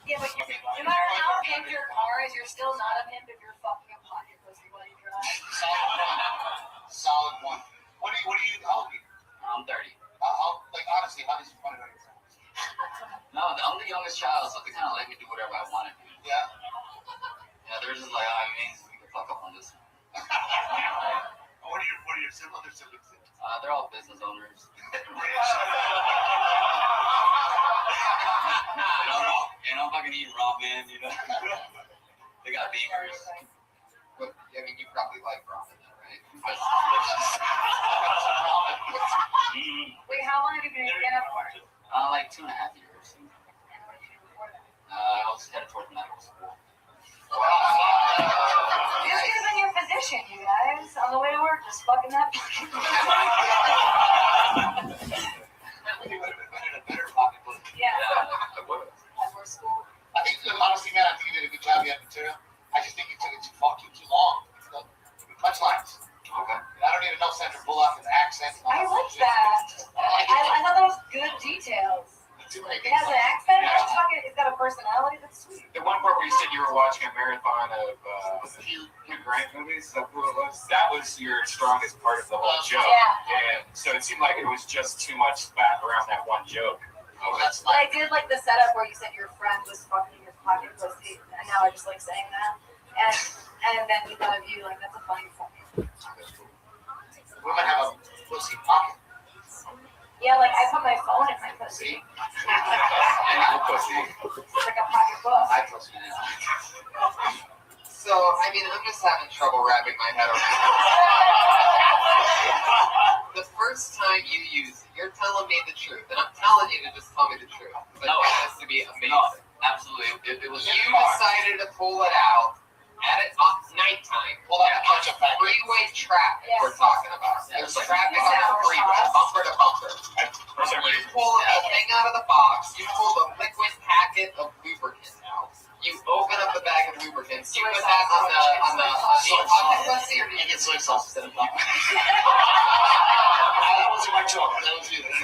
Yeah, but no matter how pimp your car is, you're still not a pimp if you're fucking a pocket pussy while you drive. Solid one. What do you? How old are you? I'm 30. Honestly, how did you find out yourself? No, I'm the youngest child, so they kind of let me do whatever I wanted to. Yeah. Yeah, they're just like, I mean, we can fuck up on this. What are your other siblings? They're all business owners. They don't fucking eat ramen, you know. They got beamers. But, I mean, you probably like ramen, right? That's delicious. Wait, how long have you been in Canada for? Like 2.5 years. And what did you do before that? I was headed towards medical school. This is a new physician, you guys. On the way to work, just fucking that pocket. You would have been in a better pocket pussy. Yeah. I would. At more school. I think, honestly, man, I think you did a good job. You had material. I just think you took it too long. Punchlines. Okay. I don't even know Sandra Bullock and the accent. I like that. I thought that was good details. Too many It has an accent. It's got a personality. That's sweet. The one part where you said you were watching a marathon of Hugh Grant movies, that was your strongest part of the whole joke. Yeah. And so it seemed like it was just too much spat around that one joke. Oh, that's But I did like the setup where you said your friend was fucking your pocket pussy, and now I just like saying that. And then we thought of you like that's a funny fucking. Women have a pussy pocket. Yeah, like I put my phone in my pussy. And I'm pussy. It's like a pocket book. I pussy now. So, I mean, I'm just having trouble wrapping my head around it. The first time you use it, you're telling me the truth, and I'm telling you to just tell me the truth. But No. it has to be amazing. No, absolutely. It was You decided to pull it out at nighttime. Pull out a ketchup packet. Freeway traffic Yeah. we're talking about. Yeah, There's it's like traffic 6 on the hours freeway, off. bumper to bumper. For some You reason. pull the thing out of the box. You pull the liquid packet of lubricant out. You open up the bag of lubricants. You put that on the pocket pussy, or do you You get get soy sauce instead of Yeah. That wasn't my joke. That was you. I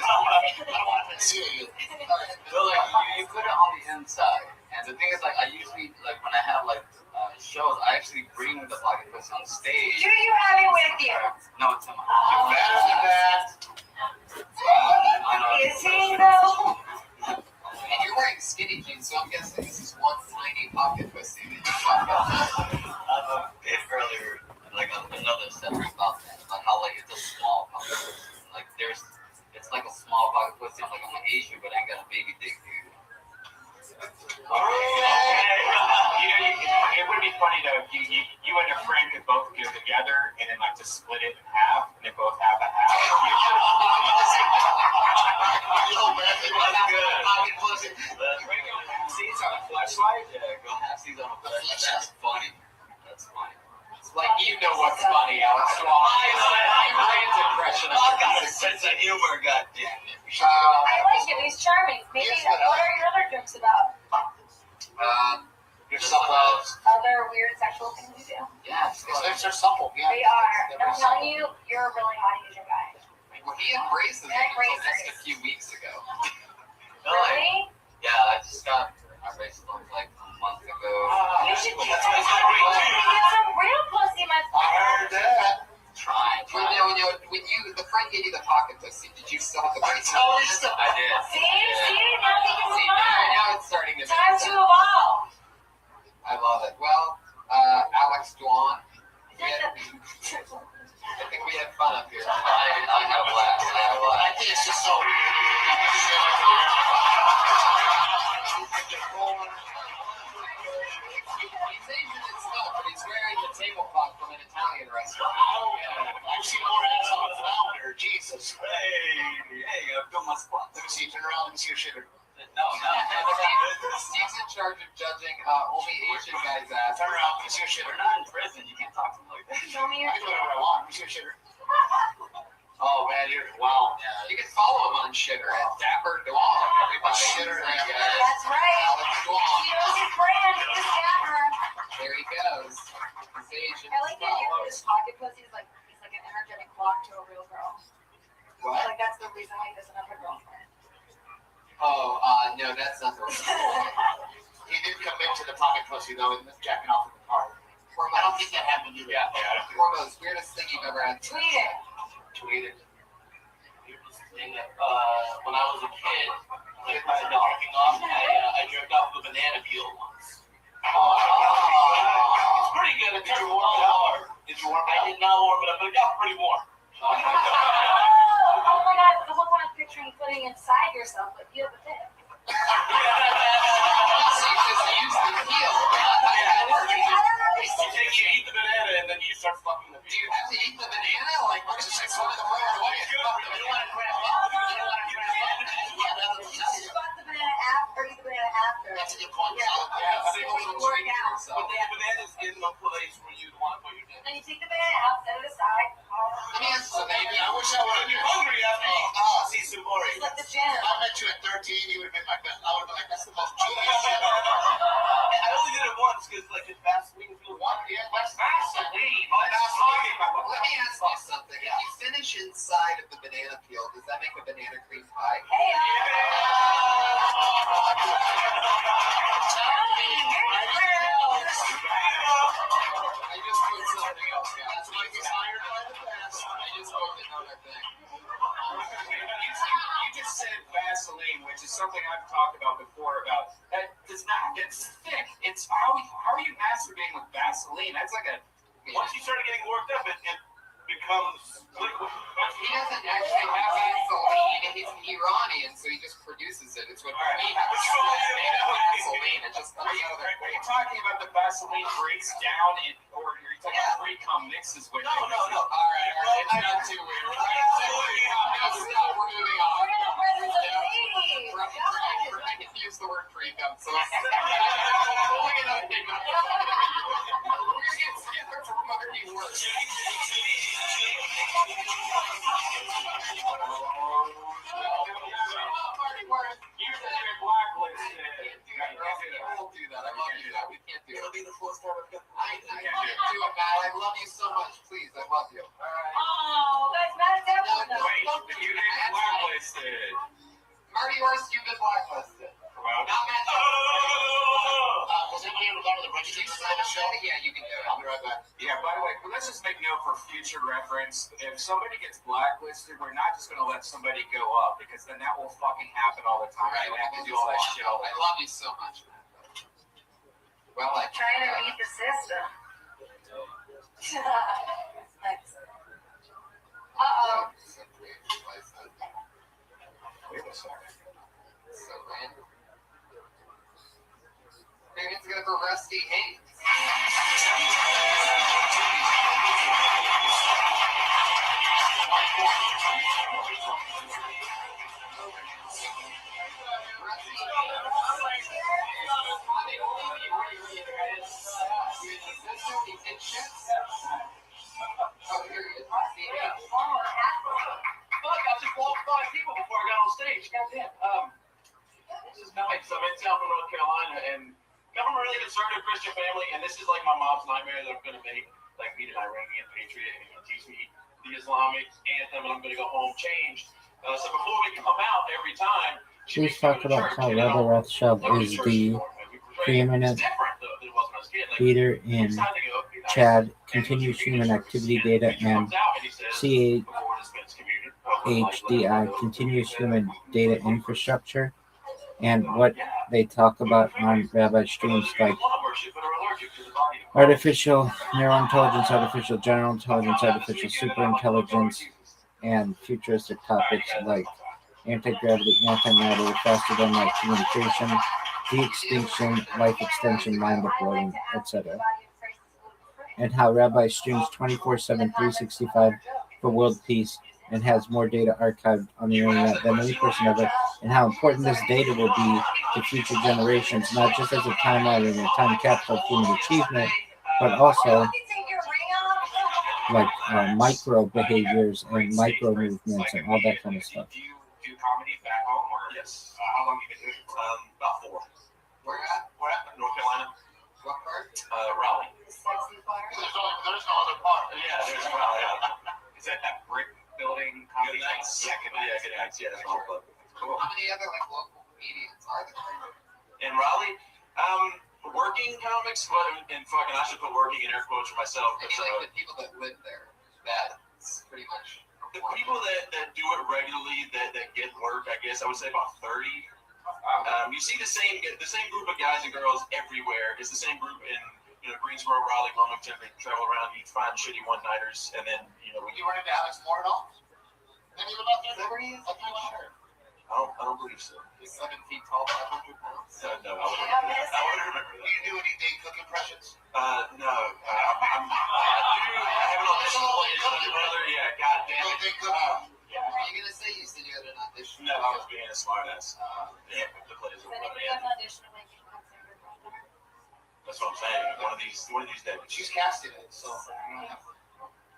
don't want to sue you. So like you put it on the inside, and the thing is like I usually like when I have like shows, I actually bring the pocket pussy on stage. Do you have it with you? No, it's in my. You're better than that. I know. Is he though? And you're wearing skinny jeans, so I'm guessing this is one tiny pocket pussy that you fuck up. Did earlier like another separate about that, about how like it's a small pocket pussy. Like it's like a small pocket pussy. I'm like I'm an Asian, but I ain't got a baby dick, dude. It would be funny though if you and your friend could both go together and then like just split it in half and then both have a half. Yo, man, they want that pocket pussy. Seeds on a flashlight? Yeah, go have seeds on a flashlight. That's funny. That's funny. It's like you know what's funny, Alex. Ryan's impression of I've got a sense of humor, goddamn it. I like him. He's charming. Maybe. What are your other jokes about? You're supple. Other weird sexual things you do? Yeah, His lips are supple, yeah. They are. I'm telling you, you're a really hot Asian guy. Well, he embraces it until just a few weeks ago. Really? Yeah, I just got my braces like a month ago. You should get some real pussy, my I heard that. Trying. When the friend gave you the pocket pussy, did you still have the bracelet? Oh, you still. I did. See? Now he can See, move on. now it's starting to Time make to sense. evolve. I love it. Well, Alex Dwan, I think we had fun up here. I had a blast. I think it's just so. He's Asian and stuff, but he's wearing the tablecloth from an Italian restaurant. I've seen more ass on a flounder. Jesus. Hey, I'm doing my squats. Let me see. Turn around. Let me see your shitter. No. Steve's in charge of judging only Asian guys' ass. Turn around. Let me see your shitter. We're not in prison. You can't talk to me like that. Show me I your can do whatever I want. Let me see your shitter. Oh man, you're wow. You can follow him on Shitter at Dapper Dwan, everybody. Shitter, That's right. Alex Dwan. He knows his brand. He's a scammer. There he goes. He's Asian. I like that his pocket pussy is like he's like an energetic clock to a real girl. What? Like that's the reason why he doesn't have a girlfriend. Oh, no, that's not the reason. He pussy though, and jacking off in the car. I don't think that happened to you. Yeah, I don't think Hormones, weirdest thing you've ever had. Tweet it. Tweeted. When I was a kid, like jerking off, I jerked off with a banana peel once. It's pretty good. Did you warm it up? I did not warm it up, but it got pretty warm. Oh my god, the whole time I'm picturing putting inside yourself, but you have a dick. So you just use the peel. You eat the banana and then you start fucking the Do you have to eat the banana? Like, what is this? One of the way away. You don't want to grab up. You don't want to grab up. You should fuck the banana after, or eat the banana after. That's a good point. Yeah. So you can work out. But the banana's in the place where you want to put your dick. Then you take the banana out, set it aside. Let me ask you something. I wish I would have You're been hungry after you see some more. It's like the gym. If I met you at 13, you would have been like that. I would have been like, that's the most genius shit. I only did it once because like it's Vaseline feels What? Yeah, that's Vaseline. Let me ask you something. If you finish inside of the banana peel, does that make a banana cream pie? Hey, I just put something else, guys. That's why he's hired by the best. I just hope another thing. You just said Vaseline, which is something I've talked about before. About that does not get thick. It's how are you masturbating with Vaseline? That's like a Once you start getting worked up, it becomes liquid. He doesn't actually have Vaseline. He's an Iranian, so he just produces it. It's what we have. It's made of Vaseline. It just comes out of their Are you talking about the Vaseline breaks down, or are you talking about pre-cum mixes with it? No. All right. It's not too weird. No, stop. We're moving on. we're in the presence of ladies. I can use the word pre-cum, so pulling it up big enough. We're going to get together for fucking worse. We'll do that. I love you. We can't do it. It'll be the first time I've got. I can't do it, Matt. I love you so much. Please, I love you. Oh, that's not that one. Wait, you didn't blacklisted. Marty Horst, you've been blacklisted. Well, Not Matt. Was anybody able to go to the registry side of the show? Yeah, you can do it. I'll be right back. yeah, by the way, let's just make note for future reference. If somebody gets blacklisted, we're not just going to let somebody go up, because then that will fucking happen all the time. Right, We have to do all that shit all the I time. love you so much, Matt. Well, I Trying to beat the system. Nice. Uh-oh. Wait a second. So random. Maybe it's good for Rusty Haynes. Fuck, I just walked 5 people before I got on stage. Goddamn. This is nice. I'm in South North Carolina, and I'm a really conservative Christian family, and this is like my mom's nightmare that I'm going to make, like meet an Iranian patriot, and he's going to teach me the Islamic anthem, and I'm going to go home changed. So before we come out every time, Please talk about how Rabbi Rothschild is the preeminent leader in CHAD, continuous human activity data, and CHDI, continuous human data infrastructure, and what they talk about on Rabbi streams like artificial neural intelligence, artificial general intelligence, artificial superintelligence, and futuristic topics like anti-gravity, antimatter, faster than light communication, de-extinction, life extension, mind uploading, etc. And how Rabbi streams 24/7, 365 for world peace and has more data archived on the internet than any person ever, and how important this data will be to future generations, not just as a timeline and a time capsule of human achievement, but also like micro behaviors and micro movements and all that kind of stuff. Do you do comedy back home, or Yes. how long you been doing it? About 4. Where at? We're at North Carolina. What part? Raleigh. Sexy part. There's no other part. Yeah, there's Raleigh. Is that brick building comedy? Good nights. Yeah, good nights. Good nights. Yeah, that's all club. Cool. How many other like local comedians are there? In Raleigh, work working comics, and fucking, I should put working in air quotes for myself. I mean, like the people that live there, that's pretty much. The people that do it regularly, that get work, I guess I would say about 30. You see the same group of guys and girls everywhere. It's the same group in Greensboro, Raleigh, Wilmington. They travel around, you find shitty one-nighters, and then You run into Alex Moore at all? Any of them out there? Liberty is sure. I don't believe so. He's 7 feet tall, 500 pounds. No, I wouldn't remember Do you do any Dane Cook impressions? that. No, I have an audition for my brother. Yeah, goddamn it. Dane Cook. What are you gonna say? You said you had an audition. No, I was being a smartass. Yeah, the players So were then running. you have an audition to make you consider your brother. That's what I'm saying. One of these days. She's casting it, so.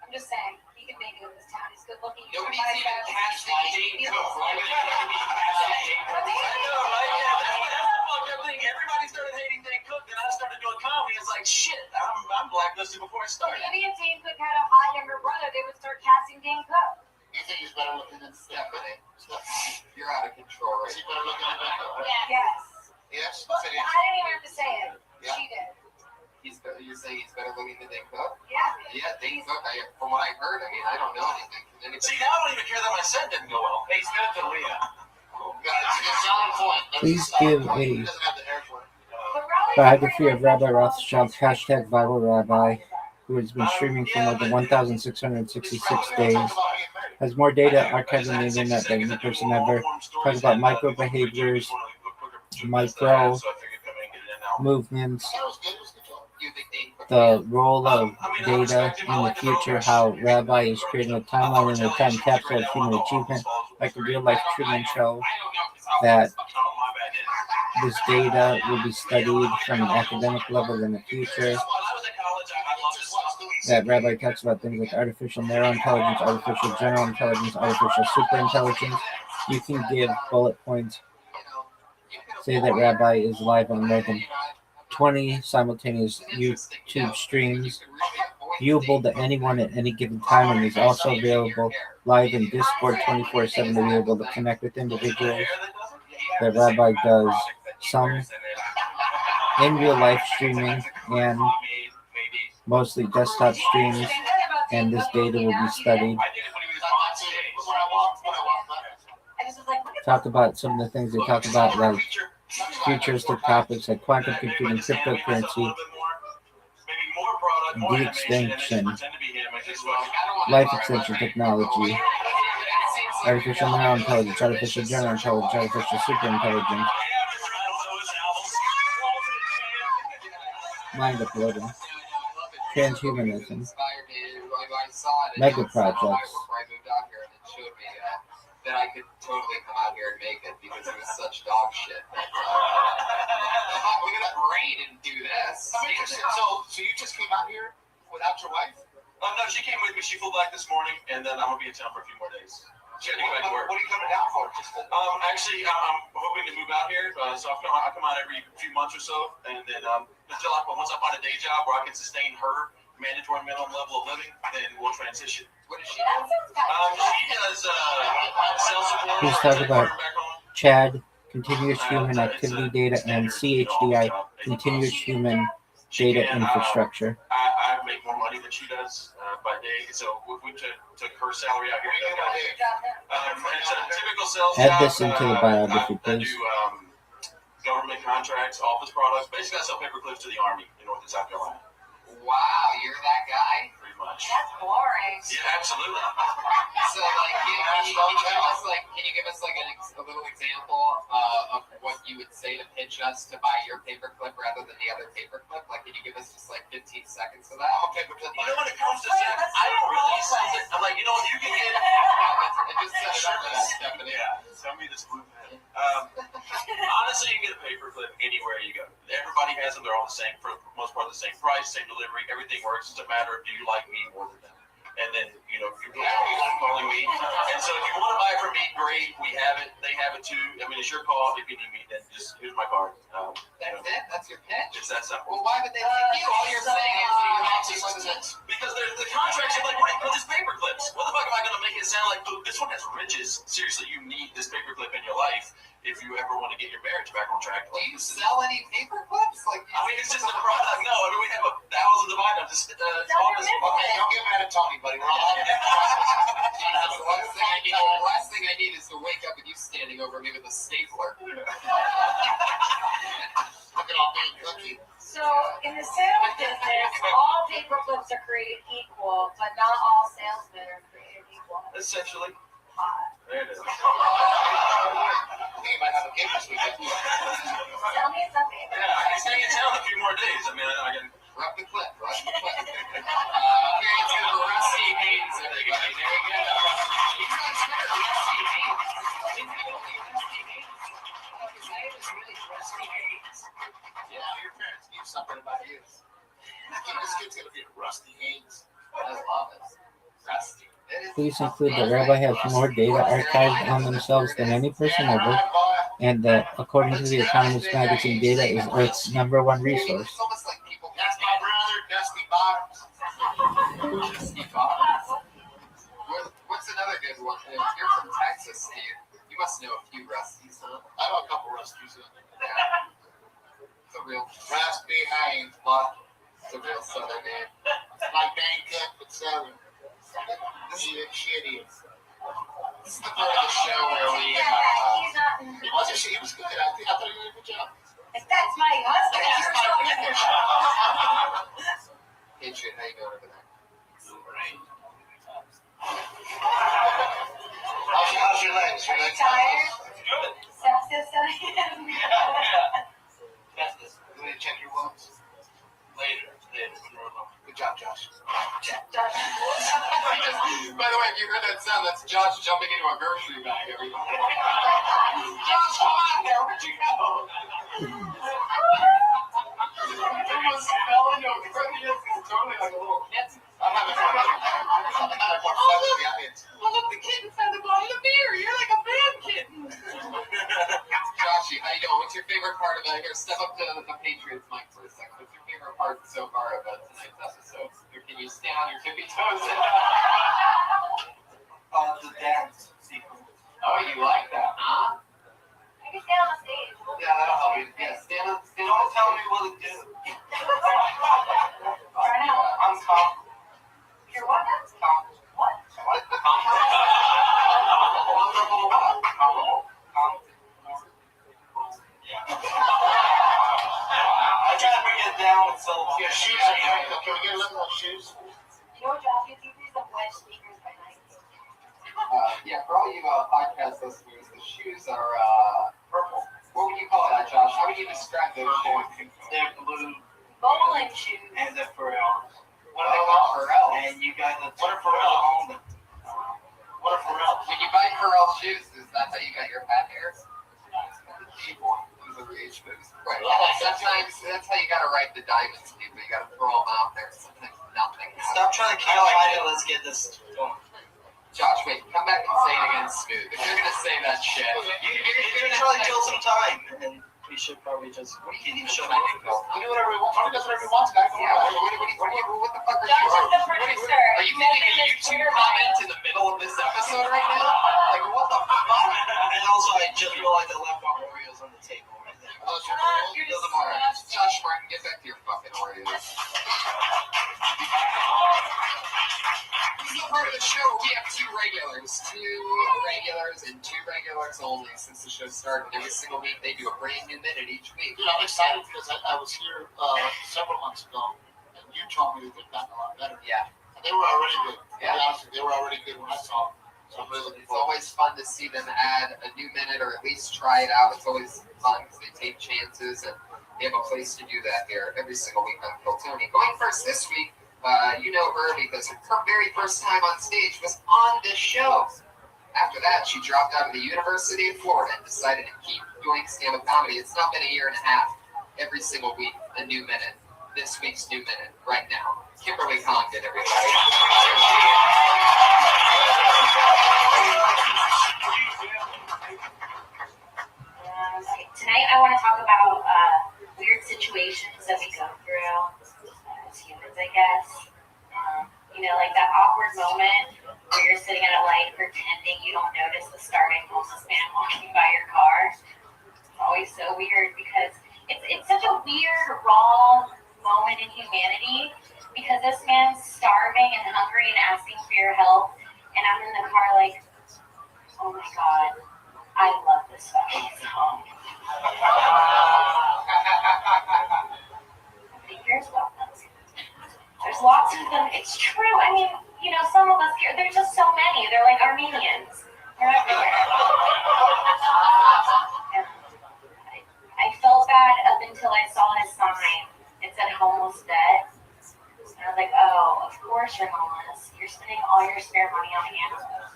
I'm just saying, he can make it in this town. He's good looking. Nobody's even casting Dane Cook. Why would anybody be casting Dane Cook? I know, right? Yeah, that's the fucked up thing. Everybody started hating Dane Cook, then I started doing comedy. It's like, shit, I'm blacklisted before I started. Maybe if Dane Cook had a hot younger brother, they would start casting Dane Cook. You think he's better looking than Stephanie, you're out of control right Is he better looking than Dane Cook? Yes. Yes? Well, I Said didn't yes. even have to say it. Yeah. She did. You're saying he's better looking than Dane Cook? Yeah. Yeah, Dane Cook, from what I heard, I mean, I don't know anything. See, now I don't even care that my set didn't go well. He's good to Leah. It's a solid point. Please give He a doesn't have the hair for it. biography of Rabbi Rothschild, hashtag ViralRabbi, who has been streaming for more than 1,666 days, has more data archived on the internet than any person ever. Talks about micro behaviors, micro movements, That was good. It was good job. You think Dane Cook? the role of data in the future, how Rabbi is creating a timeline and a time capsule of human achievement, like a real-life Truman Show, that this data will be studied from an academic level in the future, that Rabbi talks about things like artificial narrow intelligence, artificial general intelligence, artificial superintelligence. You can give bullet points, say that Rabbi is live on more than 20 simultaneous YouTube streams, viewable to anyone at any given time, and is also available live in Discord 24/7 to be able to connect with individuals. That Rabbi does some in real life streaming and mostly desktop streams, and this data will be studied. Talk about some of the things they talk about, like futuristic topics like quantum computing, cryptocurrency, de-extinction, life extension technology, artificial narrow intelligence, artificial general intelligence, artificial superintelligence, mind uploading, transhumanism, mega projects, that I could totally come out here and make it because it was such dog shit. Look at Ray didn't do this. I'm interested. So you just came out here without your wife? No, she came with me. She flew back this morning, and then I'm gonna be in town for a few more days. She had to go back to work. What are you coming down for? Just Actually, I'm hoping to move out here, so I come out every few months or so, and then until once I find a day job where I can sustain her mandatory minimum level of living, then we'll transition. What is she That doing? sounds kind She does sales support. Please talk about CHAD, continuous human activity data, and CHDI, continuous human data infrastructure. I make more money than she does by day, so if we took her salary out here, it's a typical sales Add job. this into the biography, I please. do government contracts, office products. Basically, I sell paper clips to the Army in North and South Carolina. Wow, you're that guy? Pretty much. That's boring. Yeah, absolutely. So, like, can you give us like a little example of what you would say to pitch us to buy your paperclip rather than the other paperclip? Like, can you give us just like 15 seconds of that? I'm a paperclip. You know, when it comes to sex, I don't release something. I'm like, you you can get Just set it up for that, Stephanie. Yeah, send me this blue pen. Honestly, you can get a paperclip anywhere you go. Everybody has them. They're all the same, for the most part, the same price, same delivery. Everything works. It's a matter of, do you like me more than them? And then, if you're calling me. And so if you want to buy from me, great. We have it. They have it too. I mean, it's your call. If you need me, then just, here's my card. That's it? That's your pitch? It's that simple. Well, why would they pick you? All you're saying is Because the contracts are like, wait, put this paper clips. What the fuck am I going to make it sound like? Look, this one has riches. Seriously, you need this paper clip in your life if you ever want to get your marriage back on track. do you sell any paper clips? Like, I mean, it's just a lucky. So in the sales business, all paper clips are created equal, but not all salesmen are created equal. Essentially. Hot. There it is. I think you might have a game this weekend. Tell me something. Yeah, I can stay in town a few more days. I mean, I can. Rub the clip. Here to Rusty Haynes, everybody. There you go. He's on Twitter, Rusty Haynes. He's the only Rusty Haynes. His name is really Rusty Haynes. Yeah, your parents knew something about you. I think this kid's gonna be a Rusty Haynes. I love it. Rusty. Please include that Rabbi has more data archived on themselves than any person ever, and that, according to the Economist magazine, data is Earth's #1 resource. It's almost like people. That's my brother, Dusty Bottoms. Dusty Bottoms. What's another good one? You're from Texas, Steve. You must know a few Rusties, huh? I know a couple Rusties. Yeah. It's a real Rusty Haynes. It's a real Southern name. Like Dan Cook, but Southern. Shitty. This is the part of the show where we. He's not. He wasn't shit. He was good. I thought he did a good job. If that's my husband, you're Patriot, how you doing over there? How's your legs? Your legs? tired. Good. Sepsis. That's this. You want to check your wounds? Later. Good job, Josh. By the way, if you heard that sound, that's Josh jumping into a grocery bag. Everybody. Josh, come on there. Where'd you go? It was smelling of Corinthians. It's totally like a little kitten. I'm having fun. I'm having more fun with the audience. Oh, look, the kitten found the bottom of the beer. You're like a bad kitten. Joshy, how you doing? What's your favorite part of it? Here, step up to the Patriots mic for a second. What's your favorite part so far of tonight's episode? Or can you stand on your tippy toes? The dance sequence. Oh, you like that, huh? Maybe stay on the stage. Yeah, that'll help you. Yeah, stand up. Don't tell me what to do. Right now. I'm calm. You're what now? What? I gotta bring it down with syllables. Your shoes are great. Can we get a look at those shoes? You know what, Josh? You need some wedge sneakers by night. Yeah, for all you podcast listeners, the shoes are purple. What would you call that, Josh? How would you describe those shoes? They're blue Bowling shoes. and they're Pharrell. What are they called? Pharrell. And you got the what are Pharrell? What are Pharrell? When you buy Pharrell shoes, is that how you got your fat hair? Right. Sometimes that's how you gotta write the diamonds, people. You gotta throw them out there. Sometimes nothing happens. Stop trying to kill it. Let's get this going. Josh, wait, come back and say it again smooth. If you're gonna say that shit, You're trying to kill some time, and we should probably just. what do you think? Shut Shut up. We do whatever we want. Tony does whatever he wants, guys. Yeah, what the fuck are Josh you is the producer. Are you making a YouTube comment in the middle of this episode right now? Like, what the fuck? And also, I just realized I left my Oreos on the table right there. Oh, sure. You're Doesn't matter. disgusting. Josh Martin, get back to your fucking Oreos. This is the part of the show where we have two regulars and two regulars only since the show started. Every single week they do a brand new minute each week. Dude, I'm excited because I was here several months ago, and you told me that they've gotten a lot better. Yeah. And they were already good. To be Yeah. honest with you, they were already good when I saw them. So I'm really looking It's forward. always fun to see them add a new minute or at least try it out. It's always fun because they take chances and they have a place to do that here every single week on Kill Tony. Going first this week, you know her because her very first time on stage was on this show. After that, she dropped out of the University of Florida and decided to keep doing stand-up comedy. It's now been a year and a half. Every single week, a new minute. This week's new minute, right now. Kimberly Condon, everybody. Tonight I want to talk about weird situations that we go through as humans, I guess. Like that awkward moment where you're sitting at a light pretending you don't notice the starving homeless man walking by your car. It's always so weird because it's such a weird, raw moment in humanity because this man's starving and hungry and asking for your help, and I'm in the car like, oh my God, I love this fucking song. It's true. I mean, you know, some of us here, there's just so many. They're like Armenians. They're everywhere. I felt bad up until I saw his sign. It said homeless dead. And I was like, oh, of course you're homeless. You're spending all your spare money on animals.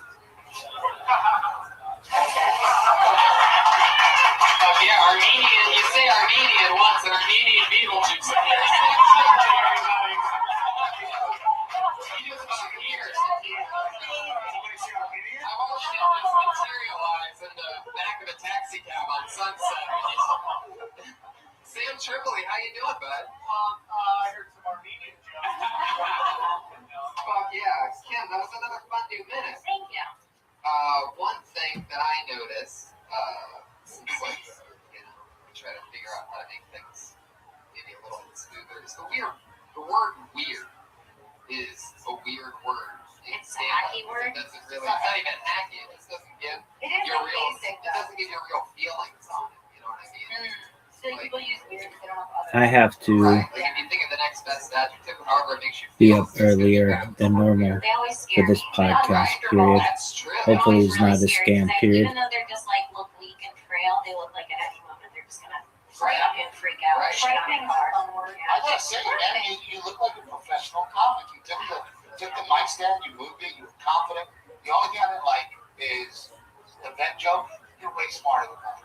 Yeah, Armenian. You say Armenian once, and Armenian Beetlejuice. You just about years. I watched him just materialize in the back of a taxi cab on Sunset. Sam Tripoli, how you doing, bud? I heard some Armenian jokes. Fuck yeah, Kim, that was another fun new minute. Thank you. One thing that I noticed, since like, you know, we try to figure out how to make things maybe a little bit smoother, is the word weird is a weird word. It's a hacky word. It doesn't really, it's not even hacky, it just doesn't give It is your like real, basic, it doesn't give you real feelings on it, you know what I mean? So people use weird if they don't have other. I have to Right, like if you think of the next best adjective, however it makes you be feel. up earlier than normal They always for scare this me. podcast Uncomfortable. period. That's true. Hopefully it's not a Always really scam scary, 'cause period. Even though they're just like look weak and frail, they look like at any moment they're just gonna freak out and freak out. Right. Frightening is a fun word. I gotta say, man, you look like a professional comic. You took the mic stand, you moved it, you were confident. The only thing I didn't like is the vet joke. You're way smarter than that.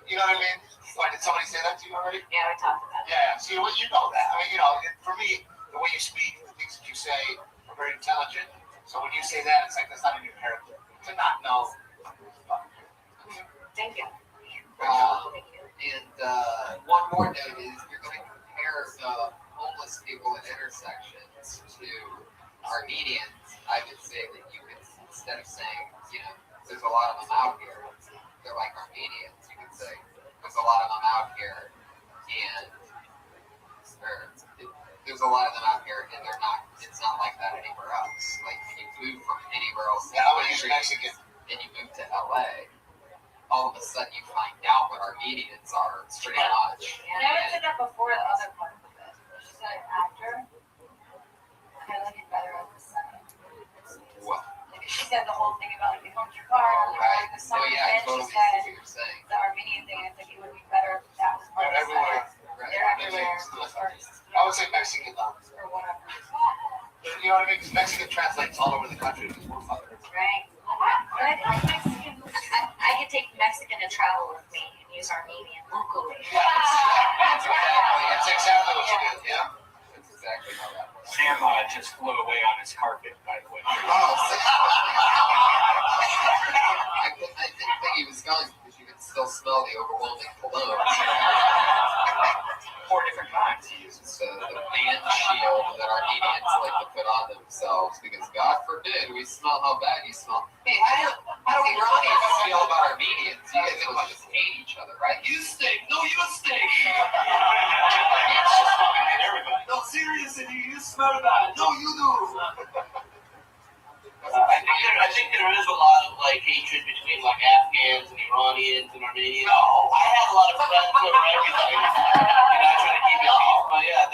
You know what I mean? Why, did somebody say that to you already? Yeah, we talked about it. Yeah, see, well, you know that. I mean, you know, for me, the way you speak, the things that you say are very intelligent. So when you say that, it's like that's not in your character. To not know. Thank you. Thank you. And one more note is you're going to compare homeless people at intersections to Armenians. I would say that you could, instead of saying, you know, there's a lot of them out here, they're like Armenians, you could say, there's a lot of them out here, and there's a lot of them out here, and they're not, it's not like that anywhere else. Like, if you move from anywhere else in Yeah, I would the use country, Mexican. and you move to LA, all of a sudden you find out what Armenians are, pretty much. And I would say that before the other part of it. She said after. I like it better on the second. What? Like she said the whole thing about like you come to your car and you're Right. like the So song, yeah, I and totally she see said what you're saying. the Armenian thing. I think it would be better if that was part of They're the everywhere. sentence. Right. They're everywhere. I would say Mexican though. Or whatever. You know what I mean? Because Mexican translates all over the country as one mother. Right. But I think Mexican. I could take Mexican to travel with me and use Armenian locally. That's exactly what you did. Yeah. That's exactly how that works. Sam just flew away on his carpet, by the way. Oh, I didn't think he was gone because you could still smell the overwhelming cologne. 4 different times he uses. It's the man shield that Armenians like to put on themselves because God forbid we smell how bad you smell. Hey, how do Iranians feel about Armenians? You guys must just hate each other, right? You stink. No, you stink. Everybody. No, seriously, you smell bad. No, you do. I think there is a lot of like hatred between like Afghans and Iranians and Armenians. No. I have a lot of friends who are everything. And I try to keep it peace. But yeah,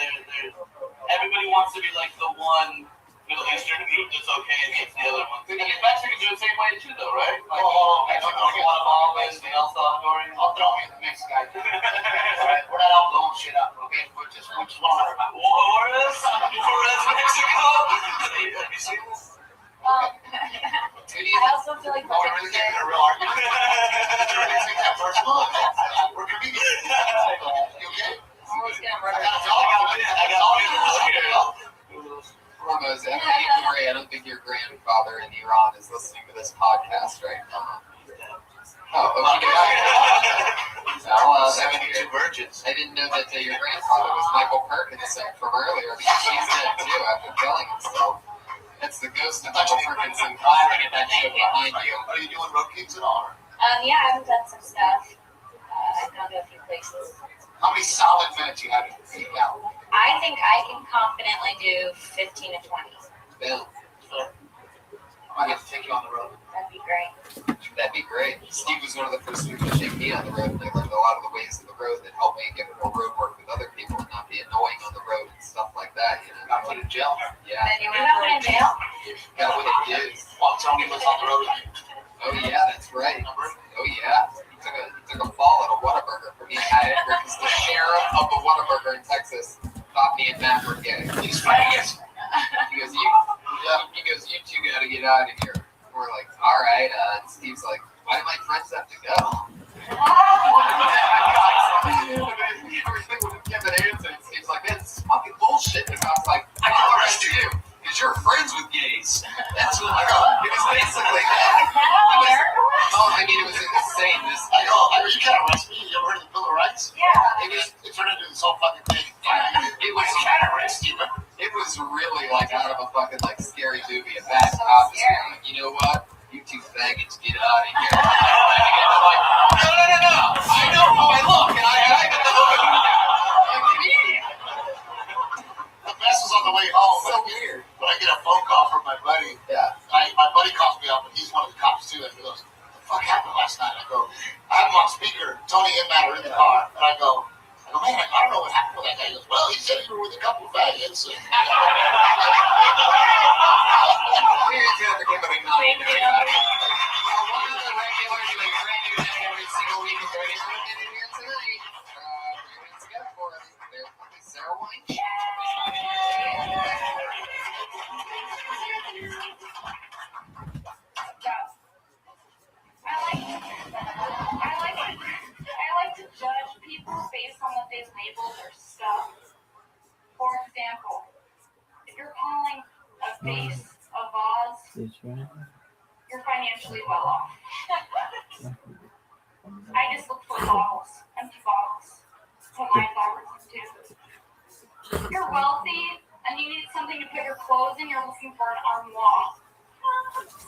everybody wants to be like the one Middle Eastern group that's okay against the other ones. I mean, Mexicans do the same way too, though, right? Like Mexico's Guatemalans and El Salvadorians. I'll throw me in the mix, guys. We're not all blowing shit up, okay? We're just Juarez, Mexico. Have you seen this? I also feel like Oh, we're really getting in a real argument. You're really taking that personal. We're comedians. You okay? I'm always gonna murder. I got Ramos, I don't think your grandfather in Iran is listening to this podcast right now. Oh, okay. Well, 72 virgins. I didn't know that your grandfather was Michael Perkinson from earlier because he's dead too after killing himself. That's the ghost of Michael Perkinson firing at that shit behind you. Are you doing road gigs at all? Yeah, I've done some stuff. I've gone to a few places. How many solid minutes you have to take out? I think I can confidently do 15 to 20. Bill, I get to take you on the road. That'd be great. that'd be great. Steve was one of the first people to take me on the road, and I learned a lot of the ways of the road that helped me get more road work with other people and not be annoying on the road and stuff like that. You know, Got put in jail. Yeah. These faggots. He goes, you two gotta get out of here. We're like, all right. And Steve's like, why do my friends have to go? Everything would give an answer. And Steve's like, it's fucking bullshit. And I was like, I can arrest you because you're friends with gays. That's what I got. It was basically that. It was insane. I go, you can't arrest me. You ever heard of the Bill of Rights? Yeah. It turned into this whole fucking thing. It was can't arrest you. It was really like out of a fucking like scary movie. A bad cop is like, you know what? You two faggots, get out of here. I'm like, no. I know how I look, and I get the look. I'm a comedian. The best was on the way home. So weird. When I get a phone call from my buddy, Yeah. my buddy calls me up, and he's one of the cops too, and he goes, "What the fuck happened last night?" I go, "I have him on speaker. Tony and Matt are in the car," and I go, man, I don't know what happened with that guy. He goes, well, he said you were with a couple of faggots. We're together, giving Thank you. one of the regulars doing brand new thing every single week is ready to get in here tonight. We're going to get for us. There's Sarah Wine. I like to judge people based on what they label their stuff. For example, if you're calling a vase a vase, you're financially well off. I just look for bottles, empty bottles. Put my flowers in too. If you're wealthy and you need something to put your clothes in, you're looking for an armoire.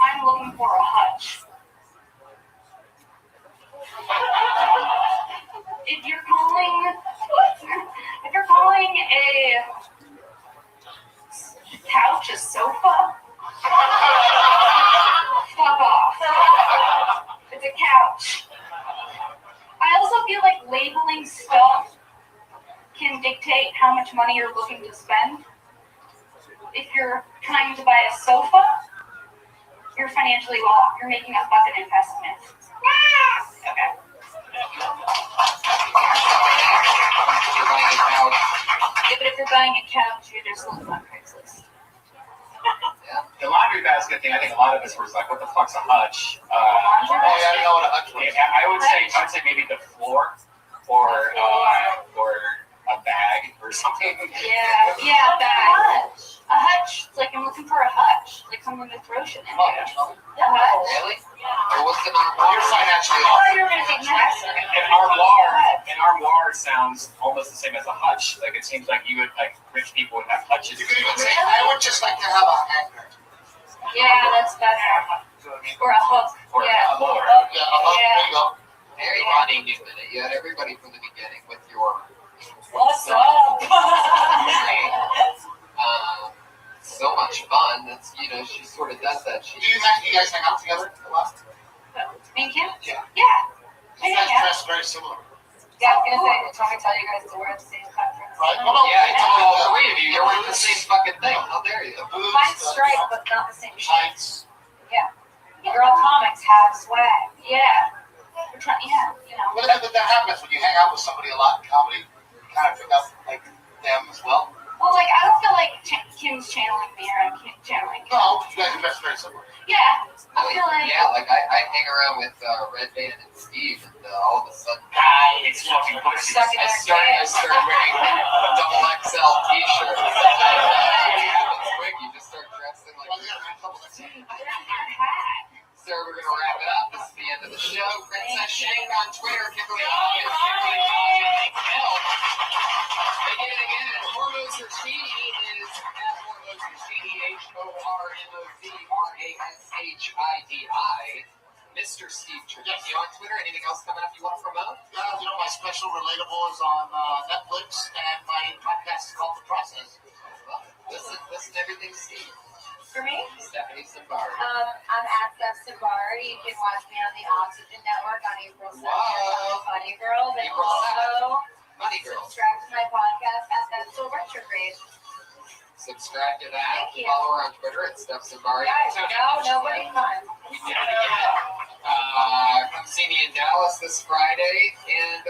I'm looking for a hutch. If you're calling a couch a sofa, fuck off. It's a couch. I also feel like labeling stuff can dictate how much money you're looking to spend. If you're trying to buy a sofa, you're financially well off. You're making a fucking investment. Okay. Yeah, but if you're buying a couch, you're just looking on Craigslist. The laundry basket thing, I think a lot of us was like, what the fuck's a hutch? I don't know what a hutch was. I would say maybe the floor or a bag or something. Yeah, a bag. A hutch. It's like I'm looking for a hutch. Like something to throw shit in. Oh, A yeah. hutch. Really? Or what's the You're financially Oh, off. you're gonna say yes. An armoire sounds almost the same as a hutch. Like it seems like you would like rich people would have hutches. You could even say, I would just like to have a hanger. Yeah, that's better. You know what I mean? Or a hook. Or Yeah. a mower. Yeah, there you go. Very Ronnie Newman. You had everybody from the beginning with your What's up? so much fun. That's she sort of does that. Do you guys hang out together a lot? Me and Kim? Yeah. Yeah. You guys dress very similar. Yeah, I was gonna say, did Tommy tell you guys to wear the same conference? Right? Well, no, all three of you. You're wearing the same fucking thing. How dare you? boots, Mine's striped, but not the same shape. tights. Girl comics have swag. Yeah. We're trying, Well, that happens when you hang out with somebody a lot in comedy. You kind of pick up like them as well. Well, like, I don't feel like Kim's channeling me or I'm channeling Kim. No, you guys are dressed very similar. Yeah. I feel like. Yeah, like I hang around with Red Band and Steve, and all of a sudden, It's fucking pussy. I started wearing double XL t-shirts. It's quick. You just start dressing like. Well, you gotta have a couple of things. So we're gonna wrap it up. This is the end of the show. Princess Shank on Twitter. Kimberly Hawkins. Again. Hormones Rashidi is at Hormones Rashidi. HORMOZRASHIDI. Mr. Steve Trujillo on Twitter. Anything else coming up you want to promote? Yeah, my special Relatable is on Netflix, and my podcast is called The Process. Well, listen to everything Steve. For me? Stephanie Simbari. I'm at Steph Simbari. You can watch me on the Oxygen Network on April 2nd. Wow. Funny Girls. And April also Money Girls. subscribe to my podcast at That's So Retrograde. Subscribe to that. Thank you. Follow her on Twitter at Steph Simbari. Guys, nobody's fun. We did it again. Come see me in Dallas this Friday and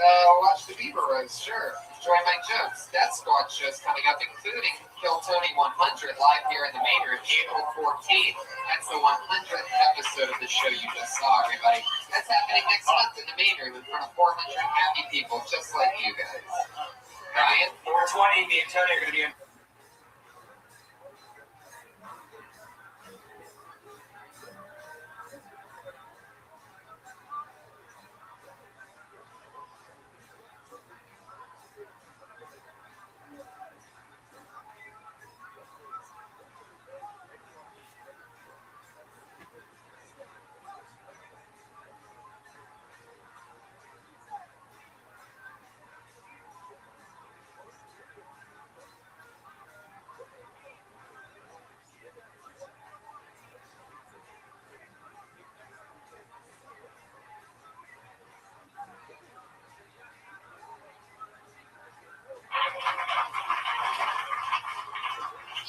watch the Beaver Roast. Sure. Enjoy my jokes. Death Squad shows coming up, including Kill Tony 100 live here in the main room, April 14th. That's the 100th episode of the show you just saw, everybody. That's happening next month in the main room in front of 400 happy people just like you guys. Ryan? 420, me and Tony are going to be in.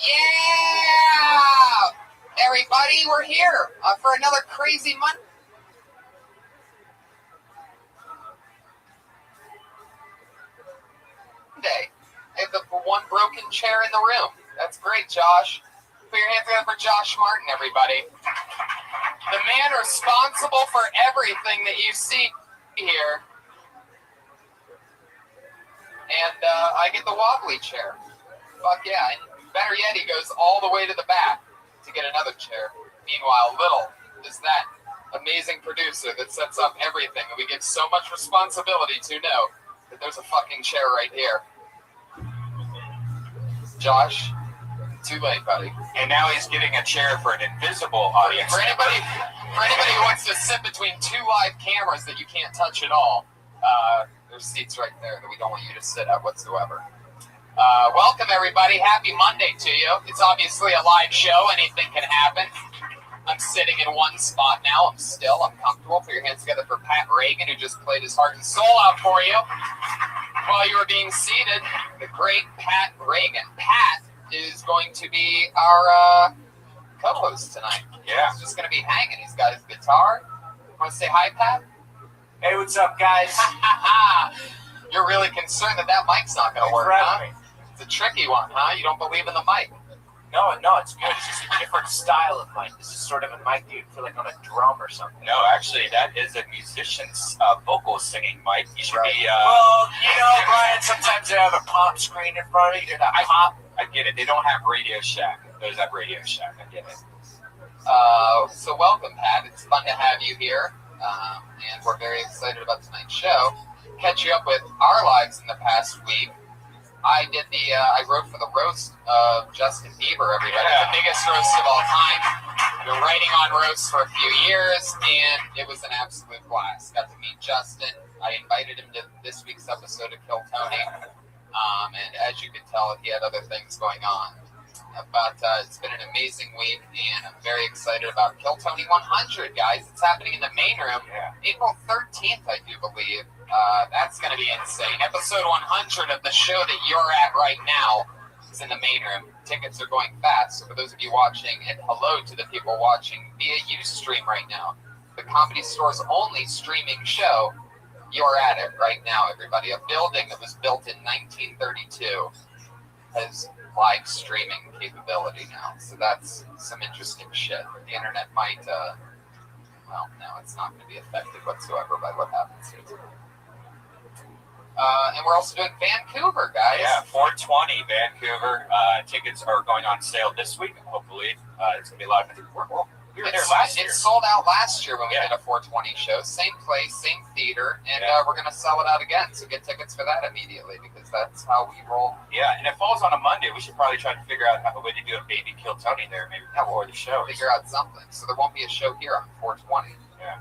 Yeah! Everybody, we're here for another crazy Monday. I have the one broken chair in the room. That's great, Josh. Put your hands together for Josh Martin, everybody. The man responsible for everything that you see here. And I get the wobbly chair. Fuck yeah. And better yet, he goes all the way to the back to get another chair. Meanwhile, Little is that amazing producer that sets up everything. And we give so much responsibility to know that there's a fucking chair right here. Josh, too late, buddy. And now he's getting a chair for an invisible audience. For anybody who wants to sit between two live cameras that you can't touch at all, there's seats right there that we don't want you to sit at whatsoever. Welcome, everybody. Happy Monday to you. It's obviously a live show. Anything can happen. I'm sitting in one spot now. I'm comfortable. Put your hands together for Pat Reagan, who just played his heart and soul out for you while you were being seated. The great Pat Reagan. Pat is going to be our co-host tonight. Yeah. He's just going to be hanging. He's got his guitar. Want to say hi, Pat? Hey, what's up, guys? You're really concerned that mic's not going to work, huh? It's a tricky one, huh? You don't believe in the mic. No, it's good. It's just a different style of mic. This is sort of a mic you'd feel like on a drum or something. No, actually, that is a musician's vocal singing mic. You should be. Well, Brian, sometimes they have a pop screen in front of you. I get it. They don't have Radio Shack. Those have Radio Shack. I get it. So welcome, Pat. It's fun to have you here, and we're very excited about tonight's show. Catch you up with our lives in the past week. I wrote for the roast of Justin Bieber, everybody. The biggest roast of all time. I've been writing on roasts for a few years, and it was an absolute blast. Got to meet Justin. I invited him to this week's episode of Kill Tony. And as you can tell, he had other things going on. But it's been an amazing week, and I'm very excited about Kill Tony 100, guys. It's happening in the main room, April 13th, I do believe. That's going to be insane. Episode 100 of the show that you're at right now is in the main room. Tickets are going fast, so for those of you watching, and hello to the people watching via Ustream right now, the Comedy Store's only streaming show, you're at it right now, everybody. A building that was built in 1932 has live streaming capability now, so that's some interesting shit. The internet might, no, it's not going to be affected whatsoever by what happens here today. And we're also doing Vancouver, guys. Yeah, 420 Vancouver. Tickets are going on sale this week. Hopefully, it's going to be live. We were there last year. It sold out last year when we did a 420 show. Same place, same theater, and we're going to sell it out again. So get tickets for that immediately because that's how we roll. Yeah, and it falls on a Monday. We should probably try to figure out a way to do a baby Kill Tony there, maybe before the show. Figure out something. So there won't be a show here on 420. Yeah.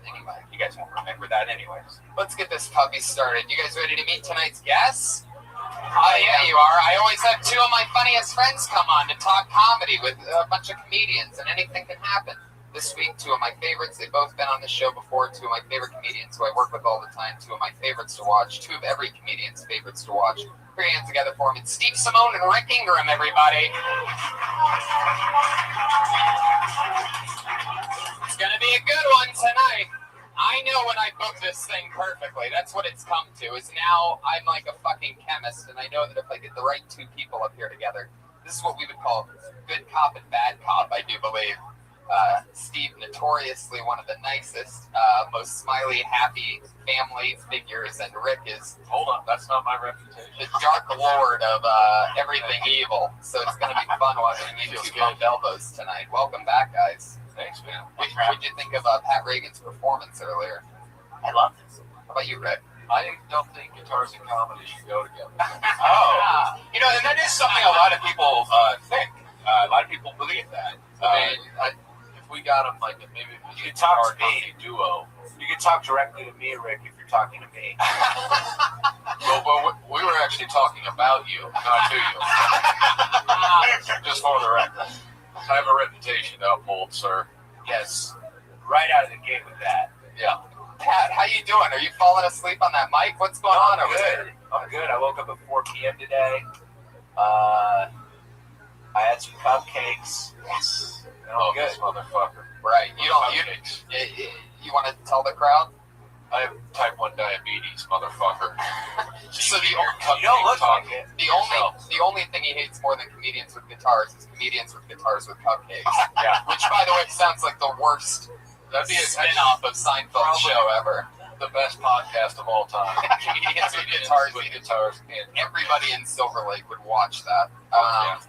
Anyway, you guys won't remember that anyways. Let's get this puppy started. You guys ready to meet tonight's guests? Oh, yeah, you are. I always have two of my funniest friends come on to talk comedy with a bunch of comedians, and anything can happen. This week, two of my favorites. They've both been on the show before. Two of my favorite comedians who I work with all the time. Two of my favorites to watch. Two of every comedian's favorites to watch. Put your hands together for them. It's Steve Simone and Rick Ingram, everybody. It's going to be a good one tonight. I know when I book this thing perfectly. That's what it's come to. Is now I'm like a fucking chemist, and I know that if I get the right two people up here together, this is what we would call good cop and bad cop. I do believe. Steve, notoriously one of the nicest, most smiley, happy family figures, and Rick is, Hold on, that's not my reputation. the dark lord of everything evil. So it's going to be fun watching you two bump elbows tonight. Welcome back, guys. Thanks, man. What did you think of Pat Reagan's performance earlier? I loved it. How about you, Rick? I don't think guitars and comedy should go together. Oh, you know, and that is something a lot of people think. A lot of people believe that. I mean, if we got them, like, maybe we You could talk guitar to me. comedy duo. You can talk directly to me, Rick, if you're talking to me. Well, we were actually talking about you, not to you. Just for the record. I have a reputation to uphold, sir. Yes, right out of the gate with that. Yeah. Pat, how you doing? Are you falling asleep on that mic? What's going on over there? I'm good. I woke up at 4 p.m. today. I had some cupcakes. Yes. Oh, Good. this motherfucker. Right. You don't. Cupcakes. You want to tell the crowd? I have type 1 diabetes, motherfucker. So You don't look like it. The only thing he hates more than comedians with guitars is comedians with guitars with cupcakes. Yeah. Which, by the way, sounds like the worst That'd be a spin-off of Seinfeld's show ever. the best podcast of all time. Comedians with guitars. with guitars and Everybody in Silver Lake would watch that. yeah.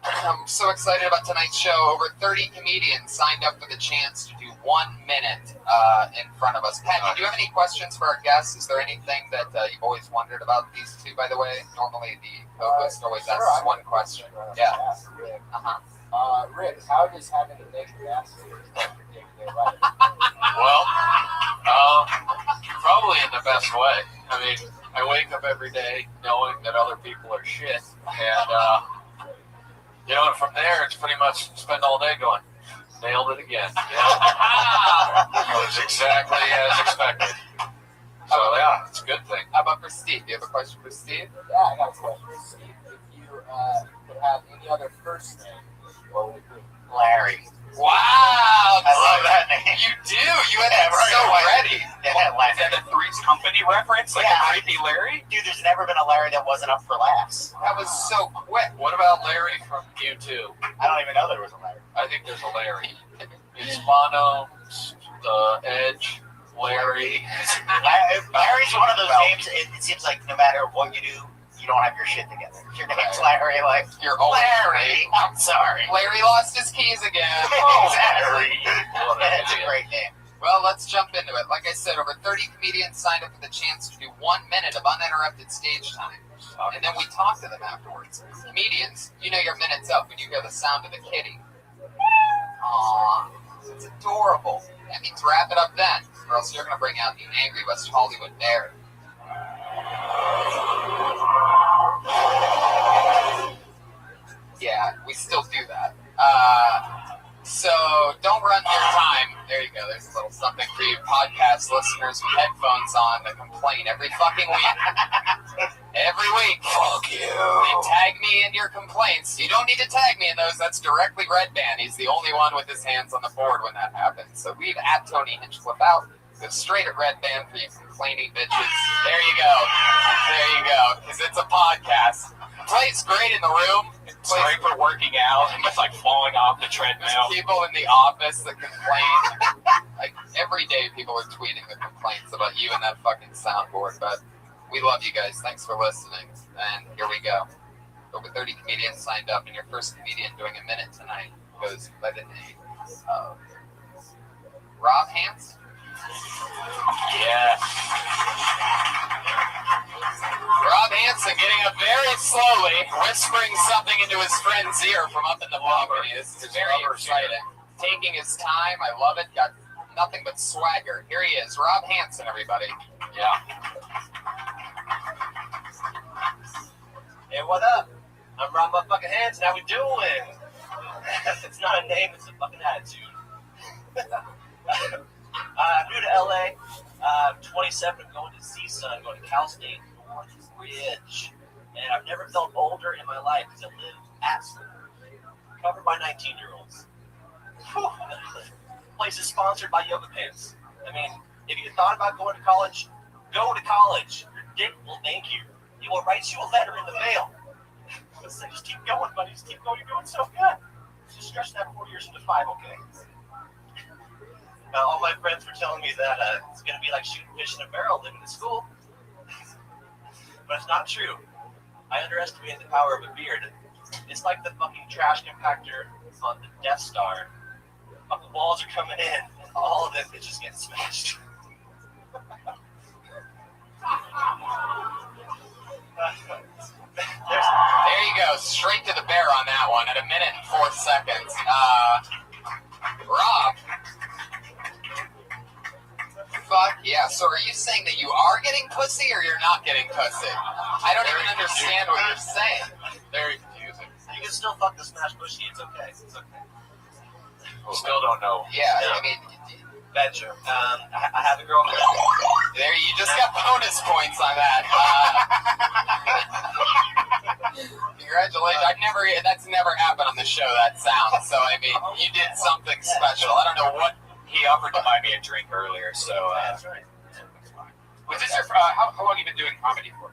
I'm so excited about tonight's show. Over 30 comedians signed up for the chance to do 1 minute in front of us. Pat, do you have any questions for our guests? Is there anything that you've always wondered about these two, by the way? Normally the co-host always asks one question. Yeah. Rick, how does having a negative attitude affect your day-to-day life? Well, probably in the best way. I mean, I wake up every day knowing that other people are shit, and you know, and from there it's pretty much spend all day going, nailed it again. It was exactly as expected. So yeah, it's a good thing. How about for Steve? Do you have a question for Steve? Yeah, I got a question for Steve. If you could have any other first name, what would it be? Larry. Wow! I love that name. You do. You had that so ready. Yeah, Is that a Three's Company reference? Like Yeah. a creepy Larry? Dude, there's never been a Larry that wasn't up for laughs. That was so quick. What about Larry from U2? I don't even know there was a Larry. I think there's a Larry. It's Bono, the Edge, Larry. Larry's one of those names, it seems like no matter what you do, you don't have your shit together. Your name's Larry, like, You're always Larry, I'm sorry. Larry lost his keys again. Exactly. It's a great name. Well, let's jump into it. Like I said, over 30 comedians signed up for the chance to do 1 minute of uninterrupted stage time. And then we talk to them afterwards. Comedians, you know your minute's up when you hear the sound of the kitty. Aww, it's adorable. That means wrap it up then, or else you're going to bring out the angry West Hollywood bear. Yeah, we still do that. So don't run your time. There you go. There's a little something for you podcast listeners with headphones on that complain every fucking week. Every week. Fuck you. They tag me in your complaints. You don't need to tag me in those. That's directly Red Band. He's the only one with his hands on the board when that happens. So leave at Tony Hinchcliffe out. Go straight at Red Band for you complaining bitches. There you go. There you go. Because it's a podcast. Plays great in the room. It's great for working out and just like falling off the There's treadmill. people in the office that complain. Like every day people are tweeting the complaints about you and that fucking soundboard. But we love you guys. Thanks for listening. And here we go. Over 30 comedians signed up, and your first comedian doing a minute tonight goes by the name of Rob Hansen. Yeah. Rob Hansen getting up very slowly, whispering something into his friend's ear from up in the balcony. This is very exciting. Taking his time. I love it. Got nothing but swagger. Here he is. Rob Hansen, everybody. Yeah. Hey, what up? I'm Rob motherfucking Hansen. How we doing? It's not a name, it's a fucking attitude. I'm new to LA. I'm 27. I'm going to CSUN, going to Cal State Northridge. And I've never felt older in my life because I live at school, covered by 19-year-olds. Place is sponsored by Yoga Pants. I mean, if you thought about going to college, go to college. Your dick will thank you. He will write you a letter in the mail. Listen, just keep going, buddy. Just keep going. You're doing so good. Just stretch that 4 years into 5, okay? All my friends were telling me that it's going to be like shooting fish in a barrel living in school. But it's not true. I underestimated the power of a beard. It's like the fucking trash compactor on the Death Star. The walls are coming in, and all of them bitches get smashed. There you go, straight to the bear on that one at 1 minute and 4 seconds. Rob. Fuck yeah. So are you saying that you are getting pussy or you're not getting pussy? I don't even understand what you're saying. Very confusing. You can still fuck the smashed pussy. It's okay. It's okay. Still don't know. Yeah, I mean, Bad joke. I have a girlfriend. there you just got bonus points on that. Congratulations. That's never happened on the show, that sound. So, I mean, you did something special. I don't know what. He offered to buy me a drink earlier, so. That's right. Was this your? How long have you been doing comedy for?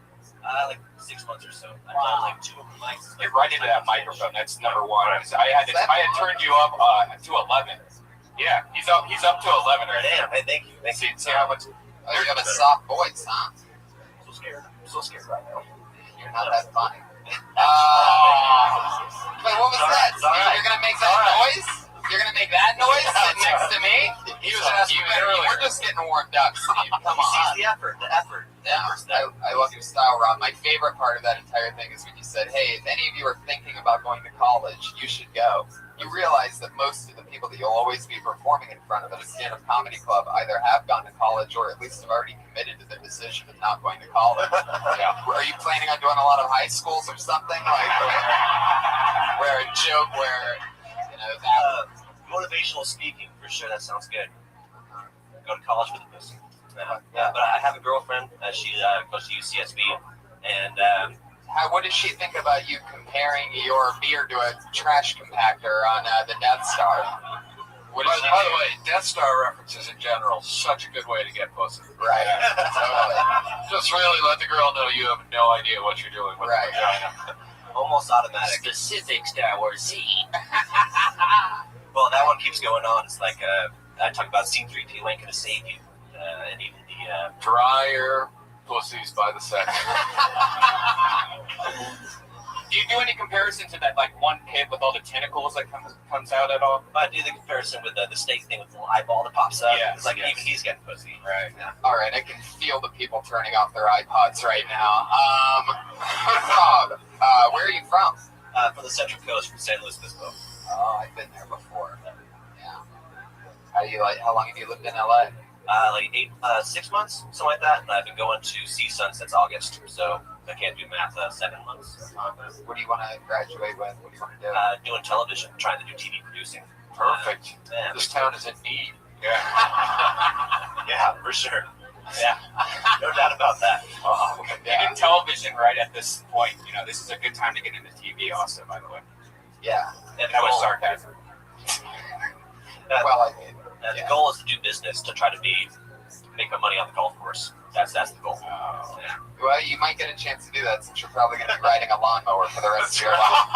Like 6 months or so. I've done like 2 open mics. Get right into that microphone. That's number one. I had turned you up to 11. Yeah, he's up to 11 right now. Damn, hey, thank you. See how much? Oh, you have a soft voice, huh? I'm so scared right now. You're not that funny. Wait, what was that? You're gonna make that noise? You're gonna make that noise sitting next to me? He was asking me earlier. We're just getting warmed up, Steve. Come He sees on. the effort. Yeah, I love your style, Rob. My favorite part of that entire thing is when you said, hey, if any of you are thinking about going to college, you should go. You realize that most of the people that you'll always be performing in front of at a stand-up comedy club either have gone to college or at least have already committed to their decision of not going to college. Yeah. Are you planning on doing a lot of high schools or something? Like where a joke where, you know, that motivational speaking, for sure. That sounds good. Go to college with a pussy. But I have a girlfriend. She goes to UCSB, and what did she think about you comparing your beard to a trash compactor on the Death Star? By the way, Death Star references in general, such a good way to get pussy. Right. Totally. Just really let the girl know you have no idea what you're doing with the vagina. almost automatic. Specific Star Wars scene. Well, that one keeps going on. It's like I talk about scene 3P ain't gonna save you, and even the Dryer pussies by the second. Do you do any comparison to that like one kid with all the tentacles that comes out at all? I do the comparison with the steak thing with the little eyeball that pops up. Yes, it's like yes. even he's getting pussy. Right. Yeah. All right, I can feel the people turning off their iPods right now. Rob, where are you from? From the Central Coast, from San Luis Obispo. Oh, I've been there before. Yeah. How long have you lived in LA? Like 6 months, something like that. And I've been going to CSUN since August, so I can't do math. 7 months. What do you want to graduate with? What do you want to do? Doing television, trying to do TV producing. Perfect. Yeah. This town is in need. Yeah. Yeah, for sure. Yeah, no doubt about that. Getting television right at this point, you know, this is a good time to get into TV also, by the way. Yeah. And That was sarcasm. Well, I mean, the goal is to do business, to try to make my money on the golf course. That's the goal. Yeah. well, you might get a chance to do that since you're probably going to be riding a lawnmower for the rest of your life.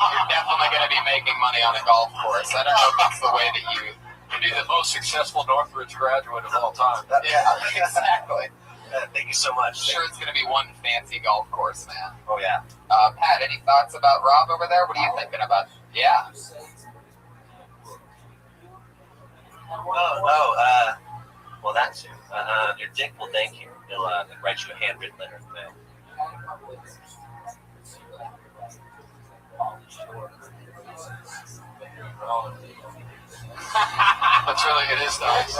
You're definitely going to be making money on a golf course. I don't know if that's the way that you You'd be the most successful Northridge graduate of all time. Yeah, exactly. Thank you so much. I'm sure it's going to be one fancy golf course, man. Oh, yeah. Pat, any thoughts about Rob over there? What are you thinking about? Yeah. Well, that too. Your dick will thank you. He'll write you a handwritten letter in the mail. That's really, it is nice. I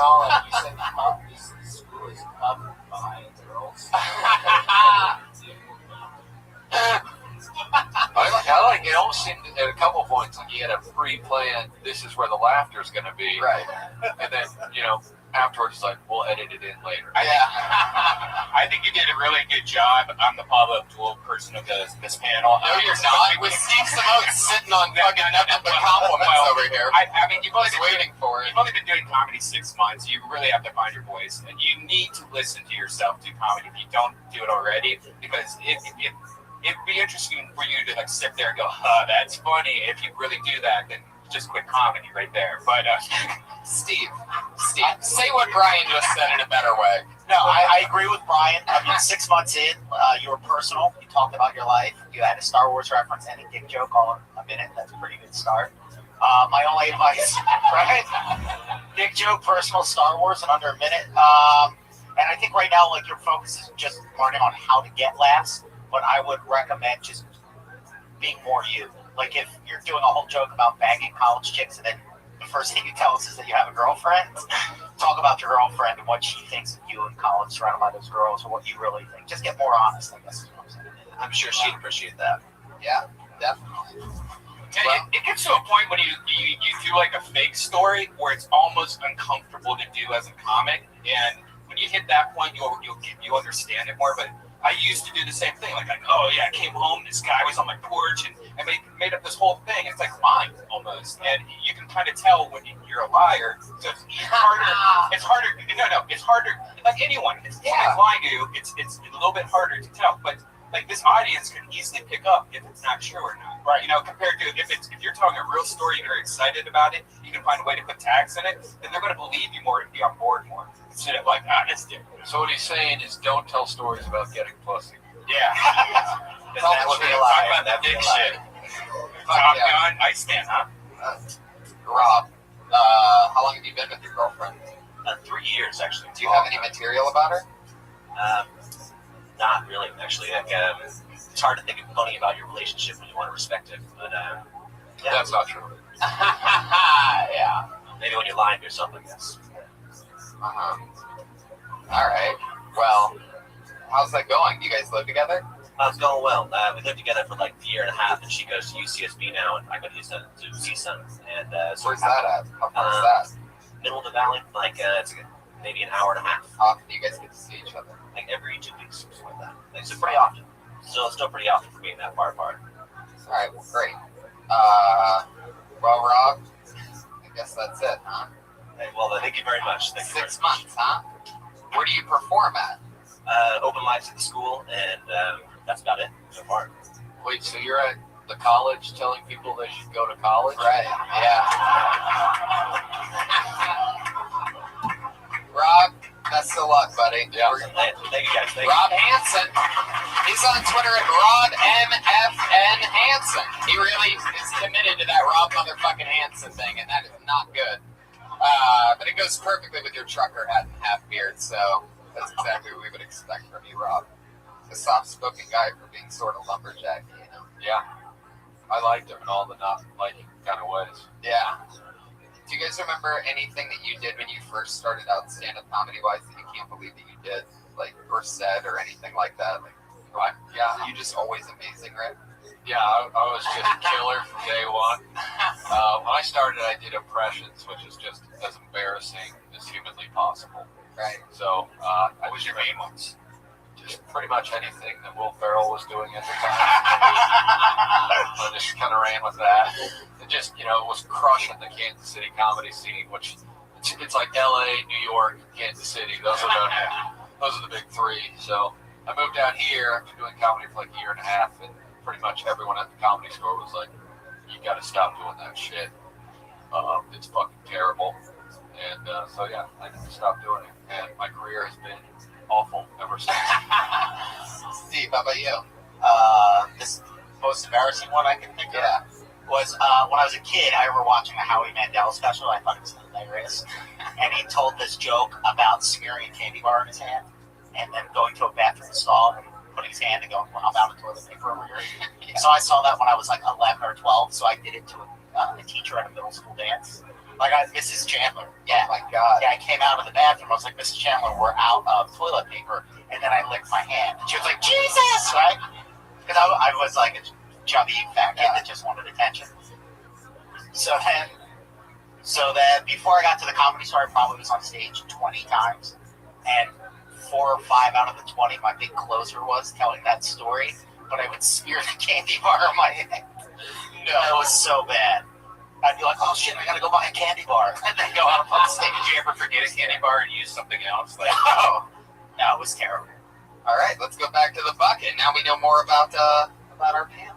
like it almost seemed at a couple points like you had a pre-planned, this is where the laughter is going to be. Right. And then, you know, afterwards, like, we'll edit it in later. I think you did a really good job. I'm the Pablo Abdul person of this panel. No, you're not. With Steve Samote sitting on fucking nothing but compliments over here. I mean, you've only Just waiting for it. You've only been doing comedy 6 months. You really have to find your voice, and you need to listen to yourself do comedy if you don't do it already, because it'd be interesting for you to like sit there and go, that's funny. If you really do that, then just quit comedy right there. But Steve, say what Brian just said in a better way. No, I agree with Brian. I mean, 6 months in, you were personal. You talked about your life. You had a Star Wars reference and a dick joke all in a minute. That's a pretty good start. My only advice, right? Dick joke, personal, Star Wars in under a minute. And I think right now, like, your focus is just learning on how to get laughs. But I would recommend just being more you. Like, if you're doing a whole joke about banging college chicks and then the first thing you tell us is that you have a girlfriend, talk about your girlfriend and what she thinks of you in college surrounded by those girls, or what you really think. Just get more honest, I guess is what I'm saying. I'm sure she'd appreciate that. Yeah, definitely. well, it gets to a point when you do like a fake story where it's almost uncomfortable to do as a comic, and when you hit that point, you understand it more. But I used to do the same thing. Like, oh yeah, I came home, this guy was on my porch, and I made up this whole thing. It's like lying almost, and you can kind of tell when you're a liar. So it's harder. It's harder. No, it's harder. Like anyone, it's lying to you. It's a little bit harder to tell, but like this audience can easily pick up if it's not true or not. Right. You know, compared to if you're telling a real story and you're excited about it, you can find a way to put tags in it, then they're going to believe you more and be on board more. Instead of like, it's different. So what he's saying is, don't tell stories about getting pussy. Yeah. That would be a Talk lie. about that big shit. Fuck yeah. Gun, nightstand, huh? Rob, how long have you been with your girlfriend? 3 years, actually. Do you have any material about her? Not really, actually. Like, it's hard to think of funny about your relationship when you want to respect it. But yeah, That's not true. Yeah. maybe when you're lying to yourself, I guess. All right. Well, how's that going? Do you guys live together? It's going well. We lived together for like a year and a half, and she goes to UCSB now, and I go to CSUN. And so Where's that at? How far is that? middle of the valley, like it's maybe an hour and a half, How often do you guys get to see each other? like every 2 weeks, something like that. Like, so pretty often. Still pretty often for being that far apart. All right. Well, great. Well, Rob, I guess that's it, huh? Hey, well, thank you very much. Thank you very 6 much. months, huh? Where do you perform at? Open mics at the school, and that's about it so far. Wait, so you're at the college telling people they should go to college? Right. Yeah. Rob, best of luck, buddy. Yeah. Thank you guys. Thank Rob Hansen. He's on Twitter at RodMFN Hansen. He really is committed to that Rob motherfucking Hansen thing, and that is not good. But it goes perfectly with your trucker hat and half beard, so that's exactly what we would expect from you, Rob. A soft-spoken guy for being sort of lumberjacky, you know? Yeah. I liked him in all the not liking kind of ways. Yeah. Do you guys remember anything that you did when you first started out stand-up comedy-wise that you can't believe that you did, like, or said, or anything like that? Like, Right? Yeah. you just always amazing, right? Yeah, I was just a killer from day one. When I started, I did impressions, which is just as embarrassing as humanly possible. Right. So, What was your main ones? just pretty much anything that Will Ferrell was doing at the time. I just kind of ran with that. It just, was crushing the Kansas City comedy scene, which it's like LA, New York, Kansas City. Those are the big three. So I moved down here after doing comedy for like a year and a half, and pretty much everyone at the Comedy Store was like, "You got to stop doing that shit. It's fucking terrible." And so yeah, I stopped doing it, and my career has been awful ever since. Steve, how about you? This most embarrassing one I can think of was when I was a kid. I remember watching a Howie Mandel special. I thought it was hilarious, and he told this joke about smearing a candy bar in his hand and then going to a bathroom stall and putting his hand and going, "Well, I'm out of toilet paper over here." So I saw that when I was like 11 or 12. So I did it to a teacher at a middle school dance. Like Mrs. Chandler. Yeah. Oh my God. Yeah, I came out of the bathroom. I was like, "Mrs. Chandler, we're out of toilet paper." And then I licked my hand. And she was like, "Jesus!" Right? Because I was like a chubby fat kid that just wanted attention. So So that before I got to the Comedy Store, I probably was on stage 20 times, and 4 or 5 out of the 20, my big closer was telling that story. But I would smear the candy bar on my head. No, it was so bad. I'd be like, oh shit, I gotta go buy a candy bar, and then go out on stage. Did you ever forget a candy bar and use something else? Like, No, it was terrible. All right, let's go back to the bucket. Now we know more about our panel.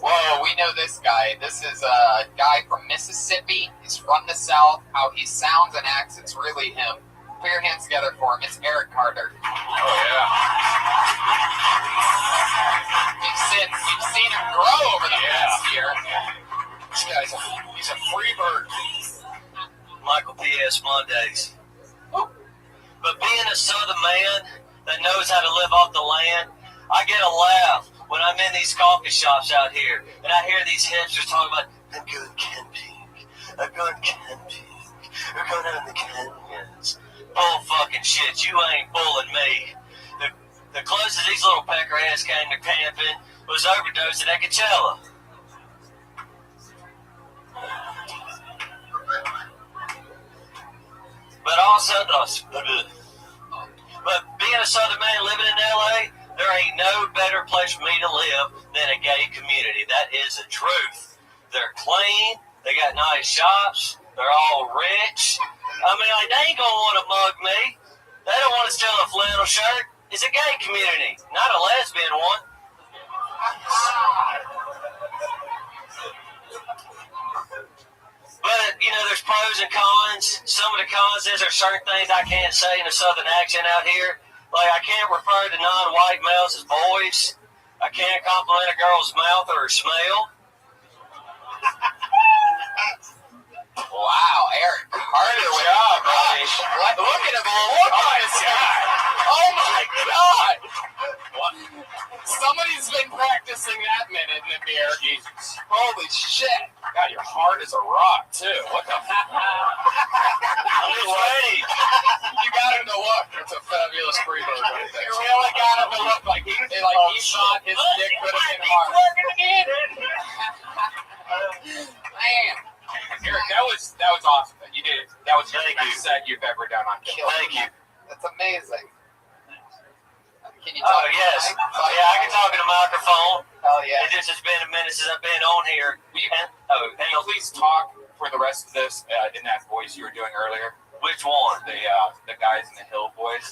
Whoa, we know this guy. This is a guy from Mississippi. He's from the South. How he sounds and acts, it's really him. Put your hands together for him. It's Eric Carter. oh yeah. You've seen him grow over the past year. This guy's he's a free bird. Michael P.S. Mondays. But being a Southern man that knows how to live off the land, I get a laugh when I'm in these coffee shops out here and I hear these hipsters talking about, I'm going camping, I'm going camping, we're going out in the canyons. Bull fucking shit, you ain't bulling me. The closest these little peckerheads came to camping was overdosing at Coachella. But being a Southern man living in LA, there ain't no better place for me to live than a gay community. That is the truth. They're clean, they got nice shops, they're all rich. I mean, like, they ain't gonna want to mug me. They don't want to steal a flannel shirt. It's a gay community, not a lesbian one. But, you know, there's pros and cons. Some of the cons is there's certain things I can't say in a Southern accent out here. Like, I can't refer to non-white males as boys. I can't compliment a girl's mouth or her smell. Wow, Eric Carter. Good job, buddy. Look at him. Look at this guy. Oh, my God. What? Somebody's been practicing that minute in the mirror. Jesus. Holy shit. God, your heart is a rock too. What the Wait. You got him to look. It's a fabulous free bird right there. You really got him to look like he thought his dick could have been hard. Man. Eric, that was awesome. You did it. That was the Thank best you. set you've ever done on Kill. Thank you. That's amazing. Can you Oh, talk? yes. Yeah, I can talk in a microphone. Oh, yeah. It just has been a minute since I've been on here. Can you please talk for the rest of this in that voice you were doing earlier? Which one? The guys in the hill voice.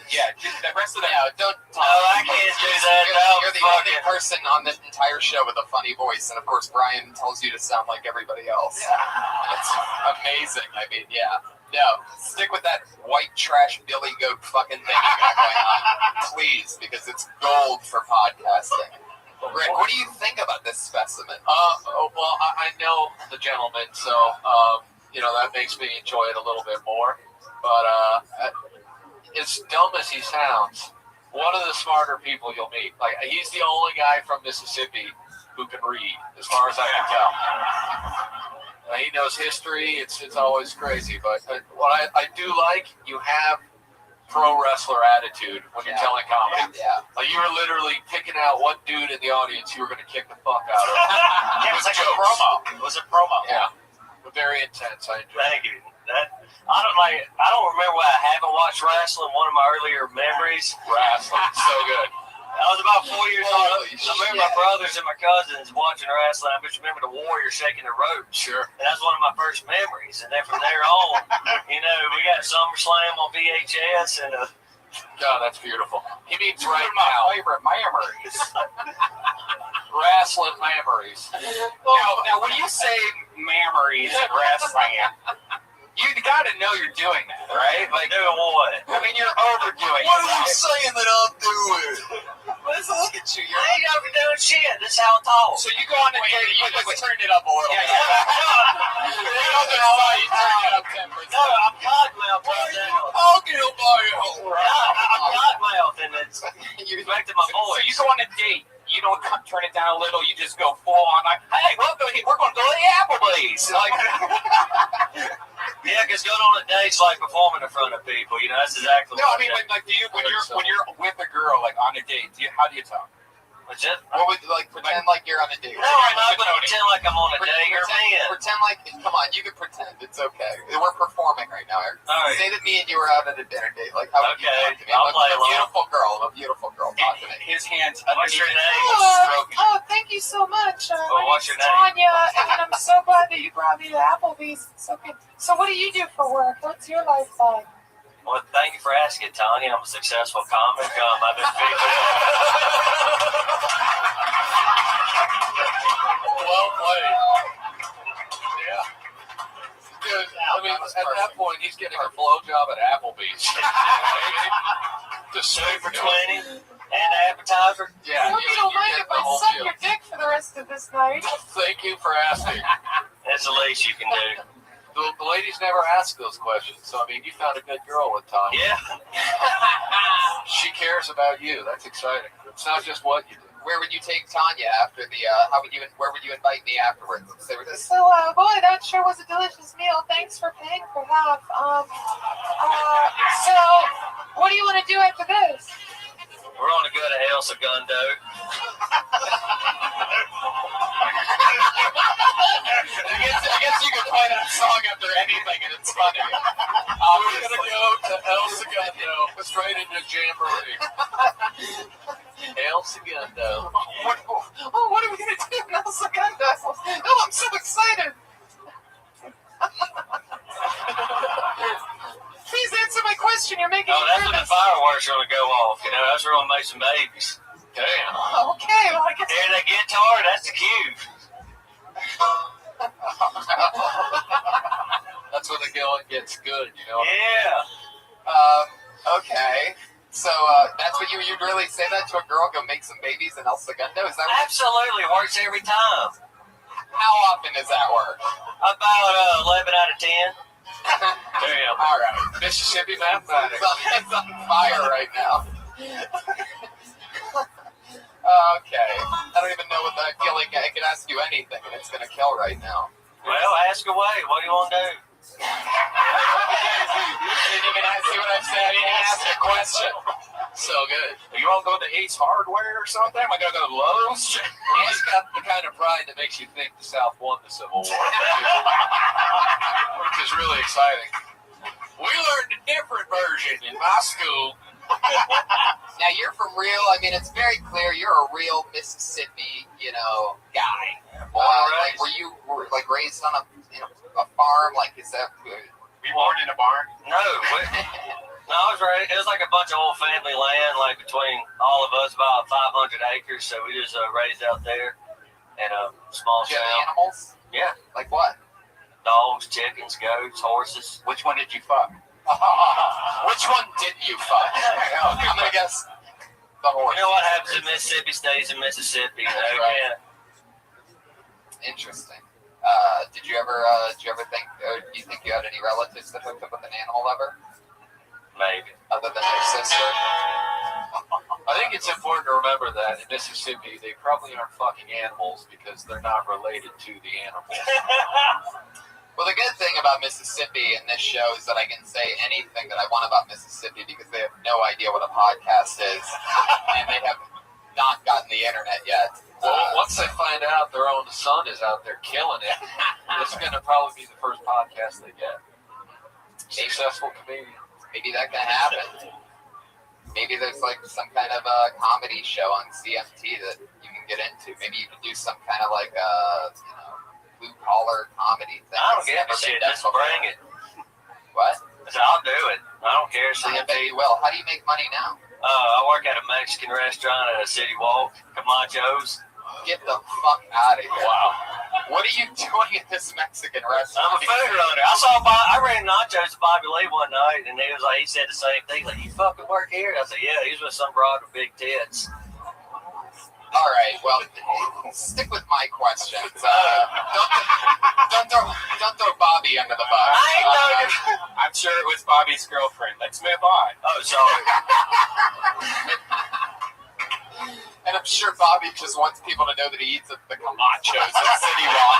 Yeah, just the rest of that. Yeah, don't talk. Oh, I can't do that. You're the only person on this entire show with a funny voice, and of course Brian tells you to sound like everybody else. It's amazing. I mean, yeah. No, stick with that white trash Billy Goat fucking thing you got going on, please, because it's gold for podcasting. Rick, what do you think about this specimen? Well, I know the gentleman, so that makes me enjoy it a little bit more. But as dumb as he sounds, one of the smarter people you'll meet. Like, he's the only guy from Mississippi who can read, as far as I can tell. He knows history. It's always crazy. But what I do like, you have pro wrestler attitude when you're telling comedy. Yeah. Like, you were literally picking out what dude in the audience you were going to kick the fuck out of. Yeah, it was like a promo. It was a promo. Yeah. But very intense. I enjoyed it. Thank you. I don't remember why I haven't watched wrestling. One of my earlier memories. Wrestling. So good. I was about 4 years old. Holy I remember my brothers and my cousins watching wrestling. I just remember the Warrior shaking the ropes. Sure. And that's one of my first memories. And then from there on, we got SummerSlam on VHS. And God, that's beautiful. He means One right of my now. favorite memories. Wrestling memories. Now, when you say memories in wrestling, you got to know you're doing that, right? Like, doing what? I mean, you're overdoing it. What are you saying that I'm doing? Let's look at you. I ain't overdoing shit. This is how I talk. So you go on a date. Let's turn it up a little bit. No, I'm cottonmouth right now. Talking about I'm cottonmouth, and it's affecting my So voice. you go on a date. You don't turn it down a little. You just go full on. Like, hey, we're going to go to the Applebee's. Like, Yeah, because going on a date's like performing in front of people. That's exactly no, I what mean, like, do you when you're with a girl, like on a date, how do you talk? What's it? What would pretend like you're on a date? No, I'm not going to pretend like I'm on a date. You're a man. Pretend like, come on, you can pretend. It's okay. We're performing right now, Eric. All right. Say that me and you were out at a dinner date. Like, how would you talk to me? I'll play a beautiful girl. Talk to me. His hands What's your name? stroking. Oh, thank you so much. Well, what's your name? Tanya, and I'm so glad that you brought me to Applebee's. It's so good. So what do you do for work? What's your life like? Well, thank you for asking, Tanya. I'm a successful comic. I've been featured. Well played. Yeah. Dude, I mean, at that point, he's getting a blowjob at Applebee's. Just Two for 20 and an appetizer. Yeah. I hope you don't mind if I suck your dick for the rest of this night. Thank you for asking. That's the least you can do. The ladies never ask those questions, so I mean, you found a good girl with Tanya. Yeah. She cares about you. That's exciting. It's not just what you do. Where would you take Tanya after the? Where would you invite me afterwards? Say with this. So, boy, that sure was a delicious meal. Thanks for paying for half. So, what do you want to do after this? We're on to go to El Segundo. I guess you could play that song after anything, and it's funny. We're gonna go to El Segundo, straight into Jamboree. El Segundo. What are we going to do in El Segundo? Oh, I'm so excited. Please answer my question. You're making me That's when the nervous. fireworks are going to go off. That's where we'll make some babies. Damn. Okay, well, I guess. Hear that guitar? That's the cue. That's when the going gets good, you know? Yeah. Okay. So that's what you'd really say that to a girl? Go make some babies in El Segundo? Is that what? Absolutely. Works every time. How often does that work? About 11 out of 10. Damn. All right. Mississippi mathematics. It's on fire right now. Okay. I don't even know what I feel like. I can ask you anything, and it's gonna kill right now. Well, ask away. What do you want to do? You didn't even see what I said. I didn't ask a question. So good. You want to go to Ace Hardware or something? Am I going to go to Lowe's? He's got the kind of pride that makes you think the South won the Civil War, which is really exciting. We learned a different version in my school. Now you're from real. I mean, it's very clear you're a real Mississippi, guy. Like, were you raised on a farm? Like, is that? Were you born in a barn? No. No, I was right. It was like a bunch of old family land, like between all of us, about 500 acres. So we just raised out there in a small Do you town. have animals? Yeah, Like what? dogs, chickens, goats, horses. Which one did you fuck? Which one did you fuck? I'm gonna guess the horse. You know what happens in Mississippi stays in Mississippi. Right. Yeah. Interesting. Did you ever think? Do you think you had any relatives that hooked up with an animal ever, Maybe. other than your sister? I think it's important to remember that in Mississippi, they probably aren't fucking animals because they're not related to the animals. Well, the good thing about Mississippi and this show is that I can say anything that I want about Mississippi because they have no idea what a podcast is, and they have not gotten the internet yet. Well, once they find out their own son is out there killing it, it's going to probably be the first podcast they get. Successful comedian. Maybe that can happen. Maybe there's like some kind of a comedy show on CMT that you can get into. Maybe you can do some kind of like blue collar comedy thing. I don't give a shit. Just bring it. What? I'll do it. I don't care. I bet you will. How do you make money now? I work at a Mexican restaurant at a city walk, Camacho's. Get the fuck out of here. Wow. What are you doing at this Mexican restaurant? I'm a food runner. I ran nachos to Bobby Lee one night, and he said the same thing. Like, you fucking work here? I said, yeah, he's with some broad with big tits. All right, well, stick with my questions. Don't throw Bobby under the bus. I'm sure it was Bobby's girlfriend. Let's move on. Oh, sorry. And I'm sure Bobby just wants people to know that he eats at the Camachos at City Walk.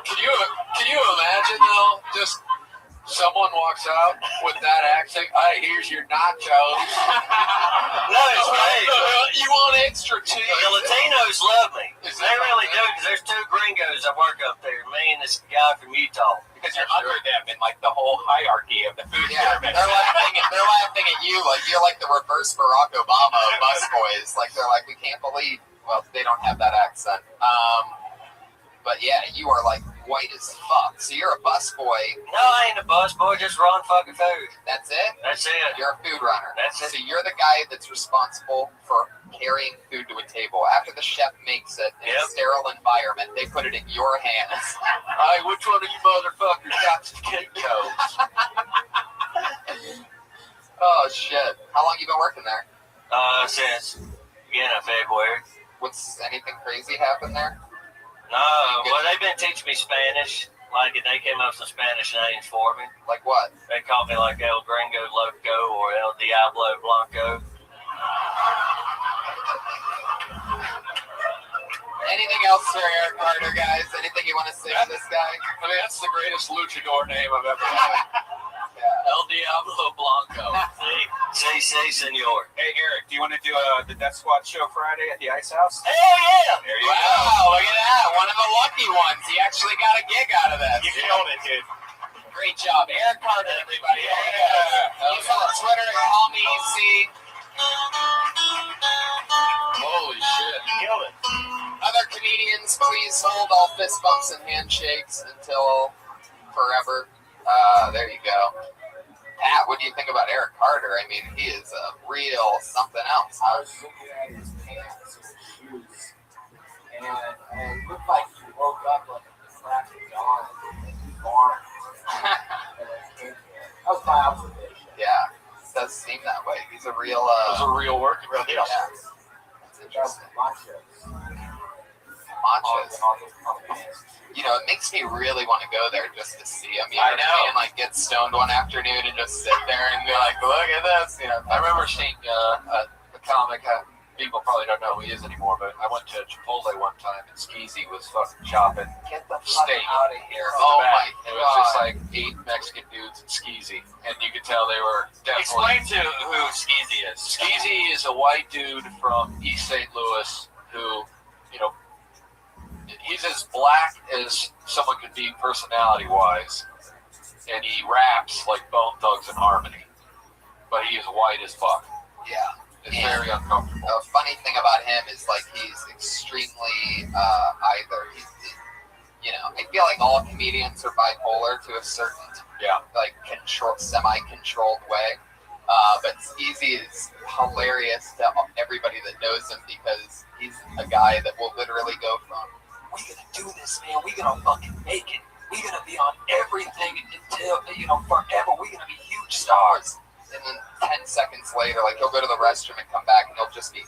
Can you imagine though? Just someone walks out with that accent. Hey, here's your nachos. No, it's great. You want extra cheese. The Latinos love me. Is They that really do, right? because there's 2 gringos that work up there. Me and this guy from Utah. Because you're under them in like the whole hierarchy of the food Yeah, pyramid. they're laughing at you like you're like the reverse Barack Obama of busboys. Like they're like, we can't believe. Well, they don't have that accent. But yeah, you are like white as fuck. So you're a busboy. No, I ain't a busboy, just run fucking food. That's it. That's it. You're a food runner. That's it. So you're the guy that's responsible for carrying food to a table. After the chef makes it in a sterile environment, they put it in your hands. Hey, which one of you motherfuckers got some cake codes? Oh shit! How long you been working there? Since beginning of February. What's anything crazy happened there? No, well, they've been teaching me Spanish. Like, they came up with some Spanish names for me. Like what? They called me like El Gringo Loco or El Diablo Blanco. Anything else for Eric Carter, guys? Anything you want to say to this guy? I mean, that's the greatest luchador name I've ever had. El Diablo Blanco. See, senor. Hey, Eric, do you want to do the Death Squad show Friday at the Ice House? Hell yeah! There you go. Wow, look at that. One of the lucky ones. He actually got a gig out of this. You killed it, dude. Great job. Eric Carter, everybody. He's on Twitter at CallMeEC. Holy shit. Killed it. Other comedians, please hold all fist bumps and handshakes until forever. There you go. Pat, what do you think about Eric Carter? I mean, he is a real something else. I was looking at his pants and his shoes, and it looked like he woke up like a crack of dawn in his barn. That was my observation. Yeah, it does seem that way. He's a real. It was a real working deal. Yeah. That's interesting. Machos. You know, it makes me really want to go there just to see him. You I know what know. I mean? Like, get stoned one afternoon and just sit there and be like, look at this. You know, I remember seeing a comic. People probably don't know who he is anymore, but I went to Chipotle one time and Skeezy was fucking chopping get the fuck steak. out of here. Oh Oh my It was just god. like 8 Mexican dudes and Skeezy, and you could tell they were definitely. Explain to who Skeezy is. Skeezy is a white dude from East St. Louis who, you know, he's as black as someone could be personality-wise, and he raps like Bone Thugs and Harmony, but he is white as fuck. Yeah. It's very uncomfortable. The funny thing about him is, like, he's extremely you know, I feel like all comedians are bipolar to a certain, like, semi-controlled way. But Skeezy is hilarious to everybody that knows him because he's a guy that will literally go from, we're gonna do this, man, we're gonna fucking make it, we're gonna be on everything until, you know, forever, we're gonna be huge stars. And then 10 seconds later, like, he'll go to the restroom and come back and he'll just be,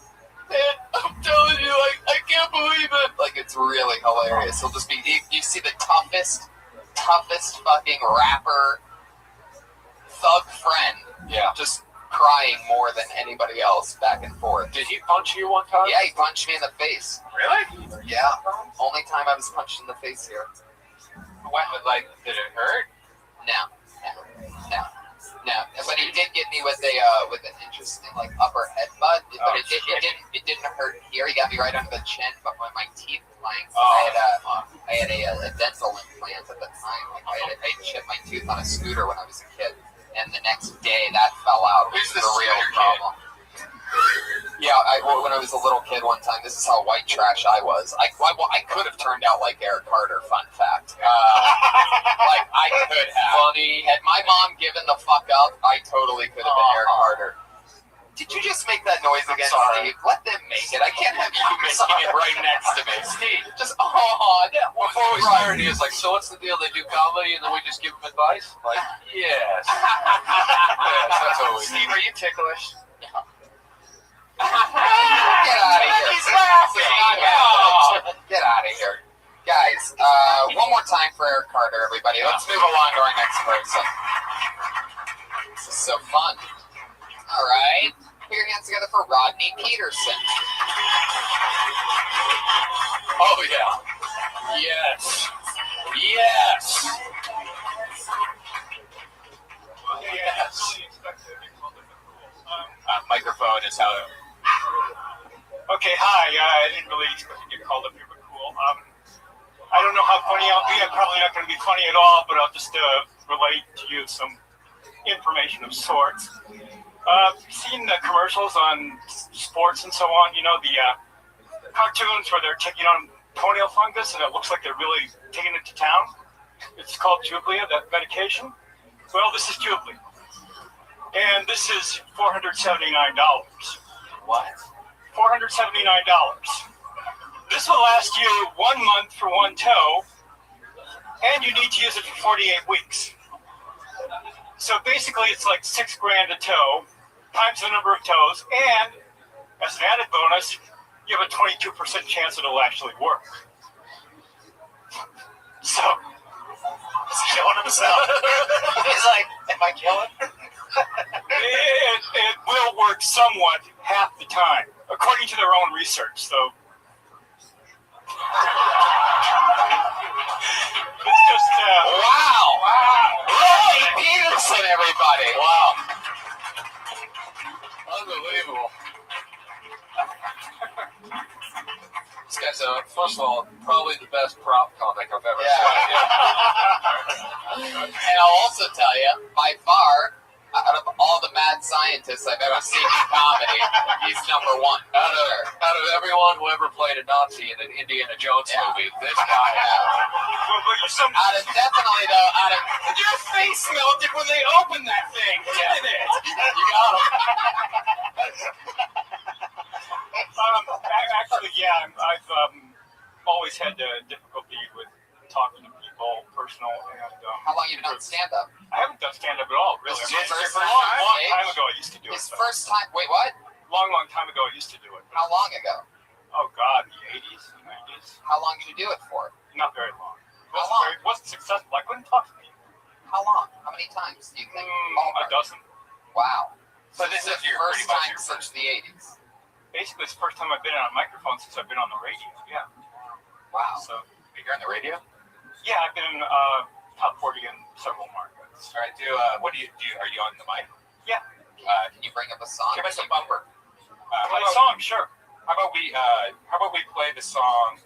man, I'm telling you, I can't believe it. Like, it's really hilarious. He'll just be, you see the toughest fucking rapper, thug friend, just crying more than anybody else back and forth. Did he punch you one time? Yeah, he punched me in the face. Really? Yeah. Only time I was punched in the face here. What, like, did it hurt? No. But he did get me with an interesting like upper headbutt. But it didn't hurt here. He got me right under the chin, but when my teeth clanked, I had a dental implant at the time. Like I had chipped my tooth on a scooter when I was a kid, and the next day that fell out. Which is a real problem. Yeah, when I was a little kid one time, this is how white trash I was. I could have turned out like Eric Carter, fun fact. Like, I could have. Funny. Had my mom given the fuck up, I totally could have been Eric Carter. Did you just make that noise again, Steve? Let them make it. I can't have you making it right next to me. Steve, just, Before we started, he was like, so what's the deal? They do comedy and then we just give them advice? I'm like, yes. Yes, that's what we do. Steve, are you ticklish? Get out of here. He's laughing. Get out of here. Guys, one more time for Eric Carter, everybody. Let's move along to our next person. This is so fun. All right. Put your hands together for Rodney Peterson. Oh, yeah. Yes. Yes. Microphone is how Okay, hi. I didn't really expect to get called up here, but cool. I don't know how funny I'll be. I'm probably not going to be funny at all, but I'll just relate to you some information of sorts. Seen the commercials on sports and so on, you know, the cartoons where they're taking on toenail fungus and it looks like they're really taking it to town. It's called Jublia, that medication. Well, this is Jublia. And this is $479. What? $479. This will last you 1 month for one toe, and you need to use it for 48 weeks. So basically, it's like $6,000 a toe, times the number of toes, and as an added bonus, you have a 22% chance it'll actually work. So, he's killing himself. He's like, am I killing? it will work somewhat half the time, according to their own research. So, it's just Wow! Rodney Peterson, everybody! Wow! Unbelievable. This guy's, first of all, probably the best prop comic I've ever seen. And I'll also tell you, by far, out of all the mad scientists I've ever seen in comedy, he's number one. Out of everyone who ever played a Nazi in an Indiana Jones movie, this guy definitely though, Your face melted when they opened that thing, didn't it? You got him. Actually, yeah, I've always had difficulty with talking to people, personal, and how long you been on stand-up? I haven't done stand-up at all, really. This is your first A time long time ago, I used to do it. His first time. Wait, what? Long time ago, I used to do it. How long ago? Oh God, the 80s, 90s. How long did you do it for? Not very long. How long? It wasn't successful. I couldn't talk to people. How long? How many times do you think? A dozen. Wow. So this is your first time since the 80s. Basically, it's the first time I've been on a microphone since I've been on the radio. Yeah. Wow. So you're on the radio? yeah, I've been in top 40 in several markets. All right, what do you do? Are you on the mic? Yeah. Can you bring up a song? Give us a bumper. Play a song, sure. How about we play the song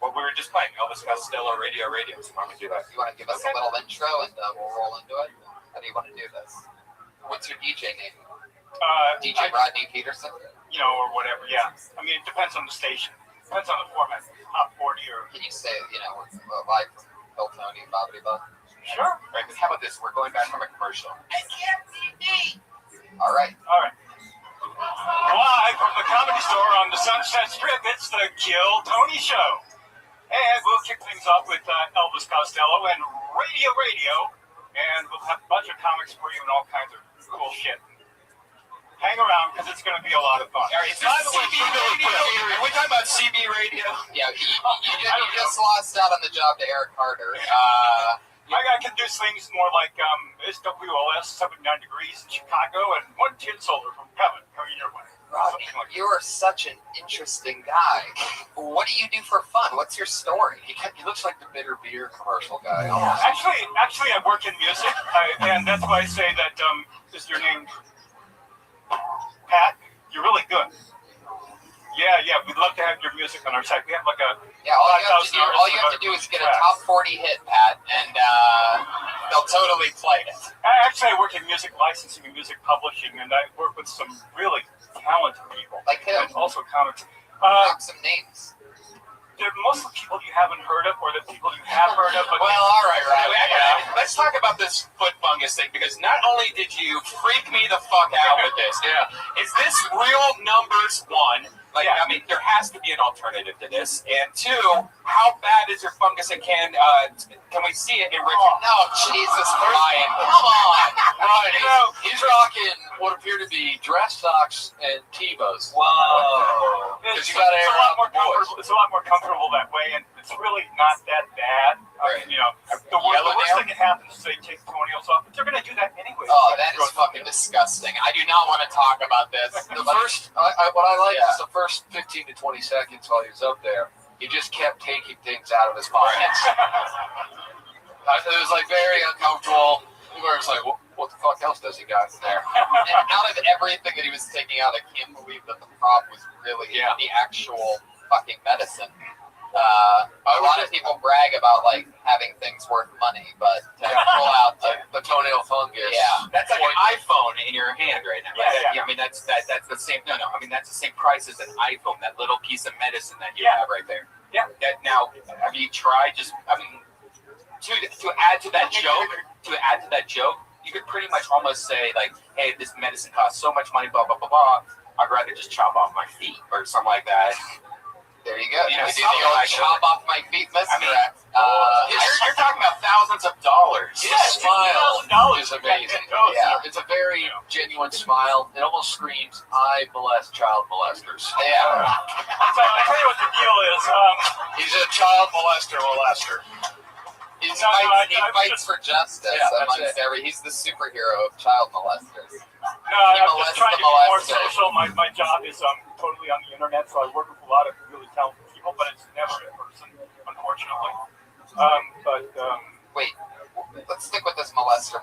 what we were just playing, Elvis Costello, Radio. So why don't we do that? You want to give us a little intro and we'll roll into it? How do you want to do this? What's your DJ name? DJ Rodney Peterson? You know, or whatever, yeah. I mean, it depends on the station. Depends on the format. Top 40 or... Can you say, you know, like Bill Tony, Bobbity Bob? Sure. Right, but how about this? We're going back from a commercial. All right. Live from the Comedy Store on the Sunset Strip, it's the Kill Tony Show. And we'll kick things off with Elvis Costello and Radio. And we'll have a bunch of comics for you and all kinds of cool shit. Hang around, because it's going to be a lot of fun. All right, is this CB Radio? Are we talking about CB Radio? Yeah, you just lost out on the job to Eric Carter. I can do things more like it's WLS 79 degrees in Chicago and 1 tin soldier from Coven coming your way. Rodney, you are such an interesting guy. What do you do for fun? What's your story? He looks like the bitter beer commercial guy. Actually, I work in music, and that's why I say that is your name Pat? You're really good. Yeah, we'd love to have your music on our site. We have like a all you have to do is get a top 40 hit, Pat, and they'll totally play it. Actually, I work in music licensing and music publishing, and I work with some really talented people. Like who? And also comics. Name some names. They're mostly people you haven't heard of, or the people you have heard of. But well, all right. Let's talk about this foot fungus thing, because not only did you freak me the fuck out with this, is this real numbers, one? Like, I mean, there has to be an alternative to this. And two, how bad is your fungus, and can we see it in Richard? No, Jesus, Brian, come on. Right, he's rocking what appear to be dress socks and Tevas. Whoa. It's a lot more comfortable that way, and it's really not that bad. You know, the worst thing that happens is they take toenails off, but they're going to do that anyway. Oh, that is fucking disgusting. I do not want to talk about this. The first, what I like is the first 15 to 20 seconds while he was up there, he just kept taking things out of his pockets. It was like very uncomfortable. Where it's like, what the fuck else does he got there? And out of everything that he was taking out, I can't believe that the prop was really the actual fucking medicine. A lot of people brag about like having things worth money, but to pull out the toenail fungus. Yeah. That's like an iPhone in your hand right now. Right? Yeah. I mean, that's the same. No. I mean, that's the same price as an iPhone. That little piece of medicine that you have right there. Yeah. Now, have you tried just? I mean, to add to that joke, you could pretty much almost say like, "Hey, this medicine costs so much money." Blah blah blah blah. I'd rather just chop off my feet or something like that. There you go. You know, we did the old chop off my feet misdirect. You're talking about thousands of dollars. His smile is amazing. Yeah. It's a very genuine smile. It almost screams, "I molest child molesters." Yeah. I'll tell you what the deal is. He's a child molester. He fights for justice amongst he's the superhero of child molesters. I'm just trying to be more social. My job is totally on the internet, so I work with a lot of really talented people, but it's never in person, unfortunately. Wait, let's stick with this molester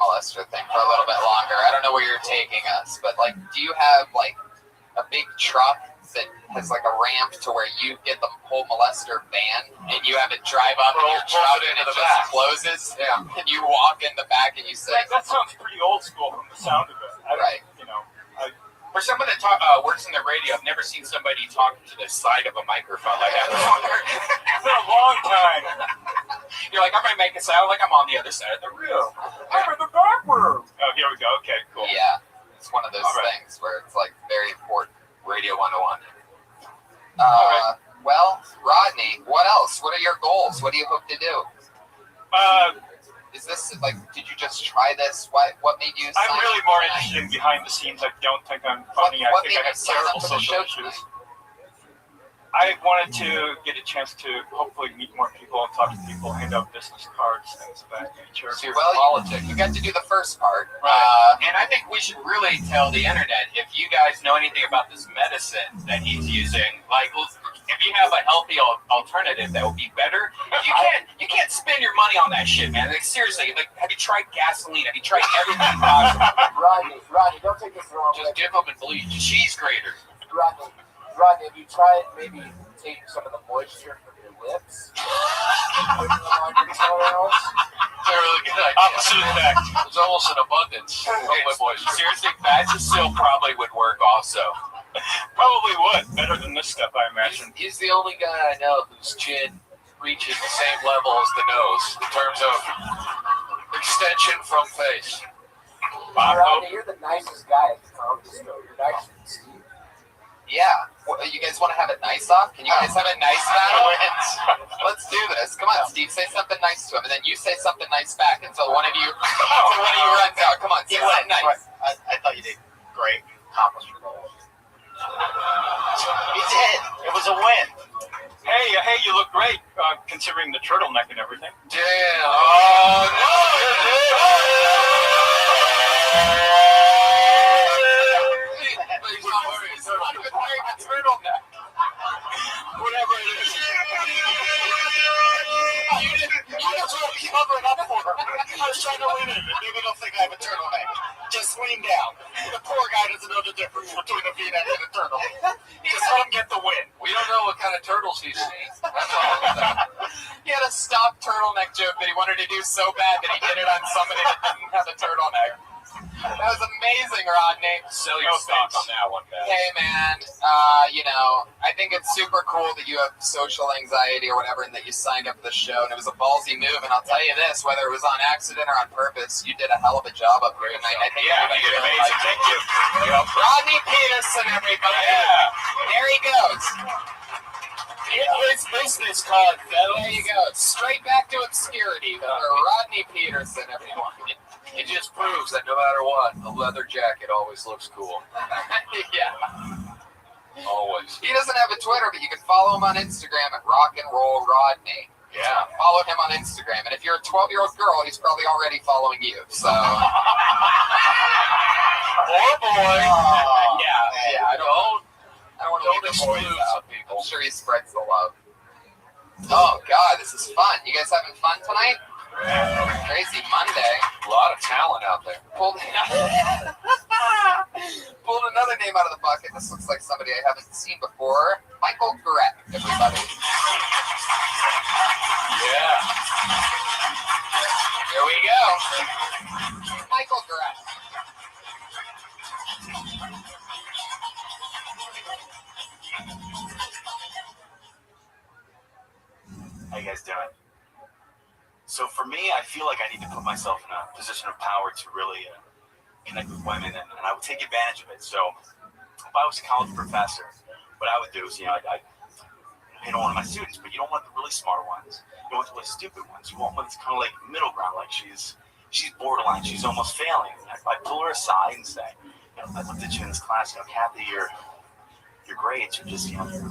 thing for a little bit longer. I don't know where you're taking us, but like, do you have like a big truck that has like a ramp to where you get the whole molester van and you have it drive up in your truck and it just closes? Yeah. And you walk in the back and you say, that sounds pretty old school from the sound of it. For someone that works in the radio, I've never seen somebody talking to the side of a microphone like that. It's been a long time. You're like, I'm going to make it sound like I'm on the other side of the room. I'm in the back room. Oh, here we go. Okay, cool. Yeah. It's one of those things where it's like very important. Radio 101. Well, Rodney, what else? What are your goals? What do you hope to do? Is this like? Did you just try this? What made you? I'm really more interested in behind the scenes. I don't think I'm funny. I think I have terrible social issues. I wanted to get a chance to hopefully meet more people and talk to people, hand out business cards, things of that nature. So you got to do the first part. And I think we should really tell the internet, if you guys know anything about this medicine that he's using, like if you have a healthy alternative that would be better, you can't spend your money on that shit, man. Like seriously, like have you tried gasoline? Have you tried everything possible? Rodney, don't take this the wrong way. Just dip them in bleach. Cheese grater. Rodney, have you tried maybe taking some of the moisture from your lips? Putting them on your toenails? They're really good idea. Opposite effect. There's almost an abundance of moisture. Seriously, Vagisil probably would work also. Probably would. Better than this stuff, I imagine. He's the only guy I know whose chin reaches the same level as the nose in terms of extension from face. Rodney, you're the nicest guy at the comedy store. You're nicer than Steve. Yeah. You guys want to have it nice off? Can you guys have it nice battle? Let's do this. Come on, Steve. Say something nice to him, and then you say something nice back until one of you runs out. Come on, say something nice. I thought you did great. Accomplished your goal. He did. It was a win. Hey, you look great, considering the turtleneck and everything. Damn. Oh, no. He's not wearing a turtleneck. Whatever it is. You just want to cover it up for him. I was trying to win it. Maybe they'll think I have a turtleneck. Just lean down. The poor guy doesn't know the difference between a V-neck and a turtleneck. Just let him get the win. We don't know what kind of turtles he's seen. That's all. He had a stock turtleneck joke that he wanted to do so bad that he did it on somebody that didn't have a turtleneck. That was amazing, Rodney. Sell your stock on that one, man. Hey, man, I think it's super cool that you have social anxiety or whatever and that you signed up for the show. And it was a ballsy move. And I'll tell you this, whether it was on accident or on purpose, you did a hell of a job up here tonight. I think you did amazing. Thank you. Rodney Peterson, everybody. Yeah. There he goes. His business card, fellas. There you go. Straight back to obscurity. Rodney Peterson, everyone. It just proves that no matter what, a leather jacket always looks cool. Yeah. Always. He doesn't have a Twitter, but you can follow him on Instagram at rockandrollrodney. Yeah. Follow him on Instagram. And if you're a 12-year-old girl, he's probably already following you. So. Oh, boy. I don't want to leave the boys out. I'm sure he spreads the love. Oh, God, this is fun. You guys having fun tonight? Crazy Monday. A lot of talent out there. Pulled another name out of the bucket. This looks like somebody I haven't seen before. Michael Gret, everybody. Yeah. Here we go. Michael Gret. How you guys doing? So for me, I feel like I need to put myself in a position of power to really connect with women, and I would take advantage of it. So if I was a college professor, what I would do is, I'd hit on one of my students, but you don't want the really smart ones. You don't want the really stupid ones. You want one that's kind of like middle ground, like she's borderline, she's almost failing. I'd pull her aside and say, I looked at you in this class, Kathy, your grades are just, you're almost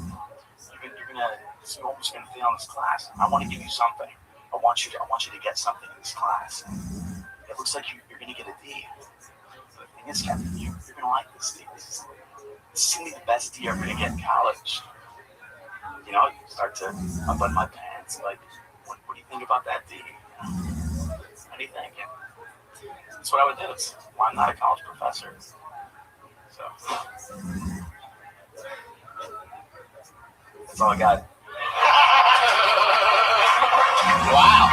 gonna fail in this class. I want to give you something. I want you to get something in this class. It looks like you're gonna get a D. The thing is, Kathy, you're gonna like this D. This is gonna be the best D you're gonna get in college. You start to unbutton my pants. Like, what do you think about that D? What do you think? That's what I would do. Well, I'm not a college professor. So that's all I got. Wow.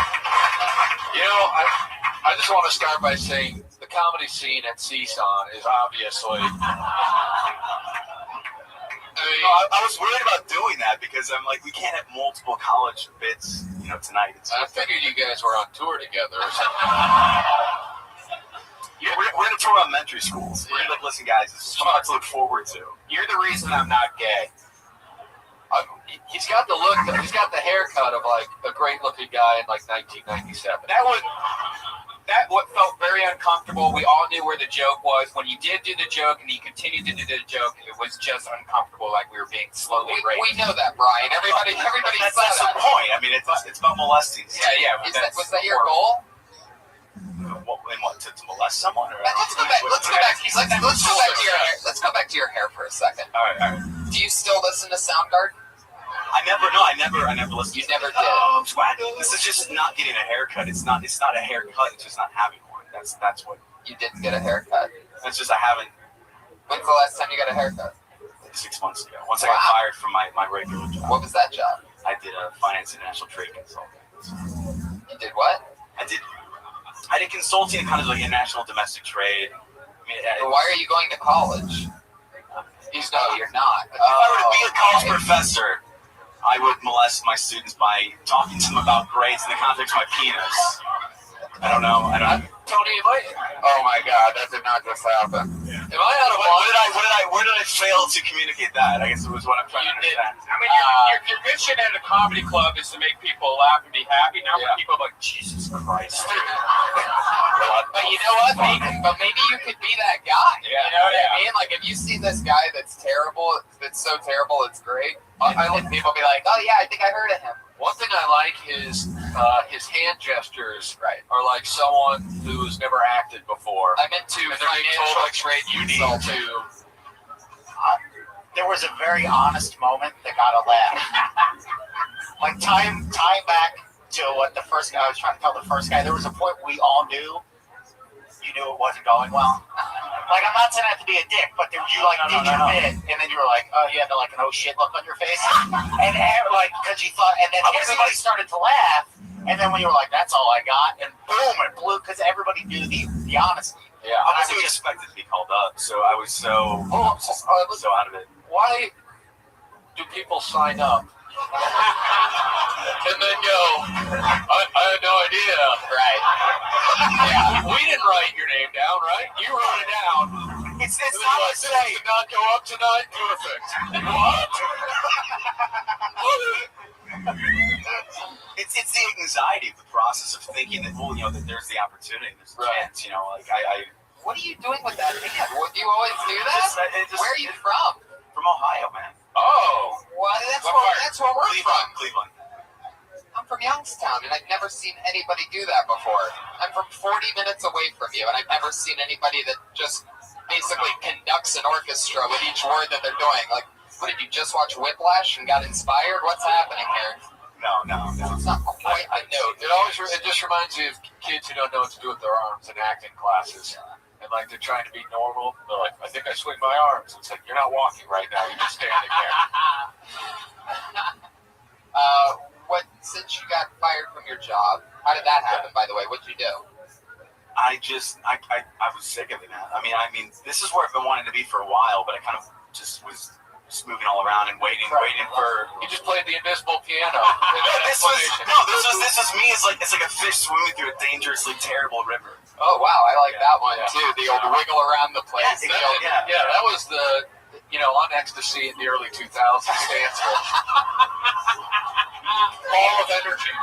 I just want to start by saying the comedy scene at CSUN is obviously. I was worried about doing that because I'm like, we can't have multiple college bits, tonight. I figured you guys were on tour together or something. Yeah, we're going to tour elementary schools. We're going to listen, guys. This is something to look forward to. You're the reason I'm not gay. He's got the look. He's got the haircut of like a great-looking guy in like 1997. That felt very uncomfortable. We all knew where the joke was. When you did do the joke and you continued to do the joke, it was just uncomfortable, like we were being slowly raped. We know that, Brian. Everybody That's saw the that. point. I mean, it's about molesting. Yeah. Was that your goal? To molest someone? Or Let's go back to your hair for a second. All right. Do you still listen to Soundgarden? I never listened. You never did. Oh, this is just not getting a haircut. It's not a haircut. It's just not having one. That's what. You didn't get a haircut. That's just I haven't. When's the last time you got a haircut? Like 6 months ago. Once I got fired from my regular job. What was that job? I did a finance and international trade consulting. You did what? I did consulting, kind of like international domestic trade. Why are you going to college? You're not. If I were to be a college professor, I would molest my students by talking to them about grades in the context of my penis. I don't know. Tony, oh my God, that did not just happen. Am I out of line? Where did I fail to communicate that? I guess it was what I'm trying to understand. I mean, your mission at a comedy club is to make people laugh and be happy. Now when people are like, Jesus Christ. But you know what? Maybe you could be that guy. Yeah, you know what I mean? Like if you see this guy that's terrible, that's so terrible, it's great. And people be like, oh yeah, I think I heard of him. One thing I like is his hand gestures are like someone who's never acted before. I'm into financial trade. You need to. There was a very honest moment that got a laugh. Like time back to what the first guy I was trying to tell the first guy. There was a point we all knew you knew it wasn't going well. Like I'm not saying that to be a dick, but you did your bit, and then you were like, oh, you had like an oh shit look on your face, and like because you thought, and then everybody started to laugh, and then when you were like, that's all I got, and boom, it blew because everybody knew the honesty. Yeah, I wasn't expected to be called up, so I was so out of it. Why do people sign up and then go, I had no idea. Right. Yeah. We didn't write your name down, right? You wrote it down. It's not the same. Did not go up tonight? Perfect. What? It's the anxiety of the process of thinking that, that there's the opportunity, there's the chance, I What are you doing with that hand? Do you always do that? Where are you from? From Ohio, man. Oh. Well, that's where we're from. Cleveland. I'm from Youngstown, and I've never seen anybody do that before. I'm from 40 minutes away from you, and I've never seen anybody that just basically conducts an orchestra with each word that they're doing. Like, what did you just watch Whiplash and got inspired? What's happening here? No. It's not quite. I know. It just reminds me of kids who don't know what to do with their arms in acting classes. And like they're trying to be normal. They're like, I think I swing my arms. It's like, you're not walking right now. You're just standing there. Since you got fired from your job, how did that happen, by the way? What'd you do? I was sick of it, man. I mean, this is where I've been wanting to be for a while, but I kind of just was moving all around and waiting for. You just played the invisible piano. This was me. It's like a fish swimming through a dangerously terrible river. Oh wow, I like that one too. The old wiggle around the place. Yeah, that was the on ecstasy in the early 2000s dance for ball of energy.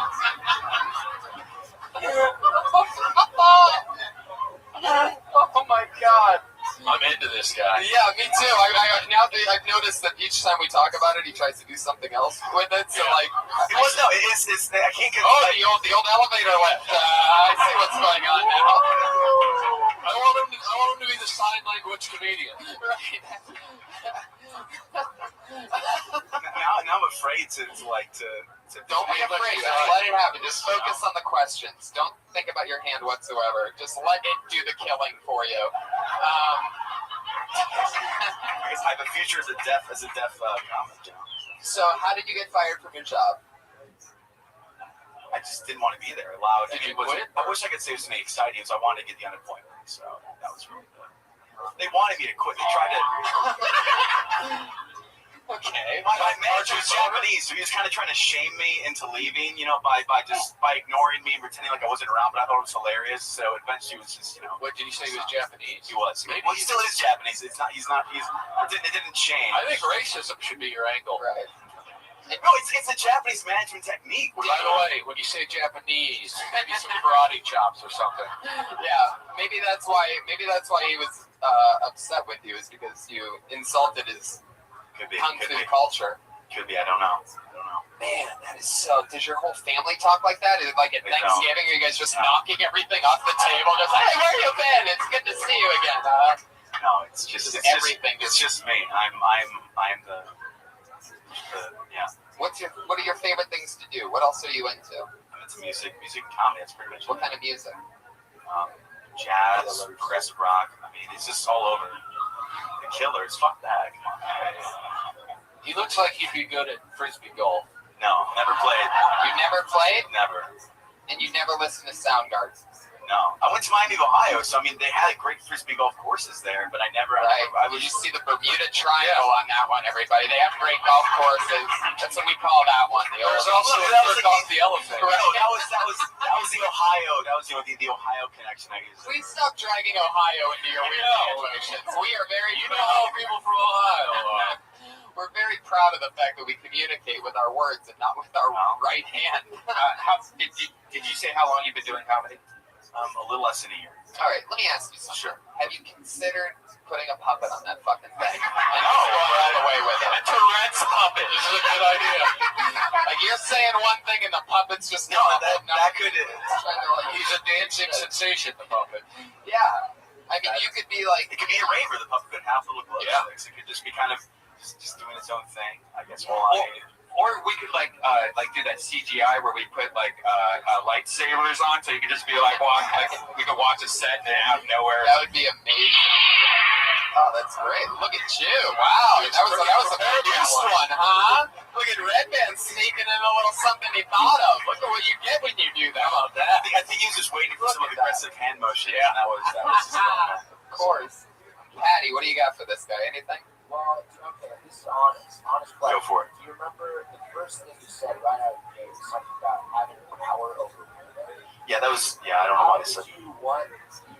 Oh my god. I'm into this guy. Yeah, me too. I've noticed that each time we talk about it, he tries to do something else with it. So like, I can't get. Oh, the old elevator lift. I see what's going on now. I want him to be the sign language comedian. Right. Now I'm afraid to Don't be afraid. Just let it happen. Just focus on the questions. Don't think about your hand whatsoever. Just let it do the killing for you. I guess I have a future as a deaf comic. So, how did you get fired from your job? I just didn't want to be there. Allowed. Did you quit? I wish I could say something exciting, so I wanted to get the unemployment. So that was really good. They wanted me to quit. They tried to. Okay. My manager was Japanese, so he was kind of trying to shame me into leaving, by ignoring me and pretending like I wasn't around. But I thought it was hilarious. So eventually, it was just, What did you say? He was Japanese? He was. Well, he still is Japanese. It's not. He's not. It didn't change. I think racism should be your angle. Right. No, it's a Japanese management technique. By the way, when you say Japanese, maybe some karate chops or something. Yeah, maybe that's why he was upset with you, is because you insulted his kung fu culture. Could be. I don't know. Man, that is so. Does your whole family talk like that? Is it like at Thanksgiving, are you guys just knocking everything off the table? Just, hey, where you been? It's good to see you again. No, it's just everything. It's just me. I'm the yeah. What are your favorite things to do? What else are you into? I'm into music and comedy. That's pretty much What kind of music? Jazz, progressive rock. I mean, it's just all over. The Killers. Fuck that. Come on. He looks like he'd be good at frisbee golf. No, never played. You never played? Never. And you never listened to Soundgarden? No. I went to Miami, Ohio, so I mean, they had great frisbee golf courses there, but I never. Right. You see the Bermuda Triangle on that one, everybody. They have great golf courses. That's what we call that one. There's also the elephant. Right. No, that was the Ohio. That was the Ohio connection. I guess. Please stop dragging Ohio into your weird situations. We are very. People from Ohio. We're very proud of the fact that we communicate with our words and not with our right hand. Did you say how long you've been doing comedy? A little less than a year. All right, let me ask you something. Sure. Have you considered putting a puppet on that fucking thing? And No. going all the way with it? A Tourette's puppet. This is a good idea. Like you're saying one thing and the puppet's just No, that could. He's a dancing sensation, the puppet. Yeah. I mean, you could be like. It could be a raver. The puppet could have little glow sticks. It could just be kind of just doing its own thing. I guess. Or we could do that CGI where we put lightsabers on, so you could just be we could watch a set and out of nowhere. That would be amazing. Oh, that's great. Look at you. Wow. That was a produced one, huh? Look at Redman sneaking in a little something he thought of. Look at what you get when you do that. How about that? I think he was just waiting for some aggressive hand motion. Yeah, that was just of course. Patty, what do you got for this guy? Anything? Well, okay, this is honest question. Go for it. Do you remember the first thing you said right out of the gate? Something about having power over people. Yeah, that was. Yeah, I don't know why I said. How did you want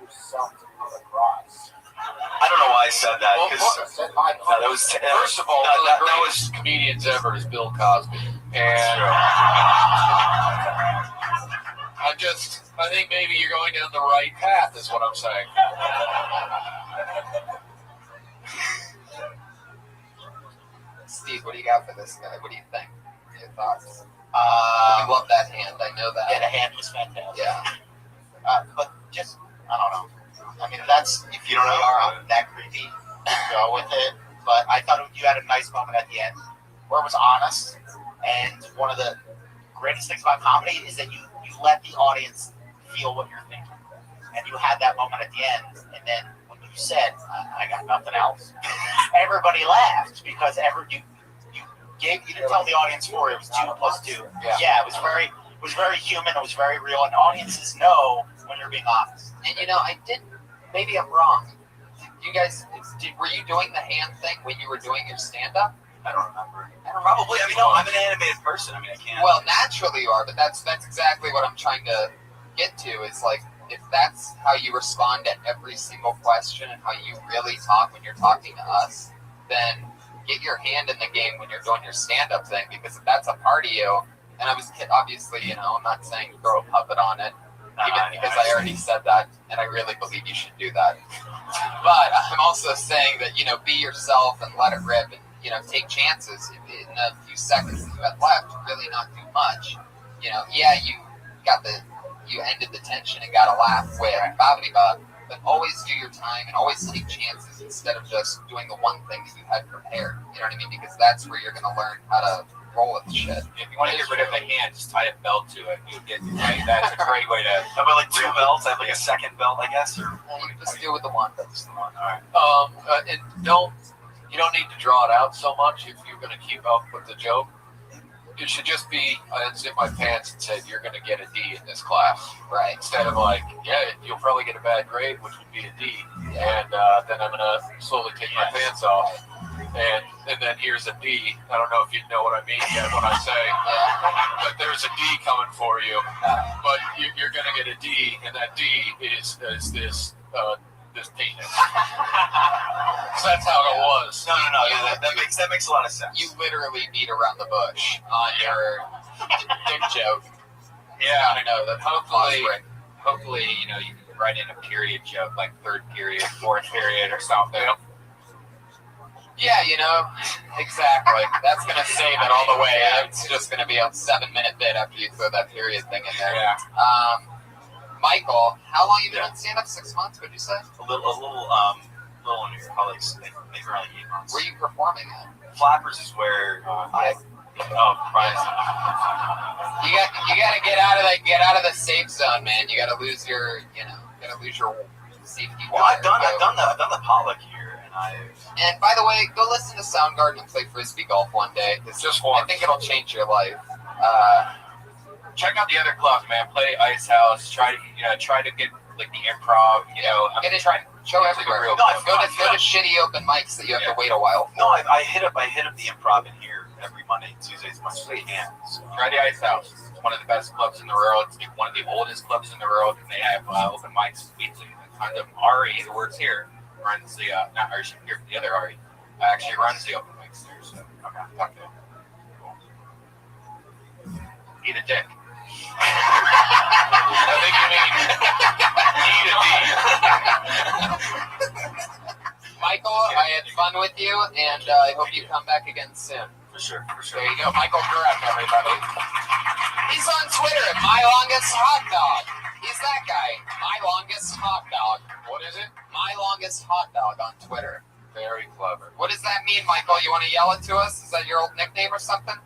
yourself to come across? I don't know why I said that. That was. First of all, one of the greatest comedians ever is Bill Cosby, and I think maybe you're going down the right path. Is what I'm saying. Steve, what do you got for this guy? What do you think? Your thoughts? You love that hand. I know that. Yeah, the hand was fantastic. Yeah. But just, I don't know. I mean, that's, if you don't know, are that creepy, go with it. But I thought you had a nice moment at the end where it was honest. And one of the greatest things about comedy is that you let the audience feel what you're thinking. And you had that moment at the end, and then when you said, I got nothing else, everybody laughed because you didn't tell the audience 4, it was 2 plus 2. Yeah, it was very human, it was very real, and audiences know when you're being honest. And maybe I'm wrong. You guys, were you doing the hand thing when you were doing your stand-up? I don't remember. Probably. I mean, no, I'm an animated person. I mean, I can't. Well, naturally you are, but that's exactly what I'm trying to get to. Is like, if that's how you respond to every single question and how you really talk when you're talking to us, then get your hand in the game when you're doing your stand-up thing, because if that's a part of you, and I was obviously, I'm not saying throw a puppet on it, because I already said that, and I really believe you should do that. But I'm also saying that, be yourself and let it rip, and, take chances. In a few seconds that you had left, really not do much. You ended the tension and got a laugh with Bobbity Bob, but always do your time and always take chances instead of just doing the one thing that you had prepared. You know what I mean? Because that's where you're going to learn how to roll with shit. If you want to get rid of the hand, just tie a belt to it. You'll get right. That's a great way to. How about like 2 belts? I have like a second belt, I guess. Or you just do with the one. That's the one. All right. And you don't need to draw it out so much if you're going to keep up with the joke. It should just be, I unzipped my pants and said, you're going to get a D in this class. Right. Instead of like, you'll probably get a bad grade, which would be a D. And then I'm going to slowly take my pants off. And then here's a D. I don't know if you know what I mean yet when I say, but there's a D coming for you. But you're going to get a D, and that D is this penis. So that's how it was. No. Yeah, that makes a lot of sense. You literally beat around the bush on your dick joke. Yeah, I know that. Hopefully, you can write in a period joke, like 3rd period, 4th period, or something. Yeah, exactly. That's going to save it all the way. It's just going to be a 7-minute bit after you throw that period thing in there. Yeah. Michael, how long have you been on stand-up? 6 months, would you say? A little under your colleagues. Maybe around 8 months. Where are you performing at? Flappers is where Brian. You got to get out of the safe zone, man. You got to lose your safety. Well, I've done the Pollock here, and by the way, go listen to Soundgarden and play frisbee golf one day. It's just one. I think it'll change your life. Check out the other clubs, man. Play Ice House. Try to get like the improv. Show everywhere. Go to shitty open mics that you have to wait a while for. No, I hit up the improv in here every Monday and Tuesday as much as I can. So. Try the Ice House. It's one of the best clubs in the world. It's one of the oldest clubs in the world, and they have open mics weekly. And Ari, who works here, runs the not Ari, the other Ari, actually runs the open mics there. So okay, talk to him. Cool. Eat a dick. I think you mean eat a D. Michael, I had fun with you, and I hope you come back again soon. For sure. There you go, Michael Graf, everybody. He's on Twitter at My Longest Hot Dog. He's that guy, My Longest Hot Dog. What is it? My Longest Hot Dog on Twitter. Very clever. What does that mean, Michael? You want to yell it to us? Is that your old nickname or something?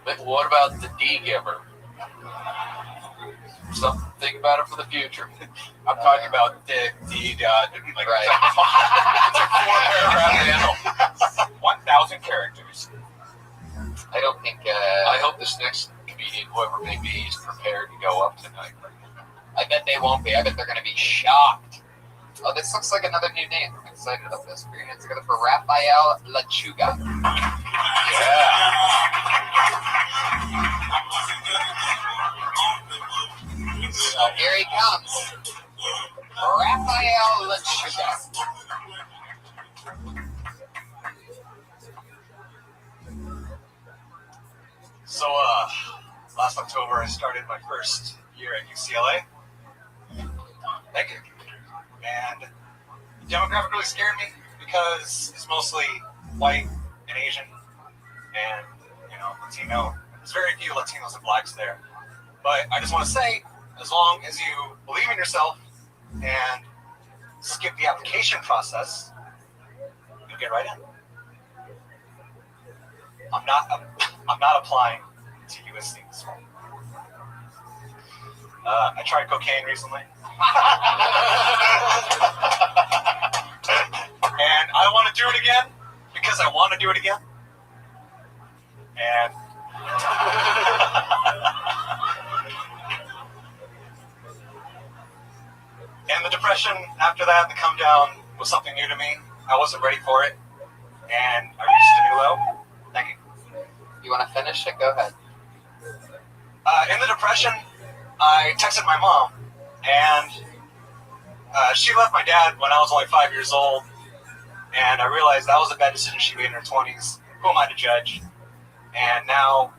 But what about the D giver? Something to think about it for the future. I'm talking about the like right. It's a 4-paragraph handle. 1,000 characters. I don't think. I hope this next comedian, whoever it may be, is prepared to go up tonight. I bet they won't be. I bet they're going to be shocked. Oh, this looks like another new name. I'm excited about this. Put your hands together for Raphael Lechuga. Yeah. Here he comes. Raphael Lechuga. So, last October I started my first year at UCLA. Thank you. And the demographic really scared me because it's mostly white and Asian and, Latino. There's very few Latinos and blacks there. But I just want to say, as long as you believe in yourself and skip the application process, you'll get right in. I'm not applying to USC this fall. I tried cocaine recently. And I want to do it again because I want to do it again. And the depression after that, the come down, was something new to me. I wasn't ready for it. And I reached a new low. Thank you. You want to finish it? Go ahead. In the depression, I texted my mom, and she left my dad when I was only 5 years old, and I realized that was a bad decision she made in her 20s. Who am I to judge? And now...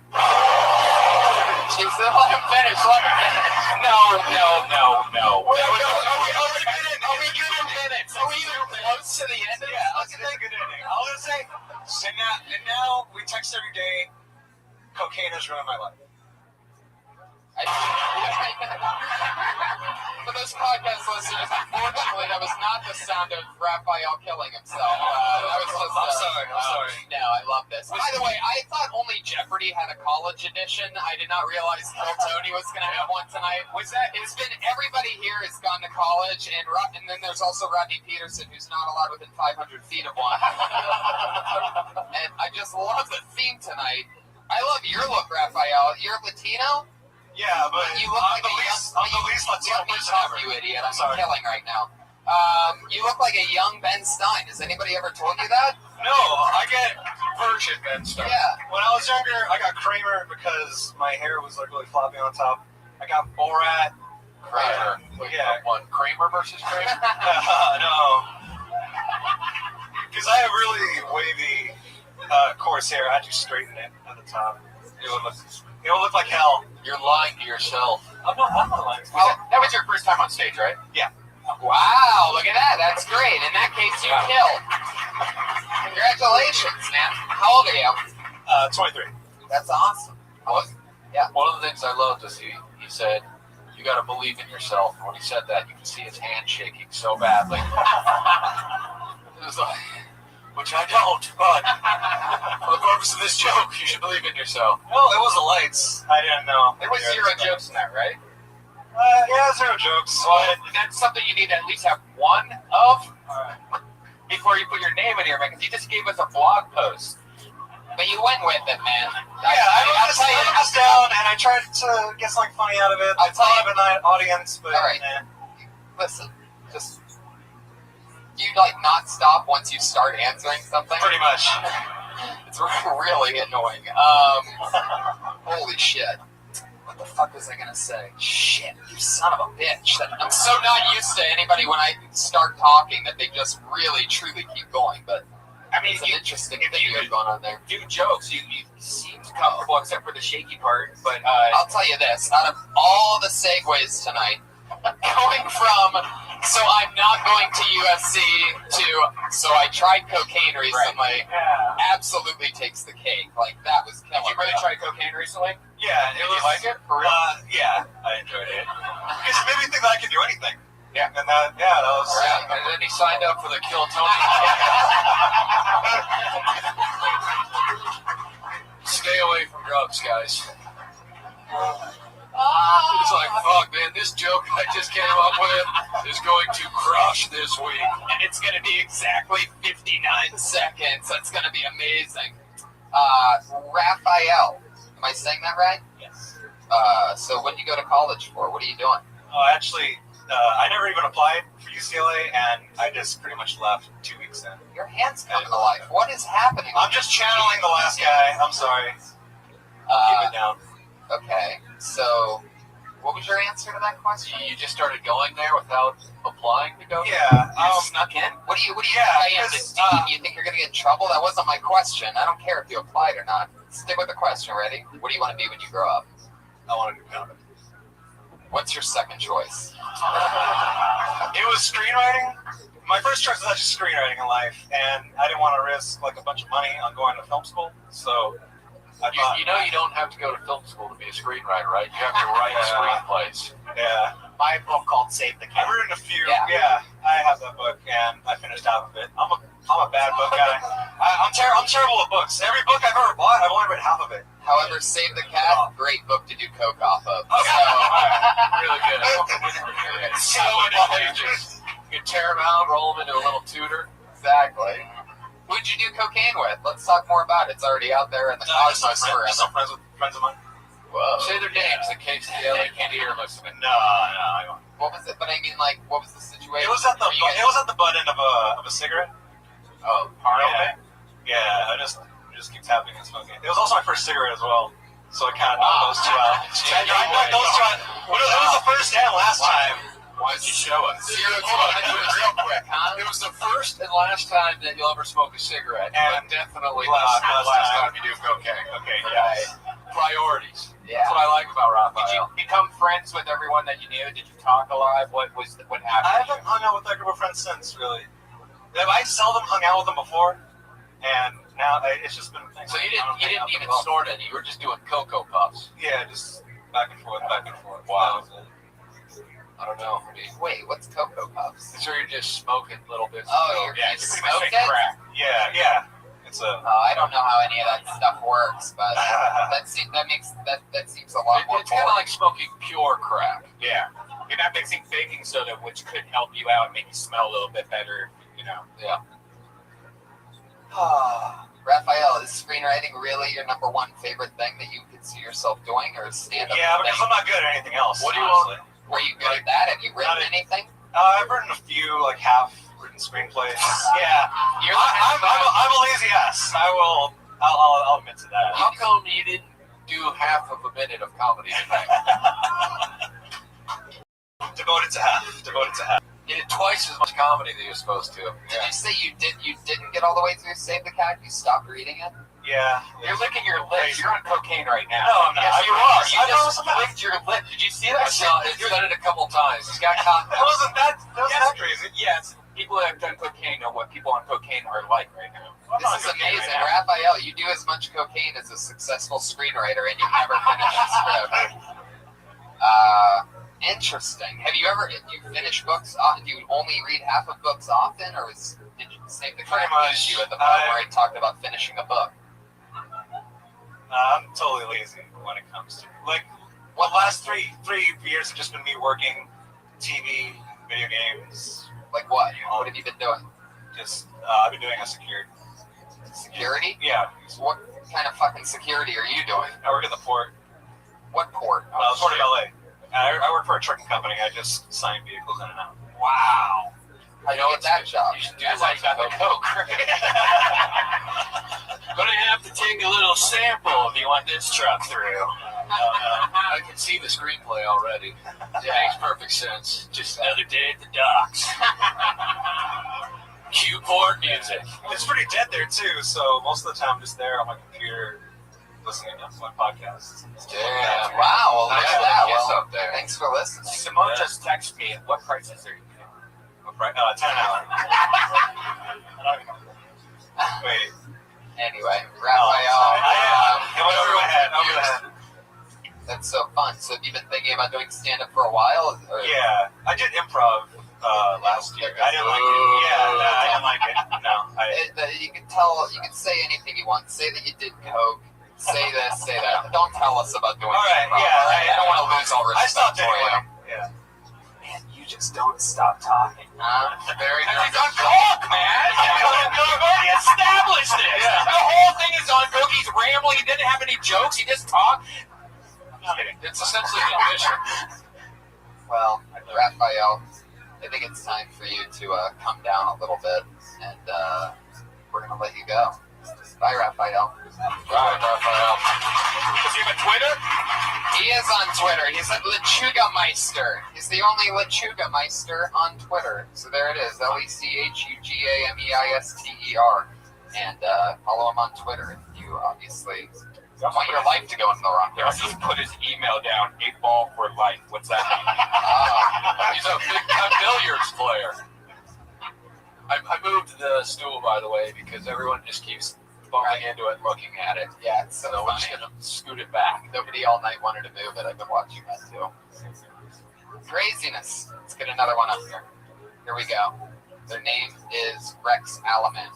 She said, let him finish. No. Are we getting minutes? Are we even close to the end of Yeah, it's a good ending. I was going to say, and now we text every day. Cocaine has ruined my life. For those podcast listeners, unfortunately, that was not the sound of Raphael killing himself. That was just, I'm sorry. No, I love this. By the way, I thought only Jeopardy had a college edition. I did not realize Kill Tony was going to have one tonight. What's that? It's been everybody here has gone to college, and then there's also Rodney Peterson, who's not allowed within 500 feet of one. And I just love the theme tonight. I love your look, Raphael. You're Latino? Yeah, but you look I'm like the least Latino person ever. You idiot! I'm killing right now. You look like a young Ben Stein. Has anybody ever told you that? No, I get Version Ben Stein. Yeah. When I was younger, I got Kramer because my hair was like really floppy on top. I got Borat. Kramer. Yeah. One Kramer versus Kramer? No. Because I have really wavy, coarse hair. I had to straighten it at the top. It would look like hell. You're lying to yourself. I'm not lying. Well, that was your first time on stage, right? Yeah. Wow, look at that. That's great. In that case, you killed. Congratulations, man. How old are you? 23. That's awesome. One of the things I loved is he said, you got to believe in yourself. And when he said that, you can see his hand shaking so badly. It was like, which I don't, but for the purpose of this joke, you should believe in yourself. Well, it was the lights. I didn't know. There was 0 jokes in that, right? Yeah, 0 jokes. Well, that's something you need to at least have one of before you put your name in here, man, because you just gave us a blog post. But you went with it, man. I wrote this down, and I tried to get something funny out of it. I thought of an audience, but... All right. Listen, just... Do you, not stop once you start answering something? Pretty much. It's really annoying. Holy shit. What the fuck was I gonna say? Shit, you son of a bitch. I'm so not used to anybody when I start talking that they just really, truly keep going, but... I mean, it's an interesting thing you have going on there. Do jokes. You seemed comfortable except for the shaky part, but... I'll tell you this. Out of all the segues tonight, going from, so I'm not going to USC to, so I tried cocaine recently, absolutely takes the cake. That was killer. Did you really try cocaine recently? Yeah. Did you like it? For real? Yeah, I enjoyed it. Because it made me think that I could do anything. Yeah. And that was... And then he signed up for the Kill Tony. Stay away from drugs, guys. It's like, fuck, man, this joke I just came up with is going to crush this week. And it's going to be exactly 59 seconds. That's going to be amazing. Raphael, am I saying that right? Yes. So what did you go to college for? What are you doing? Oh, actually, I never even applied for UCLA, and I just pretty much left 2 weeks in. Your hand's coming to life. What is happening? I'm just channeling the last guy. I'm sorry. Keep it down. Okay, so what was your answer to that question? You just started going there without applying to go? Yeah. You snuck in? What do you Yeah, you think you're going to get in trouble? That wasn't my question. I don't care if you applied or not. Stick with the question, ready? What do you want to be when you grow up? I want to do comedy. What's your second choice? It was screenwriting. My first choice was actually screenwriting in life, and I didn't want to risk a bunch of money on going to film school, so I thought... You know you don't have to go to film school to be a screenwriter, right? You have to write screenplays. Yeah. My book called Save the Cat. I've written a few. Yeah, I have that book, and I finished half of it. I'm a bad book guy. I'm terrible with books. Every book I've ever bought, I've only read half of it. However, Save the Cat, great book to do coke off of. Really good. So many pages. You can tear them out, roll them into a little tutor. Exactly. Who'd you do cocaine with? Let's talk more about it. It's already out there in the cosmos forever. Some friends of mine. Whoa. Say their names in case the LA candy are listening. No, I don't. What was it? But I mean, like, what was the situation? It was at the butt end of a cigarette. Oh, yeah. I just keep tapping and smoking. It was also my first cigarette as well, so I kind of knocked those two out. I knocked those two out. It was the first and last time. Why don't you show us? Real quick, huh? It was the first and last time that you'll ever smoke a cigarette, and but definitely not the last time you do cocaine. Okay, yeah. Priorities. Yeah. That's what I like about Raphael. Did you become friends with everyone that you knew? Did you talk a lot? What happened? I haven't hung out with that group of friends since, really. I seldom hung out with them before, and now it's just been. So you didn't even snort any. You were just doing Cocoa Puffs. Yeah, just back and forth. Wow. I don't know. Wait, what's Cocoa Puffs? So you're just smoking little bits. Oh, of you smoked it? crack. Yeah. It's a. I don't know how any of that stuff works, but that seems a lot more. It's kind of like smoking pure crack. Yeah. You're not mixing baking soda, which could help you out and make you smell a little bit better, you know. Yeah. Raphael, is screenwriting really your number one favorite thing that you could see yourself doing, or stand-up? Yeah, because I'm not good at anything else. What do you honestly. Were you good at that? Have you written anything? I've written a few, like half-written screenplays. Yeah, I'm a lazy ass. I'll admit to that. How come you didn't do half of a minute of comedy tonight? Devoted to half. You did twice as much comedy that you're supposed to. Did you say you didn't get all the way through Save the Cat? You stopped reading it? Yeah. You're licking your lips. You're on cocaine right now. No, I'm not. Yes, you are. You just licked your lip. Did you see that? He's done it a couple times. He's got caught. Wasn't that crazy? Yes. People that have done cocaine know what people on cocaine are like right now. This is amazing. Raphael, you do as much cocaine as a successful screenwriter, and you never finish a script. Interesting. Have you finished books? Do you only read half of books often, or did you Save the Cat issue at the point where I talked about finishing a book? I'm totally lazy when it comes to the last three years have just been me working, TV, video games. Like what? What have you been doing? Just I've been doing a security. Security? Yeah. So what kind of fucking security are you doing? I work at the port. What port? Port of LA. I work for a trucking company. I just sign vehicles in and out. Wow. I know it's that job. You should do like that with coke. Gonna have to take a little sample if you want this truck through. I can see the screenplay already. Yeah, makes perfect sense. Just another day at the docks. Cue port music. It's pretty dead there too, so most of the time I'm just there on my computer listening to my podcasts. Yeah. Wow. Well, look at that. Well, up there. thanks for listening. Simone just texted me. What prices are you getting? $10 an hour. Wait. Anyway, Raphael. Over my head. That's so fun. So have you been thinking about doing stand-up for a while? Or? Yeah, I did improv last year. I didn't like it. Yeah, I didn't like it. No. You can tell. You can say anything you want. Say that you did coke. Say this. Say that. Don't tell us about doing improv. Yeah. I don't want to lose all respect I stopped for you. Yeah. Man, you just don't stop talking. Very He's on coke, man. We've already established this. Yeah. The whole thing is on coke. He's rambling. He didn't have any jokes. He just talked. It's essentially an admission. Well, Raphael, I think it's time for you to come down a little bit, and we're gonna let you go. Bye, Raphael. Bye, Raphael. Does he have a Twitter? He is on Twitter. He's at Lechuga Meister. He's the only Lechuga Meister on Twitter. So there it is, LeChugameister. And follow him on Twitter if you obviously want your life to go in the wrong He also direction. just put his email down. 8-ball for life. What's that mean? He's a big time billiards player. I moved the stool, by the way, because everyone just keeps bumping into it and looking at it. Yeah, it's so So we're just funny. going to scoot it back. Nobody all night wanted to move it. I've been watching that too. Craziness. Let's get another one up here. Here we go. Their name is Rex Alaman.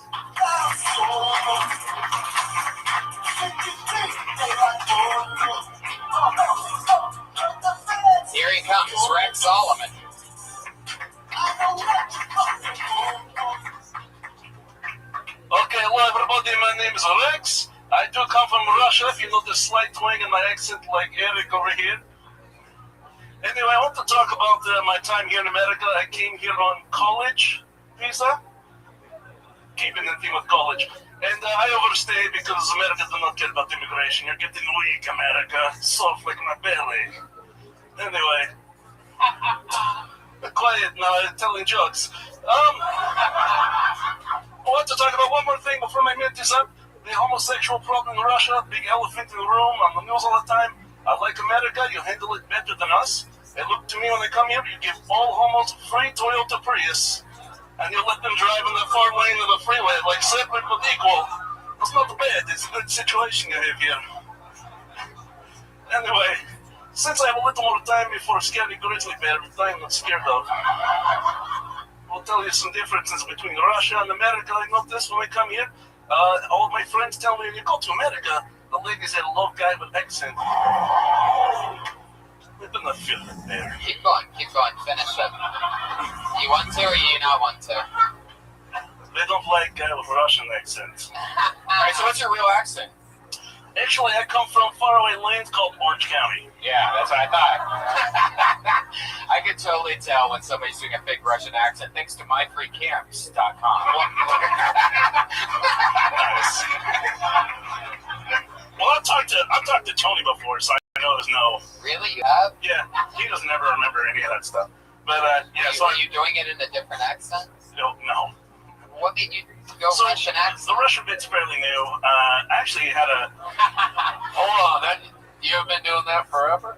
everybody, my name is Rex. I do come from Russia, if you know the slight twang in my accent like Eric over here. Anyway, I want to talk about my time here in America. I came here on college visa. Keeping the thing with college. And I overstayed because America does not care about immigration. You're getting weak, America. Soft like my belly. Anyway. Quiet now, I'm telling jokes. I want to talk about one more thing before my minute is up. The homosexual problem in Russia, big elephant in the room, on the news all the time. I like America, you handle it better than us. They look to me when they come here, you give all homos free Toyota Prius. And you let them drive in the far lane of the freeway like separate but equal. It's not bad, it's a good situation you have here. Anyway, since I have a little more time before scary grizzly bear, which I'm not scared of, I'll tell you some differences between Russia and America. I noticed when I come here, all my friends tell me when you go to America, the ladies had a low guy with accent. I do not feel it there. Keep going, finish it. You want to or you not want to? They don't like guy with Russian accent. Alright, so what's your real accent? Actually, I come from faraway land called Orange County. Yeah, that's what I thought. I could totally tell when somebody's doing a fake Russian accent thanks to myfreecamps.com. Nice. Well, I've talked to Tony before, so I know there's no. Really, you have? Yeah, he doesn't ever remember any of that stuff. But yeah, so are you doing it in a different accent? No. What made you go Russian accent? The Russian bit's fairly new. I actually had a. Hold on, you've been doing that forever?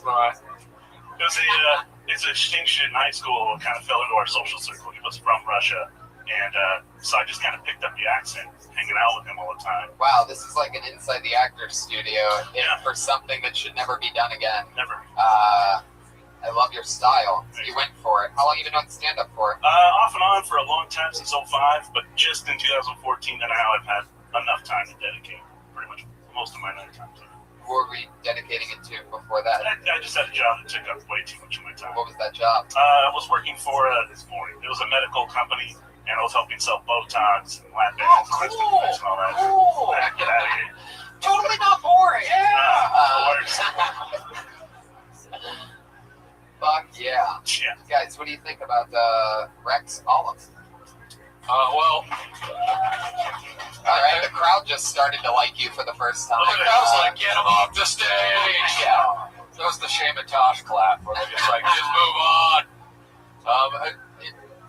Right. It was it's a exchange student in high school who kind of fell into our social circle. He was from Russia, and so I just kind of picked up the accent, hanging out with him all the time. Wow, this is like an inside the actor's studio for something that should never be done again. Never. I love your style. You went for it. How long have you been doing stand-up for? Off and on for a long time, since 2005, but just in 2014 and now I've had enough time to dedicate pretty much most of my night time to it. What were we dedicating it to before that? I just had a job that took up way too much of my time. What was that job? I was working for this morning. It was a medical company, and I was helping sell Botox and lap bands and all that. Cool. Get out of here. Totally not boring. Fuck yeah. Guys, what do you think about Rex Olive? Well, alright, the crowd just started to like you for the first time. The crowd's like, get him off the stage! Yeah. That was the Shame and Tosh clap, where they're just like, just move on.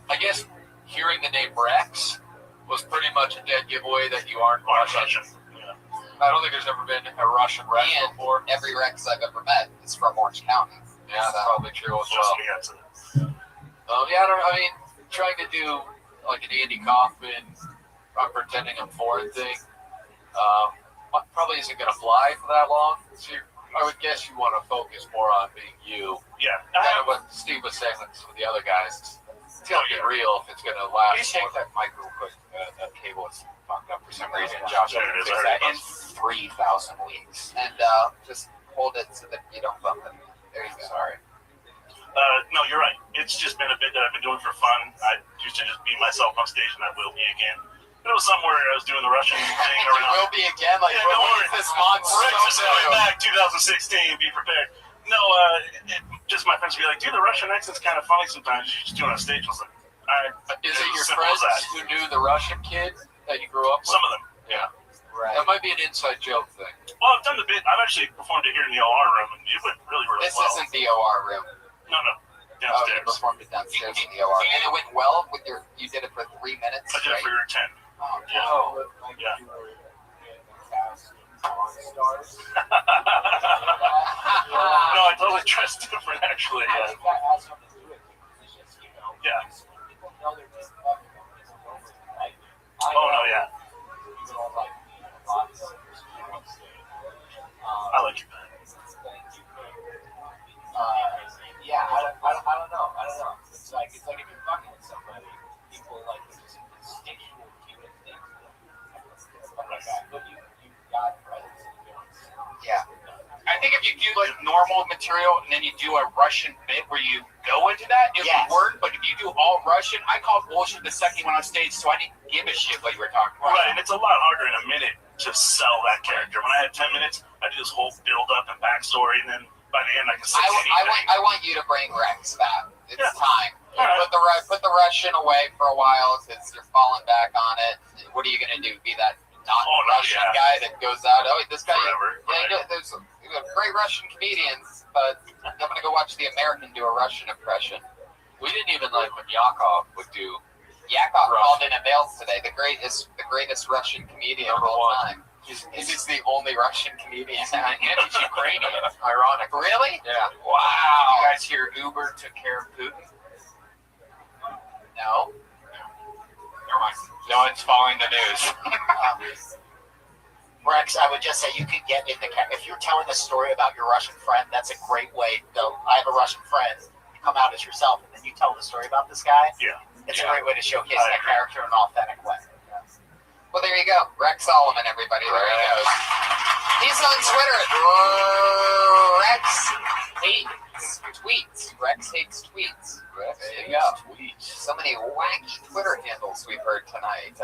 I guess hearing the name Rex was pretty much a dead giveaway that you aren't Russian. Yeah. I don't think there's ever been a Russian Rex before. Every Rex I've ever met is from Orange County. Yeah, that's probably true as well. Trying to do like an Andy Kaufman, I'm pretending I'm foreign thing, probably isn't going to fly for that long. So I would guess you want to focus more on being you. Yeah. Kind of what Steve was saying with the other guys. It's going to get real if it's going to last. Can you take that mic real quick? That cable is fucked up for some reason. Josh, I'm going to fix that in 3,000 weeks. And just hold it so that you don't bump it. There you go. Sorry. No, you're right. It's just been a bit that I've been doing for fun. I used to just be myself on stage, and I will be again. But it was somewhere I was doing the Russian thing around. Will be again? Like, don't worry. This monster. Rex is coming back 2016. Be prepared. No, just my friends would be like, dude, the Russian accent's kind of funny sometimes. You just do it on stage. I was like, is it your friends who knew the Russian kid that you grew up with? Some of them. Yeah. Right. That might be an inside joke thing. Well, I've done the bit. I've actually performed it here in the OR room, and it went really, really this well. This isn't the OR room. No. Downstairs. Oh, you performed it downstairs in the OR. And it went well with your. You did it for 3 minutes. I did it for your 10. Oh, yeah. No, I totally dressed different, actually. Yeah. Oh no, yeah. I like you. I don't know. It's like if you're fucking with somebody, people like just instinctual human things. But you got presence and feelings. Yeah. I think if you do like normal material and then you do a Russian bit where you go into that, it would work. But if you do all Russian, I called bullshit the second you went on stage, so I didn't give a shit what you were talking about. Right, and it's a lot harder in a minute to sell that character. When I had 10 minutes, I do this whole build up and backstory, and then by the end I can say anything. I want you to bring Rex back. It's time. All right. Put the Russian away for a while because you're falling back on it. What are you gonna do? Be that non-Russian guy that goes out? Oh, this guy. There's great Russian comedians, but I'm gonna go watch the American do a Russian impression. We didn't even like when Yakov would do. Yakov called in a mails today. The greatest Russian comedian of all time. He's the only Russian comedian. And he's Ukrainian. Ironic. Really? Yeah. Wow. You guys hear Uber took care of Putin? No. Never mind. No one's following the news. Rex, I would just say you could get in the if you're telling a story about your Russian friend, that's a great way to go. I have a Russian friend. You come out as yourself, and then you tell the story about this guy. Yeah. It's a great way to showcase that character in an authentic way. Well, there you go. Rex Solomon, everybody. There he goes. He's on Twitter at Rex Hates Tweets. Rex Hates Tweets. There you go. So many wacky Twitter handles we've heard tonight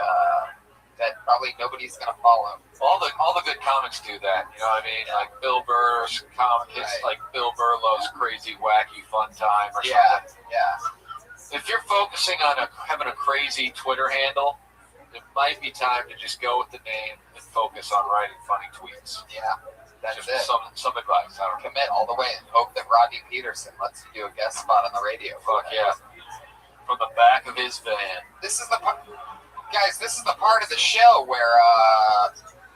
that probably nobody's going to follow. All the good comics do that. You know what I mean? Like Bill Burr's comic. It's like Bill Burr loves crazy, wacky, fun time or something. Yeah. If you're focusing on having a crazy Twitter handle, it might be time to just go with the name and focus on writing funny tweets. Yeah, that's just it. Some advice. I don't know. Commit all the way and hope that Rodney Peterson lets you do a guest spot on the radio. Fuck yeah. From the back of his van. This is the part of the show where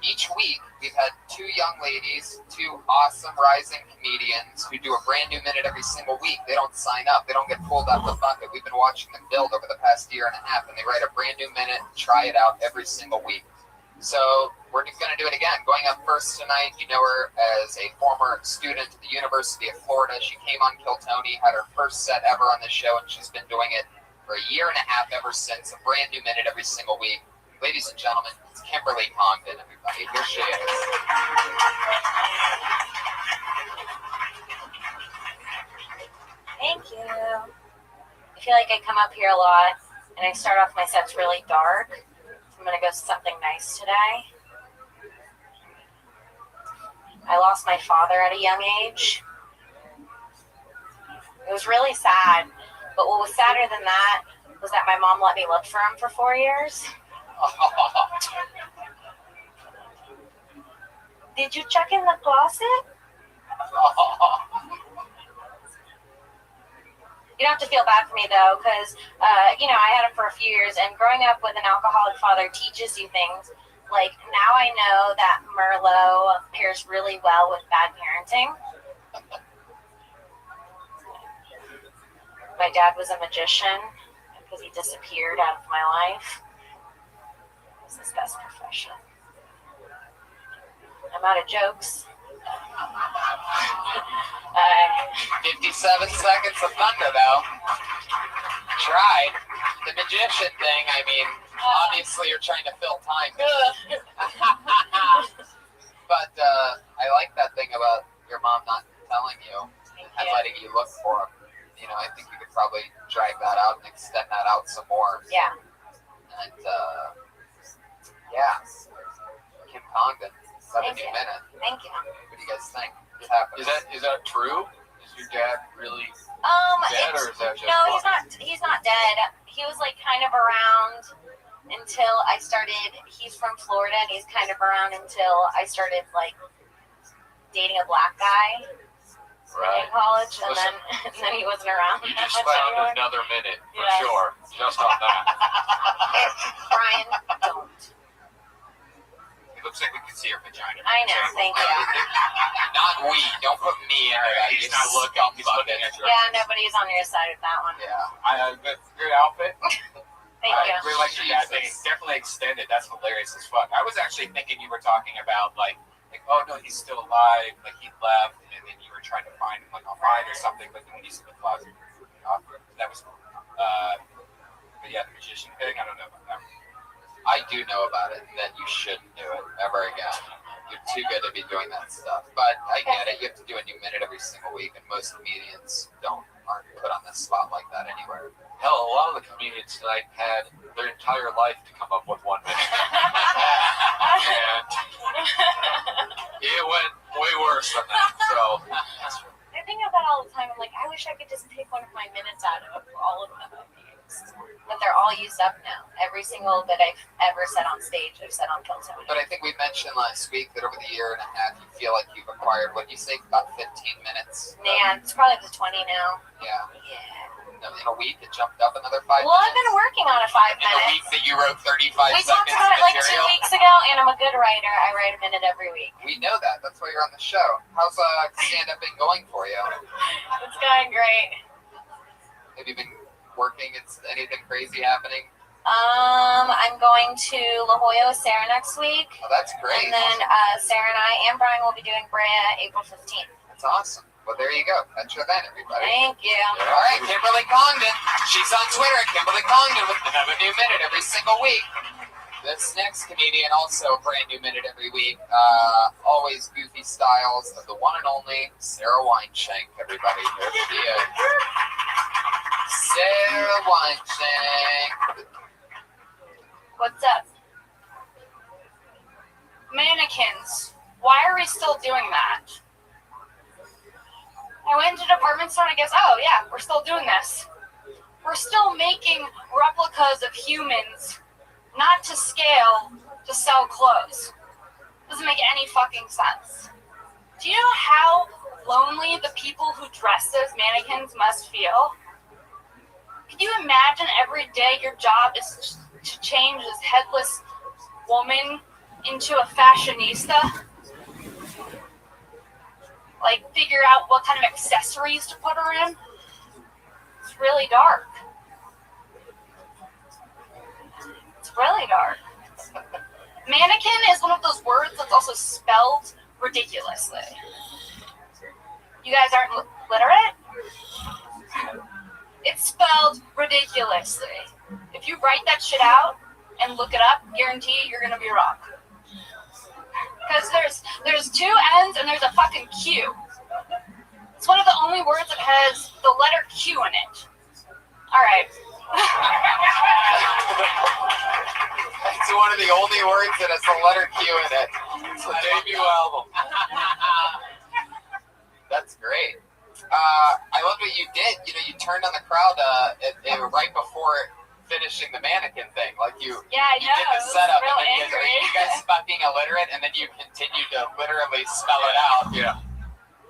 each week we've had two young ladies, two awesome rising comedians who do a brand new minute every single week. They don't sign up. They don't get pulled out the bucket. We've been watching them build over the past year and a half, and they write a brand new minute, try it out every single week. So we're going to do it again. Going up first tonight, you know her as a former student at the University of Florida. She came on Kill Tony, had her first set ever on the show, and she's been doing it for a year and a half ever since. A brand new minute every single week. Ladies and gentlemen, it's Kimberly Congdon, everybody. Here she is. Thank you. I feel like I come up here a lot, and I start off my sets really dark. I'm going to go something nice today. I lost my father at a young age. It was really sad, but what was sadder than that was that my mom let me live for him for 4 years. Did you check in the closet? You don't have to feel bad for me, though, because, I had him for a few years, and growing up with an alcoholic father teaches you things. Like, now I know that Merlot pairs really well with bad parenting. My dad was a magician because he disappeared out of my life. It was his best profession. I'm out of jokes. 57 seconds of thunder, though. Tried. The magician thing, I mean, obviously you're trying to fill time. But I like that thing about your mom not telling you and letting you look for him. You know, I think you could probably drag that out and extend that out some more. Yeah. And, Kim Congdon, 7 minute. Thank you. What do you guys think? Is that true? Is your dad really dead, or is that just no? He's not dead. He was like kind of around until I started. He's from Florida, and he's kind of around until I started like dating a black guy in college, and then he wasn't around. You just found another minute for sure, just on that. Brian, don't. It looks like we can see her vagina. I know, thank you. Not we. Don't put me in it. He's not looking. He's looking at you. Yeah, nobody's on your side with that one. Yeah. Good outfit. Thank you. I really like your dad thing. It's definitely extended. That's hilarious as fuck. I was actually thinking you were talking about like, oh no, he's still alive. Like he left, and then you were trying to find him like online or something. But then when he's in the closet, that was. But yeah, the magician thing. I don't know about that. I do know about it, that you shouldn't do it ever again. You're too good to be doing that stuff. But I get it. You have to do a new minute every single week, and most comedians aren't put on the spot like that anywhere. Hell, a lot of the comedians tonight had their entire life to come up with 1 minute. And it went way worse than that. So I think of that all the time. I'm like, I wish I could just take one of my minutes out of all of them. But they're all used up now. Every single that I've ever said on stage, I've said on Kill Tony. But I think we mentioned last week that over the year and a half, you feel like you've acquired, what do you say, about 15 minutes? Man, it's probably the 20 now. Yeah. Yeah. In a week, it jumped up another 5 minutes. Well, I've been working on it 5 In minutes. a week that you wrote 35 We seconds talked about it like 2 material. weeks ago, and I'm a good writer. I write a minute every week. We know that. That's why you're on the show. How's stand-up been going for you? It's going great. Have you been working? Is anything crazy happening? I'm going to La Jolla with Sarah next week. Oh, that's great. And then Sarah and I and Brian will be doing Brea April 15th. That's awesome. Well, there you go. That's your event, everybody. Thank you. All right, Kimberly Congdon. She's on Twitter, Kimberly Congdon, with another new minute every single week. This next comedian, also a brand new minute every week. Always goofy styles of the one and only Sarah Weinshank, everybody. There she is. Sarah Weinshank. What's up? Mannequins. Why are we still doing that? I went to the department store and I guess, oh yeah, we're still doing this. We're still making replicas of humans, not to scale, to sell clothes. Doesn't make any fucking sense. Do you know how lonely the people who dress those mannequins must feel? Can you imagine every day your job is to change this headless woman into a fashionista? Like, figure out what kind of accessories to put her in? It's really dark. It's really dark. Mannequin is one of those words that's also spelled ridiculously. You guys aren't literate? It's spelled ridiculously. If you write that shit out and look it up, guarantee you're gonna be wrong. Because there's 2 N's and there's a fucking Q. It's one of the only words that has the letter Q in it. All right. It's one of the only words that has the letter Q in it. It's the debut album. That's great. I love what you did. You know, you turned on the crowd right before finishing the mannequin thing. Like you did the setup and then you guys stopped being illiterate and then you continued to literally spell it out. Yeah.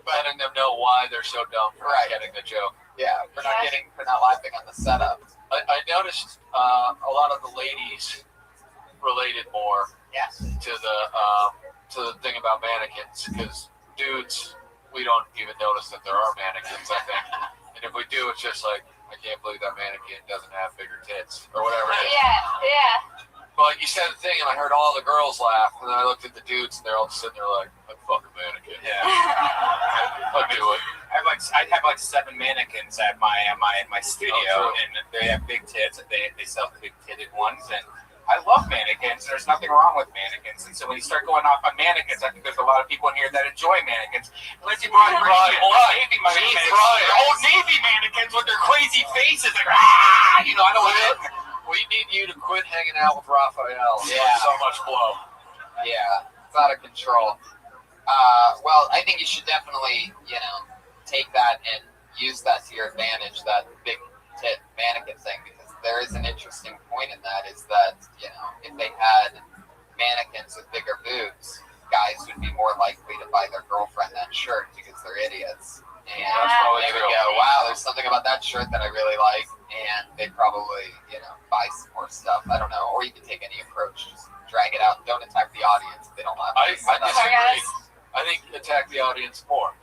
Letting them know why they're so dumb for not getting the joke. Yeah, for not laughing on the setup. I noticed a lot of the ladies related more to the thing about mannequins, because dudes, we don't even notice that there are mannequins, I think. And if we do, it's just like, I can't believe that mannequin doesn't have bigger tits, or whatever it is. Yeah. But you said the thing, and I heard all the girls laugh, and then I looked at the dudes, and they're all sitting there like, I'd fuck a mannequin. Yeah. I'd do it. I have like 7 mannequins at my studio, and they have big tits. They sell the big titted ones, and I love mannequins. There's nothing wrong with mannequins. And so when you start going off on mannequins, I think there's a lot of people in here that enjoy mannequins. Lindsay brought old Navy mannequins. Old Navy mannequins with their crazy faces. Like, I don't know. We need you to quit hanging out with Raphael. Yeah. So much blow. Yeah, it's out of control. Well, I think you should definitely, take that and use that to your advantage, that big tit mannequin thing, because there is an interesting point in that, is that, if they had mannequins with bigger boobs, guys would be more likely to buy their girlfriend that shirt because they're idiots. And they would go, wow, there's something about that shirt that I really like, and they'd probably, buy some more stuff. I don't know. Or you can take any approach. Just drag it out. Don't attack the audience if they don't laugh. I disagree. I think attack the audience more.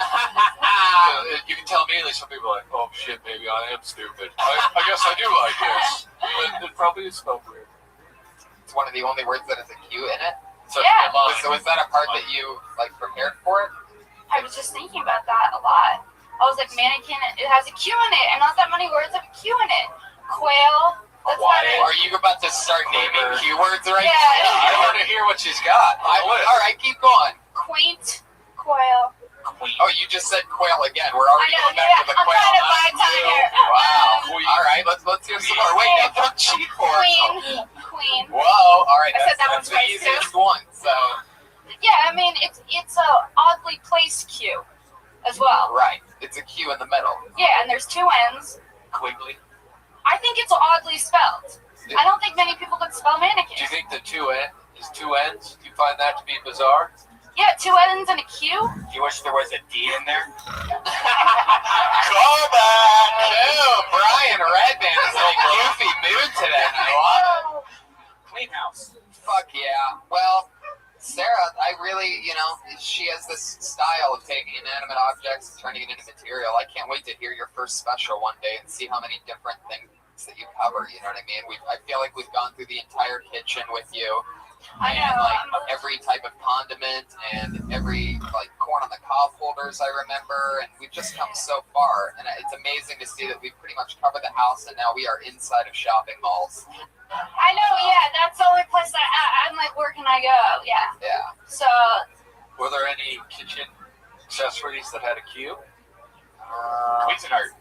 You can tell immediately, some people are like, oh shit, maybe I am stupid. I guess I do like this. But it probably is spelled weird. It's one of the only words that has a Q in it. So So was that a part that you prepared for it? I was just thinking about that a lot. I was like, mannequin, it has a Q in it, and not that many words have a Q in it. Quail. That's Why? Are you about to start naming Q words right now? I want to hear what she's got. All right, keep going. Quaint, quail, queen. Oh, you just said quail again. We're already I know, going back to the I'm quail. trying to buy time here. Wow. All right, let's hear some more. Wait, no, don't cheat for us. Queen. Whoa. All right, I said that that's one the twice, easiest one. So. Yeah, I mean it's a oddly placed Q as well. Right. It's a Q in the middle. Yeah, and there's two N's. Quigley. I think it's oddly spelled. I don't think many people could spell mannequin. Do you think the two ends? Do you find that to be bizarre? Yeah, two N's and a Q. Do you wish there was a D in there? Call back. No, Brian Redband is in a goofy mood today. I love it. Clean house. Fuck yeah. Well, Sarah, I really, she has this style of taking inanimate objects and turning it into material. I can't wait to hear your first special one day and see how many different things that you cover. You know what I mean? I feel like we've gone through the entire kitchen with you. I And know. every type of condiment and every corn on the cob holders I remember, and we've just come so far. And it's amazing to see that we've pretty much covered the house, and now we are inside of shopping malls. I know, yeah, that's the only place I'm like, where can I go? Yeah. Yeah. So. Were there any kitchen accessories that had a Q? Cuisinart.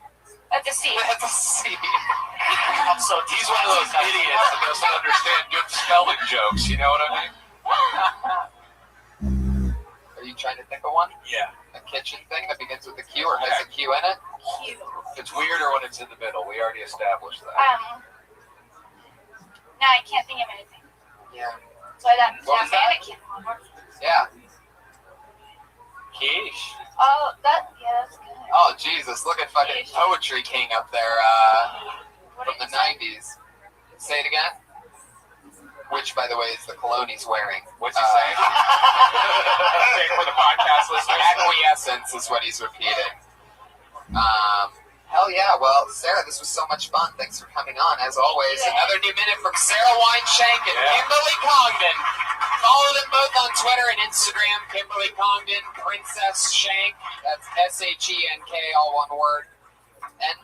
At the sea. That's a C. So he's one of those idiots that doesn't understand good spelling jokes. You know what I mean? Are you trying to think of one? Yeah. A kitchen thing that begins with a Q or has a Q in it? Q. It's weirder when it's in the middle. We already established that. No, I can't think of anything. Yeah. So that What was that? mannequin. Yeah. Quiche. Oh, that's good. Oh, Jesus. Look at fucking Poetry King up there What from did the you say? 90s. Say it again. Which, by the way, is the cologne he's wearing. What's he saying? Say it for the podcast listeners. Acquiescence is what he's repeating. Hell yeah. Well, Sarah, this was so much fun. Thanks for coming on. As always, another new minute from Sarah Weinshank and Kimberly Congdon. Follow them both on Twitter and Instagram. Kimberly Congdon, Princess Shank. That's SHENK, all one word. And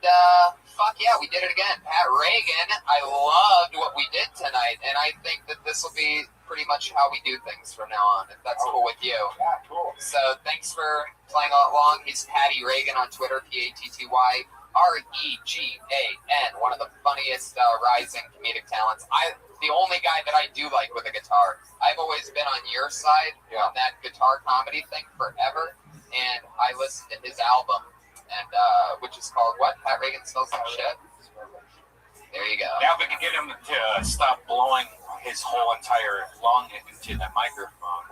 fuck yeah, we did it again. Pat Reagan, I loved what we did tonight, and I think that this will be pretty much how we do things from now on, if that's cool with you. Yeah, cool. So thanks for playing along. He's Patty Reagan on Twitter, PATTYREGAN, one of the funniest rising comedic talents. The only guy that I do like with a guitar. I've always been on your side on that guitar comedy thing forever, and I listened to his album, and which is called what? Pat Reagan Smells Like Shit? There you go. Now if we can get him to stop blowing his whole entire lung into the microphone.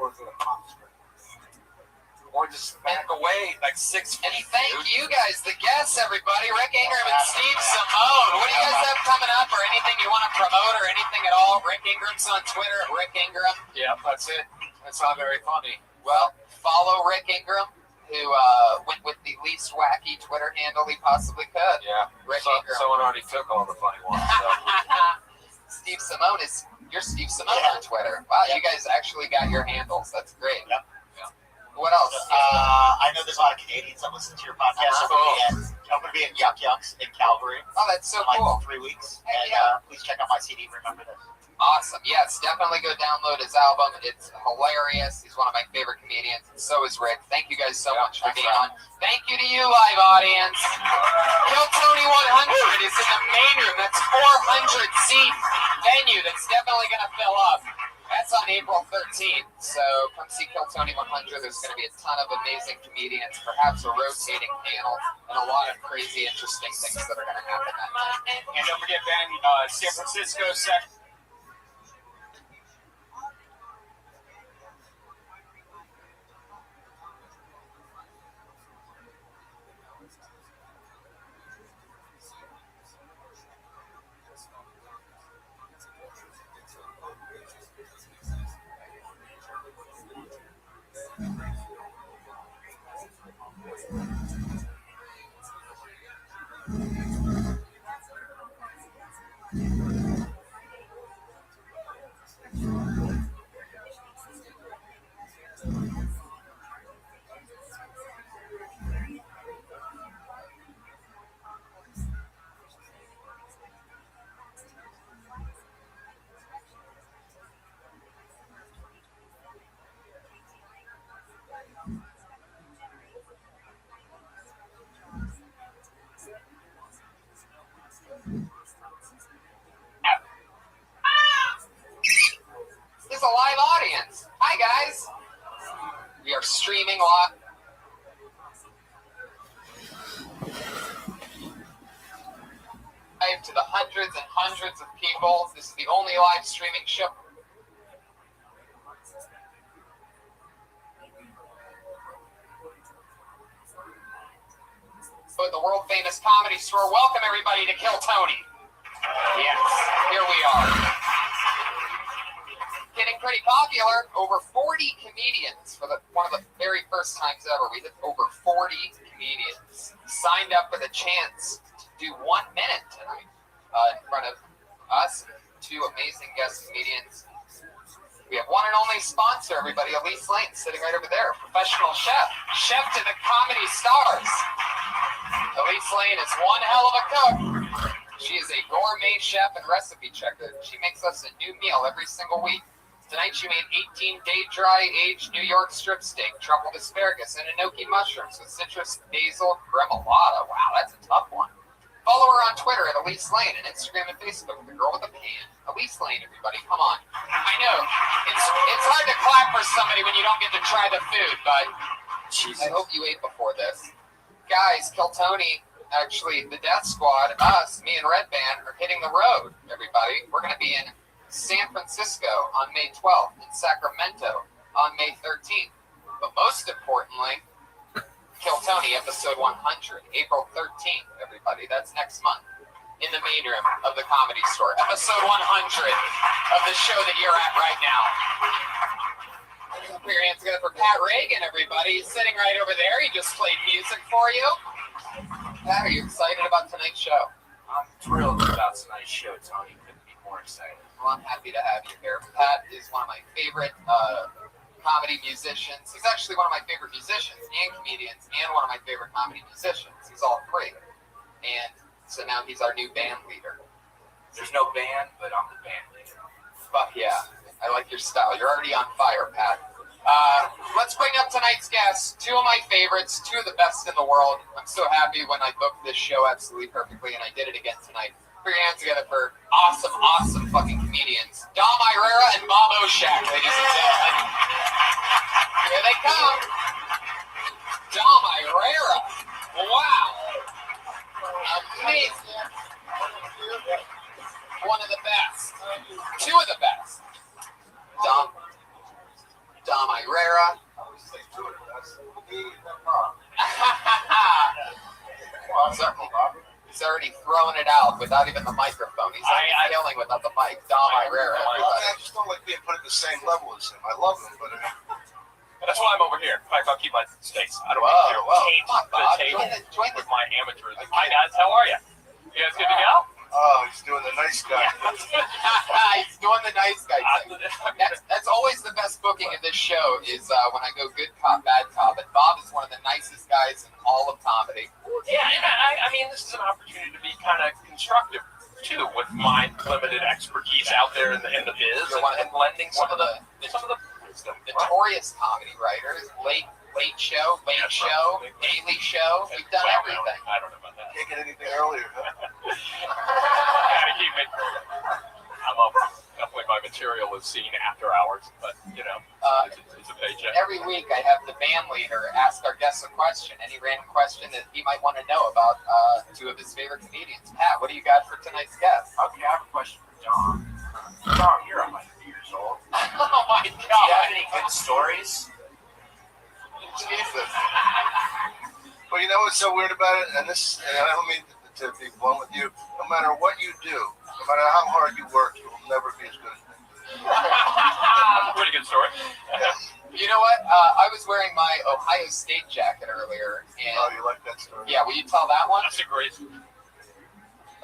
Or just back away like 6 feet. And thank you guys, the guests, everybody. Rick Ingram and Steve Simone. What do you guys have coming up, or anything you want to promote, or anything at all? Rick Ingram's on Twitter, Rick Ingram. Yeah, that's it. That's not very funny. Well, follow Rick Ingram, who went with the least wacky Twitter handle he possibly could. Yeah. Rick Ingram. Someone already took all the funny ones. So. Steve Simone you're Steve Simone on Twitter. Wow, you guys actually got your handles. That's great. Yep. What else? I know there's a lot of Canadians that listen to your podcast. I'm going to be at Yuck Yucks in Calgary. Oh, that's so in cool. 3 weeks. Hey, And please check out my CD, Remember This. Awesome. Yes, definitely go download his album. It's hilarious. He's one of my favorite comedians. And so is Rick. Thank you guys so much for being on. Thank you to you, live audience. Kill Tony 100 is in the main room. That's 400-seat venue that's definitely going to fill up. That's on April 13th. So come see Kill Tony 100. There's going to be a ton of amazing comedians, perhaps a rotating panel, and a lot of crazy, interesting things that are going to happen that night. And don't forget, Ben, San Francisco section. there's a live audience. Hi, guys. We are streaming live to the hundreds and hundreds of people. This is the only live streaming show. The world famous Comedy Store. Welcome everybody to Kill Tony. Yes, here we are. Getting pretty popular. Over 40 comedians for one of the very first times ever. We hit over 40 comedians signed up for the chance to do 1 minute tonight in front of us, two amazing guest comedians. We have one and only sponsor, everybody, Elise Lane, sitting right over there. Professional chef to the comedy stars. Elise Lane is one hell of a cook. She is a gourmet chef and recipe checker. She makes us a new meal every single week. Tonight she made 18-day dry-aged New York strip steak, truffled asparagus, and enoki mushrooms with citrus, basil, remoulade. Wow, that's a tough one. Follow her on Twitter at Elise Lane and Instagram and Facebook, the girl with the pan. Elise Lane, everybody, come on. I know, it's hard to clap for somebody when you don't get to try the food, but I hope you ate before this. Guys, Kill Tony, actually, the Death Squad, us, me and Red Band, are hitting the road, everybody. We're going to be in San Francisco on May 12th, in Sacramento on May 13th. But most importantly, Kill Tony, episode 100, April 13th, everybody. That's next month in the main room of the Comedy Store. Episode 100 of the show that you're at right now. Put your hands together for Pat Reagan, everybody. He's sitting right over there. He just played music for you. Pat, are you excited about tonight's show? I'm thrilled about tonight's show, Tony. Couldn't be more excited. Well, I'm happy to have you here. Pat is one of my favorite comedy musicians. He's actually one of my favorite musicians and comedians and one of my favorite comedy musicians. He's all three. And so now he's our new band leader. There's no band, but I'm the band leader. Fuck yeah. I like your style. You're already on fire, Pat. Let's bring up tonight's guests. Two of my favorites, two of the best in the world. I'm so happy when I booked this show absolutely perfectly, and I did it again tonight. Put your hands together for awesome, awesome fucking comedians. Dom Irera and Bob Oshak, ladies and gentlemen. Here they come. Dom Irera. Wow. Amazing. One of the best. Two of the best. Dom Irera. He's already throwing it out without even the microphone. He's already yelling without the mic. Dom Irera. I just don't like being put at the same level as him. I love him, but that's why I'm over here. In fact, I'll keep my space. I don't want to tape with my amateurs. Hi guys, how are you? You guys good to go? Oh, he's doing the nice guy. He's doing the nice guy thing. That's always the best booking of this show is when I go good cop, bad cop. And Bob is one of the nicest guys in all of comedy. Yeah, and I mean, this is an opportunity to be kind of constructive too, with my limited expertise out there in the biz and lending some of the wisdom. Notorious comedy writers, late show, daily show. You've done everything. I don't know about that. Can't get anything earlier. Gotta keep it. I'm up. Definitely my material is seen after hours, but you know, it's a paycheck. Every week I have the band leader ask our guests a question, any random question that he might want to know about two of his favorite comedians. Pat, what do you got for tonight's guest? Okay, I have a question for Dom. Dom, you're 100 years old. Oh my God! Do you have any good stories? Jesus. Well, you know what's so weird about it, and I don't mean to be blunt with you. No matter what you do, no matter how hard you work, you will never be as good as me. That's a pretty good story. You know what? I was wearing my Ohio State jacket earlier. And oh, you like that story? Yeah, will you tell that one? That's a great story.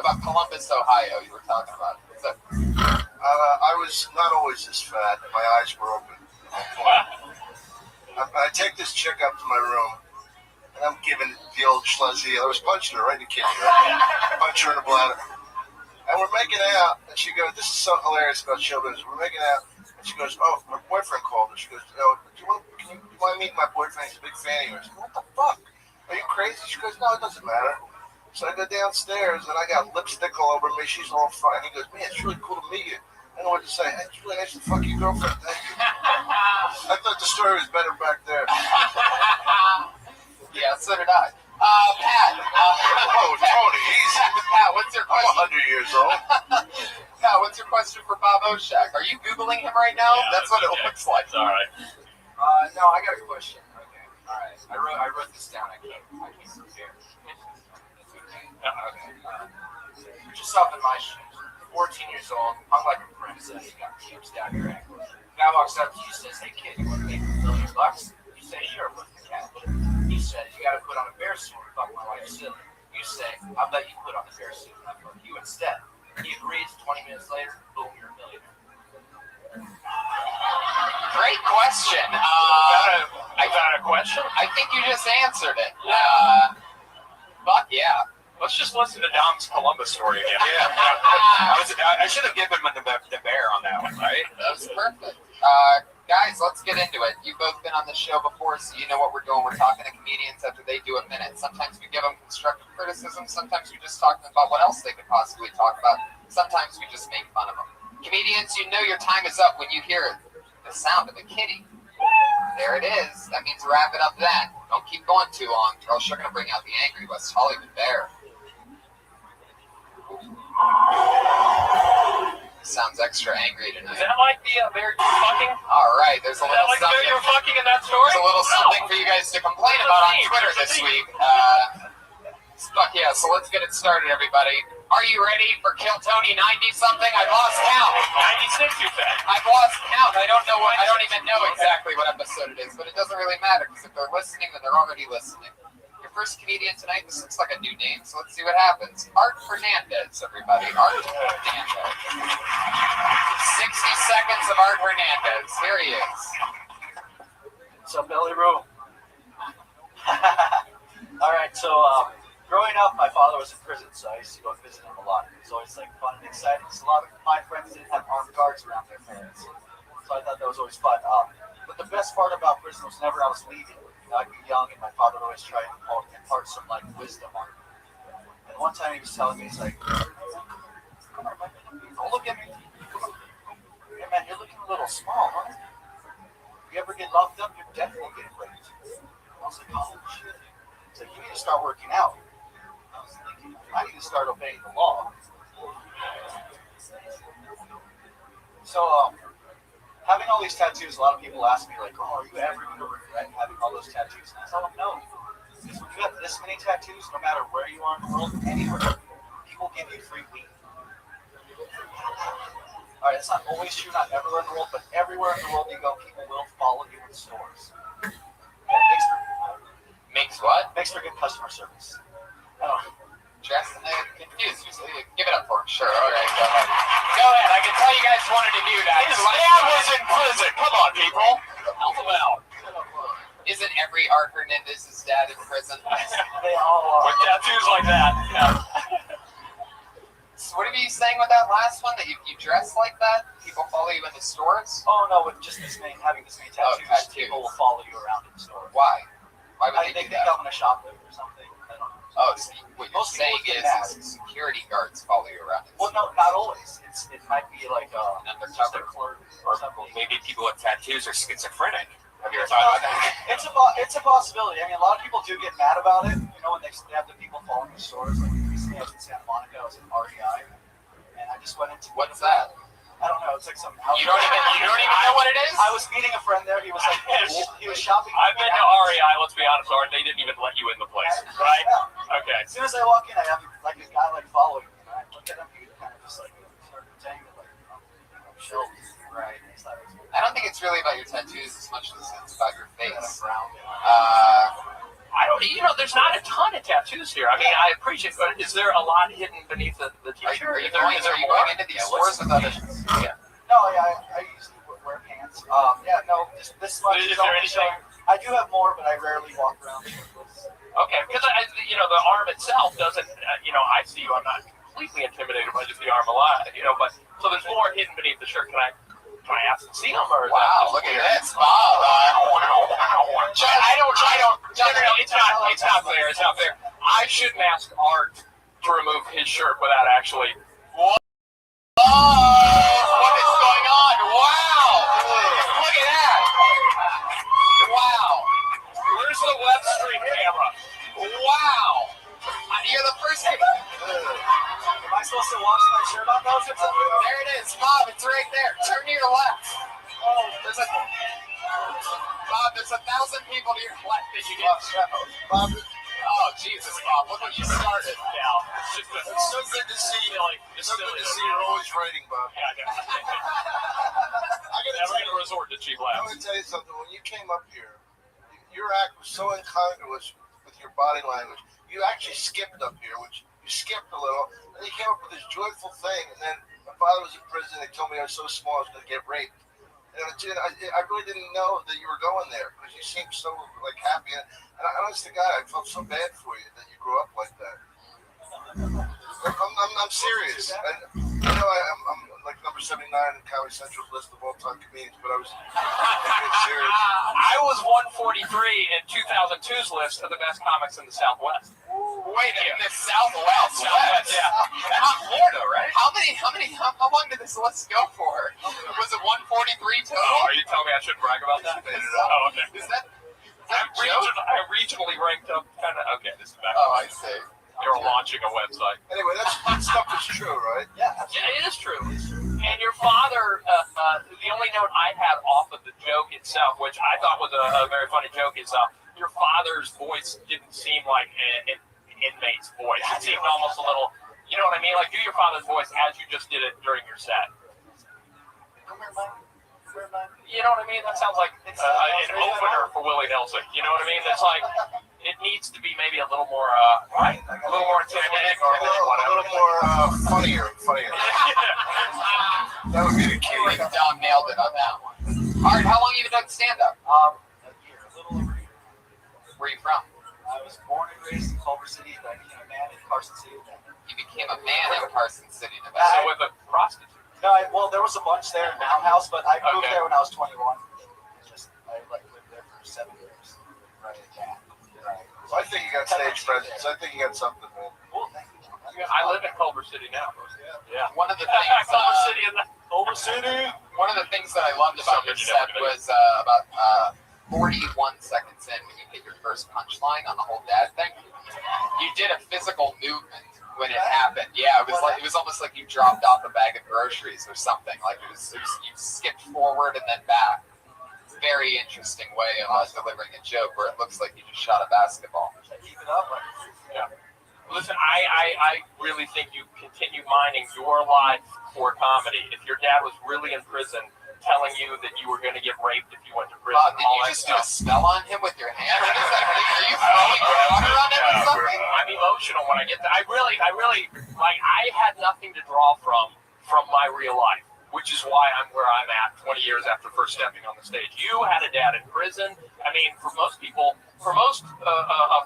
About Columbus, Ohio, you were talking about. I was not always this fat. My eyes were open. I take this chick up to my room, and I'm giving the old schluzzy. I was punching her right in the kitchen. Punch her in the bladder. And we're making out, and she goes, this is so hilarious about children. We're making out, and she goes, oh, my boyfriend called her. She goes, oh, do you want to meet my boyfriend? He's a big fan of yours. What the fuck? Are you crazy? She goes, no, it doesn't matter. So I go downstairs, and I got lipstick all over me. She's all fine. He goes, man, it's really cool to meet you. I don't know what to say. Hey, it's really nice to fuck your girlfriend. Thank you. I thought the story was better back there. Yeah, so did I. Pat. Oh, Tony, easy. Pat, what's your I'm question? 100 years old. Pat, what's your question for Bob Oshak? Are you Googling him right now? Yeah, that's what it looks like. It's all right. No, I got a question. Okay. All right. I wrote this down. I can't prepare. Okay. Put yourself in my shoes. 14 years old, hung like a princess, you got chips down your ankle. Guy walks up to you, says, "Hey kid, you want to make $1 million?" You say, "Sure, what's the catch?" He says, "You got to put on a bear suit and fuck my wife silly." You say, "I'll let you put on the bear suit and I'll fuck you instead." He agrees. 20 minutes later, boom, you're a millionaire. Great question. I got a question. I think you just answered it. Fuck yeah. Let's just listen to Dom's Columbus story again. Yeah. I should have given him the bear on that one, right? That was perfect. Guys, let's get into it. You've both been on the show before, so you know what we're doing. We're talking to comedians after they do a minute. Sometimes we give them constructive criticism. Sometimes we just talk to them about what else they could possibly talk about. Sometimes we just make fun of them. Comedians, you know your time is up when you hear the sound of a kitty. There it is. That means wrap it up then. Don't keep going too long, or else you're going to bring out the angry West Hollywood bear. Sounds extra angry tonight. Is that like the bear you're fucking? All right, there's a Is that little like the bear something. you're fucking in that story? There's a little something for you guys to complain about on Twitter this week. Fuck yeah, so let's get it started, everybody. Are you ready for Kill Tony 90-something? I've lost count. 96, you said. I've lost count. I don't even know exactly what episode it is, but it doesn't really matter, because if they're listening, then they're already listening. Your first comedian tonight, this looks like a new name, so let's see what happens. Art Hernandez, everybody. Art Hernandez. 60 seconds of Art Hernandez. Here he is. So Belly Room. All right, so growing up, my father was in prison, so I used to go visit him a lot. It was always like fun and exciting. So a lot of my friends didn't have armed guards around their parents, so I thought that was always fun. But the best part about prison was whenever I was leaving. I'd be young, and my father would always try and impart some like wisdom on me. And one time he was telling me, he's like, "Come on, man, don't look at me. Come on. Hey man, you're looking a little small, huh? If you ever get locked up, you're definitely getting raped." I was like, "Oh shit." He's like, "You need to start working out." I was thinking, I need to start obeying the law. So, having all these tattoos, a lot of people ask me, like, "Oh, are you ever going to regret having all those tattoos?" And I tell them, no. Because when you have this many tattoos, no matter where you are in the world, anywhere, people give you free weed. All right, it's not always true, not everywhere in the world, but everywhere in the world you go, people will follow you in stores. And Makes what? Makes for good customer service. I don't know. Justin, confused. Give it up for him. Sure. All right, go ahead. Go ahead. I can tell you guys wanted to do that. His dad was in prison. Come on, people. Help him out. Isn't every Art Hernandez's dad in prison? They all are. With tattoos like that. Yeah. So what are you saying with that last one? That you dress like that? People follow you in the stores? Oh no, with just having this many tattoos, people will follow you around in the store. Why? Why would They they do think that? I'm gonna shop there or something. I don't know. Oh, so what you're Most people saying get is mad. security guards follow you around. Well, no, not always. It might be like An just a undercover. clerk Or or something. maybe people with tattoos are schizophrenic. Have you ever thought about that? It's a possibility. I mean, a lot of people do get mad about it. You know, when they have the people following the stores. Like recently, I was in Santa Monica. I was in REI, and I just went into What's that? I don't know. It's like some. You don't even know what it is? I was meeting a friend there. He was like, he was shopping. I've been to REI, let's be honest, Art. They didn't even let you in the place, right? Okay. As soon as I walk in, I have like a guy like following me. And I look at him. He kind of just like started saying like, chill, right? And he's like, I don't think it's really about your tattoos as much as it's about your face. I don't, there's not a ton of tattoos here. I mean, I appreciate it, but is there a lot hidden beneath the t-shirt? Are you going into these stores with other? Yeah. No, yeah, I usually wear pants. No, this much. Is there anything? I do have more, but I rarely walk around shirtless. Okay, because the arm itself doesn't. I see you. I'm not completely intimidated by just the arm a lot. But so there's more hidden beneath the shirt. Can I ask to see them? Or Wow, look at this, Bob. It's not fair. It's not fair. I shouldn't ask Art to remove his shirt without actually. What is There it is, Bob. It's right there. Turn to your left. There's a Bob. There's 1,000 people to your left that you didn't show. Bob, Oh Jesus, Bob! Look what you started. Yeah, it's so good to see you. It's so good to see you're always writing, Bob. Yeah, I gotta never tell gonna you, resort to cheap I'm laughs. gonna tell you something. When you came up here, your act was so incongruous with your body language. You actually skipped up here, which you skipped a little, and you came up with this joyful thing. And then my father was in prison. They told me I was so small I was gonna get raped. And I really didn't know that you were going there because you seemed so like happy. And honest to God, I felt so bad for you that you grew up like that. I'm serious. I know I'm like number 79 in Comedy Central's list of all-time comedians, but I was being serious. I was 143 in 2002's list of the best comics in the Southwest. Wait, in the Southwest. Yeah. Not Florida, right? How long did this list go for? Was it 143 total? Oh, are you telling me I shouldn't brag about that? Oh, okay. Is that I regionally ranked up kind of. Okay, this is back. Oh, I see. You're launching a website. Anyway, that stuff is true, right? Yeah, Yeah, it is true. And your father, the only note I had off of the joke itself, which I thought was a very funny joke, is your father's voice didn't seem like an inmate's voice. It seemed almost a little, you know what I mean? Like, do your father's voice as you just did it during your set. You know what I mean? That sounds like an opener for Willie Nelson. You know what I mean? That's like, it needs to be maybe a little more, right? A little more intimidating or A little more funnier. That would be the key. Don nailed it on that one. All right, how long have you been doing stand-up? A year, a little over a year. Where are you from? I was born and raised in Culver City, but I became a man in Carson City, Nevada. You became a man in Carson City, So Nevada. with a prostitute. No, well, there was a bunch there in Mound House, but I moved there when I was 21. I lived there for 7 years. Right. Yeah. Right. So I think you got stage presence. I think you got something, man. Cool, thank you. I live in Culver City now. Yeah. One of the things, Culver City is Culver City. one of the things that I loved about your set was about 41 seconds in when you hit your first punchline on the whole dad thing. You did a physical movement when it happened. Yeah, it was almost like you dropped off a bag of groceries or something. Like it was you skipped forward and then back. Very interesting way of delivering a joke where it looks like you just shot a basketball. Keep it up. Yeah. Listen, I really think you continue mining your life for comedy. If your dad was really in prison, telling you that you were going to get raped if you went to prison. Did you just do a spell on him with your hand? What is that? Are you throwing water on him or something? I'm emotional when I get to. I really like. I had nothing to draw from my real life, which is why I'm where I'm at 20 years after first stepping on the stage. You had a dad in prison. I mean, for most people, for most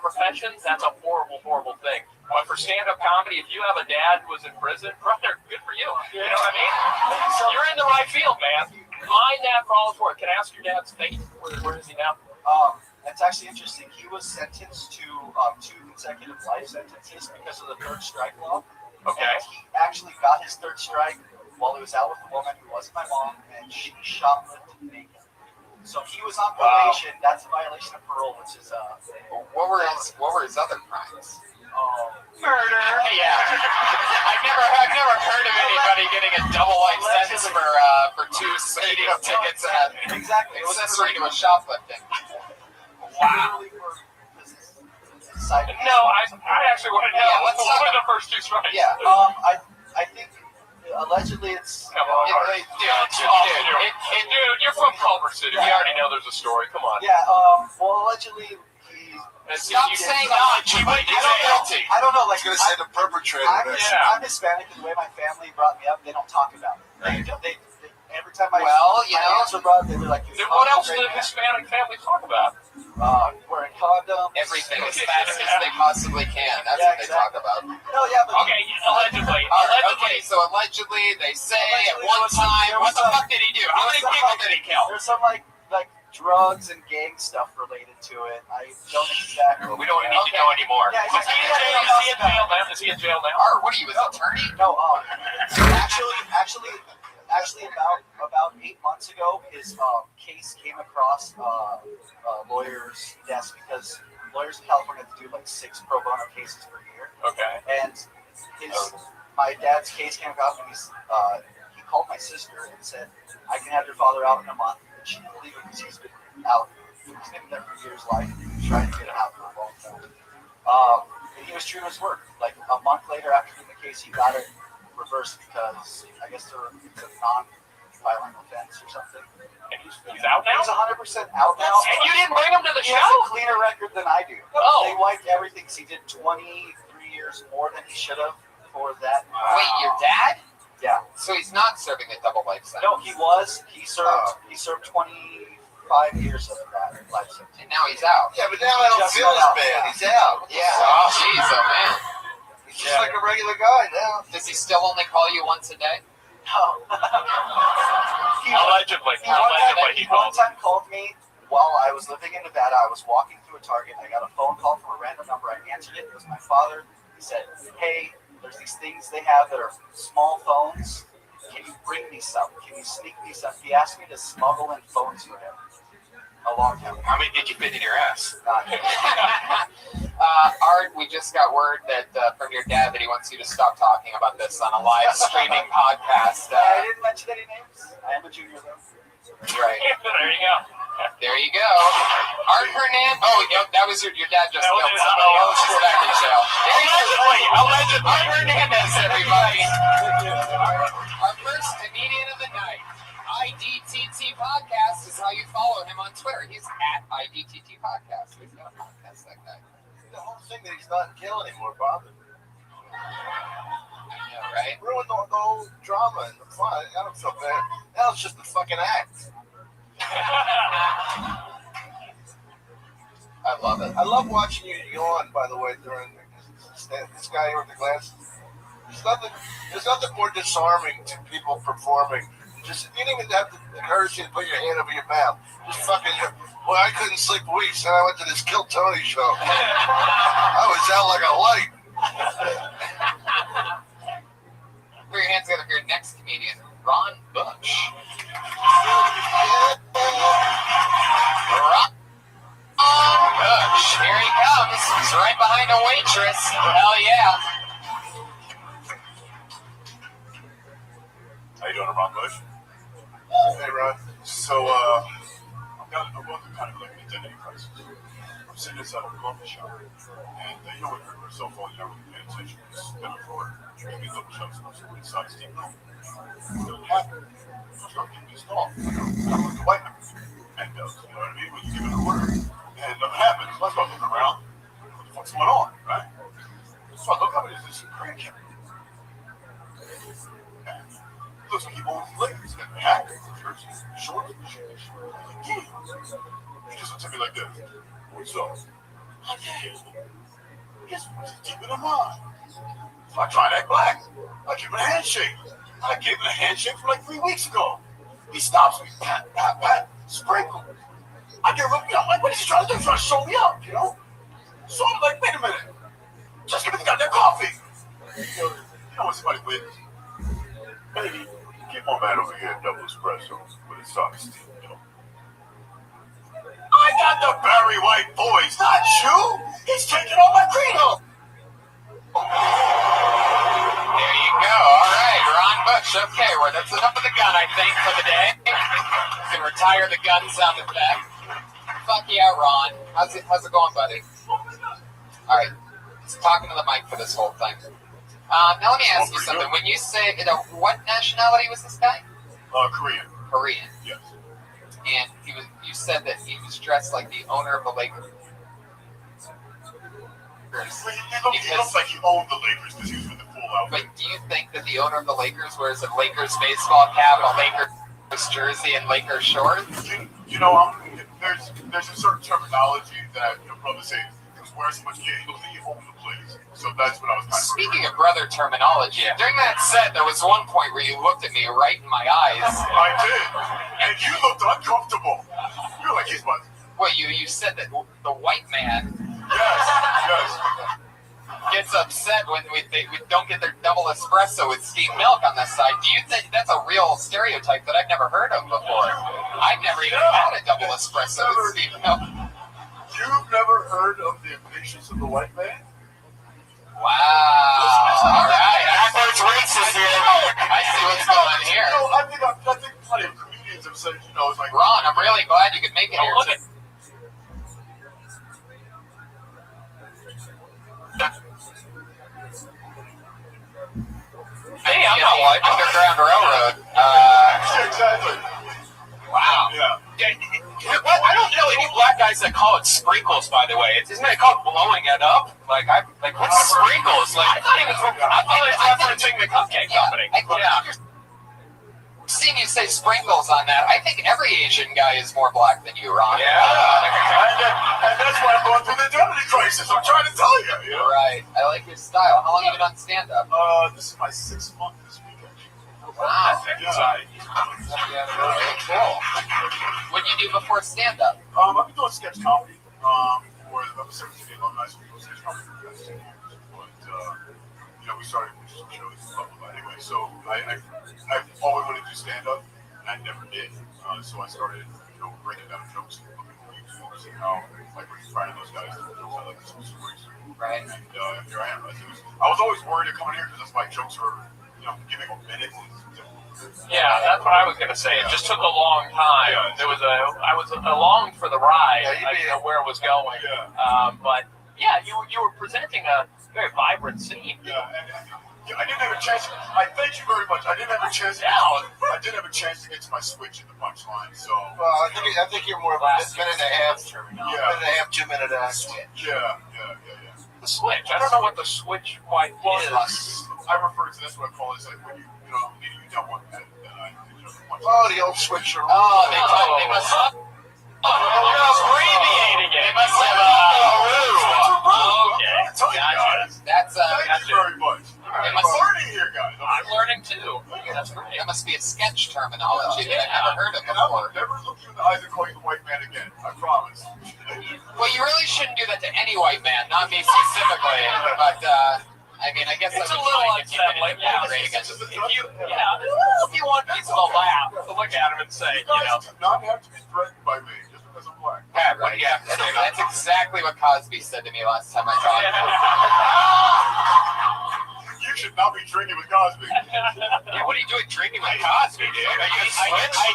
professions, that's a horrible, horrible thing. But for stand-up comedy, if you have a dad who was in prison, brother, good for you. You know what I mean? You're in the right field, man. Mind that for all it's worth. Can I ask your dad's fate? Where is he now? That's actually interesting. He was sentenced to 2 consecutive life sentences because of the third strike law. Okay. And he actually got his third strike while he was out with a woman who wasn't my mom, and she shoplifted naked. So he was on probation. Wow. That's a violation of parole, which is What were his other crimes? Murder. Yeah. I've never heard of anybody getting a double life sentence for 2 speeding tickets and exactly accessory to a shoplifting. Wow. No, I actually want to know. Yeah, what were the first 2 strikes? Yeah. I think allegedly it's. Come on, dude, you're from Culver City. We already know there's a story. Come on. Yeah. Well, allegedly. Stop saying allegedly. I don't know. Like I was going to say the perpetrator. I'm Hispanic, and the way my family brought me up, they don't talk about it. They every time my parents were brought up, they were like. What else do Hispanic families talk about? Wearing condoms. Everything as fast as they possibly can. That's what they talk about. No, yeah, but okay, allegedly. Okay, so allegedly they say at one time. What the fuck did he do? How many people did he kill? There's some like drugs and gang stuff related to it. I don't exactly. We don't need to know anymore. Yeah, Is he in jail now? Is he in jail now? Or what are you, his attorney? No. Actually, about 8 months ago, his case came across a lawyer's desk because lawyers in California have to do like 6 pro bono cases per year. Okay. And my dad's case came up, and he called my sister and said, "I can have your father out in a month." And she didn't believe him because he's been out. He's been there for years, like trying to get him out for a long time. And he was true to his word. Like a month later, after doing the case, he got it reversed because I guess it's a non-violent offense or something. And he's out now? He's 100% out now. And you didn't bring him to the He show? has a cleaner record than I do. Oh. They wiped everything because he did 23 years more than he should have for that. Wait, your dad? Yeah. So he's not serving a double life sentence. No, he was. He served 25 years of that life sentence. And now he's out. Yeah, but now I don't feel as bad. He's out. Yeah. Oh, jeez, oh man. He's just like a regular guy now. Does he still only call you once a day? No. Allegedly. He one time called me while I was living in Nevada. I was walking through a Target. I got a phone call from a random number. I answered it. It was my father. He said, "Hey, there's these things they have that are small phones. Can you bring me some? Can you sneak me some?" He asked me to smuggle in phones for him a long time ago. How many did you fit in your ass? Art, we just got word that from your dad that he wants you to stop talking about this on a live streaming podcast. I didn't mention any names. I am a junior though. Right. There you go. There you go. Art Hernandez. Oh, yep, that was your dad just killed somebody else. He's back in jail. Allegedly. Art Hernandez, everybody. Our first comedian of the night. IDTT Podcast is how you follow him on Twitter. He's at IDTT Podcast. He's got a podcast, that guy. The whole thing that he's not in jail anymore bothered me. I know, right? Ruined the whole drama and the fun. I don't feel bad. Now it's just a fucking act. I love it. I love watching you yawn, by the way, during this guy here with the glasses. There's nothing more disarming to people performing. Just you didn't even have the courtesy to put your hand over your mouth. Just fucking. Well, I couldn't sleep weeks, and I went to this Kill Tony show. I was out like a light. Put your hands together for your next comedian, Ron Bush. Ron Bush. Here he comes. He's right behind a waitress. Hell yeah. How you doing, Ron Bush? Hey, Ron. So, I'm going through kind of like an identity crisis. I'm sitting inside a coffee shop, and you know, with your cell phone, you're not really paying attention. It's been for drinking double shots of inside steam room. What happened? I started getting pissed off. I'm like the white man. And, you know what I mean? When you give it an order, and nothing happens. So I start looking around. What the fuck's going on, right? So I look up, and there's this Korean kid. Looks like he owns legs. He's got a hat, jerseys, shorts, he just looks at me like this. What's up? I can't. Guess what's deeper than mine? So I try to act black. I give him a handshake. I gave him a handshake from like 3 weeks ago. He stops me. Pat, pat, pat. Sprinkle. I give him up. You know, like, what is he trying to do? He's trying to show me up, you know? So I'm like, wait a minute. Just give me the goddamn coffee. You know when somebody wins? Baby, keep my man over here, double espresso with a sock steam, you know. I got the Barry White voice, not you. He's taking all my credo. There you go. All right, Ron Bush. Okay, well, that's enough of the gun, I think, for the day. You can retire the gun sound effect. Fuck yeah, Ron. How's it going, buddy? All right. He's talking to the mic for this whole thing. Now let me ask you something. When you say, what nationality was this guy? Korean. Korean. Yes. And you said that he was dressed like the owner of the Lakers. He looks like he owned the Lakers because he was with the full outfit. But do you think that the owner of the Lakers wears a Lakers baseball cap, a Lakers jersey, and Lakers shorts? You know, there's a certain terminology that your brother says. Wear so much gear, he looks like he owned the place. So that's what I was kind of. Speaking of brother terminology, during that set, there was one point where you looked at me right in my eyes. I did, and you looked uncomfortable. You're like, he's my. Well, you said that the white man. Yes. Gets upset when we don't get their double espresso with steamed milk on this side. Do you think that's a real stereotype that I've never heard of before? I've never even had a double espresso with steamed milk. You've never heard of the impatience of the white man? Wow. All right. racist here. I see what's going on here. I think plenty of comedians have said, it's like Ron, I'm really glad you could make it here. Look at Hey, I'm not white. Underground Railroad. exactly. Wow. Yeah. I don't know any black guys that call it sprinkles, by the way. Isn't it called blowing it up? Like what's sprinkles? Like, I thought it was referencing the cupcake company. I've seen you say sprinkles on that. I think every Asian guy is more black than you, Ron. And that's why I'm going through the identity crisis. I'm trying to tell you. Right. I like your style. How long have you been on stand-up? This is my 6th month this weekend. Wow. Yeah. Very cool. What did you do before stand-up? I've been doing sketch comedy for the 17 alumni school sketch comedy for the past 10 years. But, we started with some shows and stuff like that. Anyway, so I've always wanted to do stand-up, and I never did. So I started, breaking down jokes and looking on YouTube and seeing how, like, we're finding those guys that jokes I like some stories. Right. And here I am. I was always worried to come in here because my jokes were, giving a minute. Yeah, that's what I was gonna say. It just took a long time. Yeah. I was along for the ride. I didn't know where it was going. Yeah. But yeah, you were presenting a very vibrant scene. Yeah, and I didn't have a chance. I thank you very much. I didn't have a chance. I didn't have a chance to get to my switch in the punchline. So. Well, I think you're more of a minute and a half. Minute and a half, 2 minute switch. Yeah. The switch. I don't know what the switch quite is. I refer to that's what I call it. It's like when you don't want that. Oh, the old switcher. They must have. You're abbreviating it. They must have Okay. Gotcha. That's Thank you very much. It I'm must, learning here, guys. I'm learning too. That's great. that must be a sketch terminology that I've never heard of And I will before. never look you in the eyes and call you the white man again. I promise. Well, you really shouldn't do that to any white man, not me specifically. But I guess It's I a would little mind if you unsettling. didn't outrage us. If you want people to laugh, to look at him and say, You guys do not have to be threatened by me just because I'm black. Right, yeah, that's exactly what Cosby said to me last time I talked to him. You should not be drinking with Cosby. Yeah, what are you doing drinking with Cosby, dude? I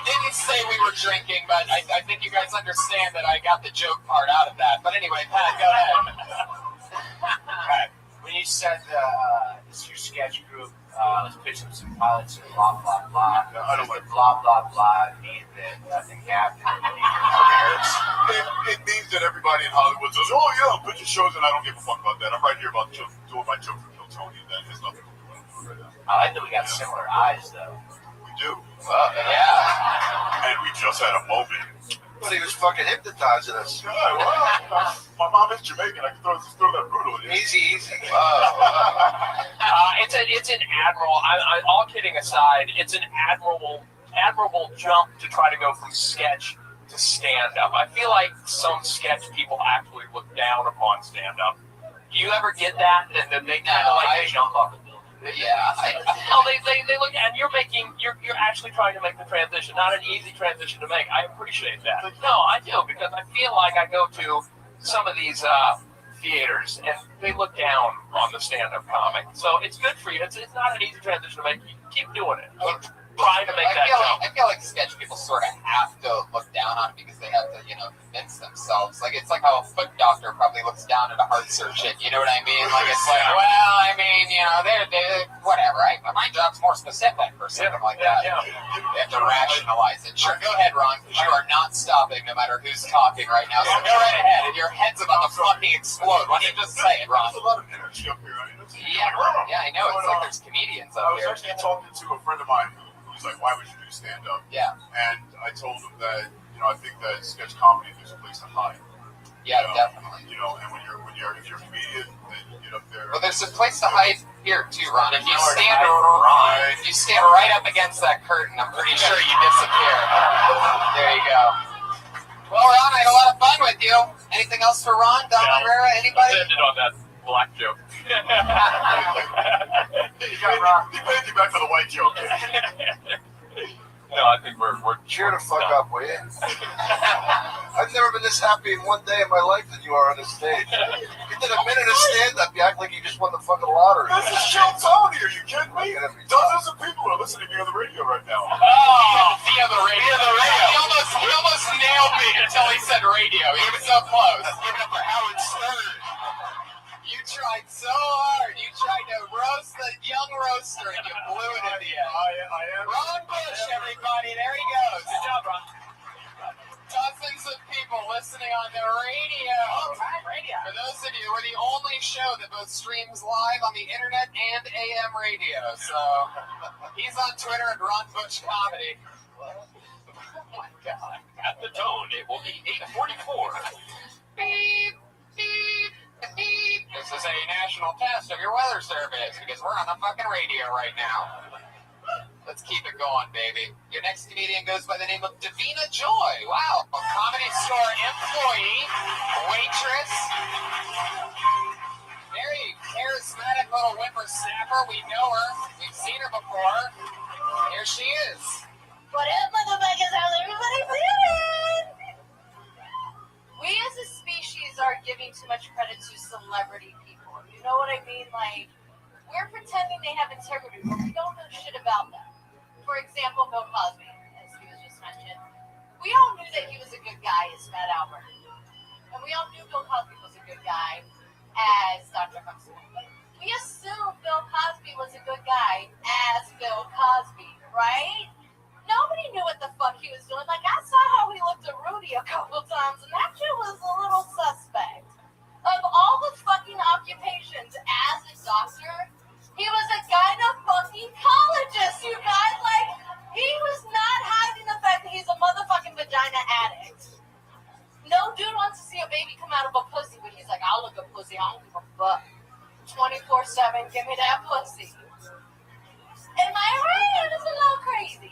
didn't say we were drinking, but I think you guys understand that I got the joke part out of that. But anyway, Pat, go ahead. When you said this is your sketch group, let's pitch them some pilots and blah blah blah. I don't like blah blah blah. Mean that nothing happened. It means that everybody in Hollywood says, "Oh yeah, pitch shows," and I don't give a fuck about that. I'm right here about doing my joke for Bill Tony, and that has nothing to do with what I'm doing right now. I like that we got similar eyes though. We do. Yeah. And we just had a moment. But he was fucking hypnotizing us. Yeah, well, my mom is Jamaican. I can throw that brutal in. Easy. It's an admirable. All kidding aside, it's an admirable jump to try to go from sketch to stand-up. I feel like some sketch people actually look down upon stand-up. Do you ever get that? And they kind of like jump off the building. Yeah. They look, and you're actually trying to make the transition, not an easy transition to make. I appreciate that. No, I do, because I feel like I go to some of these theaters and they look down on the stand-up comic. So it's good for you. It's not an easy transition to make. Keep doing it. Trying to make that jump. I feel like sketch people sort of have to look down on it because they have to, convince themselves. Like, it's like how a foot doctor probably looks down at a heart surgeon. You know what I mean? Like, it's like, well, I mean, they're whatever. My job's more specific or something like that. Yeah. They have to rationalize it. Sure, go ahead, Ron, because you are not stopping no matter who's talking right now. So go right ahead. And your head's about to fucking explode. Why don't you just say it, Ron? There's a lot of energy up here. Yeah, I know. It's like there's comedians up here. I was actually talking to a friend of mine who's like, "Why would you do stand-up?" Yeah. And I told him that, I think that sketch comedy, there's a place to hide. Yeah, definitely. And if you're a comedian, then you get up there. Well, there's a place to hide here too, Ron. If you stand right up against that curtain, I'm pretty sure you disappear. There you go. Well, Ron, I had a lot of fun with you. Anything else for Ron, Don Herrera, anybody? Let's end it on that black joke. He paid you back for the white joke. No, I think we're Cheer the fuck up, will you? I've never been this happy in one day of my life than you are on this stage. You did a minute of stand-up. You act like you just won the fucking lottery. This is Chill Tony. Are you kidding me? Dozens of people are listening via the radio right now. Oh, via the radio. He almost nailed me until he said radio. He was so close. Give it up for Howard Stern. You tried so hard. You tried to roast the young roaster, and you blew it in the end. I am. Ron Bush, everybody. There he goes. Good job, Ron. Dozens of people listening on the radio. Radio. For those of you, we're the only show that both streams live on the internet and AM radio. So he's on Twitter at Ron Bush Comedy. Oh my God. At the tone, it will be 8:44. Beep, beep, beep. This is a national test of your weather service because we're on the fucking radio right now. Let's keep it going, baby. Your next comedian goes by the name of Davina Joy. Wow. A Comedy Store employee, waitress, very charismatic little whippersnapper. We know her. We've seen her before. Here she is. What up, motherfuckers? How's everybody feeling? We as a species are giving too much credit to celebrity people. You know what I mean? Like, we're pretending they have integrity, but we don't know shit about them. For example, Bill Cosby, as he was just mentioned. We all knew that he was a good guy as Fat Albert. And we all knew Bill Cosby was a good guy as Dr. Huxtable. We assumed Bill Cosby was a good guy as Bill Cosby, right? Nobody knew what the fuck he was doing. Like, I saw how he looked at Rudy a couple times, and that shit was a little suspect. Of all the fucking occupations as a doctor, he was a gynecologist, you guys. Like, he was not hiding the fact that he's a motherfucking vagina addict. No dude wants to see a baby come out of a pussy, but he's like, I'll look at pussy, I don't give a fuck. 24/7, give me that pussy. Am I right? It's a little crazy.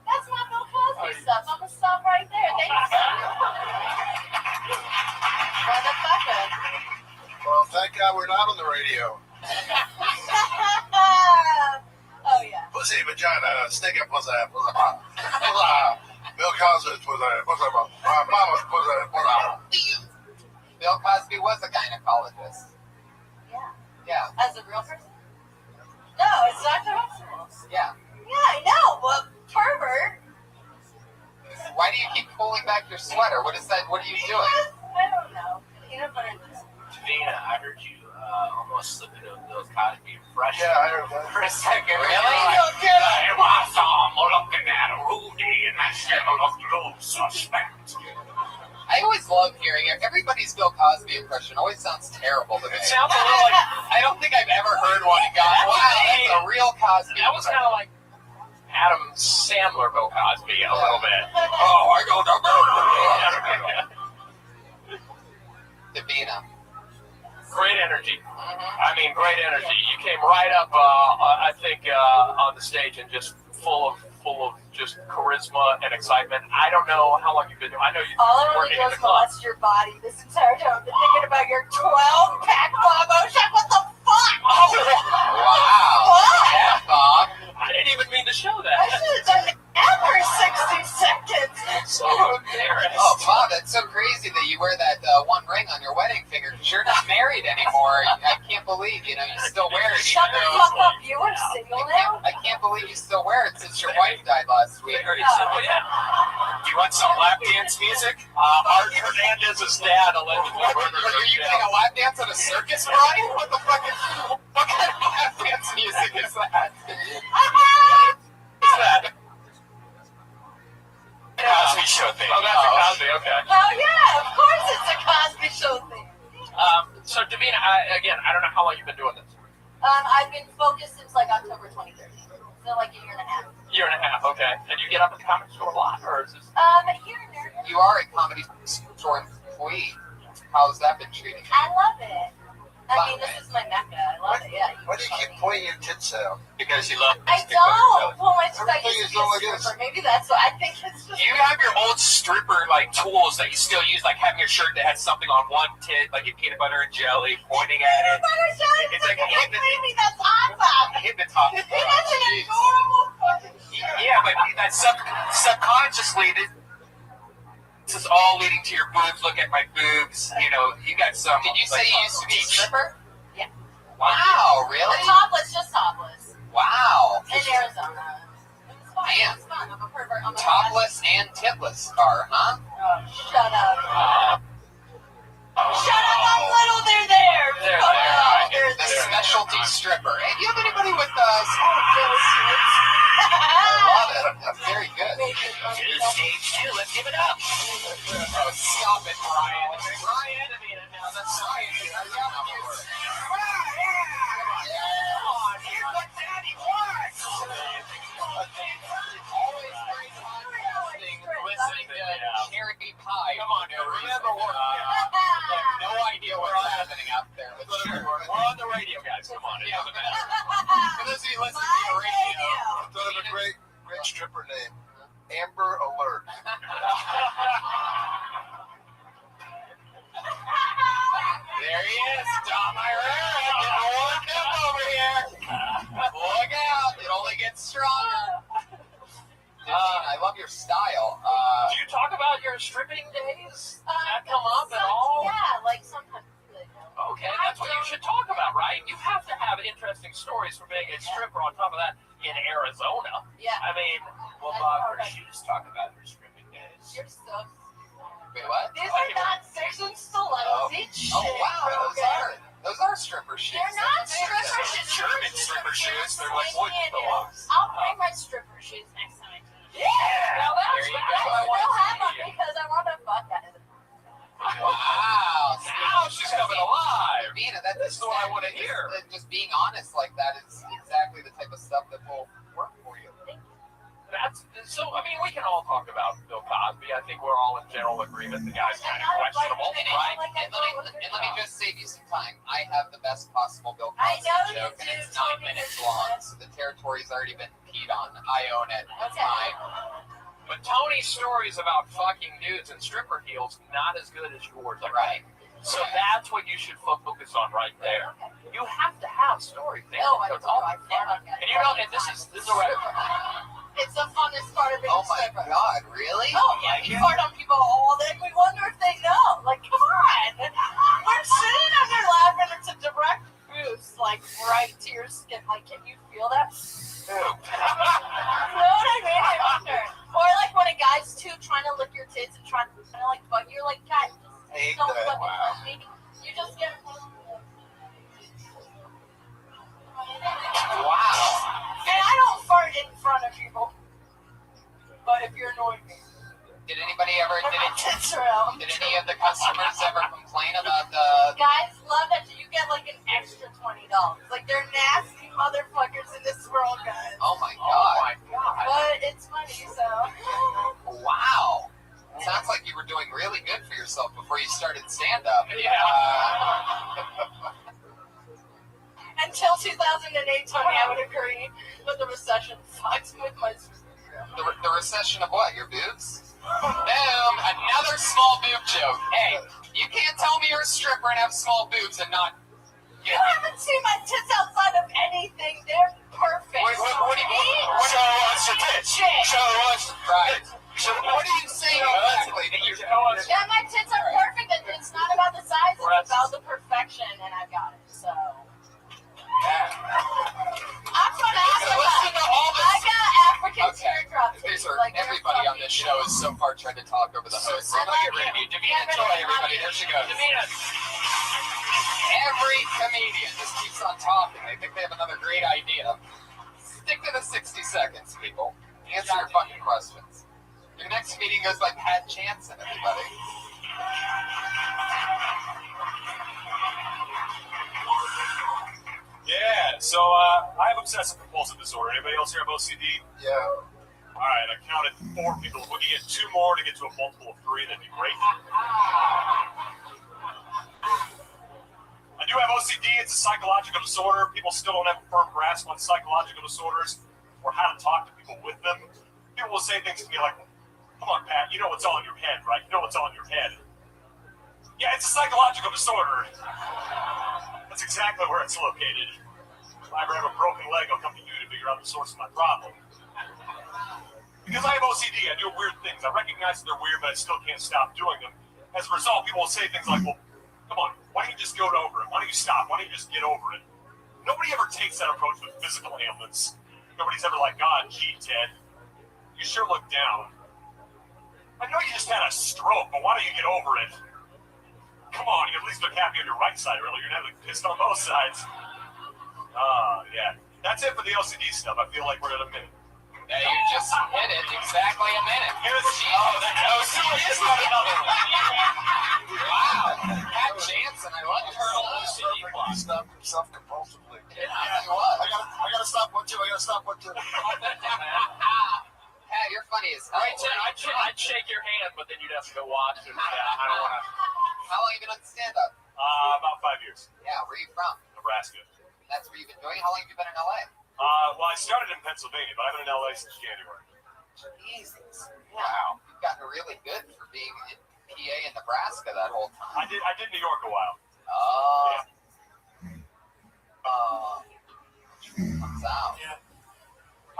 That's my Bill Cosby stuff. I'm gonna stop right there. Thanks. Motherfucker. Well, thank God we're not on the radio. Oh, yeah. Pussy, vagina, stinking pussy, pussy. Bill Cosby's pussy, pussy. My mama's pussy. Bill Cosby was a gynecologist. Yeah. Yeah. As a real person? No, it's Dr. Huxtable. Yeah. Yeah, I know, but pervert. Why do you keep pulling back your sweater? What is that? What are you doing? I don't know. Peanut butter. Davina, I heard you almost slip into Bill Cosby impression. Yeah, I heard that. For a second, really? I was looking at Rudy, and I said, look, little suspect. I always love hearing it. Everybody's Bill Cosby impression always sounds terrible to me. It sounds a little like, I don't think I've ever heard one and gone, wow, that's a real Cosby. that was kind of like Adam Sandler Bill Cosby a little bit. Oh, I go to Davina. Great energy. I mean, great energy. You came right up, I think, on the stage and just full of just charisma and excitement. I don't know how long you've been doing. I know you've All I been want to working do in is the club. molest your body this entire time. I've been thinking about your 12-pack Bobo shot. What the fuck? Oh, Wow. What? Yeah, Bob. I didn't even mean to show I that. should have done that for 60 seconds. So embarrassed. Oh, Bob, that's so crazy that you wear that one ring on your wedding finger because you're not married anymore. I can't believe, you still wear it. Shut the fuck up. You are single now? I can't believe you still wear it since your wife died last week. Oh, yeah. You want some lap dance music? Art Hernandez's dad allegedly murdered Are her you dad. playing a lap dance at a circus, Brian? What the fuck what kind of lap dance music is that? What's that? Cosby Show thing. Oh, that's a Cosby, okay. Oh, yeah. Of course it's a Cosby Show thing. So, Davina, I don't know how long you've been doing this. I've been focused since like October 2013. So like a year and a half. Year and a half, okay. And you get up at the comedy store a lot, or is this? Here and there. You are a comedy store employee. How's that been treating you? I love it. I mean, this is my mecca. I love it, yeah. Why do you keep pointing your tits out? Because you love I don't. Well, my I Everything used is to be all a like this. stripper. Maybe that's what I think it's just. You have your old stripper tools that you still use, like having your shirt that has something on one tit, like peanut butter and jelly, pointing at it. It's like Maybe that's awesome. hypnotic. That's an adorable fucking shirt. Yeah, but that subconsciously, This is all leading to your boobs. Look at my boobs. You know, you got some. Did you say you used to be a stripper? Yeah. Wow, really? Topless, just topless. Wow. In Arizona. It was fun. Man. It was fun. I'm a pervert. I'm a Topless and tipless car, huh? Shut up. Shut up, I'm little, they're there. They're Fuck there. off, The they're there. specialty stripper. Hey, do you have anybody with small kids? Love it. That's very good. Stage 2, let's give it up. Oh, stop it, Brian. Brian, I mean, now that's Brian. Come on, here's what Daddy wants. Always great podcasting, listening to Cherry Pie. Come on, Remember, we have no idea what's happening out there. But sure. We're on the radio, guys. Come on, it doesn't matter. For those of you listening to the radio, I thought of a great stripper name, Amber Alert. There he is, Tom Irera, getting warmed up over here. Look out, it only gets stronger. I love your style. Do you talk about your stripping days? Does that come up at all? Yeah, like sometimes. Okay, that's what you should talk about, right? You have to have interesting stories for being a stripper on top of that in Arizona. Yeah. I mean, well, Bob She's talk about her stripping days. You're so. Wait, what? These are not sex and stilettos. Oh, wow, those are stripper shoes. They're not stripper shoes. German stripper shoes. They're like wood pillows. I'll bring my stripper shoes next time I can. Yeah! Now that's There you what go. I I want still to have them see. because I want to fuck at it. Wow. Now she's coming alive. Vina, that This is what I want to hear. Just being honest like that is exactly the type of stuff that will work for you. That's so. I mean, we can all talk about Bill Cosby. I think we're all in general agreement. The guy's kind of questionable, right? And let me just save you some time. I have the best possible Bill I Cosby know you joke, and do, it's 9 Tony, minutes you're long, good. so the territory's already been peed on. I own it. It's mine. But Tony's stories about fucking dudes and stripper heels not as good as yours, Right. So that's what you should focus on right there. You have to have stories. No, I It's do. all I fun. can't. And you know, and this is a record. It's the funnest part of being Oh a my stripper. God, really? Oh yeah, you fart on people all day. We wonder if they know. Like, come on. We're sitting on your lap and it's a direct boost, like right to your skin. Like, can you feel that? You know what I mean? I wonder. Or like when a guy's too trying to lick your tits and trying to like fuck you, like, God, Hate don't that. fucking Wow. fuck me. You just get. Wow. And I don't fart in front of people. But if you're annoying me. Did anybody ever, My tits are out. did any of the customers ever complain about the, Guys love that you get like an extra $20. Like they're nasty motherfuckers in this world, guys. oh my Oh God. my God. But it's money, so. Wow. Sounds like you were doing really good for yourself before you started stand-up. Yeah. Until 2008, Tony, I would agree. But the recession fucks with my. The recession of what? Your boobs? Boom! Another small boob joke. Hey, you can't tell me you're a stripper and have small boobs and not. You haven't seen my tits outside of anything. They're perfect. What do you mean? Show us your tits. Show us. Right. So what are you saying exactly? Yeah, my tits are perfect. And it's not about the size. It's about the perfection, and I got it. So. I'm from Africa. Listen to all this. I got African teardrops. These are, Like, everybody on this show is so far trying to talk over the host. So I'm gonna get rid of you. Davina, enjoy everybody. There she goes. Davina. Every comedian just keeps on talking. They think they have another great idea. Stick to the 60 seconds, people. Answer your fucking questions. Your next meeting goes by Pat Jansen, everybody. Yeah, so I have obsessive compulsive disorder. Anybody else here have OCD? Yeah. All right, I counted 4 people. If we could get 2 more to get to a multiple of 3, that'd be great. I do have OCD. It's a psychological disorder. People still don't have a firm grasp on psychological disorders or how to talk to people with them. People will say things to me like, come on, Pat, you know what's all in your head, right? You know what's all in your head. Yeah, it's a psychological disorder. That's exactly where it's located. If I ever have a broken leg, I'll come to you to figure out the source of my problem. Because I have OCD, I do weird things. I recognize that they're weird, but I still can't stop doing them. As a result, people will say things like, well, come on, why don't you just go over it? Why don't you stop? Why don't you just get over it? Nobody ever takes that approach with physical ailments. Nobody's ever like, God, gee, Ted, you sure look down. I know you just had a stroke, but why don't you get over it? Come on, you at least look happy on your right side earlier. You're never pissed on both sides. Yeah. That's it for the OCD stuff. I feel like we're at a minute. Yeah, you just hit it exactly a minute. OCD is not another one. Wow. Pat Jansen, I love her OCD He stopped himself compulsively. Yeah, I gotta stop one too. Pat, you're funny as hell. I'd shake your hand, but then you'd have to go watch. And, I don't want to. How long have you been on stand-up? About 5 years. Yeah, where are you from? Nebraska. That's where you've been doing? How long have you been in LA? Well, I started in Pennsylvania, but I've been in LA since January. Jesus. Wow. You've gotten really good for being in PA and Nebraska that whole time. I did New York a while. Comes out. Yeah.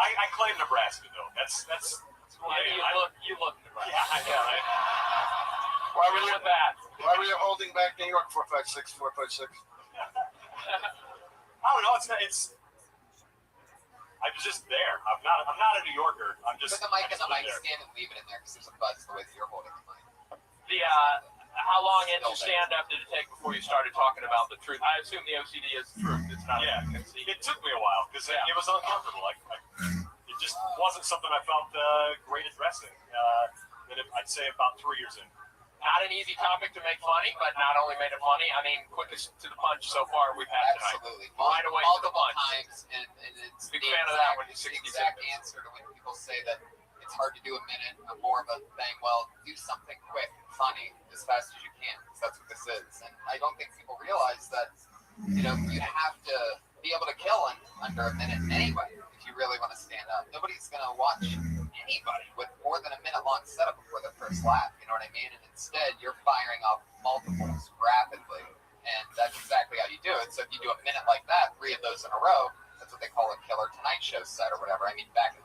I claim Nebraska though. That's you look Nebraska. Yeah, I know. Why were you with that? Why were you holding back New York 456? I don't know. I was just there. I'm not a New Yorker. I'm just. Put the mic in the mic there. stand and leave it in there because there's a buzz the way that you're holding the mic. How long into stand-up did it take before you started talking about the truth? I assume the OCD is truth. It's not. Yeah, it took me a while because it was uncomfortable. It just wasn't something I felt great addressing. Then I'd say about 3 years in. Not an easy topic to make funny, but not only made it funny. I mean, quickest to the punch so far we've had tonight. Absolutely. Right away to the Multiple punch. times, and it's Big fan of that when you're the 60 exact seconds. answer to when people say that it's hard to do a minute, more of a thing. Well, do something quick, funny, as fast as you can, because that's what this is. And I don't think people realize that, you have to be able to kill in under a minute anyway if you really want to stand up. Nobody's going to watch anybody with more than a minute-long setup before their first laugh, you know what I mean? And instead, you're firing off multiples rapidly, and that's exactly how you do it. So if you do a minute like that, 3 of those in a row, that's what they call a killer Tonight Show set or whatever. I mean, back in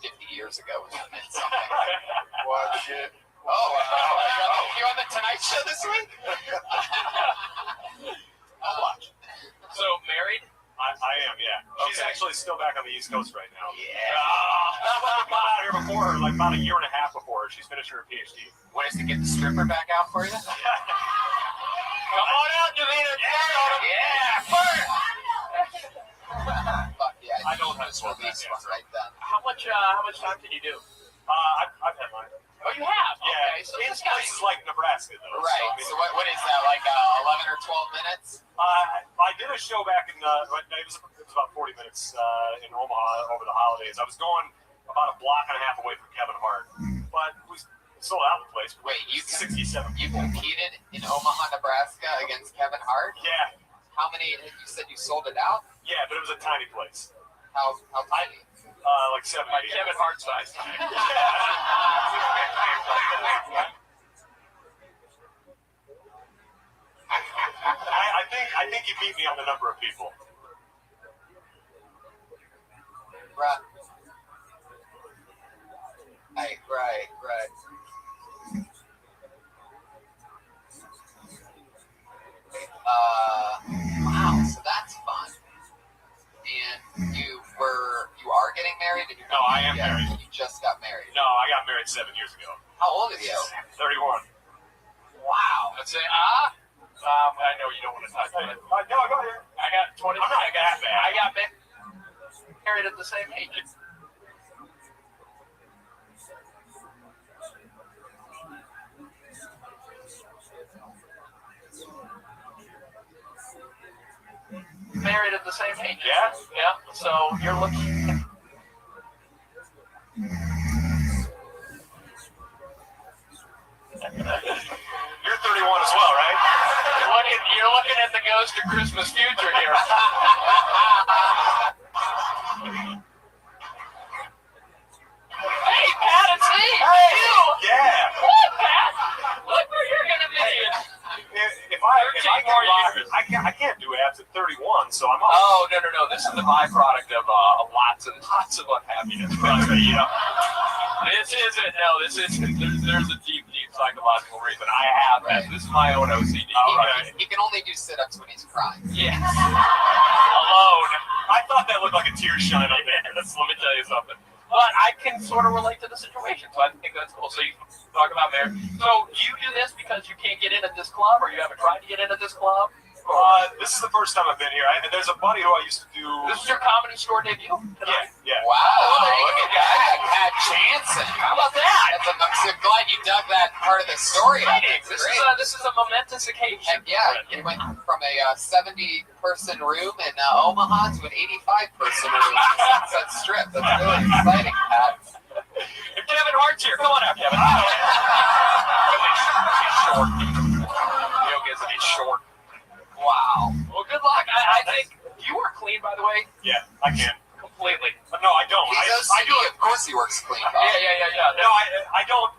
50 years ago when that meant something. Watch it. You on the Tonight Show this week? I'll watch. So, married? I am, yeah. She's Okay. actually still back on the East Coast right now. Yeah. I got out here before her, about a year and a half before her. She's finishing her PhD. What is to get the stripper back out for you? Come on out, Davina. Yeah, first. Fuck yeah. I don't have this one right then. How much time can you do? I've had mine. Oh, you have? Yeah, Okay, so in this guy. places like Nebraska, though. Right. So, So what is that, 11 or 12 minutes? I did a show back in, it was about 40 minutes in Omaha over the holidays. I was going about a block and a half away from Kevin Hart, but we sold out the place. Wait, you 67 you people. competed in Omaha, Nebraska against Kevin Hart? Yeah. How many, you said you sold it out? Yeah, but it was a tiny place. How tiny? Like 70. Like Kevin Hart size. I think you beat me on the number of people. Right. Wow, so that's fun. And you are getting married? And No, I am married. You just got married. No, I got married 7 years ago. How old are you? 31. Wow. Let's say, I know you don't want to talk about it. No, go ahead. I got 20. I'm not that bad. I got married at the same age. Married at the same age. Yeah? Yeah. So you're looking. You're 31 as well, right? You're looking at the ghost of Christmas future here. Hey, Pat, it's me. Hey, You. yeah. What, Pat? Look where you're gonna be. If I 13 more years. I can't do abs at 31, so I'm off. Oh, no. This is the byproduct of lots and lots of unhappiness. Trust me, this isn't. No, this isn't. There's a deep psychological reason. I have that. This is my own OCD. He can only do sit-ups when he's crying. Yes. Alone. I thought that looked like a tear shine on there. Let me tell you something. But I can sort of relate to the situation, so I think that's cool. So you talk about marriage. So you do this because you can't get in at this club, or you haven't tried to get in at this club? This is the first time I've been here. There's a buddy who I used to do. This is your comedy store debut? Yeah. Wow. Look at that. Pat Jansen. How about that? I'm so glad you dug that part of the story. This is a momentous occasion. Heck yeah, it went from a 70-person room in Omaha to an 85-person room in Sunset Strip. That's really exciting, Pat. If Kevin Hart's here, come on out, Kevin. He's short. Joke is that he's short. Wow. Well, good luck. I think you are clean, by the way. Yeah, I can. Completely. No, I don't. I do. Of course, he works clean. Yeah. No, I don't.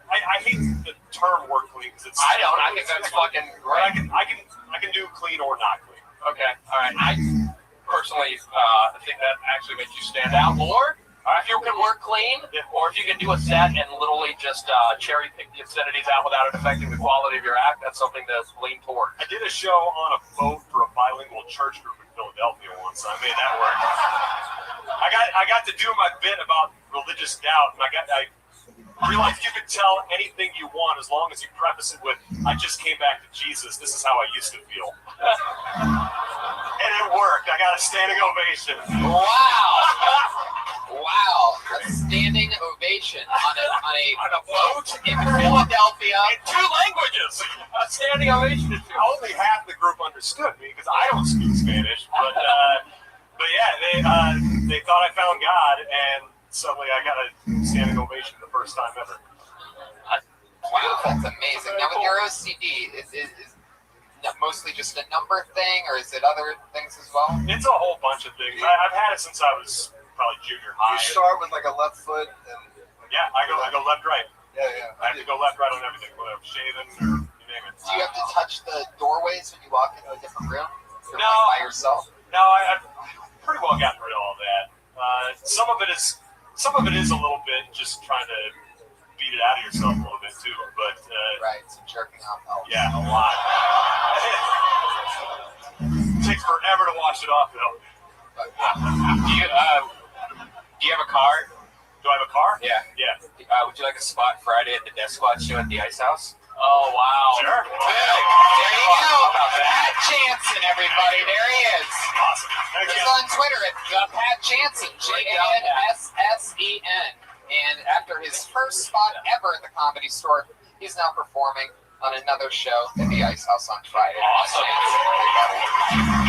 I hate the term "work clean" because it's. I don't. I think that's fucking great. I can do clean or not clean. Okay. All right. I personally think that actually makes you stand out more. If you can work clean, or if you can do a set and literally just cherry pick the obscenities out without it affecting the quality of your act, that's something to lean toward. I did a show on a boat for a bilingual church group in Philadelphia once, so I made that work. I got to do my bit about religious doubt, and I realized you could tell anything you want as long as you preface it with, "I just came back to Jesus. This is how I used to feel." And it worked. I got a standing ovation. Wow, a standing ovation on a boat in Philadelphia in 2 languages. A standing ovation in 2. Only half the group understood me because I don't speak Spanish, but yeah, they thought I found God, and suddenly I got a standing ovation the first time ever. Wow, that's amazing. Now with your OCD, is that mostly just a number thing, or is it other things as well? It's a whole bunch of things. I've had it since I was probably junior high. You start with like a left foot, and yeah, I go left right. Yeah. I have to go left right on everything, whether I'm shaving or you name it. Do you have to touch the doorways when you walk into a different room? You're No, by yourself. No, I've pretty well gotten rid of all that. Some of it is a little bit just trying to beat it out of yourself a little bit too, but right, some jerking off helps. Yeah, a lot. It takes forever to wash it off though. Do you have a car? Do I have a car? Yeah. Would you like a spot Friday at the Death Squad show at the Ice House? Oh wow. There Sure. you go. Pat Jansen, everybody. There he is. Awesome. He's on Twitter at Pat Jansen. JANSSEN. And after his first spot ever at the Comedy Store, he's now performing on another show at the Ice House on Friday. Awesome.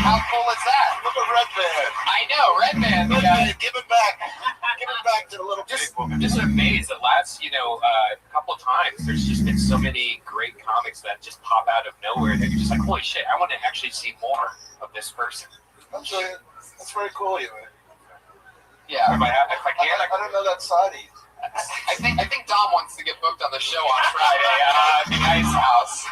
How cool is that? look at Redman. I know, Redman. Give it back. Give it back to the little people. I'm just amazed the last, couple of times there's just been so many great comics that just pop out of nowhere that you're just like, holy shit, I want to actually see more of this person. That's very cool of you, man. Yeah. If I can, I don't know that side of you. I think Dom wants to get booked on the show on Friday at the Ice House.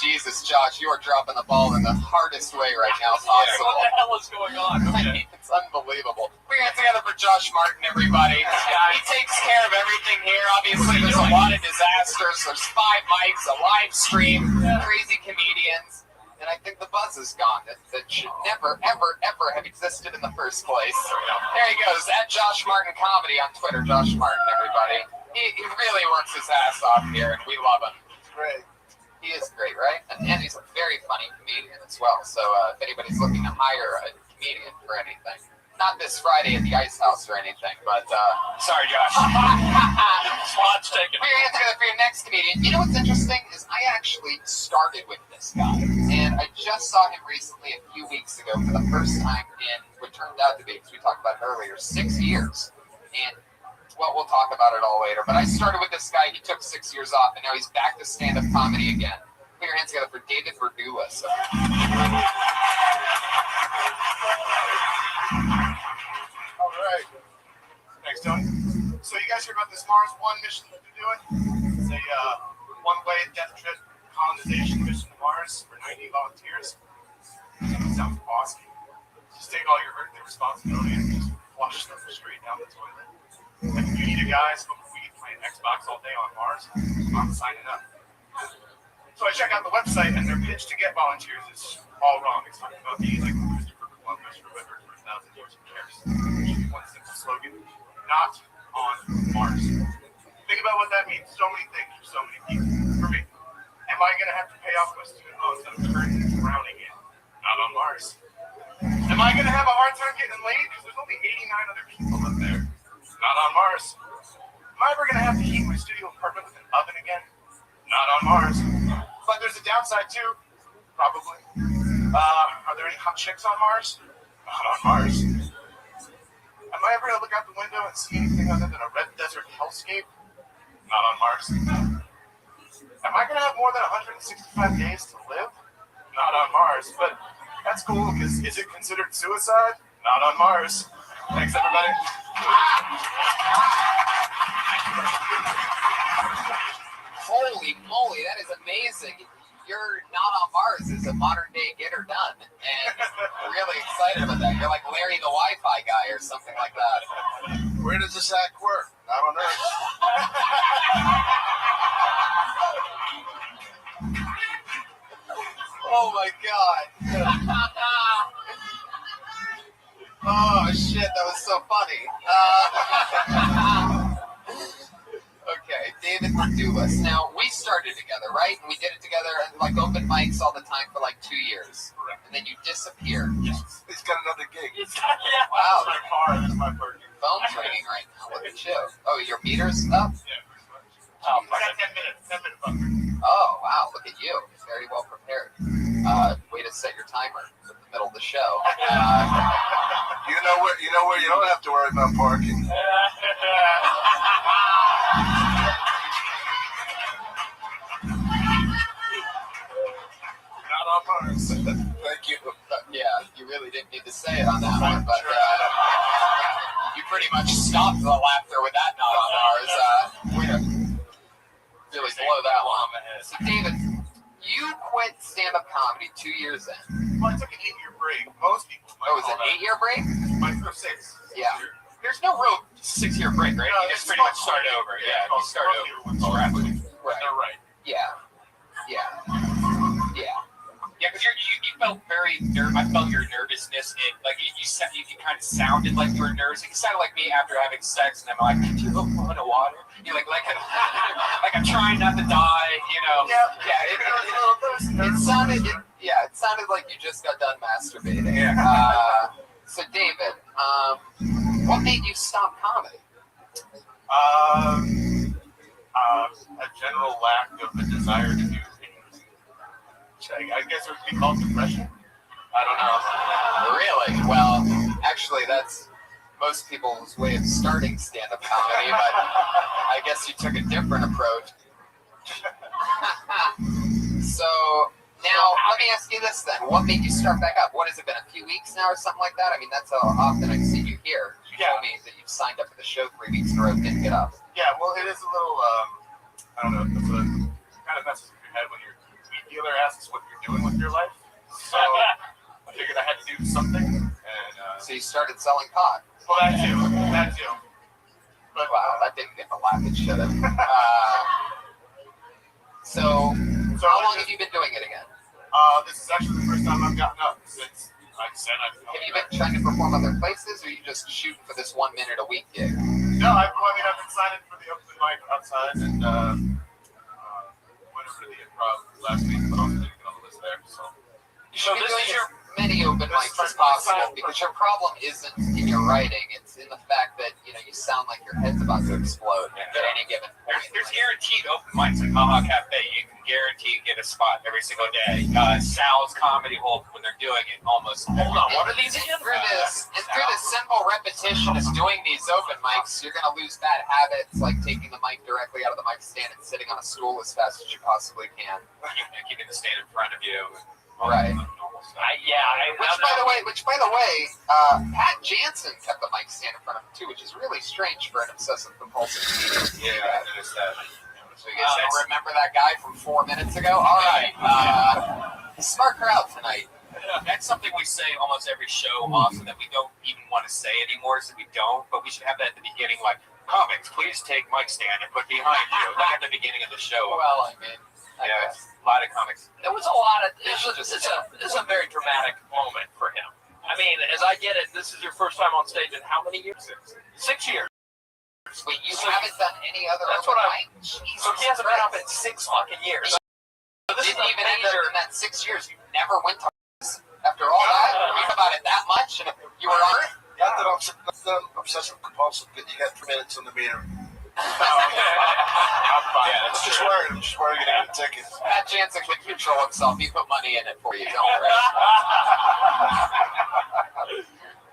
Jesus, Josh, you are dropping the ball in the hardest way right now possible. What the hell is going on? It's unbelievable. We're going to together for Josh Martin, everybody. He takes care of everything here. Obviously, there's a lot of disasters. There's 5 mics, a live stream, crazy comedians. And I think the buzz is gone. That should never, ever, ever have existed in the first place. There he goes, at Josh Martin Comedy on Twitter. Josh Martin, everybody. He really works his ass off here, and we love him. Great. He is great, right? And he's a very funny comedian as well. So if anybody's looking to hire a comedian for anything, not this Friday at the Ice House or anything, but sorry, Josh. Spot's taken. Put your hands together for your next comedian. You know what's interesting is I actually started with this guy, and I just saw him recently a few weeks ago for the first time in what turned out to be, because we talked about it earlier, 6 years. And well, we'll talk about it all later. But I started with this guy. He took 6 years off, and now he's back to stand-up comedy again. Put your hands together for David Verdula. So. All right. Thanks, Tony. So you guys hear about this Mars One mission that they're doing? It's a one-way death trip colonization mission to Mars for 90 volunteers. Sounds awesome. Just take all your earthly responsibility and just flush them straight down the toilet. Like if you need a guy, smoke weed Xbox all day on Mars. I'm signing up. So I check out the website, and their pitch to get volunteers is all wrong. It's talking about being like Christopher Columbus remembered for 1,000 years. Who cares? One simple slogan: not on Mars. Think about what that means. So many things for so many people. For me, am I going to have to pay off my student loans that I'm currently drowning in? Not on Mars. Am I going to have a hard time getting laid? Because there's only 89 other people up there. Not on Mars. Am I ever going to have to heat my studio apartment with an oven again? Not on Mars. But there's a downside too. Probably. Are there any hot chicks on Mars? Not on Mars. Am I ever going to look out the window and see anything other than a red desert hellscape? Not on Mars. Am I going to have more than 165 days to live? Not on Mars. But that's cool, because is it considered suicide? Not on Mars. Thanks, everybody. Holy moly, that is amazing. You're not on Mars is a modern day get her done. And I'm really excited about that. You're like Larry the Wi-Fi guy or something like that. Where does this act work? Not on Earth. Oh my god. Oh shit, that was so funny. Okay, David Mardulis. Now, we started together, right? And we did it together at like open mics all the time for like 2 years. And then you disappeared. Yes. He's got another gig. Wow. My car, that's my parking. Phone's ringing right now. Look at you. Oh, your meter's up? Yeah, pretty much. Oh, 10 minutes. 10 minutes buffer. Oh, wow. Look at you. Very well prepared. Way to set your timer in the middle of the show. You know where you don't have to worry about parking. Not on Mars. Thank you. Yeah, you really didn't need to say it on that one, but you pretty much stopped the laughter with that not on ours. Way to really blow that one. So, David, you quit stand-up comedy 2 years in. Well, I took an 8-year break. Most people might Oh, was call it an 8-year break? Might go 6. Yeah. There's no real 6-year break, right? No, You it's just pretty much called- start over. Yeah, you start over. Right. They're right. Yeah. Yeah. Yeah. Yeah, because you felt very nervous. I felt your nervousness. Like you kind of sounded like you were nervous. You sounded like me after having sex, and I'm like, "Could you go for a water?" You're like I'm trying not to die. You know. Yeah. It sounded. It sounded like you just got done masturbating. Yeah. So, David, what made you stop comedy? A general lack of a desire to do things. I guess it would be called depression. I don't know. Really? Well, actually, that's most people's way of starting stand-up comedy, but I guess you took a different approach. So, now, let me ask you this then. What made you start back up? What has it been, a few weeks now or something like that? I mean, that's how often I've seen you here. You told me that you've signed up for the show 3 weeks in a row, didn't get up. Yeah, well, it is a little, I don't know, it's kind of messes with your head when your weed dealer asks what you're doing with your life. So I figured I had to do something. And so you started selling pot. Well, that too. But, wow, that didn't get the laugh it should have. So how long have you been doing it again? This is actually the first time I've gotten up since I said I've Have you been trying to perform other places, or are you just shooting for this 1 minute a week gig? No, I've been signing for the open mic outside, and went over to the improv last week, but I didn't get on the list there. So You should be doing as many open mics as possible, because your problem isn't in your writing; it's in the fact that you sound like your head's about to explode at any given point. There's guaranteed open mics like Haha Cafe. You can guarantee get a spot every single day. Sal's Comedy Hole, when they're doing it, almost. Hold on, what are these again? Through this simple repetition of doing these open mics, you're gonna lose bad habits like taking the mic directly out of the mic stand and sitting on a stool as fast as you possibly can. Keeping the stand in front of you. Right. Which by the way, Pat Jansen kept the mic stand in front of him too, which is really strange for an obsessive compulsive comedian. Yeah, I noticed that. So you guys remember that guy from 4 minutes ago? All right. Smart crowd tonight. That's something we say almost every show often that we don't even want to say anymore, so we don't. But we should have that at the beginning, like, Comics, please take mic stand and put behind you, like at the beginning of the show. Well, I mean, I Yeah, guess. a lot of comics. There was a lot of. This is a very dramatic moment for him. I mean, as I get it, this is your first time on stage in how many years? 6 years. Wait, you haven't done any other That's what overnight? So he hasn't been up in 6 fucking years. So this is Didn't a even major. in that 6 years, you never went to after all that? You think about it that much? And you were on it? Not that I'm obsessive compulsive, but you got 3 minutes on the meter. I'm fine. I'm just worried to get a ticket. Pat Jansen can control himself. He put money in it for you. Don't worry.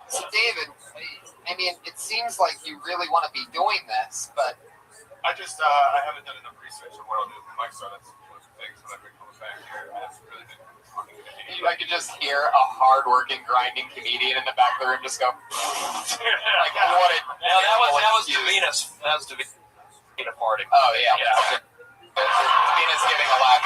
So, David, I mean, it seems like you really want to be doing this, but I haven't done enough research on what I'll do with Mike, so that's one of the things when I've been coming back here. I haven't really been talking to anyone. I could just hear a hard-working, grinding comedian in the back of the room just go, like, what it. That was Davina's. That was Davina farting. Oh, yeah. Davina's giving a laugh.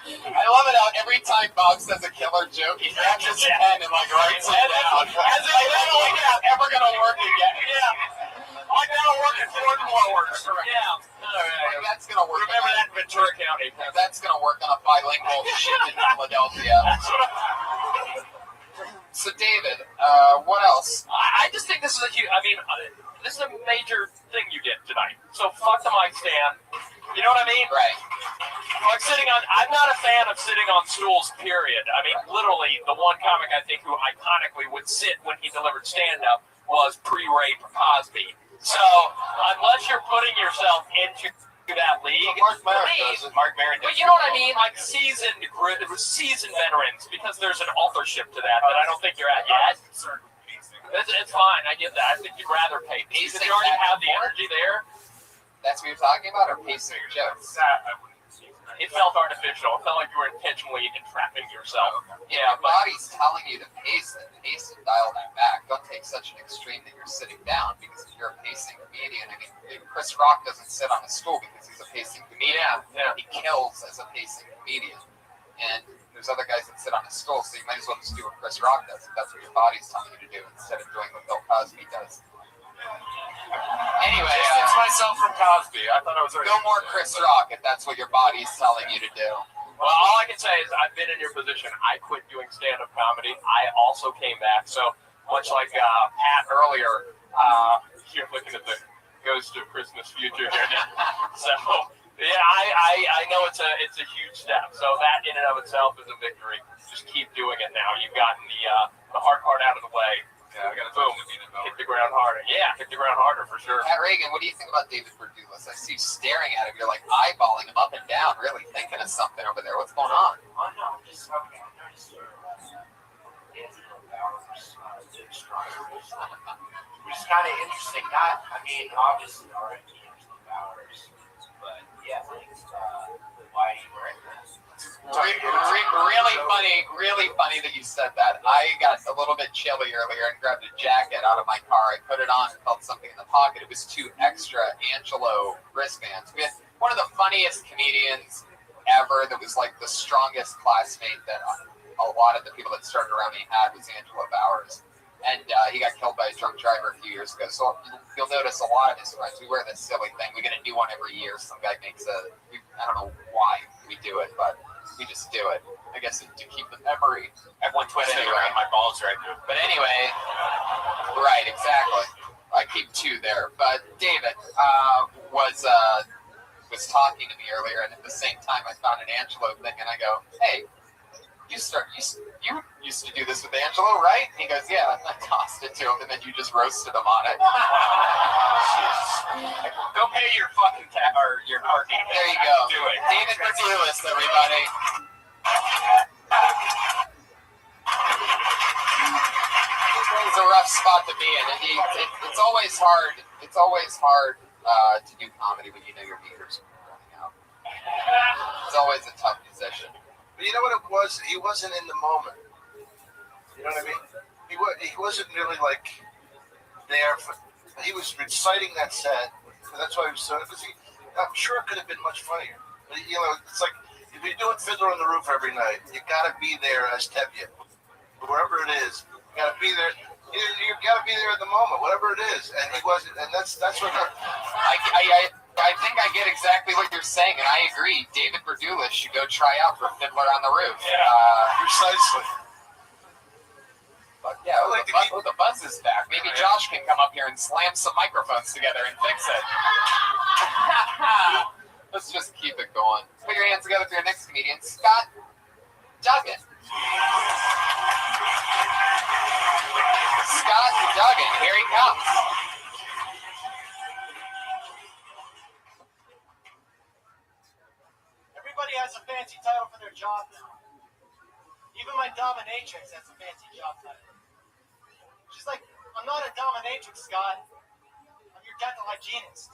I love it how every time Bob says a killer joke, he grabs his pen and like writes it down. As if I don't think it's ever gonna work again. Yeah. Like that'll work in Fort Worth. Yeah. All right. Like, that's gonna work. Remember that in Ventura County. That's gonna work on a bilingual ship in Philadelphia. So, David, what else? I just think this is a huge. I mean, this is a major thing you did tonight. So fuck the mic stand. You know what I mean? Right. Like I'm not a fan of sitting on stools, period. I mean, literally, the one comic I think who iconically would sit when he delivered stand-up was pre-Ray Cosby. So, unless you're putting yourself into that league, Mark Maron does it. Mark Maron does. But you know what I mean? Like seasoned veterans, because there's an authorship to that I don't think you're at yet. It's fine, I get that. I think you'd rather pay because you already have the energy there. That's what you're talking about, or pacing jokes? It felt artificial. It felt like you were intentionally entrapping yourself. Yeah, your body's telling you to pace it, dial that back. Don't take such an extreme that you're sitting down, because if you're a pacing comedian, I mean, Chris Rock doesn't sit on a stool because he's a pacing comedian. Yeah. He kills as a pacing comedian. And there's other guys that sit on a stool, so you might as well just do what Chris Rock does, if that's what your body's telling you to do, instead of doing what Bill Cosby does. Anyway, Distance myself from Cosby. I thought I was already. No more Chris Rock if that's what your body's telling you to do. Well, all I can say is I've been in your position. I quit doing stand-up comedy. I also came back. So much like Pat earlier, you're looking at the Ghost of Christmas Future here. So yeah, I know it's a huge step. So that in and of itself is a victory. Just keep doing it now. You've gotten the hard part out of the way. Yeah, I got to hit the ground harder. Yeah, hit the ground harder for sure. Pat Reagan, what do you think about David Berdulis? I see you staring at him. You're like eyeballing him up and down, really thinking of something over there. What's going on? I know, I'm just having a nice Angelo Bowers which is kind of interesting. Not, I mean, obviously already Angelo Bowers, but yeah, like, why are you wearing this? Really funny that you said that. I got a little bit chilly earlier and grabbed a jacket out of my car. I put it on and felt something in the pocket. It was 2 extra Angelo wristbands. We had one of the funniest comedians ever that was like the strongest classmate that a lot of the people that started around me had was Angelo Bowers. And he got killed by a drunk driver a few years ago. So you'll notice a lot of his friends, we wear this silly thing. We get a new one every year. Some guy makes I don't know why we do it, but we just do it. I guess to keep the memory. I have one twist around my balls right now. But anyway, right, exactly. I keep 2 there. But David was talking to me earlier, and at the same time, I found an Angelo thing, and I go, "Hey, you used to do this with Angelo, right?" And he goes, "Yeah." And I tossed it to him, and then you just roasted him on it. Go pay your fucking or your parking. There you go. Do it. David Berdulis, everybody. It's a rough spot to be in. It's always hard. It's always hard to do comedy when you know your meters are running out. It's always a tough position. But you know what it was? He wasn't in the moment. You know what I mean? He wasn't really like there. He was reciting that set. And that's why he was so. Because I'm sure it could have been much funnier. But, you know, it's like if you're doing Fiddler on the Roof every night, you got to be there as Tevye, wherever it is. You got to be there. You got to be there at the moment, whatever it is. And he wasn't, and that's what. I think I get exactly what you're saying, and I agree. David Berdulis should go try out for Fiddler on the Roof. Precisely. But yeah, the buzz is back. Maybe Josh can come up here and slam some microphones together and fix it. Let's just keep it going. Put your hands together for your next comedian, Scott Duggan. Scott Duggan, here he comes. Everybody has a fancy title for their job now. Even my dominatrix has a fancy job title. She's like, I'm not a dominatrix, Scott. I'm your dental hygienist.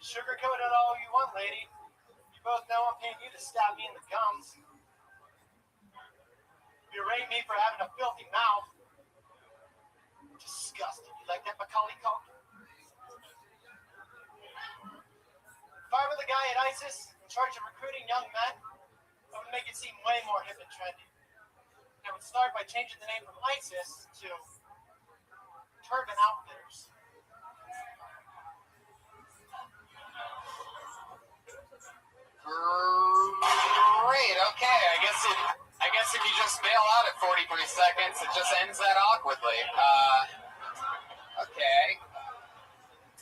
Sugarcoat it all you want, lady. You both know I'm paying you to stab me in the gums. Berate me for having a filthy mouth. Disgusting. You like that Macaulay Culkin? If I were the guy at ISIS in charge of recruiting young men, I would make it seem way more hip and trendy. I would start by changing the name from ISIS to Turban Outfitters. Great. Okay. I guess if you just bail out at 43 seconds, it just ends that awkwardly. Okay.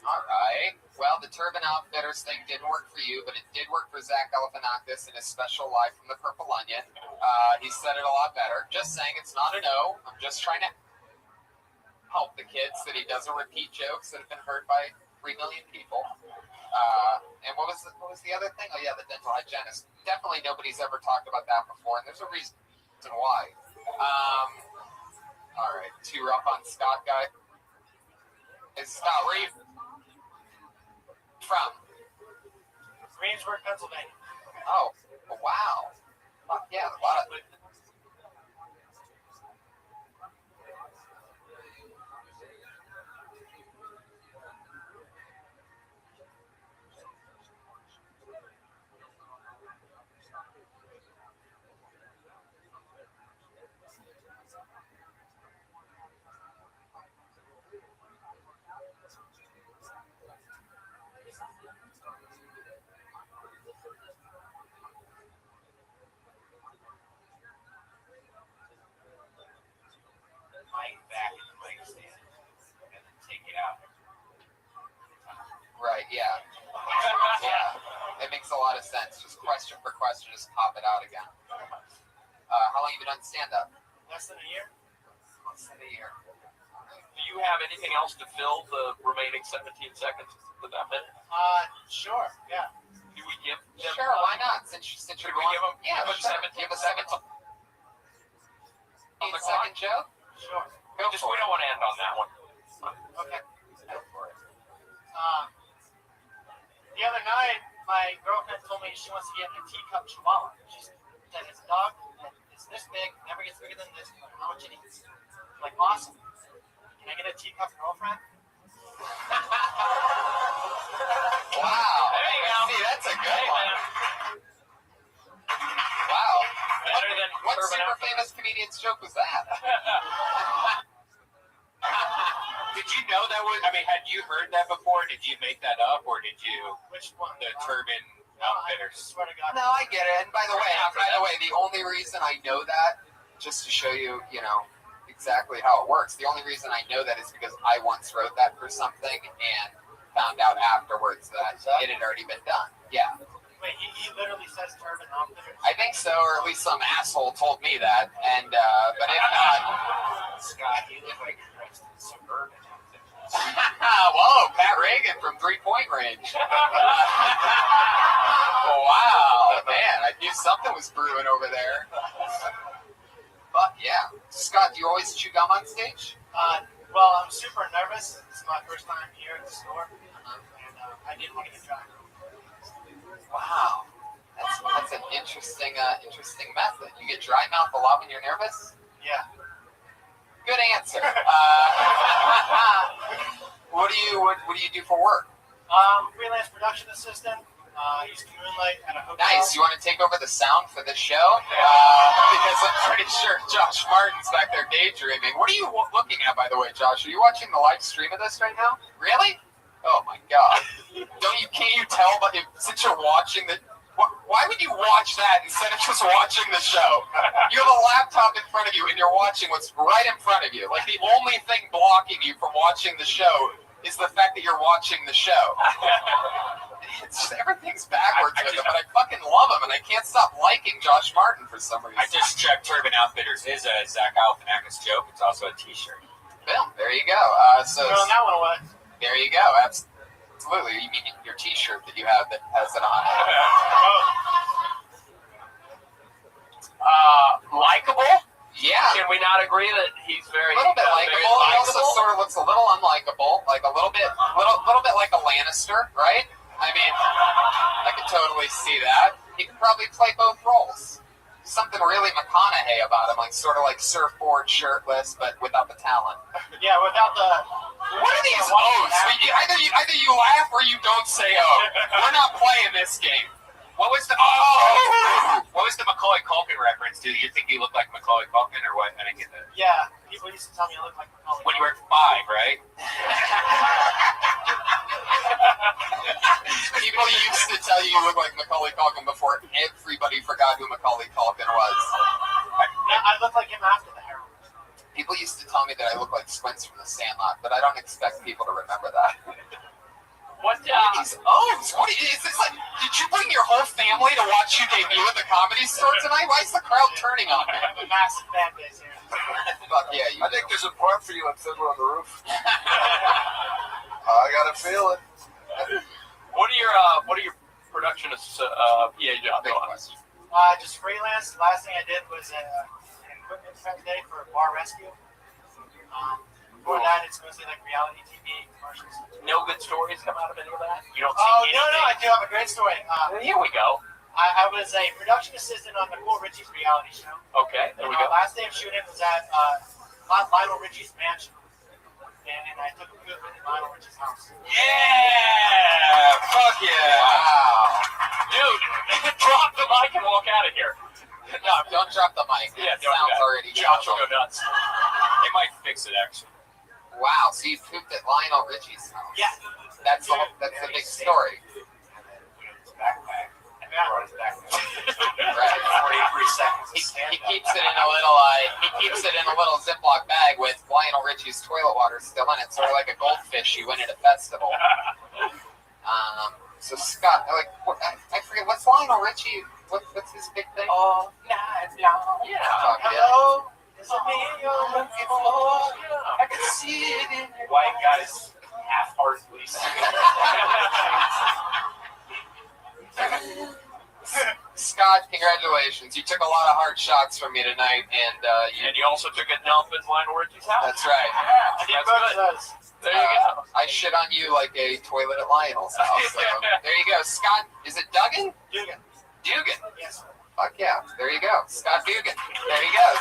All right. Well, the Turban Outfitters thing didn't work for you, but it did work for Zach Galifianakis in his special live from the Purple Onion. He said it a lot better. Just saying, it's not a no. I'm just trying to help the kids that he doesn't repeat jokes that have been heard by 3 million people. And what was the other thing? Oh yeah, the dental hygienist. Definitely nobody's ever talked about that before, and there's a reason why. All right, too rough on Scott, guy. Hey, Scott, where are you from? Greensburg, Pennsylvania. Oh, wow. Fuck yeah, a lot of. Back in the mic stand and then take it out. Right, yeah. Yeah. It makes a lot of sense. Just question for question, just pop it out again. How long have you been on stand-up? Less than a year. Less than a year. Do you have anything else to fill the remaining 17 seconds of that minute? Sure, yeah. Do we give them? Sure, why not? Since you're going, give them? yeah, give them 17 seconds. 8-second joke? Sure. We don't want to end on that one. Okay. Go for it. The other night, my girlfriend told me she wants to get a teacup chihuahua. She said it's a dog that is this big, never gets bigger than this, no matter how much it eats. I'm like, awesome. Can I get a teacup girlfriend? Wow. There you go. See, that's a good one. Wow. Better than what super famous comedian's joke was that? Did you know that was? I mean, had you heard that before? Did you make that up, or did you? Which one? The Turban I Outfitters. swear to God. No, I get it. And by the way, the only reason I know that, just to show you, exactly how it works. The only reason I know that is because I once wrote that for something and found out afterwards that it had already been done. Yeah. Wait, he literally says Turban Outfitters? I think so, or at least some asshole told me that. And but if not, Scott, you look like you're dressed in suburban outfit. whoa, Pat Reagan from 3-point range. Wow, man, I knew something was brewing over there. But yeah, Scott, do you always chew gum on stage? Well, I'm super nervous. This is my first time here at the store, and I didn't want to get dry. Wow, that's an interesting method. You get dry mouth a lot when you're nervous? Yeah. Good answer. What do you do for work? Freelance production assistant. Used to moonlight at a hotel. Nice. You want to take over the sound for this show? Because I'm pretty sure Josh Martin's back there daydreaming. What are you looking at, by the way, Josh? Are you watching the live stream of this right now? Really? Oh my God! Can't you tell? But since you're watching the, why would you watch that instead of just watching the show? You have a laptop in front of you and you're watching what's right in front of you. Like the only thing blocking you from watching the show is the fact that you're watching the show. It's just, everything's backwards with him, but I fucking love him, and I can't stop liking Josh Martin for some reason. I just checked Turban Outfitters. His Zach Galifianakis joke. It's also a T-shirt. Boom, there you go. So Well, that one away. there you go. Absolutely. You mean your T-shirt that you have that has it on it? Likable? Yeah. Can we not agree that he's very A little bit very likable. He also sort of looks a little unlikable, like a little bit like a Lannister, right? I mean, I could totally see that. He could probably play both roles. Something really McConaughey about him, like sort of like surfboard, shirtless, but without the talent. Yeah, without the. What are these O's? Either you laugh or you don't say O. We're not playing this game. What was the Macaulay Culkin reference? Do you think you look like Macaulay Culkin or what? I didn't get that. Yeah, people used to tell me I look like Macaulay. When you were 5, right? People used to tell you look like Macaulay Culkin before everybody forgot who Macaulay Culkin was. I look like him after the heroin. People used to tell me that I look like Squints from The Sandlot, but I don't expect people to remember that. What these O's? What is this like? Did you bring your whole family to watch you debut at the Comedy Store tonight? Why is the crowd turning on me? I have a massive fan base here. Fuck yeah, I think there's a part for you on Fiddler on the Roof. I got a feeling. What are your production PA jobs? Big question. Just freelance. Last thing I did was an equipment prep day for Bar Rescue. Before that, it's mostly like reality TV commercials. No good stories come out of any of that? You don't see Oh, anything? no, I do have a great story. Here we go. I was a production assistant on Nicole Richie's reality show. Okay, there we go. Last day of shooting was at Lionel Richie's mansion. And I took a good look at Lionel Richie's house. Yeah! Fuck yeah! Wow. Dude, drop the mic and walk out of here. No, don't drop the mic. Yeah, It sounds already Josh will terrible. go nuts. They might fix it, actually. Wow, so you pooped at Lionel Richie's house. Yeah. That's the big story. Backpack. And that brought his backpack. Right. 43 seconds. He keeps it in a little Ziploc bag with Lionel Richie's toilet water still in it, sort of like a goldfish you win at a festival. So Scott, I forget, what's Lionel Richie? What's his big thing? All night long. Yeah. Hello. Is it me you're looking for? I can see it in your White guys half-heartedly. Scott, congratulations. You took a lot of hard shots from me tonight, and you also took a dump in Lionel Richie's house. That's right. I did both of those. There you go. I shit on you like a toilet at Lionel's house. So there you go. Scott, is it Duggan? Dugan. Dugan. Yes. Fuck yeah. There you go. Scott Dugan. There he goes.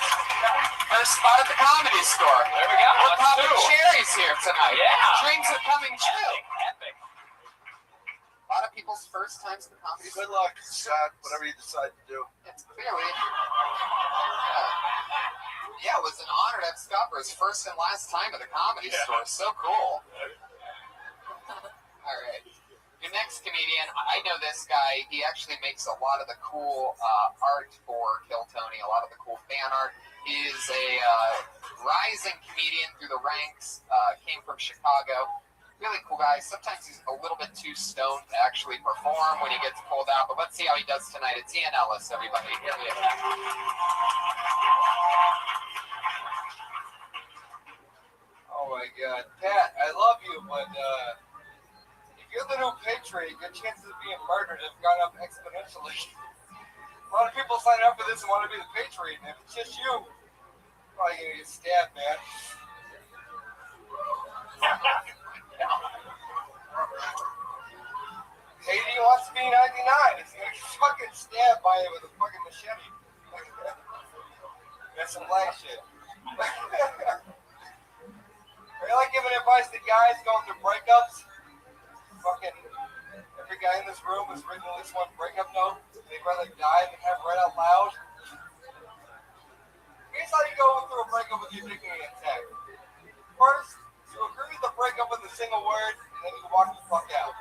First spot at the Comedy Store. There we go. We're Let's popping do it. cherries here tonight. Yeah. Dreams are coming true. Epic. A lot of people's first times at the Comedy Store. Good luck, Scott, whatever you decide to do. It's clearly. Yeah, it was an honor to have Scott for his first and last time at the Comedy Store. So cool. All right. Your next comedian, I know this guy. He actually makes a lot of the cool art for Kill Tony, a lot of the cool fan art. He is a rising comedian through the ranks, came from Chicago. Really cool guy. Sometimes he's a little bit too stoned to actually perform when he gets pulled out, but let's see how he does tonight. It's Ian Ellis, everybody. Here we go. Oh my God, Pat, I love you, but if you're the new patriot, your chances of being murdered have gone up exponentially. A lot of people sign up for this and want to be the patriot, and if it's just you, you're probably gonna get stabbed, man. Haiti wants to be 99. He's gonna get fucking stabbed by it with a fucking machete. That's some black shit. Are you like giving advice to guys going through breakups? Fucking every guy in this room is written a this one breakup note they'd rather die than have read out loud? Here's how you go through a breakup with your dignity intact. First, you agree with the breakup with a single word, and then you walk the fuck out.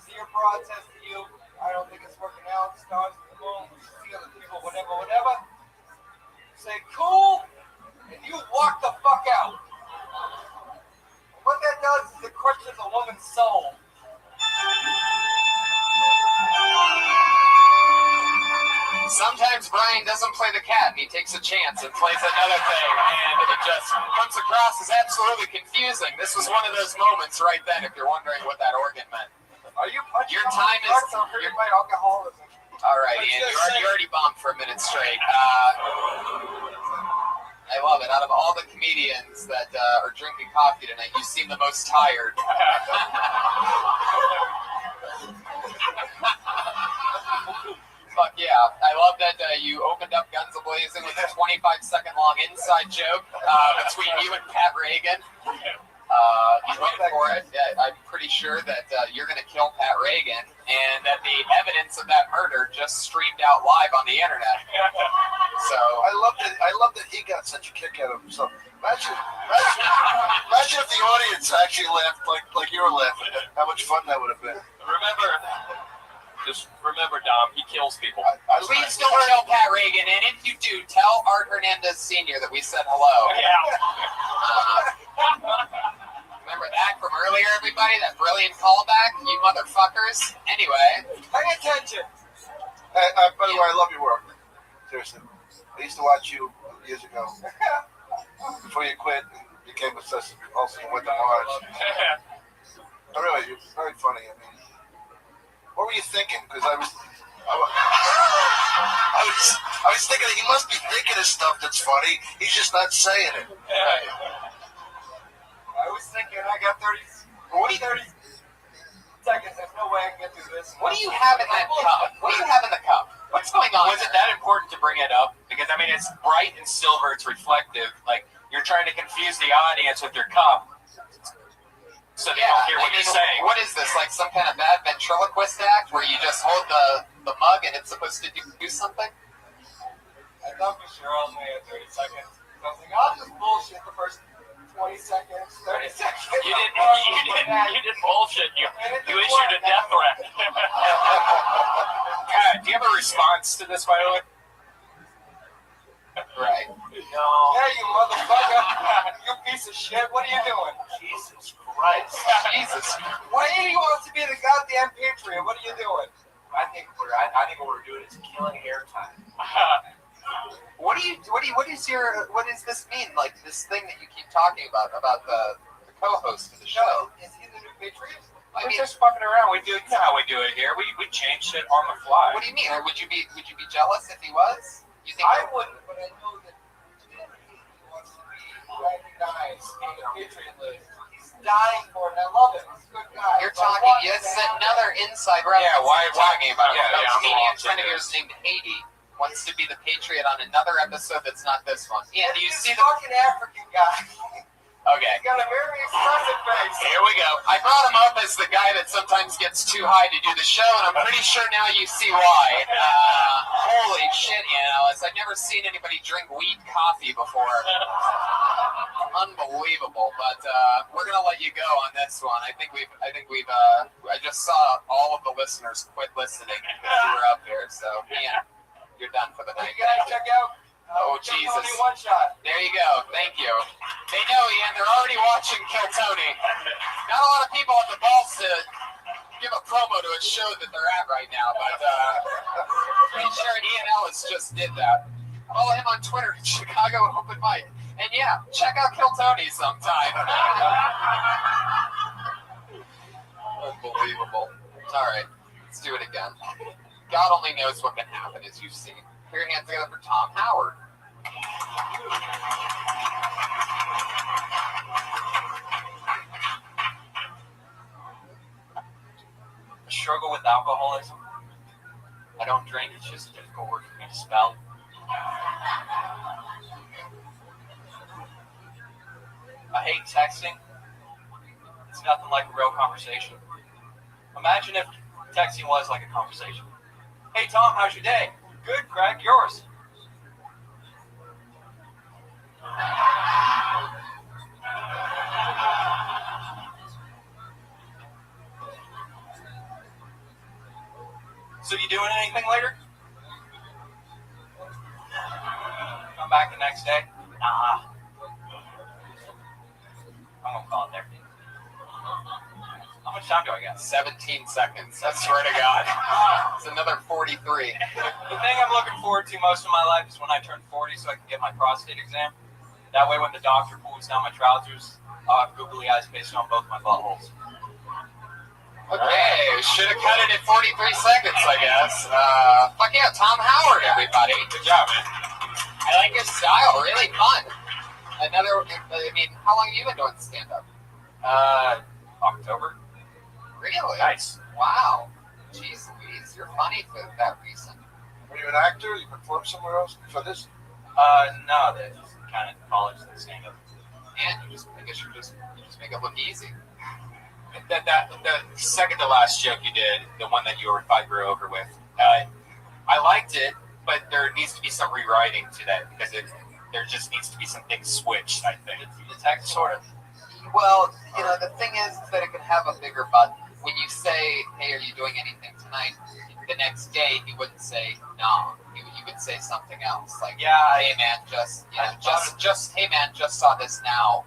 See your broad says to you, I don't think it's working out, stars in the moon, see other people, whatever. Say, cool, and you walk the fuck out. What that does is it crushes a woman's soul. Sometimes Brian doesn't play the cat and he takes a chance and plays another thing, and it just comes across as absolutely confusing. This was one of those moments right then, if you're wondering what that organ meant. Are you punching your time is hurt by alcoholism? All right, Ian, you already bombed for a minute straight. I love it. Out of all the comedians that are drinking coffee tonight, you seem the most tired. Fuck yeah. I love that you opened up Guns A-Blazing with a 25-second long inside joke between you and Pat Reagan. You went for it. I'm pretty sure that you're going to kill Pat Reagan, and that the evidence of that murder just streamed out live on the internet. So I love that he got such a kick out of himself. Imagine if the audience actually laughed like you were laughing. How much fun that would have been. Just remember, Dom, he kills people. Please don't kill Pat Reagan, and if you do, tell Art Hernandez Sr. that we said hello. Remember that from earlier, everybody? That brilliant callback? You motherfuckers. Anyway. Pay attention. Hey, by the way, I love your work. Seriously. I used to watch you years ago. Before you quit and became obsessive compulsive and went to Mars. Really, you're very funny. I mean, what were you thinking? Because I was thinking he must be thinking of stuff that's funny. He's just not saying it. I was thinking I got 30 seconds. There's no way I can get through this. What do you have in that cup? What do you have in the cup? What's going on? Was it that important to bring it up? Because, I mean, it's bright and silver. It's reflective. Like, you're trying to confuse the audience with your cup. So they don't hear what you're saying. What is this? Like some kind of bad ventriloquist act where you just hold the mug and it's supposed to do something? I thought for sure I only had 30 seconds. So I was like, I'll just bullshit the first 20 seconds, 30 seconds. You didn't bullshit. You issued a death threat. Do you have a response to this, by the way? Right. No. Yeah, you motherfucker. You piece of shit. What are you doing? Jesus Christ. Jesus. Why do you want to be the goddamn patriot? What are you doing? I think what we're doing is killing airtime. What does this mean? Like this thing that you keep talking about the co-host of the show. Is he the new patriot? We're just fucking around. We do. You know how we do it here. We change shit on the fly. What do you mean? Or would you be jealous if he was? You think I wouldn't, but I know that he wants to be recognized on the patriot list. He's dying for it. I love it. He's a good guy. You're talking. Yes, another inside reference. Yeah, why you're talking about? Yeah, a Canadian I'm friend of yours named Haiti wants to be the patriot on another episode that's not this one. Yeah, do you see the fucking African guy? Okay. He's got a very expressive face. Here we go. I brought him up as the guy that sometimes gets too high to do the show, and I'm pretty sure now you see why. Holy shit, Alice. I've never seen anybody drink weed coffee before. Unbelievable. But we're gonna let you go on this one. I just saw all of the listeners quit listening because you were up here. So yeah, you're done for the night. You guys check out. Oh, Jesus. Tony One Shot. There you go. Thank you. They know, Ian. They're already watching Kill Tony. Not a lot of people have the balls to give a promo to a show that they're at right now, but pretty sure Ian Ellis just did that. Follow him on Twitter at Chicago Open Mic. And yeah, check out Kill Tony sometime. Unbelievable. All right, let's do it again. God only knows what can happen, as you've seen. Put your hands together for Tom Howard. I struggle with alcoholism. I don't drink, it's just a difficult word for me to spell. I hate texting. It's nothing like a real conversation. Imagine if Texting was like a conversation. Hey Tom, how's your day? Good, Craig. Yours? So you doing anything later? Come back the next day? Nah. I'm gonna call it there. How much time do I got? 17 seconds. I swear to God. It's another 43. The thing I'm looking forward to most of my life is when I turn 40 so I can get my prostate exam. That way when the doctor pulls down my trousers, I'll have googly eyes based on both my buttholes. Okay, should have cut it at 43 seconds, I guess. Fuck yeah, Tom Howard, everybody. Good job, man. I like his style, really fun. I mean, how long have you been doing stand-up? October. Really? Nice. Wow. Jeez Louise, you're funny for that reason. Were you an actor? You performed somewhere else for this? No, they just kind of college and stand-up. And I guess you just make it look easy. The second to last joke you did, the one that you were 5 year over with, I liked it, but there needs to be some rewriting to that because there just needs to be some things switched, I think. It's actually sort of. Well, the thing is that it can have a bigger button. When you say, hey, are you doing anything tonight? The next day, he wouldn't say, no. He would say something else. Like, yeah, hey, man, hey, man, just saw this now.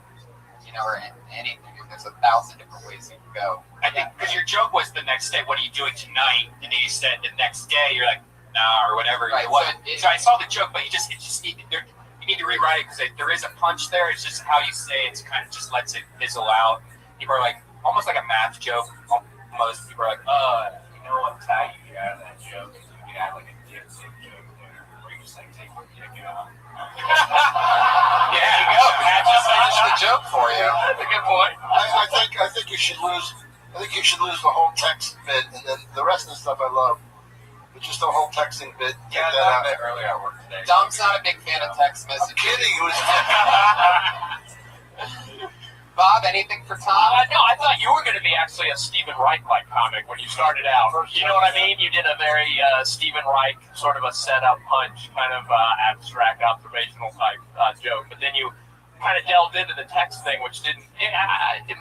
Or anything. There's 1,000 different ways you can go. I think because your joke was the next day, what are you doing tonight? And then you said the next day, you're like, nah, or whatever. Right, it wasn't. So I saw the joke, but you just need you need to rewrite it because there is a punch there. It's just how you say it kind of just lets it fizzle out. People are like, almost like a math joke. Almost people are like, what's how you get out of that joke? You get out like a dick joke there, where you just like take your dick out. Yeah, there you go. Pat just finished the joke for you. That's a good point. I think you should lose. I think you should lose the whole text bit, and then the rest of the stuff I love. But just the whole texting bit. Yeah, I thought of it earlier at work today. Dom's not a big fan of text messages. I'm kidding. It was. Bob, anything for Tom? No, I thought you were going to be actually a Stephen Reich-like comic when you started out. You know what I mean? You did a very Stephen Reich, sort of a setup punch, kind of abstract, observational type joke. But then you kind of delved into the text thing, which didn't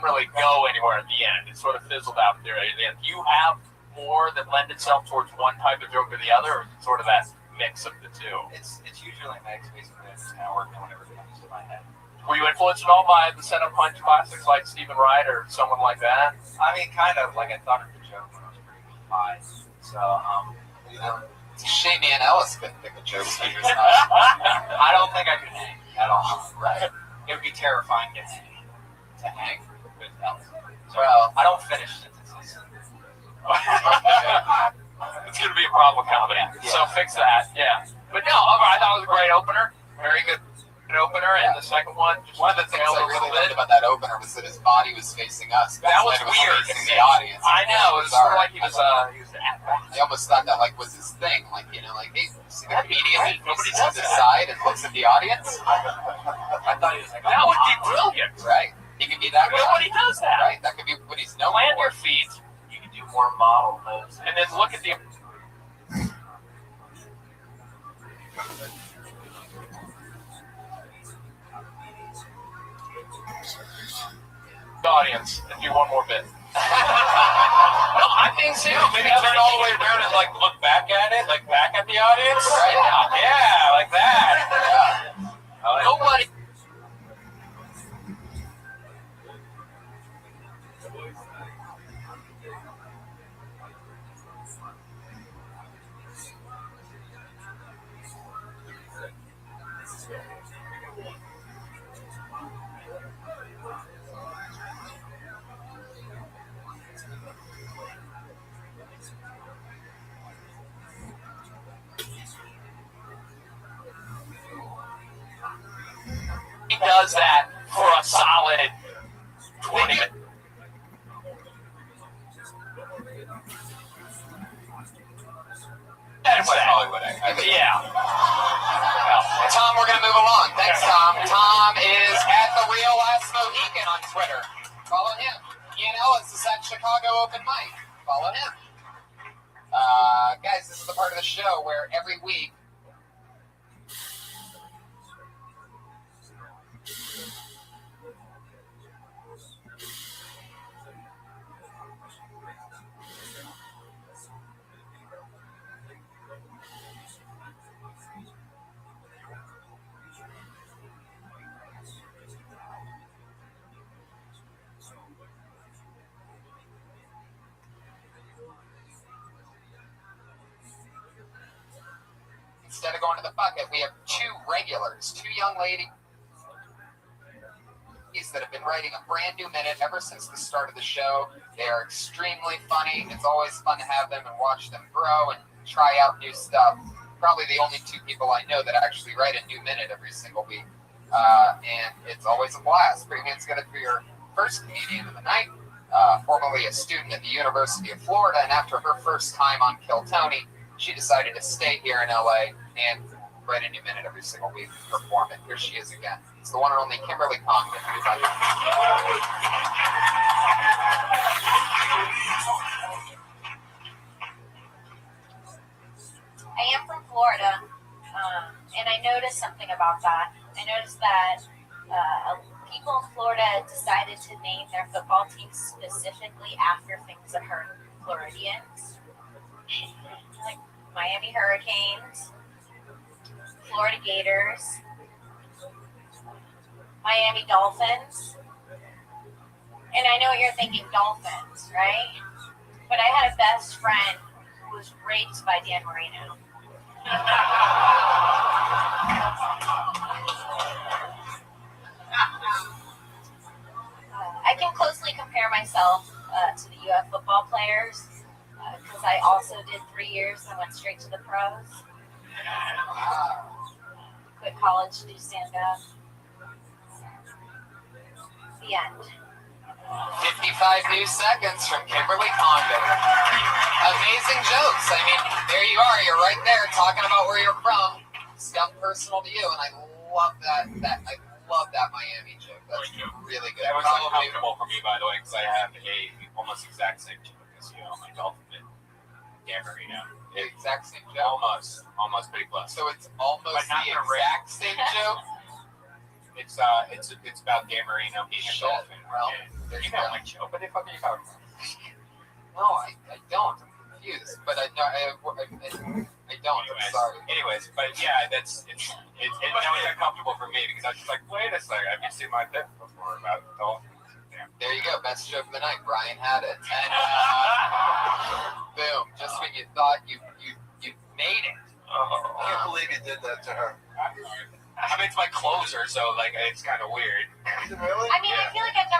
really go anywhere at the end. It sort of fizzled out there at the end. Do you have more that lend itself towards one type of joke or the other, or is it sort of that mix of the two? It's usually a mix, basically. It's kind of working whenever it comes to my head. Were you influenced at all by the setup punch classics like Stephen Wright or someone like that? I mean, kind of. Like, I thought of the joke when I was pretty high. So, it's a shame Ian Ellis couldn't think of jokes when he was I don't think I could hang at all. Right. It would be terrifying to hang with Ellis. Well, I don't finish sentences. It's going to be a problem with comedy. Yeah. So fix that, yeah. But no, I thought it was a great opener. Very good opener, and the second one, just one of the things I really loved about that opener was that his body was facing us. That was weird. Facing the audience. I know. It was sort of like he was I almost thought that was his thing. Like, see the comedian Nobody faces to the side and looks at the audience. I thought he was like, that would be brilliant. Right. He could be that guy. Nobody does that. Right. That could be what he's known Plant for. your feet, you can do more model moves. and then look at the audience and do one more bit. No, I'm being serious. Maybe turn all the way around and look back at it, back at the audience. Right. Yeah, like that. Yeah. Nobody. He does that for a solid 20 minutes. That's Hollywood. I think. Yeah. Tom, we're going to move along. Thanks, Tom. Tom is at The Real Last Mohican on Twitter. Follow him. Ian Ellis is at Chicago Open Mic. Follow him. Guys, this is the part of the show where every week instead of going to the bucket, we have two regulars, two young ladies that have been writing a brand new minute ever since the start of the show. They are extremely funny. It's always fun to have them and watch them grow and try out new stuff. Probably the only two people I know that actually write a new minute every single week. And it's always a blast. Bring hands together for your first comedian of the night, formerly a student at the University of Florida, and after her first time on Kill Tony, she decided to stay here in LA and write a new minute every single week and perform it. Here she is again. It's the one and only Kimberly Congdon. I am from Florida, and I noticed something about that. I noticed that people in Florida decided to name their football team specifically after things that hurt Floridians. Like Miami Hurricanes, Florida Gators, Miami Dolphins. And I know what you're thinking, Dolphins, right? But I had a best friend who was raped by Dan Marino. I can closely compare myself to the UF football players because I also did 3 years and went straight to the pros. Quit college to do stand-up. The end. 55 new seconds from Kimberly Congdon. Amazing jokes. I mean, there you are. You're right there talking about where you're from. Stuff personal to you, and I love that. I love that Miami joke. That's really good. That was uncomfortable for me, by the way, because I have a almost exact same joke as you. My Dolphin Dan Marino. Exact same joke. Almost pretty close. So it's almost the exact same joke. It's about Dan Marino being a Dolphin. Well, you know my joke. What the fuck are you talking about? No, I don't. I'm confused, but I don't. I'm sorry. Anyways, but yeah, that was uncomfortable for me because I was just like, wait a second, I've seen my bit before about Dolphins. There you go, best joke of the night. Brian had it, and boom! Just when you thought you made it. I can't believe you did that to her. I mean, it's my closer, so like it's kind of weird. Really? I mean, I feel like I've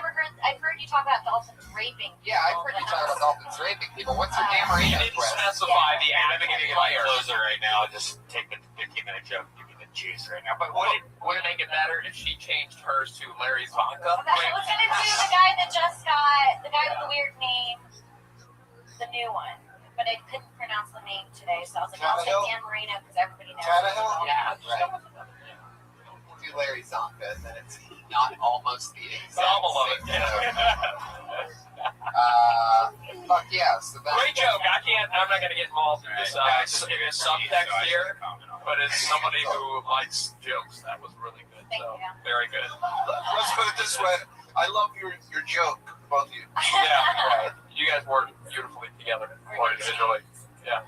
heard you talk about dolphins raping people. Yeah, I've heard you talk about dolphins raping people. What's your Dan Marino? You didn't specify the I'm beginning of my closer right now. Just take the 15-minute joke. Give me the juice right now. But would it make it better if she changed hers to Larry Zonka? I was gonna do the guy that just got the guy with the weird name, the new one, but I couldn't pronounce the name today, so I was like, I'll take Dan Marino because everybody knows. Tannehill? Yeah, right. Do Larry Zonka, and then it's not almost the exact same joke. Fuck yeah. So Great joke. I'm not gonna get involved in this subtext here, but as somebody who likes jokes, that was really good. Thank you. Very good. Let's put it this way. I love your joke, both of you. Yeah, right. You guys work beautifully together, or individually. Yeah.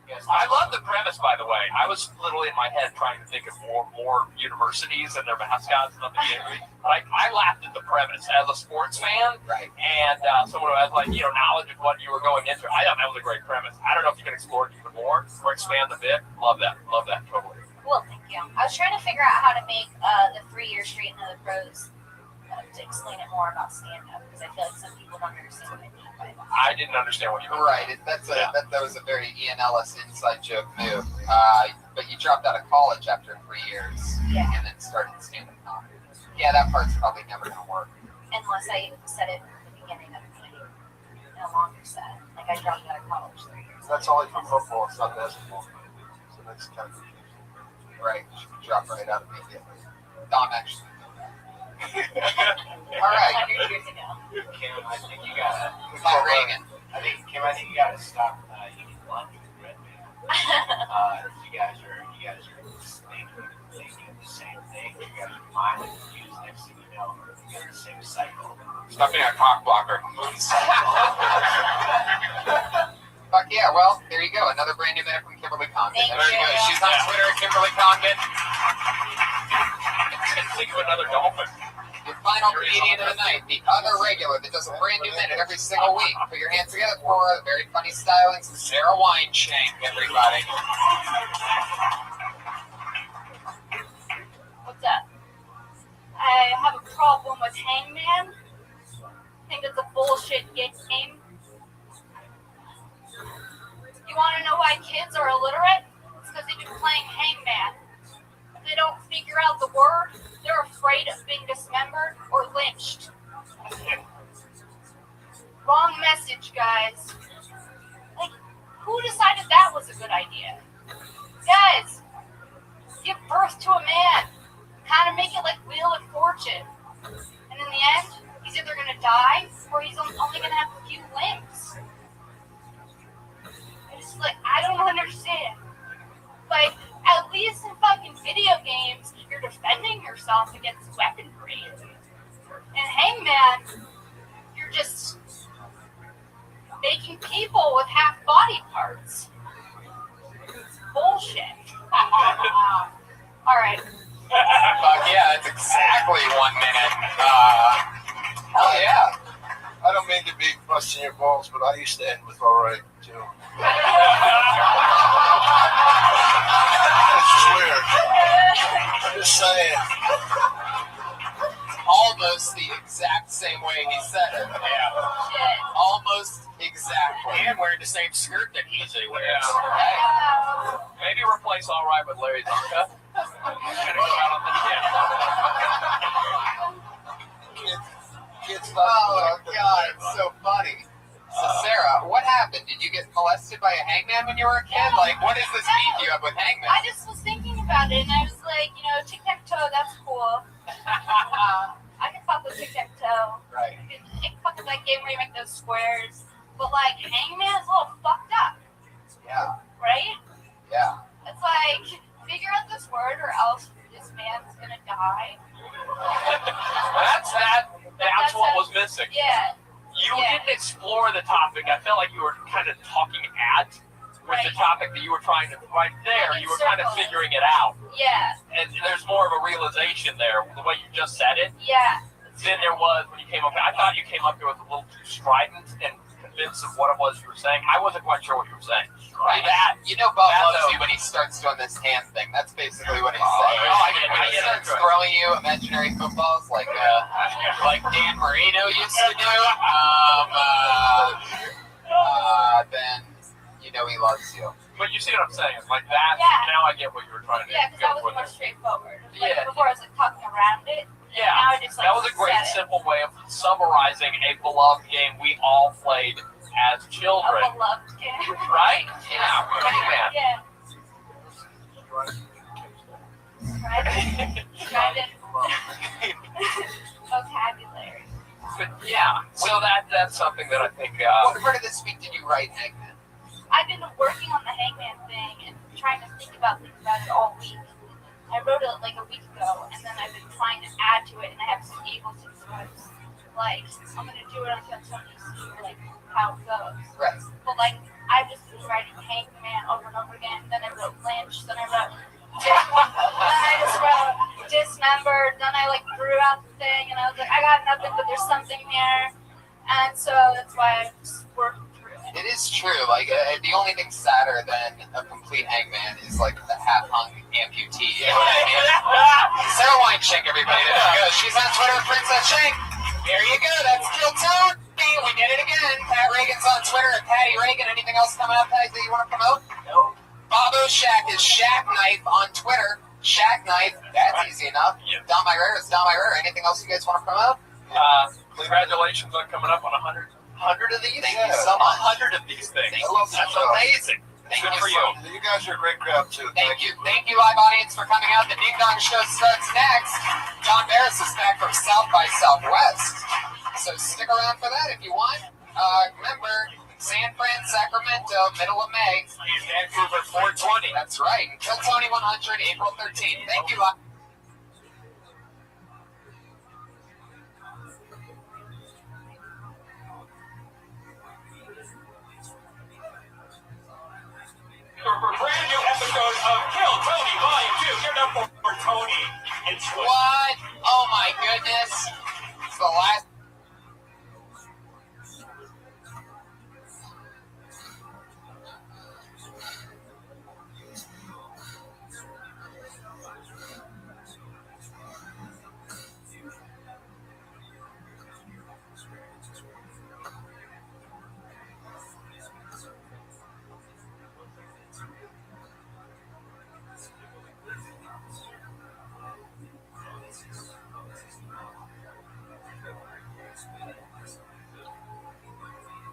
I love the premise, by the way. I was literally in my head trying to think of more universities and their mascots. Like I laughed at the premise as a sports fan, right? And someone who has knowledge of what you were going into. I thought that was a great premise. I don't know if you can explore it even more or expand a bit. Love that totally. Cool, thank you. I was trying to figure out how to make the 3-year straight into the pros to explain it more about stand-up because I feel like some people don't understand what I mean by that. I didn't understand what you meant. Right. That was a very Ian Ellis inside joke move. But you dropped out of college after 3 years and then started stand-up comedy. Yeah, that part's probably never going to work. Unless I said it at the beginning of a longer set. Like I dropped out of college 3 years. That's only from football. It's not basketball. So that's kind of confusing. Right. You should drop right out immediately. Dom actually. All right. 100 years ago. Kim, I think you gotta. Paul Reagan. I think you gotta stop eating lunch. you guys are thinking the same thing. You guys are finally confused. Next thing you know, you're in the same cycle. Stop being a cock blocker. Fuck yeah, well, there you go. Another brand new minute from Kimberly Condon. Thank Very you. good. She's on Twitter at Kimberly Condon. Think of another dolphin. Your final comedian of the night, the other regular that does a brand new minute every single week. Put your hands together for the very funny stylings of Sarah Wineshank, everybody. What's up? I have a problem with Hangman. I think it's a bullshit game. You want to know why kids are illiterate? It's because they've been playing Hangman. If they don't figure out the word, they're afraid of being dismembered or lynched. Wrong message, guys. Like, who decided that was a good idea? Guys, give birth to a man. Kind of make it like Wheel of Fortune. And in the end, he's either going to die or he's only going to have a few limbs. I don't understand. Like, at least in fucking video games, you're defending yourself against weaponry. In Hangman, you're just making people with half body parts. It's bullshit. Alright. Fuck yeah, it's exactly 1 minute. Hell yeah. I don't mean to be busting your balls, but I used to end with all right, too. It's weird. I'm just saying. Almost the exact same way he said it. Yeah. Almost exactly. And wearing the same skirt that he's wears. Right. Maybe replace All Right with Larry Zonka. Kids Oh my god, it's so funny. So Sarah, what happened? Did you get molested by a hangman when you were a kid? Like, what is this beef you have with hangman? I just was thinking about it and I was like, tic-tac-toe, that's cool. I can fuck with tic-tac-toe. Right. I can fuck with that game where you make those squares. But like, hangman is a little fucked up. Yeah. Right? Yeah. It's like, figure out this word or else this man's gonna die. That's what was missing. Yeah. You didn't explore the topic. I felt like you were kind of talking at with the topic that you were trying to, right there, you were kind of figuring it out. Yeah. And there's more of a realization there, the way you just said it. Yeah. Than there was when you came up. I thought you came up here with a little too strident and convinced of what it was you were saying. I wasn't quite sure what you were saying. Right. You know Bob loves you when he starts doing this hand thing. That's basically what he's saying. I get When he starts throwing you imaginary footballs like Dan Marino used to do, then you know he loves you. But you see what I'm saying? Like that, now I get what you were trying to Yeah, because that was go more with. straightforward. Like before I was like talking around it. Yeah, Now I just, like, that was a great, said it. simple way of summarizing a beloved game we all played as children. A beloved game. Right? Yeah, Hangman. Yeah. Strident. Vocabulary. But yeah, so that's something that I think. What part of this week did you write, Hangman? I've been working on the Hangman thing and trying to think about it all week. I wrote it like a week ago, and then I've been trying to add to it, and I haven't been able to. So I was like, I'm gonna do it until somebody sees like how it goes. Right. But like, I've just been writing Hangman over and over again. Then I wrote Lynch. Then I wrote. Then I just wrote Dismembered. Then I like drew out the thing, and I was like, I got nothing, but there's something here, and so that's why I just worked. It is true. Like the only thing sadder than a complete hangman is like the half-hung amputee. You know what I mean? Sarah Wineshank, everybody. There she goes. She's on Twitter, Princess Shank. There you go. That's Kill Tone. We did it again. Pat Reagan's on Twitter at Patty Reagan. Anything else coming up, Patty, that you want to promote? No. Bobo Shack is Shack Knife on Twitter. Shack Knife. That's easy enough. Don Myrer is Don Myrer. Anything else you guys want to promote? Congratulations on coming up on 100 of these. Thank you so much. 100 of these things. I love the That's show. amazing. Thank Good you for you. You guys are a great crowd, too. Thank you. Thank you, live audience, for coming out. The Ding Dong Show starts next. John Barris is back from South by Southwest. So stick around for that if you want. Remember, San Fran, Sacramento, middle of May. He's Vancouver 420. That's right. Kill Tony 100, April 13th. Thank you. For a brand new episode of Kill Tony Volume 2. Give it up for Tony. What? Oh my goodness. It's the last.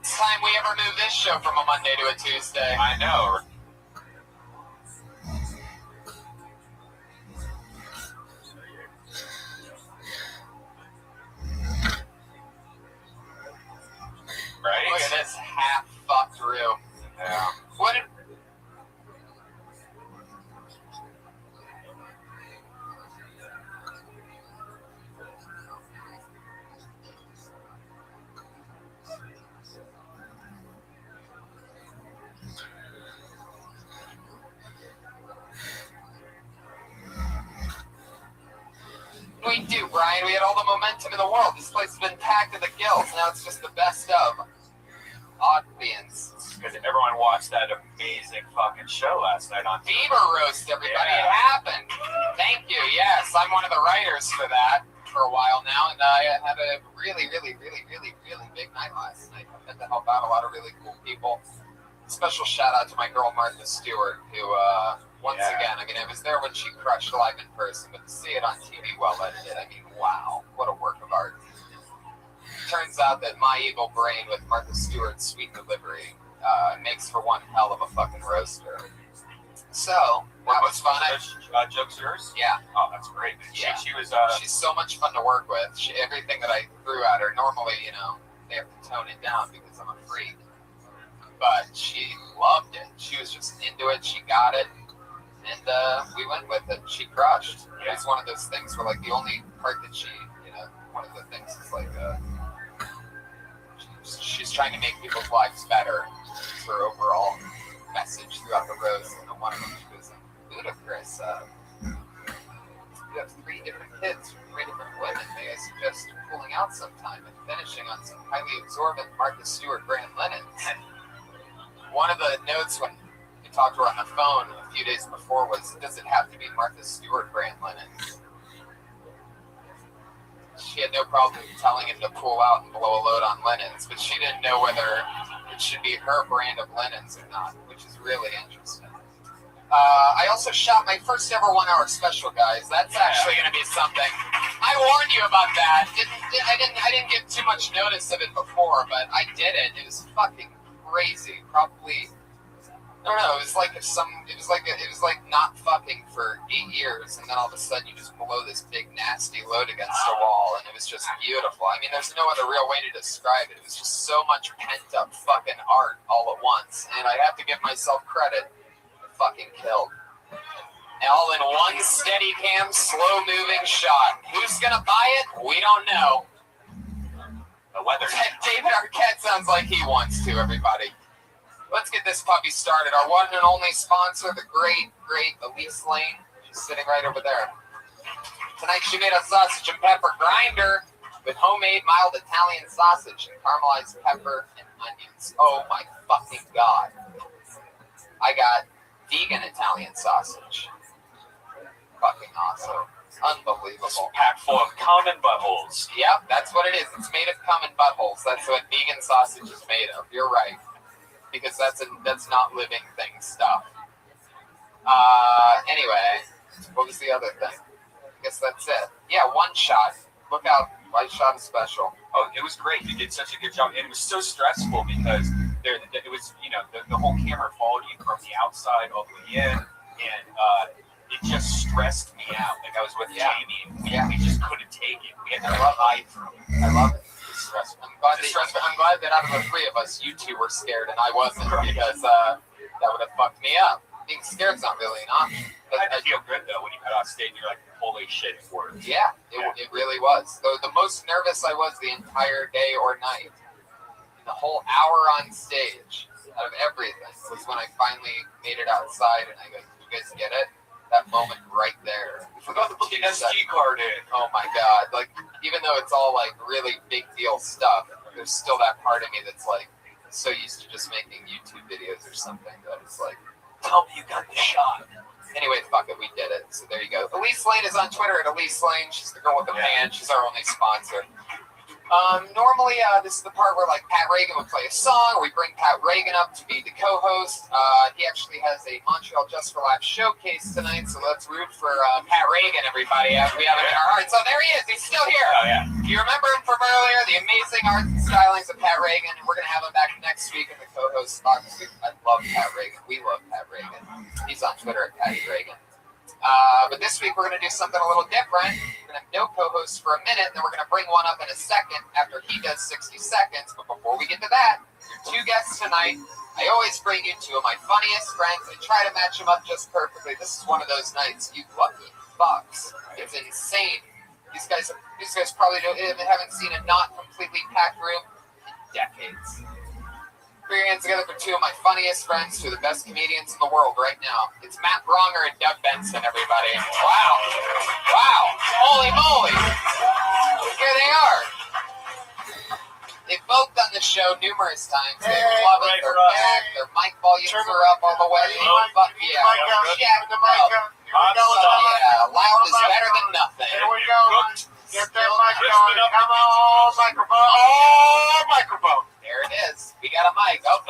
Time we ever move this show from a Monday to a Tuesday. I know. Right? Look at this half fucked room. Yeah. What did... we do, Brian? We had all the momentum in the world. This place has been packed to the gills. Now it's just the best of audience. Because everyone watched that amazing fucking show last night on Beaver Roast, everybody. Yeah. It happened. Thank you. Yes, I'm one of the writers for that for a while now, and I had a really big night last night. I had to help out a lot of really cool people. Special shout out to my girl Martha Stewart, who once again, I mean, I was there when she crushed live in person, but to see it on TV well edited, I mean, wow, what a work of art. Turns out that my evil brain with Martha Stewart's sweet delivery makes for one hell of a fucking roaster. So, that was fun. Jokes yours? Yeah. Oh, that's great. Yeah. She was, she's so much fun to work with. Everything that I threw at her, normally, you know, they have to tone it down because I'm a freak. But she loved it. She was just into it. She got it. And we went with it. She crushed. Yeah. It was one of those things where, like, the only part that she, you know, one of the things is, like, she's trying to make people's lives better. It's her overall message throughout the roast. And one of them, she was ludicrous. You have 3 different kids from 3 different women. May I suggest pulling out sometime and finishing on some highly absorbent Martha Stewart brand linens. One of the notes when we talked to her on the phone a few days before was, does it have to be Martha Stewart brand linens? She had no problem telling him to pull out and blow a load on linens, but she didn't know whether it should be her brand of linens or not, which is really interesting. I also shot my first ever 1-hour special, guys. That's actually going to be something. I warned you about that. I didn't get too much notice of it before, but I did it. It was fucking crazy. Probably, I don't know. It was like not fucking for 8 years, and then all of a sudden you just blow this big nasty load against a wall, and it was just beautiful. I mean, there's no other real way to describe it. It was just so much pent up fucking art all at once, and I have to give myself credit. Fucking killed. All in one steady cam, slow moving shot. Who's gonna buy it? We don't know. The weather. David Arquette sounds like he wants to, everybody. Let's get this puppy started. Our one and only sponsor, the great Elise Lane. She's sitting right over there. Tonight she made a sausage and pepper grinder with homemade mild Italian sausage and caramelized pepper and onions. Oh my fucking God. I got vegan Italian sausage. Fucking awesome. Unbelievable. It's packed full of cum and buttholes. Yep, that's what it is. It's made of cum and buttholes. That's what vegan sausage is made of. You're right. Because that's not living thing stuff. Anyway, what was the other thing? I guess that's it. Yeah, one shot. Look out. I shot a special. Oh, it was great. You did such a good job. And it was so stressful because it was, you know, the whole camera followed you from the outside all the way in, and it just stressed me out. Like I was with Jamie, and we just couldn't take it. We had to hide from it. I love it. distressed. I'm glad that out of the three of us, you two were scared and I wasn't, because that would have fucked me up. Being scared's not really an option. I just feel good though when you got off stage. You're like, holy shit, it worked. Yeah, it really was. The most nervous I was the entire day or night, the whole hour on stage, out of everything, was when I finally made it outside and I go, you guys get it? That moment right there. We forgot to put the SD card in. Oh my god. Like, even though it's all like really big deal stuff, there's still that part of me that's like so used to just making YouTube videos or something that it's like, tell me you got the shot. Anyway, fuck it, we did it. So there you go. Elise Lane is on Twitter at Elise Lane. She's the girl with the band. She's our only sponsor. Normally, this is the part where like Pat Reagan would play a song. We bring Pat Reagan up to be the co-host. He actually has a Montreal Just for Laughs showcase tonight, so let's root for Pat Reagan, everybody. We have it in our hearts. So there he is. He's still here. Oh yeah. You remember him from earlier? The amazing arts and stylings of Pat Reagan. We're gonna have him back next week in the co-host spot. I love Pat Reagan. We love Pat Reagan. He's on Twitter at Patty Reagan. But this week we're going to do something a little different. We're going to have no co-hosts for a minute, and then we're going to bring one up in a second after he does 60 seconds. But before we get to that, your two guests tonight, I always bring you two of my funniest friends. I try to match them up just perfectly. This is one of those nights, you lucky fucks. It's insane. These guys probably haven't seen a not completely packed room in decades. Put your hands together for two of my funniest friends, two of the best comedians in the world right now. It's Matt Bronger and Doug Benson, everybody. Wow. Holy moly. Here they are. They've both done the show numerous times. They love it. They're back. Their mic volumes are up all the way. Fuck yeah. Loud is better than nothing. Here we go. Get that mic going. Come on, microphone. Oh, microphone. There it is. We got a mic. Oh,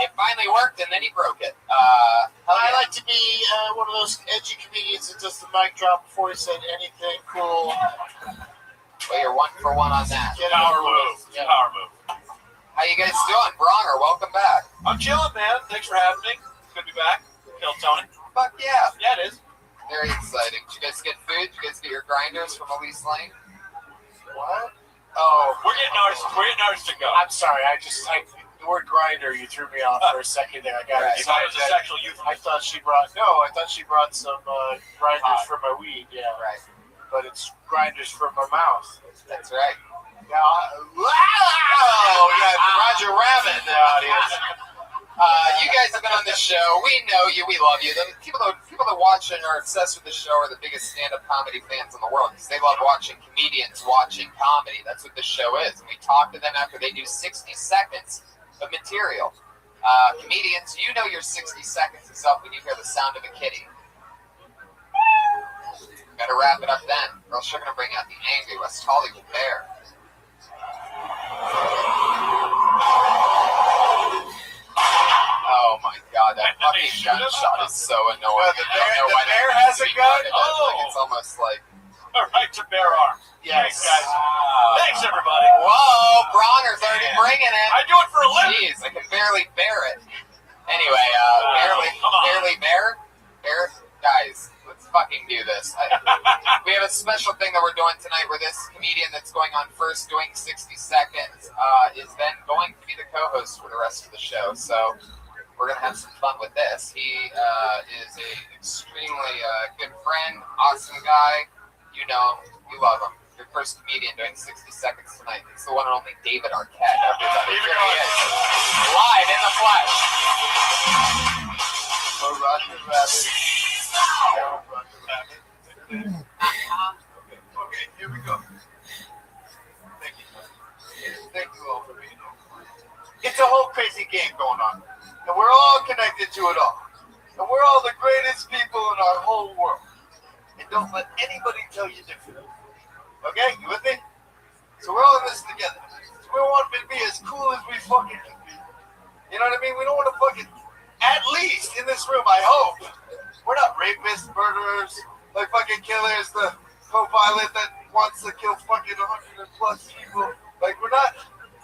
it finally worked, and then he broke it. I like to be one of those edgy comedians that does the mic drop before he said anything cool. Well, you're 1 for 1 on that. Power move. Yeah. Power move. How you guys doing? Bronger, welcome back. I'm chilling, man. Thanks for having me. Good to be back. Kill Tony. Fuck yeah. Yeah, it is. Very exciting. Did you guys get food? Did you guys get your grinders from Elise Lane? What? Oh, we're getting ours to go. I'm sorry. The word grinder, you threw me off for a second there. I got it. It was a sexual euphemism. I thought she brought some grinders for my weed. Yeah. Right. But it's grinders for my mouth. That's right. Now, Roger Rabbit in the audience. You guys have been on this show. We know you. We love you. The people that watch and are obsessed with the show are the biggest stand-up comedy fans in the world because they love watching comedians watching comedy. That's what this show is. And we talk to them after they do 60 seconds of material. Comedians, you know your 60 seconds is up when you hear the sound of a kitty. Better wrap it up then, or else you're going to bring out the angry West Hollywood bear. Oh my god, that fucking gunshot is so annoying. The bear has a gun? It's almost like... All right, to bear arms. Yes. Thanks, guys. Thanks, everybody. Whoa, Bronner's already bringing it. I do it for a living. Jeez, I can barely bear it. Anyway, barely bear? Guys, let's fucking do this. We have a special thing that we're doing tonight where this comedian that's going on first doing 60 seconds is then going to be the co-host for the rest of the show. So we're going to have some fun with this. He is an extremely good friend, awesome guy. You know him. You love him. Your first comedian doing 60 seconds tonight. It's the one and only David Arquette, everybody. Here he is. Live in the flesh. Oh, Roger Rabbit. Okay, here we go. Thank you. Thank you all for being here. It's a whole crazy game going on, and we're all connected to it all. And we're all the greatest people in our whole world. And don't let anybody tell you different. Okay, you with me? So we're all in this together. So we want to be as cool as we fucking can be. You know what I mean? We don't want to fucking, at least in this room, I hope, we're not rapists, murderers, like fucking killers, the co-pilot that wants to kill fucking 100 plus people. Like, we're not,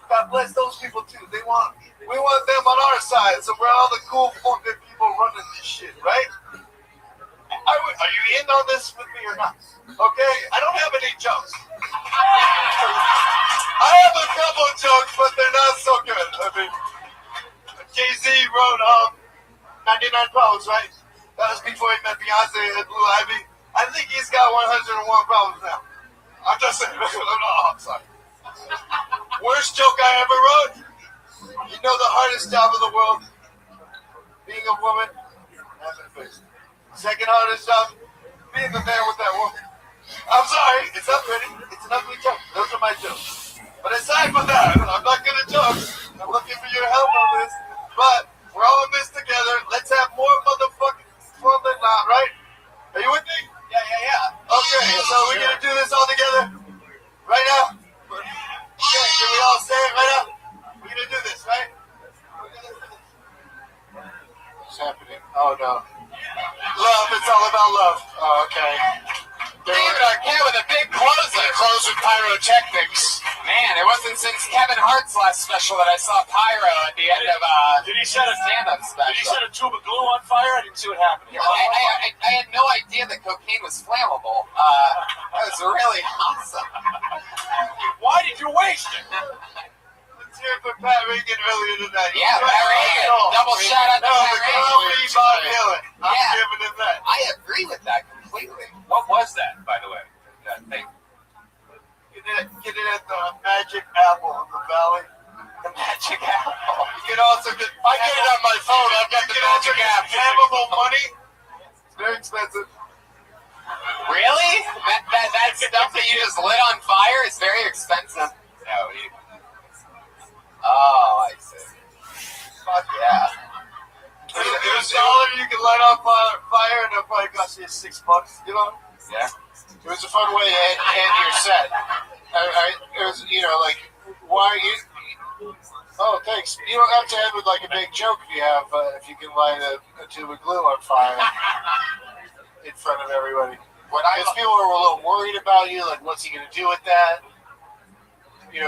God bless those people too. We want them on our side, so we're all the cool fucking people running this shit, right? Are you in on this with me or not? Okay? I don't have any jokes. I have a couple of jokes, but they're not so good. I mean, Jay-Z wrote 99 Problems, right? That was before he met Beyonce and Blue Ivy. I think he's got 101 problems now. I'm just saying. I'm sorry. Worst joke I ever wrote? You know the hardest job in the world? Being a woman? Having a face. Second hardest job? Being the man with that woman. I'm sorry, it's not pretty. It's an ugly joke. Those are my jokes. But aside from that, I'm not good at jokes. I'm looking for your help on this. But we're all in this together. Let's have more motherfucking fun than not, right? Are you with me? Yeah. Okay, so we're gonna do this all together right now. Okay, can we all say it right now? We're gonna do this, right? What's happening? Oh no. Love, it's all about love. Oh, okay. David Arquette with a big closer. Close with pyrotechnics. Man, it wasn't since Kevin Hart's last special that I saw pyro at the end of Did he set a stand-up special. Did he set a tube of glue on fire? I didn't see what happened. I had no idea that cocaine was flammable. That was really awesome. Why did you waste it? Let's hear it for Pat Regan earlier tonight. Yeah, Pat Regan. Double shout out to Pat Regan. I'm giving him that. I agree with that completely. What was that, by the way? That thing. Get it at the Magic Apple in the Valley. The Magic Apple. You can also get. I get it on my phone. I've got the Magic Apple. Flammable money. It's very expensive. Really? That stuff that you just lit on fire is very expensive. No. Oh, I see. Fuck yeah. It was $1 you can light on fire, and it'll probably cost you $6. You know? Yeah. It was a fun way to end your set. It was, like, why are you? Oh, thanks. You don't have to end with like a big joke if you have, if you can light a tube of glue on fire in front of everybody. Because people were a little worried about you, like, what's he going to do with that?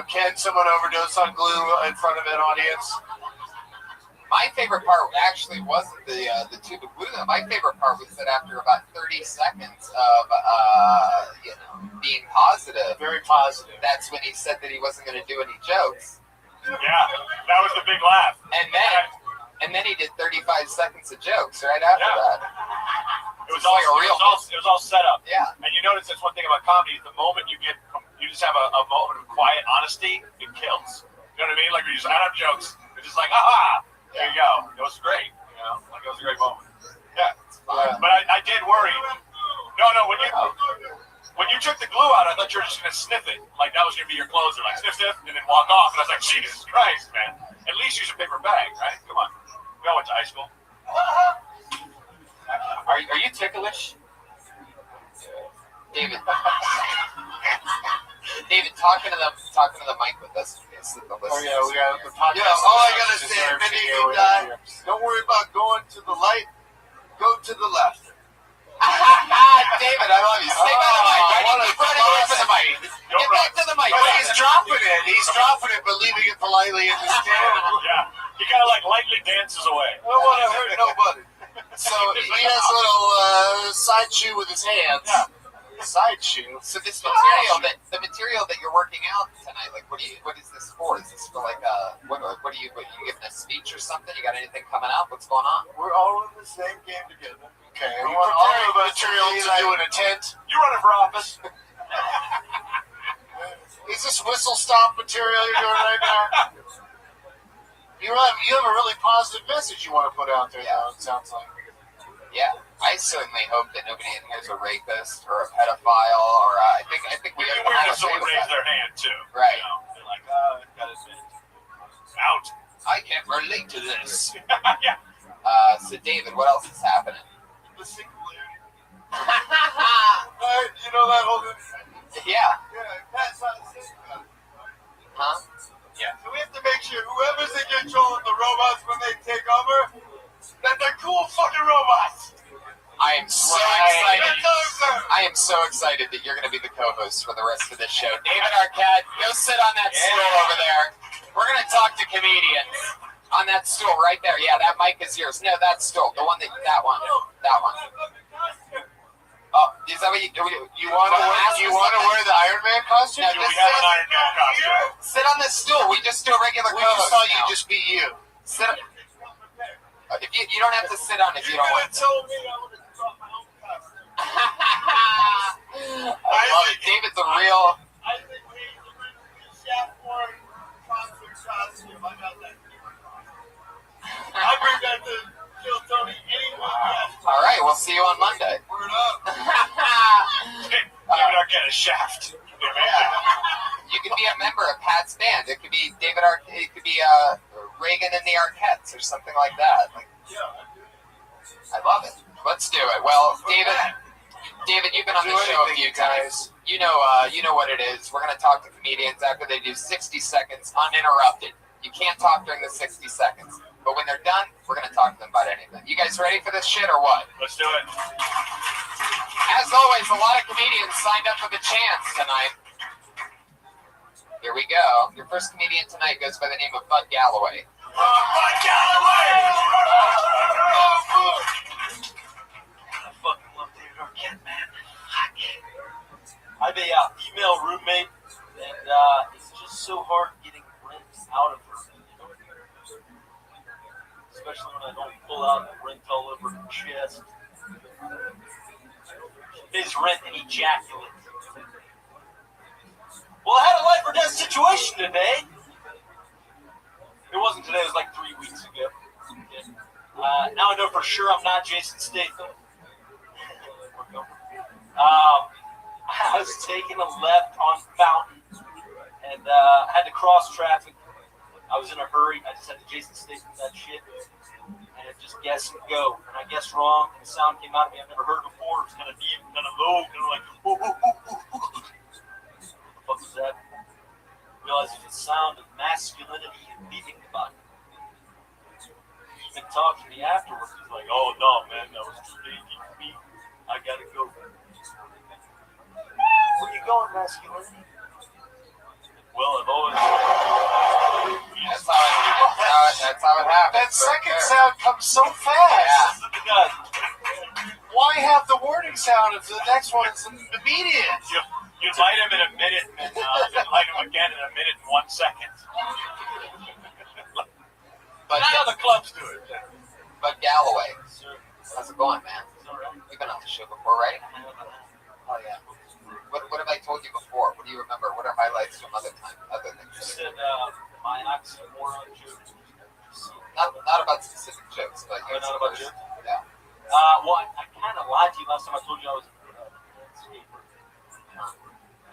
Can someone overdose on glue in front of an audience? My favorite part actually wasn't the tube of glue. My favorite part was that after about 30 seconds of being positive, very positive, that's when he said that he wasn't going to do any jokes. Yeah, that was the big laugh. And then he did 35 seconds of jokes right after that. It was all set up. Yeah. And you notice that's one thing about comedy is the moment you just have a moment of quiet honesty, it kills. You know what I mean? Like we just add up jokes. It's just like, aha, there you go. It was great. Like it was a great moment. Yeah. But I did worry. No, when you took the glue out, I thought you were just gonna sniff it. Like that was gonna be your closer. Like sniff, and then walk off. And I was like, Jesus Christ, man. At least use a paper bag, right? Come on. We all went to high school. Are you ticklish? David. David, talking to the mic with us. Oh yeah, we got the podcast. Yeah, all I gotta say, if any of you die, don't worry about going to the light. Go to the left. David, I love you. Stay by the mic. Keep running away from the mic. Get back to the mic. He's dropping it. He's dropping it, but leaving it politely in the stand. Yeah, he kind of like lightly dances away. I don't want to hurt nobody. So he has a little side shoe with his hands. Yeah. Side shoe. So this material, the material that you're working out tonight, like what is this for? Is this for like what are you giving a speech or something? You got anything coming up? What's going on? We're all in the same game together. Okay. Are you preparing material to do in a tent? You running for office? Is this whistle stop material you're doing right now? You have a really positive message you want to put out there, though, it sounds like. Yeah, I certainly hope that nobody in here is a rapist or a pedophile, or I think we have weird if someone raised their hand too. Right. They're like, gotta admit, out. I can't relate to this. Yeah. So David, what else is happening? The singularity. Right, you know that whole thing? Yeah. Yeah, Pat's not the same. Huh? Yeah. So we have to make sure whoever's in control of the robots when they take over, that they're cool fucking robots. I am so excited. I am so excited that you're going to be the co-host for the rest of this show. David Arquette, go sit on that stool over there. We're going to talk to comedians on that stool right there. Yeah, that mic is yours. No, that stool. The one that one. Oh. Is that what you do? You want to wear the Iron Man costume? No, We have an Iron Man costume. sit on this stool. We just do a regular We co-host just thought now. you'd just be you. Sit. If you don't have to sit on if you don't want to. told me I would have brought my own costume. I love it. David's a real. I think we need to bring the Shaft Warren concert costume. I got that. I bring that to Kill Tony anyone. Yes. All right, we'll see you on Monday. Word up. David Arquette a Shaft. You can be a member of Pat's band. It could be David Arquette. It could be Reagan and the Arquettes or something like that. Like, I love it. Let's do it. Well, David, you've been on the show a few times. You know what it is. We're gonna talk to comedians after they do 60 seconds uninterrupted. You can't talk during the 60 seconds. But when they're done, we're going to talk to them about anything. You guys ready for this shit or what? Let's do it. As always, a lot of comedians signed up for the chance tonight. Here we go. Your first comedian tonight goes by the name of Bud Galloway. Bud Galloway! I fucking love David Arquette, man. I have a female roommate, and it's just so hard getting rent out of her. Especially when I don't pull out the rent all over her chest. She pays rent and ejaculate. Well, I had a life or death situation today. It wasn't today, it was like 3 weeks ago. Now I know for sure I'm not Jason Statham. I was taking a left on Fountain and I had to cross traffic. I was in a hurry. I just had to Jason Statham that shit. And it just guess and go. And I guessed wrong. And the sound came out of me I've never heard before. It was kind of deep, kind of low, kind of like, whoa, whoa, whoa, whoa. What the fuck was that? I realized it was the sound of masculinity leaving the body. He's been talking to me afterwards. He's like, oh, no, man, that was too deep for me. I gotta go. Where you going, masculinity? Well, I've always. That's how it happens. That second sound comes so fast. Yeah. Why have the warning sound if the next one is immediate? You light him in a minute, and then light him again in a minute and 1 second. But not how the clubs do it. But Galloway, how's it going, man? You've been on the show before, right? Oh yeah. What have I told you before? What do you remember? What are highlights from other things? You said my oxymoron jokes. Not about specific jokes, but not about jokes. Yeah. Well, I kind of lied to you last time I told you I was a landscaper. I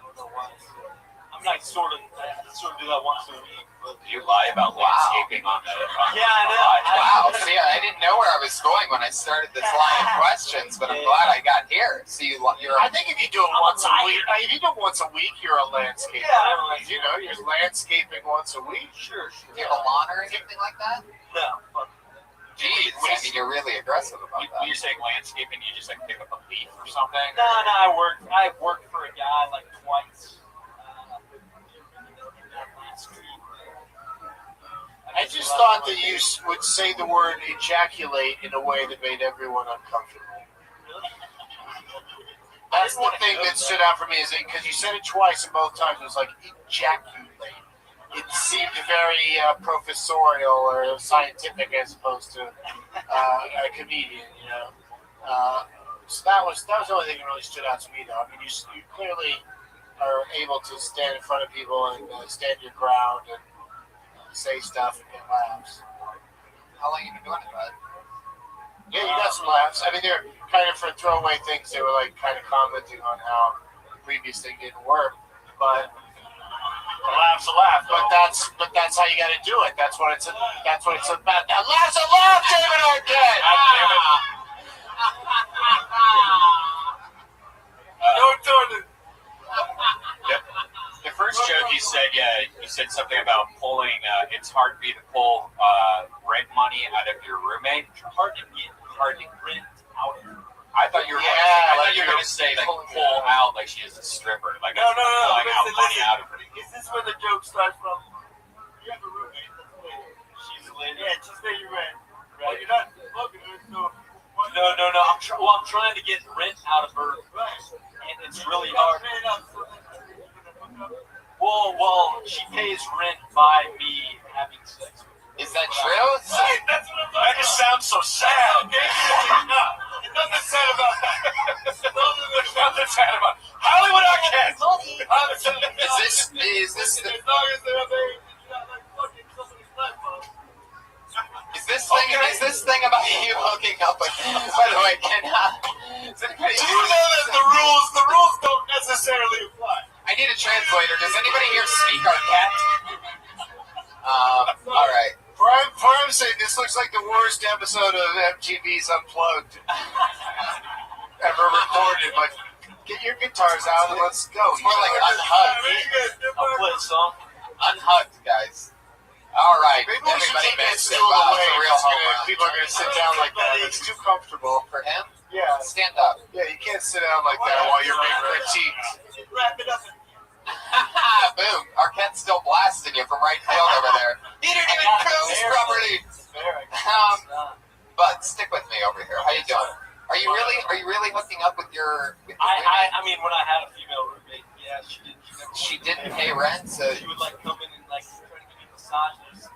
don't know why. I mean, I sort of do that once a week. But You lie about landscaping on that. yeah, I know. Wow. See, I didn't know where I was going when I started this line of questions, but I'm glad I got here. So you're. I think if you do it once a week, you're a landscaper. Yeah. You know, you're landscaping once a week. Sure. Do you have a lawn or anything like that? No. Jeez, I mean, you're really aggressive about When that. you're saying landscaping, you just like pick up a leaf or something? No, I've worked for a guy like twice. I just thought that you would say the word ejaculate in a way that made everyone uncomfortable. That's the thing that stood out for me is because you said it twice and both times it was like ejaculate. It seemed very professorial or scientific as opposed to a comedian, you know. So that was the only thing that really stood out to me, though. I mean, you clearly are able to stand in front of people and stand your ground and say stuff and get laughs. How long have you been doing it, bud? Yeah, you got some laughs. I mean, they're kind of for throwaway things. They were like kind of commenting on how the previous thing didn't work, but A laugh's a laugh. but that's how you got to do it. That's what it's about. Now, laugh's a laugh, David Arquette. Don't turn it. The first joke you said something about pulling. It's hard for you to pull rent money out of your roommate. Hard to rent out of. I thought you were. Yeah, going to say like pull out like she is a stripper. Like No. pulling out money out of her. Is this where the joke starts from? You have a roommate. She's a lady. Yeah, just say you rent. Right. Well, you're not fucking her, so why No. I'm trying to get rent out of her, and it's really hard. Well, she pays rent by me having sex. Is that true? Right, that's what I'm talking about. That just sounds so sad. It doesn't sad about that. There's nothing sad about Hollywood Arcade. Is this the, As long as they're not like fucking somebody's life up. Is this thing about you hooking up with? By the way, do you know that the rules don't necessarily apply? I need a translator. Does anybody here speak our cat? All right. For him saying this looks like the worst episode of MTV's Unplugged ever recorded. Like, get your guitars out and let's go. It's more like unhugged. I'll play a song. Unhugged, guys. All right. Maybe we should Everybody take that missed it. stool Wow, away. it's a real home run. People are going to sit down like that. It's too comfortable. For him? Yeah. Stand up. Yeah, you can't sit down like that while you're being critiqued. Wrap it up. Boom. Arquette's still blasting you from right field over there. He didn't even coast properly. But stick with me over here. How you doing? Are you really hooking up with your I mean, when I had a female roommate, yeah, she didn't pay rent, so she would like come in and like try to give me massages.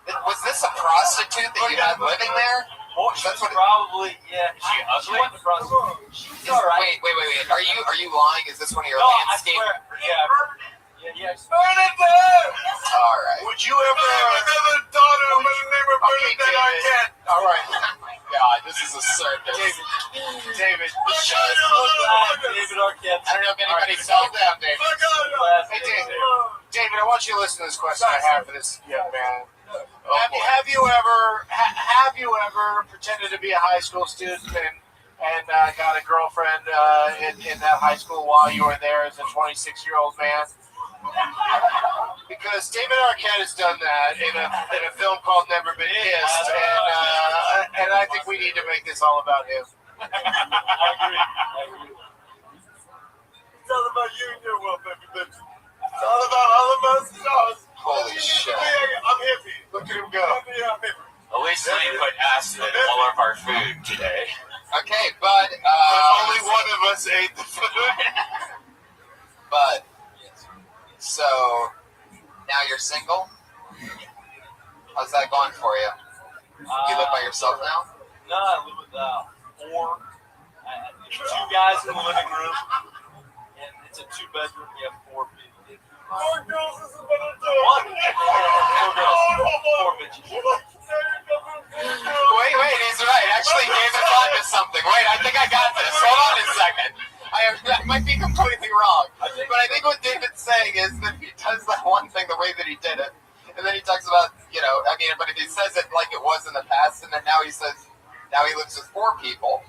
Was this a prostitute that you had living there? Oh, that's what probably, yeah. She wasn't a prostitute. She's all right. Wait. Are you lying? Is this one of your No, landscape? I swear. Yeah. Burn it down! All right. Would you ever another daughter by the name of Bernadette Arquette? All right. Oh my God, this is a circus. David. David Arquette. I don't know if anybody saw down, David. Hey, David, I want you to listen to this question I have for this young man. Have you ever pretended to be a high school student and got a girlfriend in that high school while you were there as a 26-year-old man? Because David Arquette has done that in a film called Never Been Kissed, and I think we need to make this all about him. I agree. It's all about you and your world, baby. It's all about stars. Holy shit. I'm hippie. Look at him go. At least they put acid in all of our food today. Okay, Bud. Only one of us ate the food. Bud. So, now you're single? How's that going for you? You live by yourself now? No, I live with four. Two guys in the living room. And it's a 2-bedroom. We have 4 people. 4 girls is a better deal. 1. 4 girls. 4 bitches. Wait, he's right. Actually, David thought of something. Wait, I think I got this. Hold on a second. I might be completely wrong. But I think what David's saying is that he does that one thing the way that he did it. And then he talks about, but if he says it like it was in the past, and then now he says, now he lives with 4 people.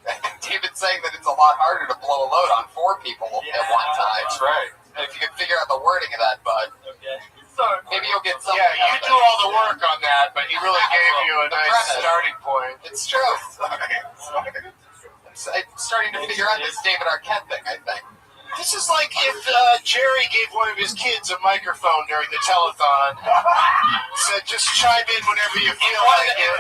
And David's saying that it's a lot harder to blow a load on 4 people at one time. That's right. And if you can figure out the wording of that, Bud, maybe you'll get something. Yeah, you do all the work on that, but he really gave you a nice premise. starting point. It's true. I'm starting to figure out this David Arquette thing, I think. This is like if Jerry gave one of his kids a microphone during the telethon. Said, just chime in whenever you feel like it.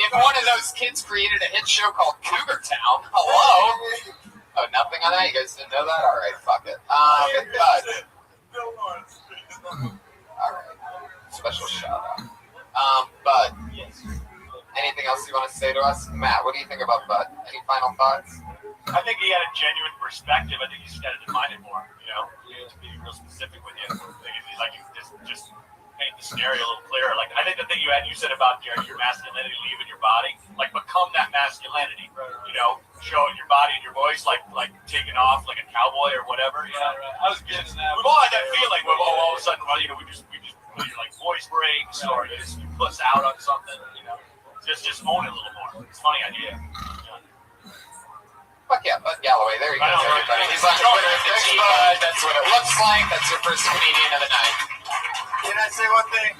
If one of those kids created a hit show called Cougar Town, hello? Oh, nothing on that? You guys didn't know that? All right, fuck it. Bud. All right. Special shout out. Bud. Anything else you want to say to us? Matt, what do you think about Bud? Any final thoughts? I think he had a genuine perspective. I think you just got to define it more. You need to be real specific with you. Like just paint the scenario a little clearer. Like I think the thing you said about your masculinity leaving your body, like become that masculinity. Showing your body and your voice, like taking off like a cowboy or whatever. I was getting that. We've all had that feeling when all of a sudden, we just like voice breaks or you puss out on something. Just own it a little more. It's a funny idea. Fuck yeah, Bud Galloway. There he goes, everybody. He's on Twitter at the G-Bud. That's what it looks like. That's your first comedian of the night. Can I say one thing?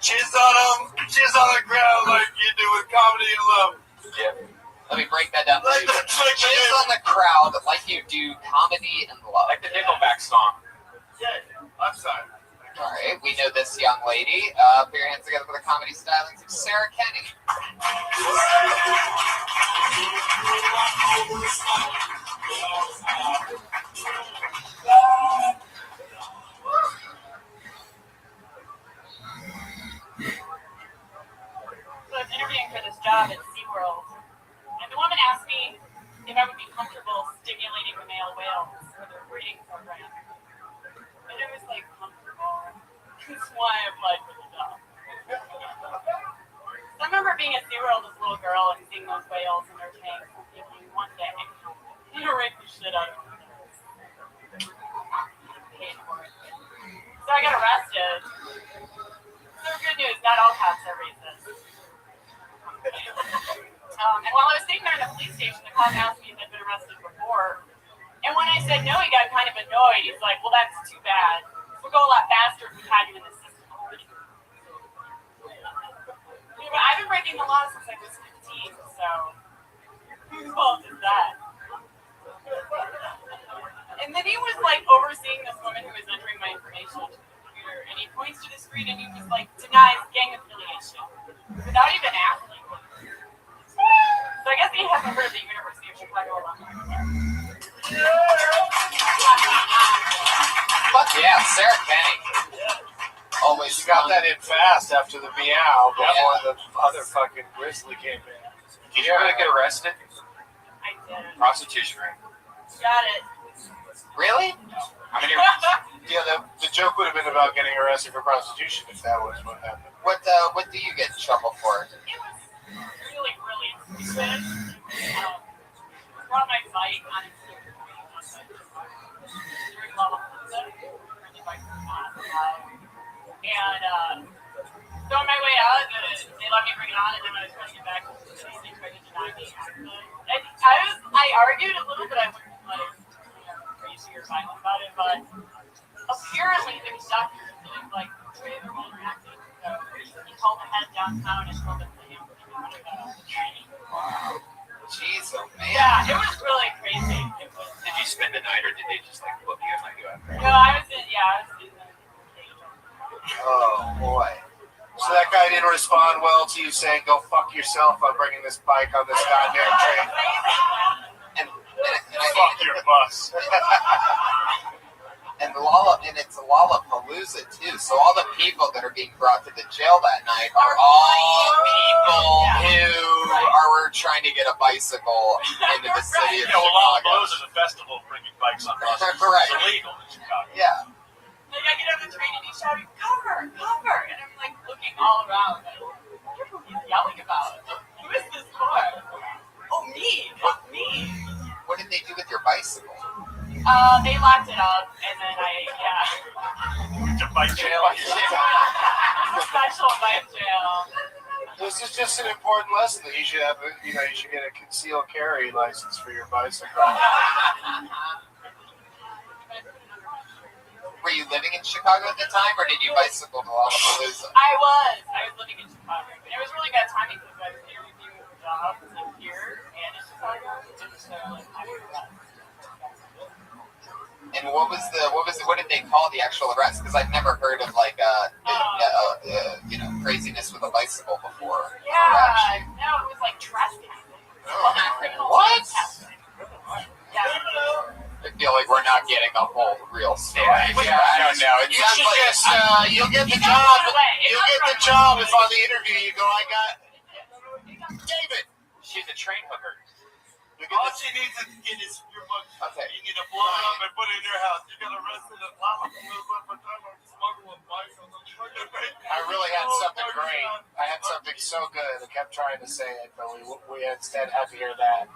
Cheers on him. Cheers on the ground like you do with comedy and love. Yeah. Let me break that down for you. Cheers on the crowd like you do comedy and love. Like the Nickelback song. Yeah, I'm sorry. All right, we know this young lady. Put your hands together for the comedy stylings of Sarah Kenny. So I was interviewing for this job at SeaWorld, and the woman asked me if I would be comfortable stimulating the male whales for their breeding program. And it was like, comfortable? That's why I applied for the job. So I remember being at SeaWorld as a little girl and seeing those whales in their tanks and thinking, one day, I'm going to rape the shit out of them. Paid for it. So I got arrested. So good news, not all cops are racist. And while I was sitting there in the police station, the cop asked me if I'd been arrested before. And when I said no, he got kind of annoyed. He's like, well, that's too bad. We'll go a lot faster if we had you in the system already. Yeah, but I've been breaking the law since I was 15, so whose fault is that? And then he was like overseeing this woman who was entering my information into the computer, and he points to the screen and he was like, denies gang affiliation without even asking. So I guess he hasn't heard of the University of Chicago alumni. Fuck yeah, Sarah Kenny. Always got that in fast after the meow before the other fucking grizzly came in. Did you really get arrested? I did. Prostitution ring. Got it. Really? How many? Yeah, the joke would have been about getting arrested for prostitution if that was what happened. What do you get in trouble for? It was really, really stupid. On my bike on Instagram, during Lollapalooza, really bike was not allowed. And so on my way out, they let me bring it on, and then when I was trying to get back to the city, they tried to deny me access. I argued a little bit. I wasn't like crazy or violent about it, but apparently the conductor is like way more interactive. So he called ahead downtown and told them to him on the train. Jeez, oh man. Yeah, it was really crazy. Did you spend the night, or did they just like book you and let you out? No, I was in the Oh boy. So that guy didn't respond well to you saying, "Go fuck yourself," I'm bringing this bike on this goddamn train. And fuck your bus. And it's Lollapalooza too. So all the people that are being brought to the jail that night are all people who are trying to get a bicycle into the city of Yeah, well, Chicago. Lollapalooza is a festival of bringing bikes on buses. Correct. It's illegal in Chicago. Yeah. Like I get on the train and he's shouting, cover, cover, and I'm like looking all around. Like, I wonder who he's yelling about. Who is this for? Oh, me, me. What did they do with your bicycle? They locked it up, and then It's a bike jail. special bike jail. This is just an important lesson that you should have. You should get a concealed carry license for your bicycle. Were you living in Chicago at the time, or did you bicycle to Lollapalooza? I was living in Chicago, and it was really bad timing because I was interviewing for jobs here and in Chicago, and so I was And what did they call the actual arrest? Because I've never heard of like craziness with a bicycle before. Yeah, no, it was like trespassing. What? Yeah. I feel like we're not getting the whole real story. I don't know. It You sounds should like just, you'll get the job. You'll get the job if on the interview you go, I got David. She's a train hooker. All she needs is to get your money. Okay. You need to blow it up and put it in your house. You got arrested at Lollapalooza for trying to smuggle a bike on the train. I really had something great. I had something so good. I kept trying to say it, but we instead had to hear that.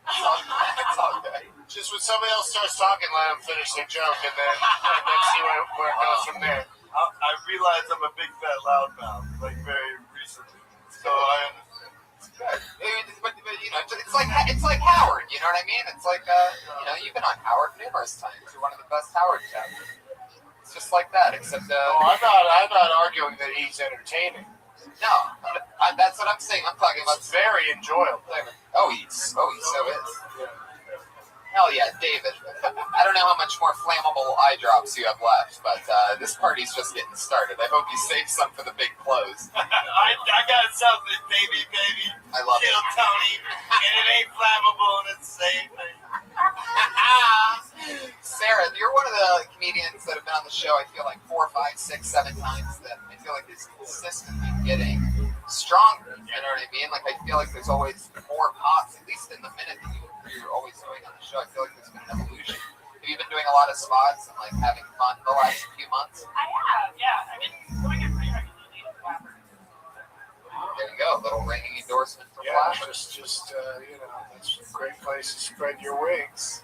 It's all good. Just when somebody else starts talking, let them finish their joke, and then see where it goes from there. I realized I'm a big fat loudmouth, like very recently. So I understand. But it's like Howard. You know what I mean? It's like you've been on Howard numerous times. You're one of the best Howard shows. It's just like that, except I'm not arguing that he's entertaining. No, that's what I'm saying. I'm talking about It's very enjoyable. flavor. Oh, so is. Hell yeah, David. I don't know how much more flammable eye drops you have left, but this party's just getting started. I hope you save some for the big close. I got something, baby. I love Kill it. Tony, and it ain't flammable, and it's the same thing. Sarah, you're one of the comedians that have been on the show, I feel like 4, 5, 6, 7 times that I feel like is consistently getting stronger. You know what I mean? Like, I feel like there's always more pops, at least in the minute that you're always doing on the show. I feel like there's been an evolution. Have you been doing a lot of spots and like having fun the last few months? I have, yeah. I've been doing it pretty regularly at Flapper. There you go, a little ringing endorsement for Yeah, Flapper. just you know, that's a great place to spread your wings.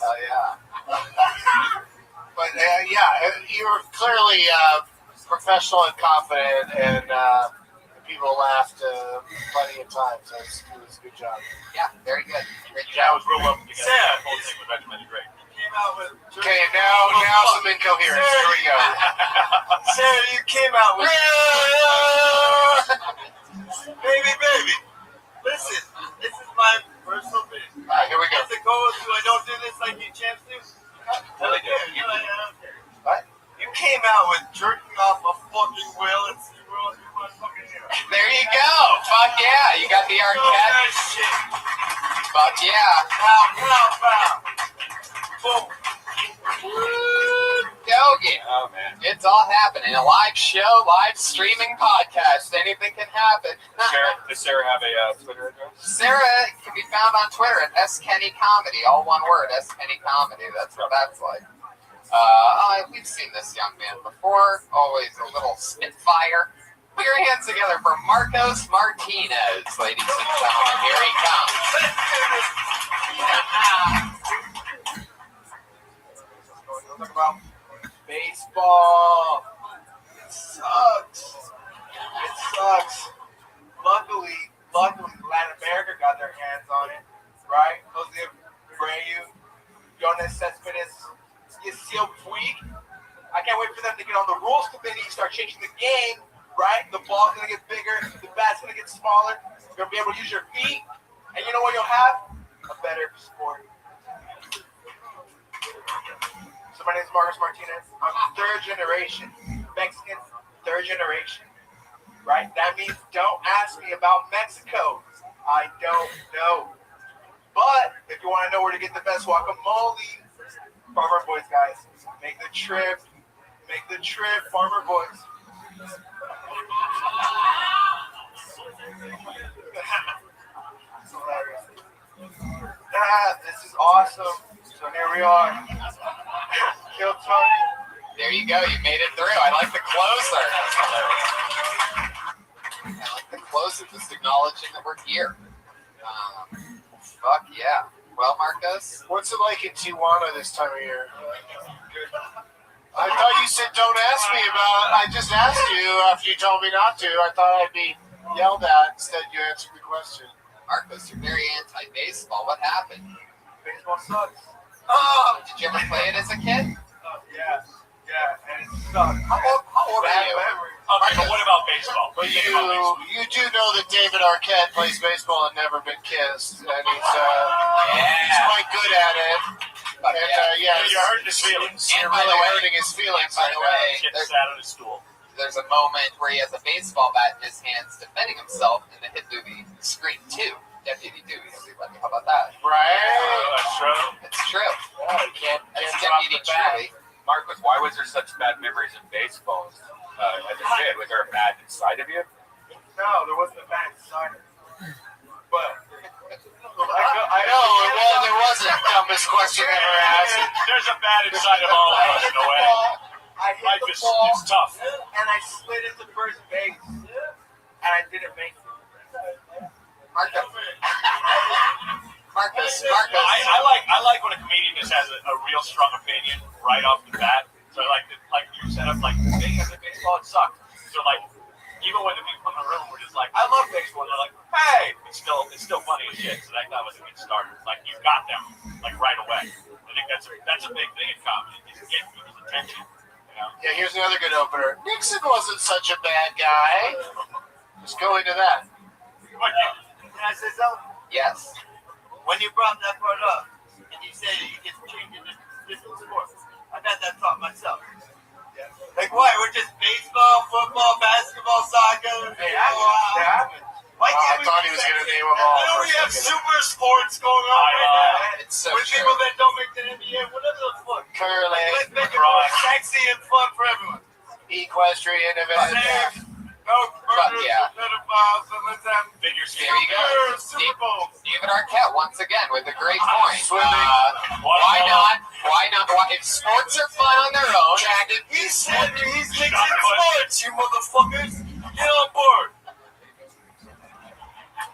Oh yeah. But yeah, you're clearly professional and confident, and people laughed plenty of times. It was a good job. Yeah, very good. Great Yeah, I job. was real welcome together. Sam. The whole thing was regimented great. Came out with Okay, now some incoherence. Here we go. Sarah, you came out with baby. Listen, this is my personal business. All right, here we go. As it goes, I don't do this like you champs do. Really do. What? You came out with jerking off a fucking whale and SeaWorld in my fucking hair. There you go. Fuck yeah. You got the Arquette. That shit. Fuck yeah. Pow. Boom. Yogi. Oh man. It's all happening. A live show, live streaming podcast. Anything can happen. Does Sarah have a Twitter address? Sarah can be found on Twitter at SKennyComedy. All one word, SKennyComedy. That's what that's like. We've seen this young man before. Always a little spitfire. Put your hands together for Marcos Martinez, ladies and gentlemen. Here he comes. Talk about baseball. It sucks. Luckily, Latin America got their hands on it, right? Jose Abreu, Jonas Cespedes, Yasiel Puig. I can't wait for them to get on the rules committee, start changing the game, right? The ball's gonna get bigger, the bat's gonna get smaller. You're gonna be able to use your feet, and you know what you'll have? A better sport. So my name is Marcos Martinez. I'm third generation Mexican, third generation, right? That means don't ask me about Mexico. I don't know. But if you want to know where to get the best guacamole, Farmer Boys, guys, make the trip, Farmer Boys. This is awesome. So here we are. Kill Tony. There you go. You made it through. I like the closer. I like the closer, just acknowledging that we're here. Fuck yeah. Well, Marcos? What's it like in Tijuana this time of year? I thought you said don't ask me about it. I just asked you after you told me not to. I thought I'd be yelled at. Instead, you answered the question. Marcos, you're very anti-baseball. What happened? Baseball sucks. Oh, did you ever play it as a kid? Yeah, and it sucks. How old are you? Okay, but what about baseball? But you do know that David Arquette plays baseball and never been kissed, and he's quite good at it. And You're hurting his feelings. You're really hurting his feelings, by the way. Getting sat on his stool. There's a moment where he has a baseball bat in his hands defending himself in the hit movie Scream 2. Deputy Dewey. How about that? Right? That's true. It's true. Yeah, you can't That's drop Deputy the bat. Dewey. Marcos, why was there such bad memories of baseball as a kid? Was there a bad inside of you? No, there wasn't a bad inside of it. But I know, there wasn't the dumbest question ever asked. There's a bad inside of all of us in a way. I hit Life the is ball, tough. and I slid into first base, and I didn't make it. Marcus. I like when a comedian just has a real strong opinion right off the bat. So like you said, I'm like, hey, baseball, it sucked. So like, even when the people in the room were just like, I love baseball, and they're like, hey, it's still funny as shit. So that was a good start. Like you got them like right away. I think that's a big thing in comedy. Is getting people's attention. know. Yeah, here's another good opener. Nixon wasn't such a bad guy. Just go into that. Can I say something? Yes. When you brought that part up, and you said you get changed into different sports, I've had that thought myself. Like, what? We're just baseball, football, basketball, soccer. Hey, why can't I thought he was going to name them all. Why don't we have super sports going on right now? It's so With people that don't make the NBA, whatever the fuck. Curling, Let's make it more sexy and fun for everyone. equestrian event. No Fuck yeah. pedophiles, and let's have There you go. Super Bowl. Stephen Arquette once again with a great point. Swimming. Why not? Why not? If sports are fun on their own, He said he's mixing sports, you motherfuckers. Get on board.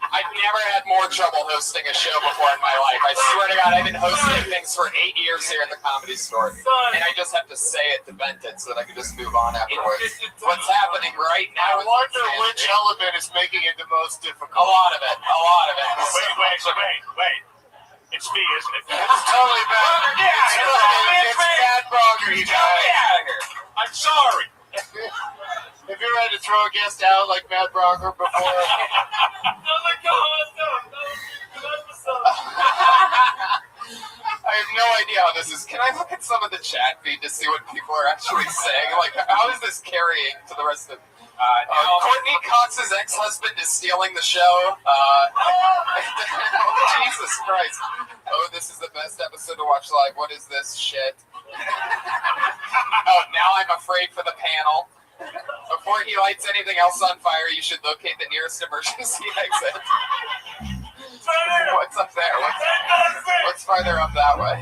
I've never had more trouble hosting a show before in my life. I swear to God, I've been hosting things for 8 years here at the Comedy Store. And I just have to say it to vent it so that I can just move on afterwards. What's happening right now? I wonder which element is making it the most difficult. A lot of it. A lot of it. Wait. It's me, isn't it? It's totally bad. It's bad Brogger, you guys. I'm sorry. Have you ever had to throw a guest out like Matt Brogger before? I have no idea how this is. Can I look at some of the chat feed to see what people are actually saying? Like, how is this carrying to the rest of... Courtney Cox's ex-husband is stealing the show. Jesus Christ. Oh, this is the best episode to watch live. What is this shit? Oh, now I'm afraid for the panel. Before he lights anything else on fire, you should locate the nearest emergency exit. What's up there? What's farther up that way?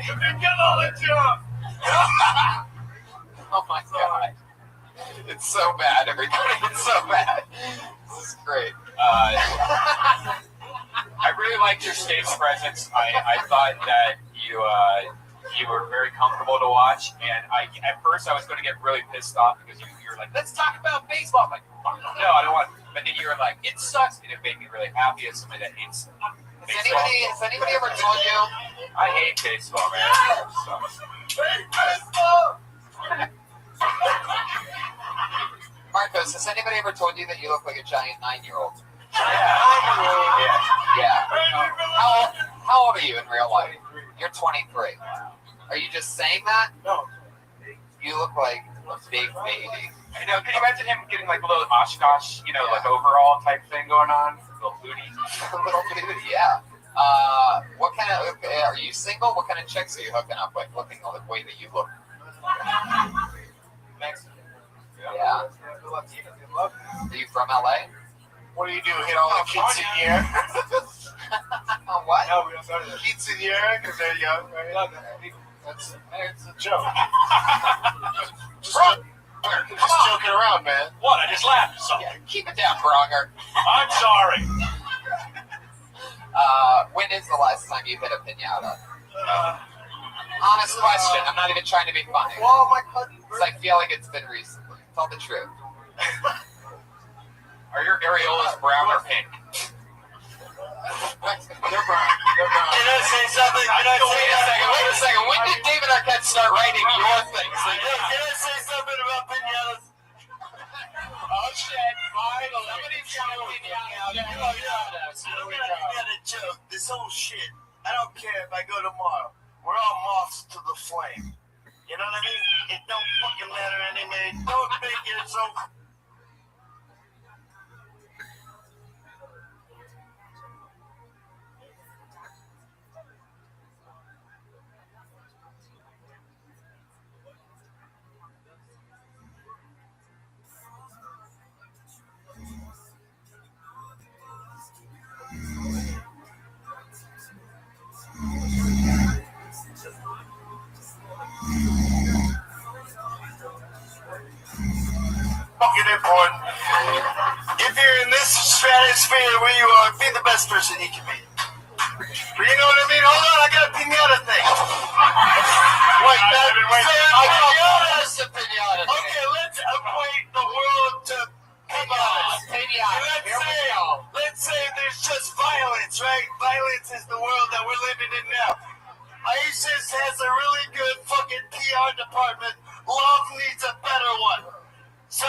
Oh my God. It's so bad, everybody. It's so bad. This is great. I really liked your stage presence. I thought that you were very comfortable to watch, and at first I was going to get really pissed off because you were like, let's talk about baseball. I'm like, no, I don't want to. But then you were like, it sucks, and it made me really happy as somebody that hates baseball. Has anybody ever told you? I hate baseball, man. Marcos, has anybody ever told you that you look like a giant 9-year-old? Yeah. How old are you in real life? You're 23. Are you just saying that? No. You look like a big baby. You know, can you imagine him getting like a little Oshkosh, like overall type thing going on? A little booty. A little booty, yeah. What kind of, are you single? What kind of chicks are you hooking up with looking the way that you look? Mexican. Yeah. Are you from LA? What do you do? Hit all the quinceañera? What? No, we don't go to that. Quinceañera because they're young, right? That's a joke. just joking around, man. What? I just laughed. So. Yeah, keep it down, Bronger. I'm sorry. When is the last time you hit a piñata? Honest question. I'm not even trying to be funny. Well, my cousin. Because I feel like it's been recently. Tell the truth. Are your areolas brown or pink? They're brown. Can I say something? Wait a second. When did David Arquette start writing your things? Can I say something about piñatas? Oh shit! Finally, somebody's got a piñata. I got a joke. This whole shit. I don't care if I go tomorrow. We're all moths to the flame. You know what I mean? It don't fucking matter anyway. Don't make it so. Fucking important. If you're in this stratosphere where you are, be the best person you can be. You know what I mean? Hold on, I got a piñata thing. Wait, okay, let's equate the world to piñatas. Let's say there's just violence, right? Violence is the world that we're living in now. ISIS has a really good fucking PR department Love needs a better one. So,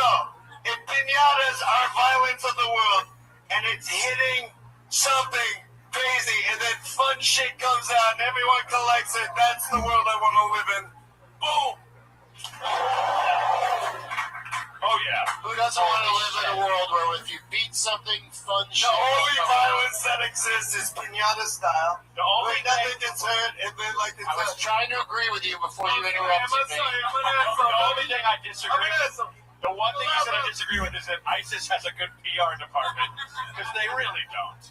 if piñatas are violence of the world, and it's hitting something crazy, and then fun shit comes out, and everyone collects it, that's the world I want to live in. Boom! Oh yeah. Who doesn't want to live in a world where if you beat something, fun shit? The only violence that exists is piñata style. The only nothing gets hurt, and then like it's I was trying to agree with you before you interrupted me. The only thing I disagree with, the one thing you said I disagree with is that ISIS has a good PR department, because they really don't.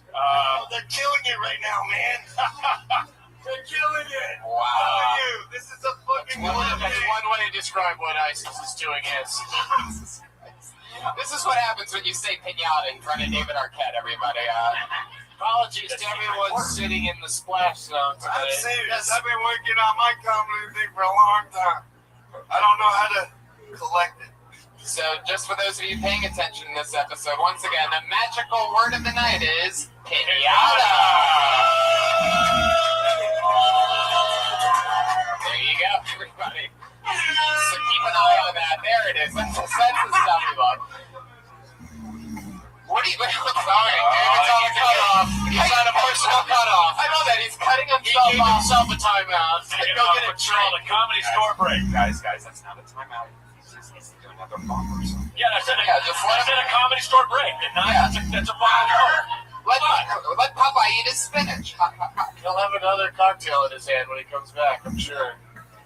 They're killing it right now, man. They're killing it. Wow. How you? This is a fucking That's one way to describe what ISIS is doing is. This is what happens when you say pinata in front of David Arquette, everybody. Apologies to everyone sitting in the splash zone today. I'm serious. I've been working on my comedy thing for a long time. I don't know how to collect it. So, just for those of you paying attention in this episode, once again, the magical word of the night is pinata. There you go, everybody. So keep an eye on that. There it is. That's the stuff we love. What are you? Sorry, David's on a cutoff. He's on a personal cutoff. I know that. He's cutting himself He gave off. himself a timeout. Go get a called a comedy store break. Guys, that's not a timeout. He's doing another bomb or something. Yeah, I said let a comedy store break. That's a bomb. Let Papa eat his spinach. He'll have another cocktail in his hand when he comes back, I'm sure.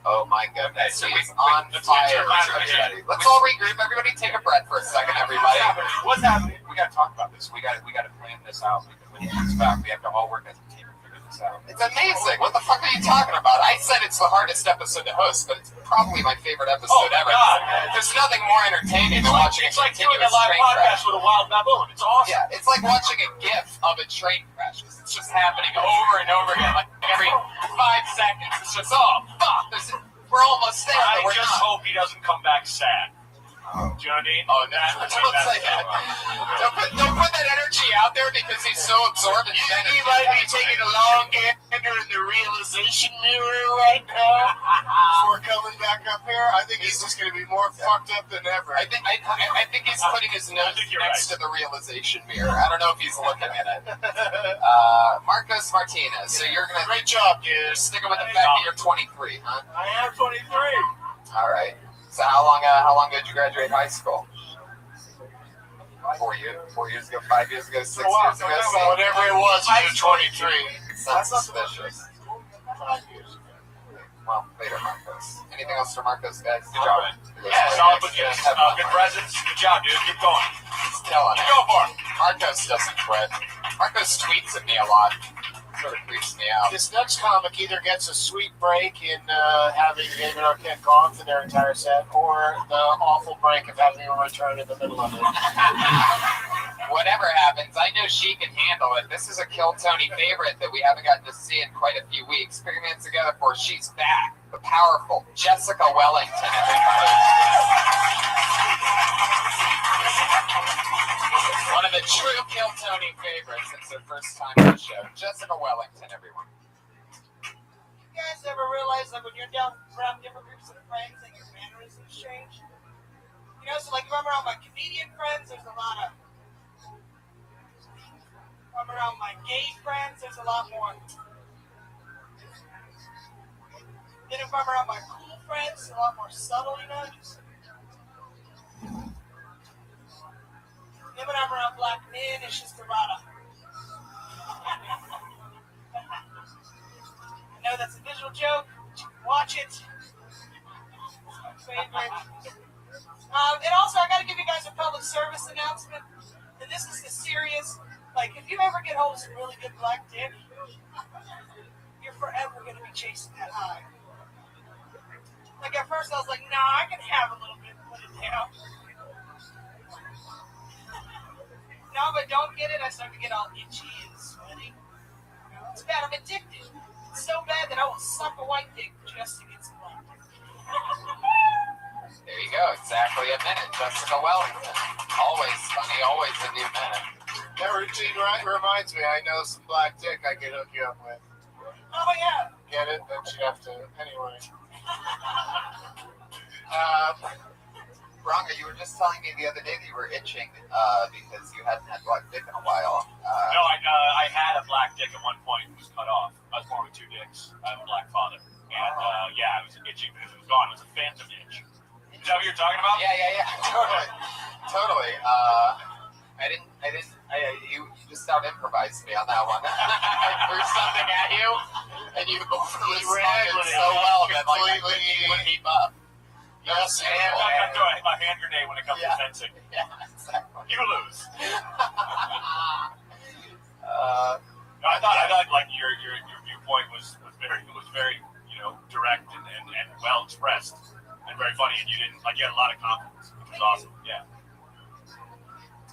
Oh my goodness, he's on fire. Let's all regroup. Everybody take a breath for a second, everybody. What's happening? We gotta talk about this. We gotta plan this out, because when he comes back, we have to all work as a team and figure this out. It's amazing. What the fuck are you talking about? I said it's the hardest episode to host, but it's probably my favorite episode ever. God. There's nothing more entertaining than watching It's a like doing a continuous live train crash. podcast with a wild baboon. It's awesome. Yeah, it's like watching a GIF of a train crash, because it's just happening over and over again. Like every 5 seconds, it's just, oh, fuck, we're almost there. I We're just not. hope he doesn't come back sad. Oh. Do you know what I mean? Oh, no. Don't say that. Don't put that energy out there because he's so absorbed in You think he might be taking a long gander in the realization mirror right now before coming back up here? I think he's just going to be more fucked up than ever. I think he's putting his nose next to the realization mirror. I don't know if he's looking at it. Marcos Martinez. So you're gonna Great job, dude. sticking with the fact that you're 23, huh? I am 23. All right. So how long did you graduate high school? 4 years. 4 years ago. 5 years ago. 6 years ago. Whatever it was, you're 23. That's suspicious. 5 years. Well, later, Marcos. Anything else for Marcos, guys? Good job. Yeah, solid with good presence. Good job, dude. Keep going. He's killing it. Go for it. Marcos doesn't quit. Marcos tweets at me a lot. Sort of creeps me out. This next comic either gets a sweet break in having David Arquette gone for their entire set, or the awful break of having him return in the middle of it. Whatever happens, I know she can handle it. This is a Kill Tony favorite that we haven't gotten to see in quite a few weeks. 3 minutes together for She's Back, the powerful Jessica Wellington, everybody. One of the true Kill Tony favorites since their first time on the show. Jessica Wellington, everyone. You guys ever realize that when you're down around different groups of friends that your mannerisms change? You know, so like if I'm around my comedian friends, there's a lot of. If I'm around my gay friends, there's a lot more. Then if I'm around my cool friends, a lot more subtle, you know? Then when I'm around black men, it's just errata. I know that's a visual joke. Watch it. It's my favorite. And also, I got to give you guys a public service announcement. And this is the serious. Like, if you ever get hold of some really good black dick, you're forever going to be chasing that high. Like, at first, I was like, nah, I can have a little bit, put it down. Now, if I don't get it, I start to get all itchy and sweaty. It's bad. I'm addicted. It's so bad that I will suck a white dick just to get some black dick. There you go. Exactly a minute. Jessica Wellington. Always funny. Always a new minute. That routine reminds me, I know some black dick I can hook you up with. Oh, yeah. get it, then she'd have to anyway. Bronca, you were just telling me the other day that you were itching because you hadn't had black dick in a while. No, I had a black dick at one point. It was cut off. I was born with 2 dicks. I have a black father. And yeah, I was itching because it was gone. It was a phantom itch. Is that what you're talking about? Yeah. Totally. You just out improvised me on that one. I threw something at you, and you responded so well that like I couldn't keep up. Yes, and I got to a hand grenade when it comes to fencing. Yeah, exactly. You lose. I thought like your viewpoint was very direct and well expressed and very funny, and you had a lot of confidence, which was awesome. Yeah.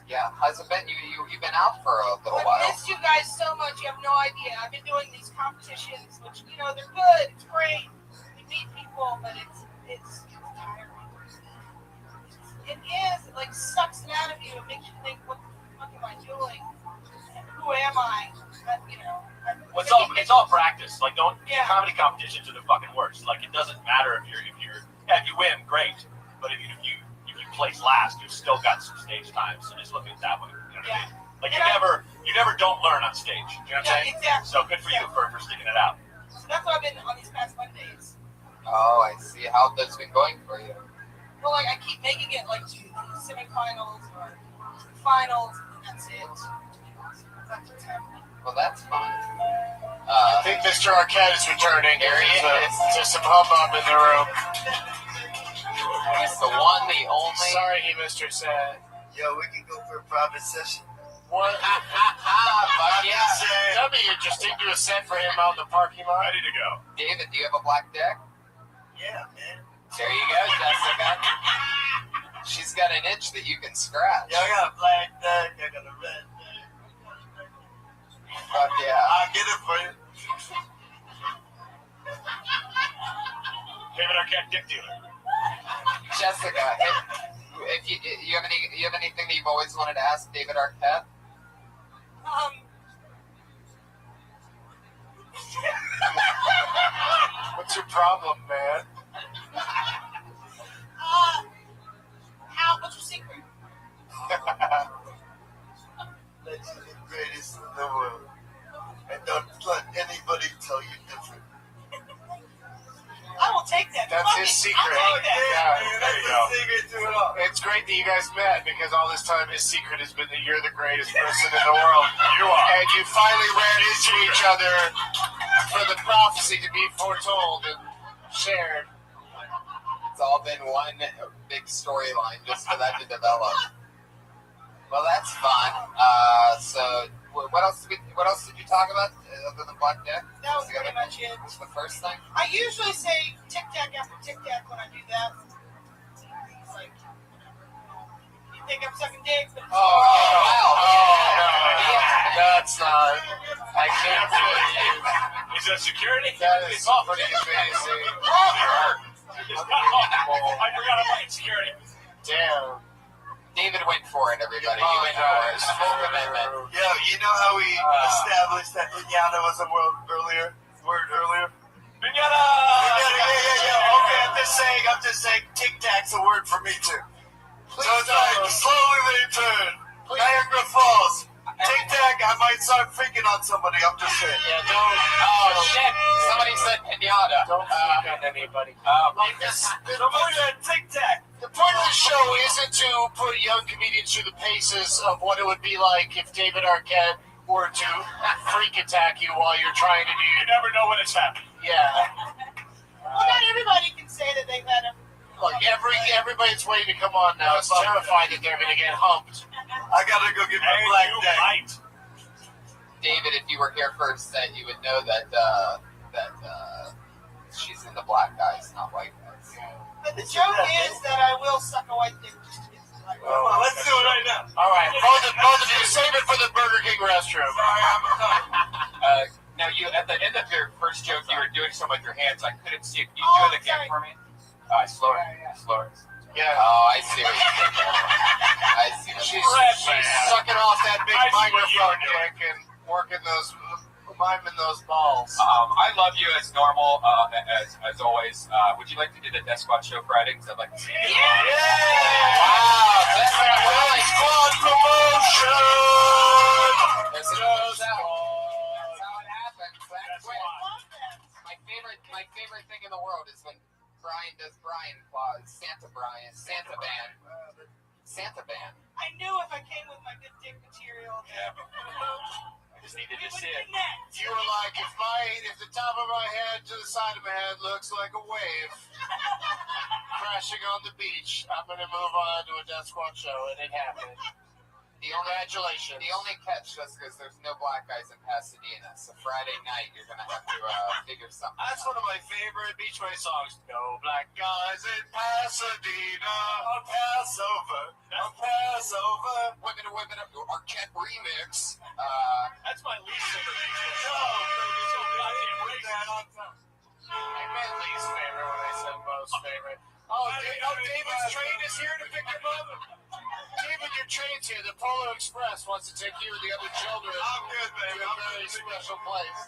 Yeah, how's it been? You've been out for a little while. I missed you guys so much. You have no idea. I've been doing these competitions, which they're good. It's great. We meet people, but it's tiring. It is. It like sucks it out of you. It makes you think, what the fuck am I doing? And who am I? But, it's all practice. Like, comedy competitions are the fucking worst. Like, it doesn't matter if you win, great. But if you place last, you've still got some stage time. So just look at it that way. You know what I mean? Like, you never don't learn on stage. You know what I'm saying? Exactly. So good for you for sticking it out. So that's what I've been on these past Mondays. Oh, I see. How that's been going for you? Well, like I keep making it like to the semifinals or finals, and that's it. That's what's happening. Well, that's fun. I think Mr. Arquette is returning. There he is. There's some hubbub in the room. He's the one, the only. Sorry, he Mr. Sad. Yo, we can go for a private session. What? Fuck yeah. That'd be interesting. Do a set for him out in the parking lot. Ready to go. David, do you have a black dick? Yeah, man. There you go, Jessica. She's got an itch that you can scratch. Yeah, I got a black dick. I got a red dick. Fuck yeah. I'll get it for you. David Arquette, dick dealer. Jessica, if you have anything that you've always wanted to ask David Arquette? What's your problem, man? What's your secret? That you're the greatest in the world. And don't let anybody tell you different. I will take that. That's his secret. I'll take that. Yeah, there you go. It's great that you guys met because all this time his secret has been that you're the greatest person in the world. You are. And you finally ran into each other for the prophecy to be foretold and shared. It's all been one big storyline just for that to develop. Well, that's fun. So, what else did you talk about other than black dick? That was pretty much it. Was the first thing? I usually say tic tac after tic tac when I do that. It's like, you think I'm sucking dick, but it's That's not. I can't believe you. Is that security? That is pretty amazing. I forgot about security. Damn. David went for it, everybody. He went for it. Full commitment. Yo, you know how we established that pinata was a word earlier? Pinata! Yeah. Okay, I'm just saying, Tic Tac's a word for me too. So it's like, slowly they turn. Niagara Falls. Tic Tac, I might start thinking on somebody, I'm just saying. Yeah, don't. Oh, shit. Somebody said pinata. Don't speak on anybody. Tic Tac. The point of the show isn't to put young comedians through the paces of what it would be like if David Arquette were to freak attack you while you're trying to do. You never know when it's happening. Yeah. well, not everybody can say that they've had a. Look, everybody's waiting to come on now. It's terrified that they're going to get humped. I gotta go get my black dick. David, if you were here first, then you would know that she's in the black guys, not white guys. But the joke is that I will suck a white dick just to get to the Come on, let's do it right now. All right, both of you, save it for the Burger King restroom. Now, you at the end of your first joke, you were doing something with your hands. I couldn't see it. Can you do it again for me? Slower. Yeah. Oh, I see what you're doing. I see. She's sucking off that big microphone dick and working those Miming those balls. I love you as normal, as always. Would you like to do the Death Squad show Friday? Because I'd like to see you. Yeah! Wow, that's Death Squad promotion! That's how it happens. That's quick. My favorite thing in the world is when Brian does Brian Claus, Santa Brian, Santa Band. Santa Band. I knew if I came with my good dick material. Yeah. I just needed to see it. You were like, if the top of my head to the side of my head looks like a wave crashing on the beach, I'm going to move on to a Death Squad show, and it happened. Congratulations. The only catch, Jessica, is there's no black guys in Pasadena. So Friday night, you're going to have to figure something out. That's one of my favorite Beach Boys songs. No black guys in Pasadena. On Passover. On Passover. Women up your Arquette remix. That's my least favorite. I meant least favorite when I said most favorite. Oh, David's train is here to pick him up. David, your train's here. The Polo Express wants to take you and the other children to a very special place.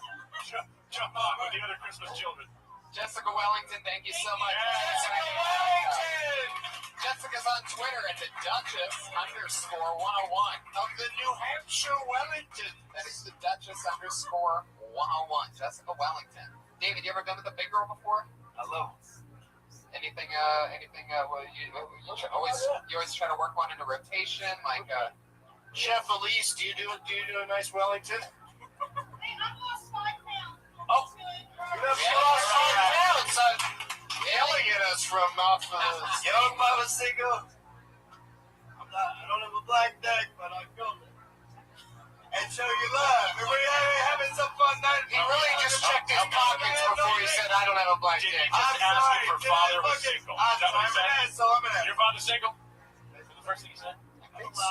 Jump on with the other Christmas children. Jessica Wellington, thank you so much. Jessica Wellington! Jessica's on Twitter at the Duchess_101. Of the New Hampshire Wellington. That is the Duchess_101. Jessica Wellington. David, you ever been with a big girl before? Hello. Anything, well, you always try to work one into rotation, like, Chef Elise, do you do a nice Wellington? Oh, You have lost 5 pounds. Yelling at us from off of the... Yo, Papa Single. I don't have a black deck, but I filmed it. And show you love. We're having some fun night. He really just checked his pockets before he said, I don't have a black dick. Just asking for father was single. Is that what he said? Your father's single? Is that the first thing you said? I think so.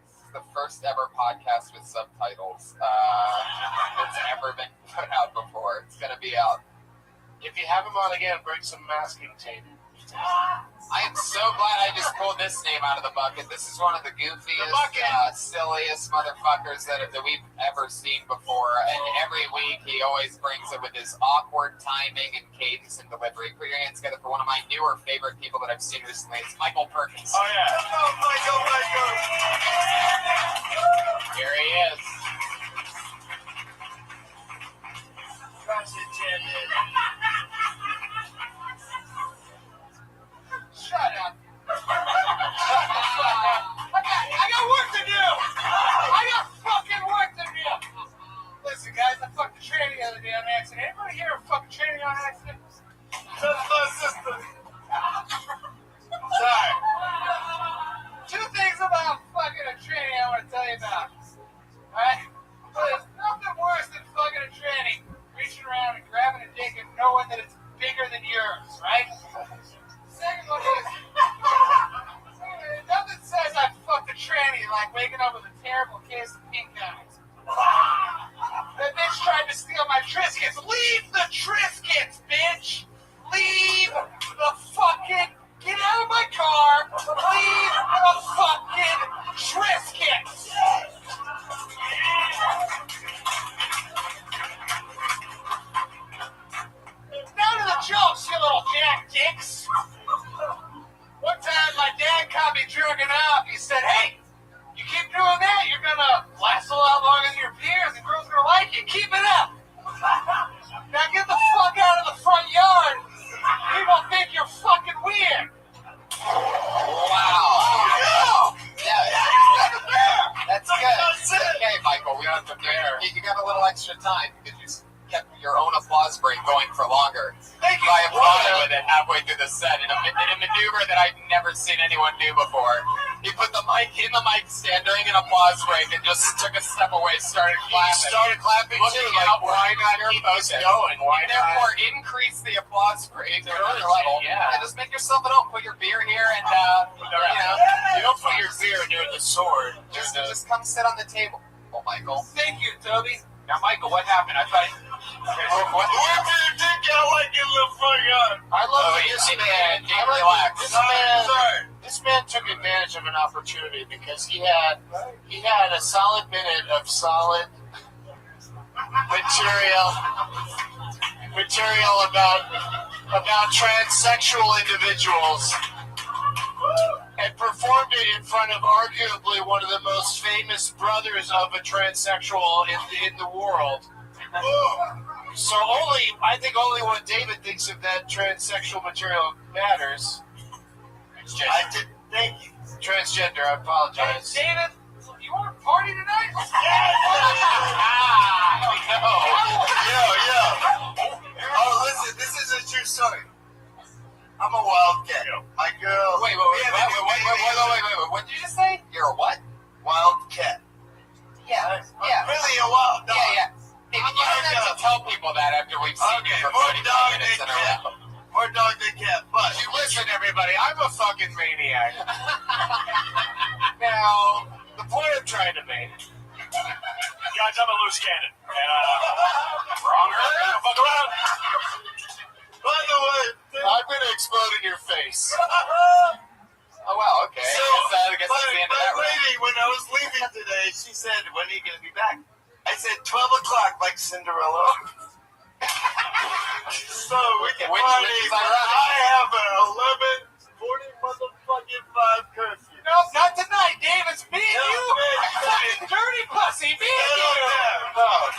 This is the first ever podcast with subtitles that's ever been put out before. It's going to be out. If you have him on again, bring some masking tape. I am so glad I just pulled this name out of the bucket. This is one of the goofiest, silliest motherfuckers that we've ever seen before. And every week he always brings it with his awkward timing and cadence and delivery. Put your hands together for one of my newer favorite people that I've seen recently. It's Michael Perkins. Oh, yeah. Hello, Michael. Here he is. Shut up. I got work to do. I got fucking work to do. Listen, guys, I fucked a tranny the other day on accident. Anybody here fuck a tranny on accident? That's my sister. Sorry. 2 things about fucking a tranny I want to tell you about. Alright? There's nothing worse than fucking a tranny, reaching around and grabbing a dick and knowing that it's bigger than yours, right? Second one is, nothing says I fucked a tranny like waking up with a terrible case of pink eyes. That bitch tried to steal my Triscuits. Leave the Triscuits, bitch! Leave the fucking... Get out of my car! Leave the fucking Triscuits! None of the jokes, you little jack dicks! One time my dad caught me jerking off. He said, hey, you keep doing that, you're gonna last a lot longer than your peers. The girls are gonna like you. Keep it up. Now get the fuck out of the front yard. People think you're fucking weird. Wow. That's good. Okay, Michael, we don't have to bear. You got a little extra time because you kept your own applause break going for longer. Thank you. I applauded with it halfway through the set in a maneuver that I've never seen anyone do before. He put the mic in the mic stand during an applause break and just took a step away, started clapping. He started clapping too, like, why not keep this going? Why and therefore increase the applause break to another level. Yeah. And just make yourself at home. Put your beer here and, You don't put your beer near the sword. Just come sit on the table. Oh, Michael. Thank you, Toby. Now, Michael, what happened? I thought... Where did you think I like your little front yard? I love this man took advantage of an opportunity because he had a solid minute of solid material about transsexual individuals, and performed it in front of arguably one of the most famous brothers of a transsexual in the world. So I think only what David thinks of that transsexual material matters. Thank you. Transgender, I apologize. Hey, David, you want to party tonight? No. Oh, listen, this is a true story. I'm a wildcat. My girl. Wait. What did you just say? You're a what? Wildcat. Yeah. I'm really a wild dog. Yeah. David, you don't have to tell people that after we've seen you for 45 minutes in a row. More dog than cat, but You listen, everybody, I'm a fucking maniac. Now, the point I'm trying to make. Guys, I'm a loose cannon. And, wrong earth, fuck around. by the way, I'm going to explode in your face. Oh, wow, okay. So, I guess that's the end of that my round. lady, when I was leaving today, she said, "When are you going to be back?" I said, 12 o'clock, like Cinderella. So we can Which party. is But ironic. I have an 11:40 motherfucking 5 curfew. No, not tonight, Dave. It's me and you. Fucking dirty pussy, me and you.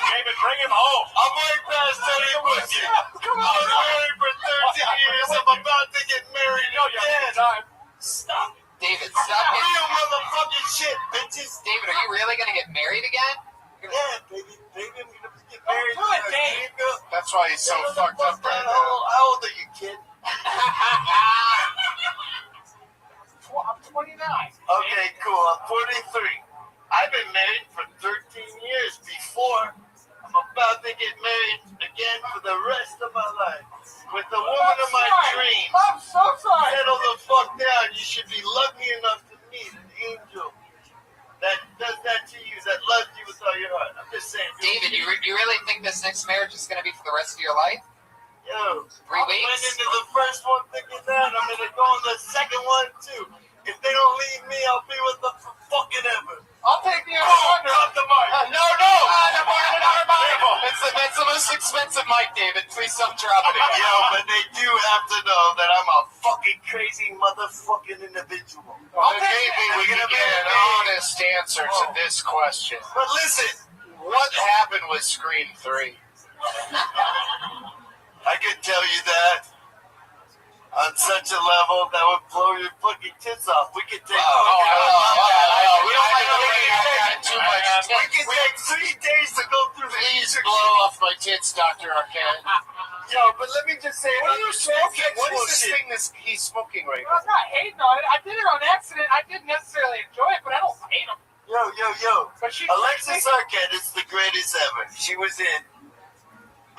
David, bring him home. I'm way past 30 pussy. Come I was married for 13 years. I'm about to get married again. Stop. David, stop it. Real motherfucking shit, bitches. David, are you really going to get married again? Yeah, baby, I'm gonna get married. Do it, Dave. That's why he's so fucked up right now. How old are you, kid? I'm 29. Okay, cool. I'm 43. I've been married for 13 years before. I'm about to get married again for the rest of my life with the woman of my dreams. I'm so sorry. Settle the fuck down. You should be lucky enough to meet an angel that does that to you, that loves you with all your heart. I'm just saying. David, you really think this next marriage is going to be for the rest of your life? Yo, 3 I weeks? went into the first one thinking that. I'm going to go on the second one, too. If they don't leave me, I'll be with them for fucking ever. I'll take the Oh, other drop the mic. No! That's the most expensive mic, David. Please don't drop it again. Yo, but they do have to know that I'm a fucking crazy motherfucking individual. Well, then maybe we can get an honest answer to this question. But listen, What happened with Scream 3? I can tell you that on such a level that would blow your fucking tits off. We could take. We don't like too much. We can take 3 days to go through the Please blow off my tits, Dr. Arquette. Yo, but let me just say, What are you smoking? What is this Bullshit. thing he's smoking right I'm now? not hating on it. I did it on accident. I didn't necessarily enjoy it, but I don't hate them. Yo. But she, Alexis Arquette is the greatest ever. She was in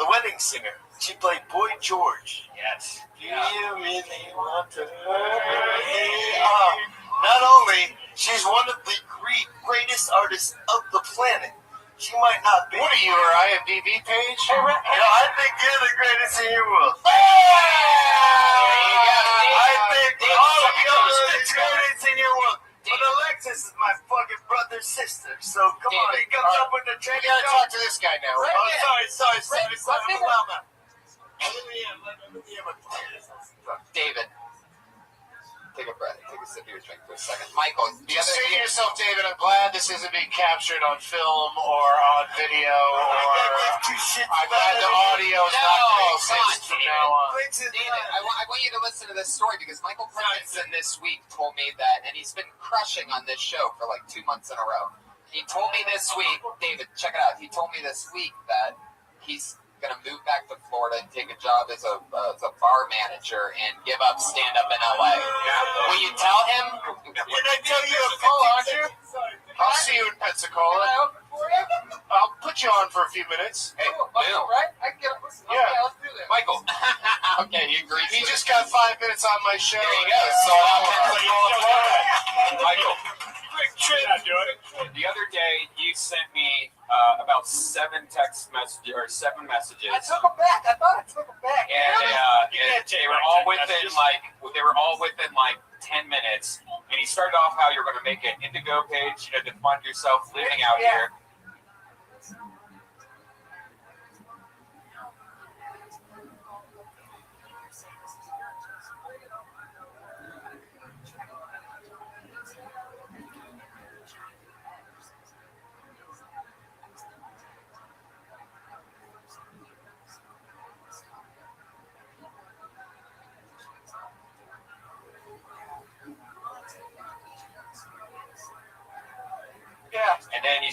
The Wedding Singer. She played Boy George. Yes. Do you really want to hurt me? Not only, she's one of the greatest artists of the planet. She might not be. What are you, her IMDb page? I think you're the greatest in your world. I think all of you are the greatest in your world. But Alexis is my fucking brother's sister. So come on, he comes up with the We training. gotta talk to this guy now. Oh, sorry. David, take a breath. Take a sip of your drink for a second. Michael, Just say to yourself, David, I'm glad this isn't being captured on film or on video, or I'm glad the audio is not racist from now on. David, I want you to listen to this story because Michael Parkinson this week told me that, and he's been crushing on this show for like 2 months in a row. He told me this week, David, check it out. He told me this week that he's going to move back to Florida and take a job as a bar manager and give up stand-up in LA. Will you tell him? Did I tell you a aren't you? I'll see you in Pensacola. I'll put you on for a few minutes. Hey, Bill. Right? I get it. Yeah. Okay, let's do that. Michael. Okay, he agrees. He just got 5 minutes on my show. There you go. So Michael, The other day, you sent me about 7 messages. I took them back. I thought I took them back. And they were all within like 10 minutes. And he started off how you're going to make an Indigo page, to fund yourself living out here.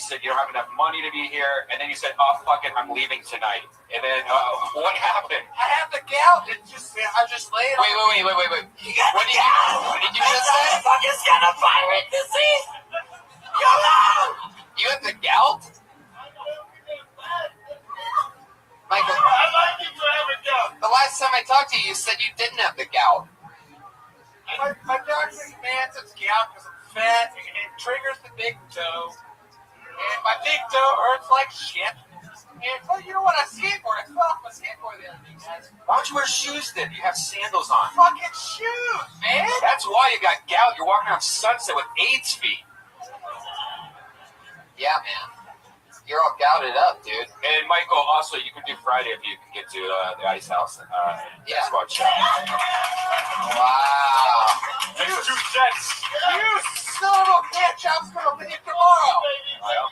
said you don't have enough money to be here, and then you said, "Oh fuck it, I'm leaving tonight." And then what happened? I have the gout. I'm just laying. Wait. What did you just say? Motherfucker's got a pirate disease. Come on. You have the gout? Michael, the last time I talked to you, you said you didn't have the gout. My doctor demands it's gout because I'm fat and it triggers the big toe. And my big toe hurts like shit. And well, you know what? I skateboard. I fell off my skateboard the other day, guys. Why don't you wear shoes then? You have sandals on. Fucking shoes, man. That's why you got gout. You're walking on Sunset with AIDS feet. Yeah, man. You're all gouted up, dude. And Michael, also, you can do Friday if you can get to the Ice House. Yeah. Squad show. Wow. Next 2 cents. You son of a bitch. I'm going to leave tomorrow. No.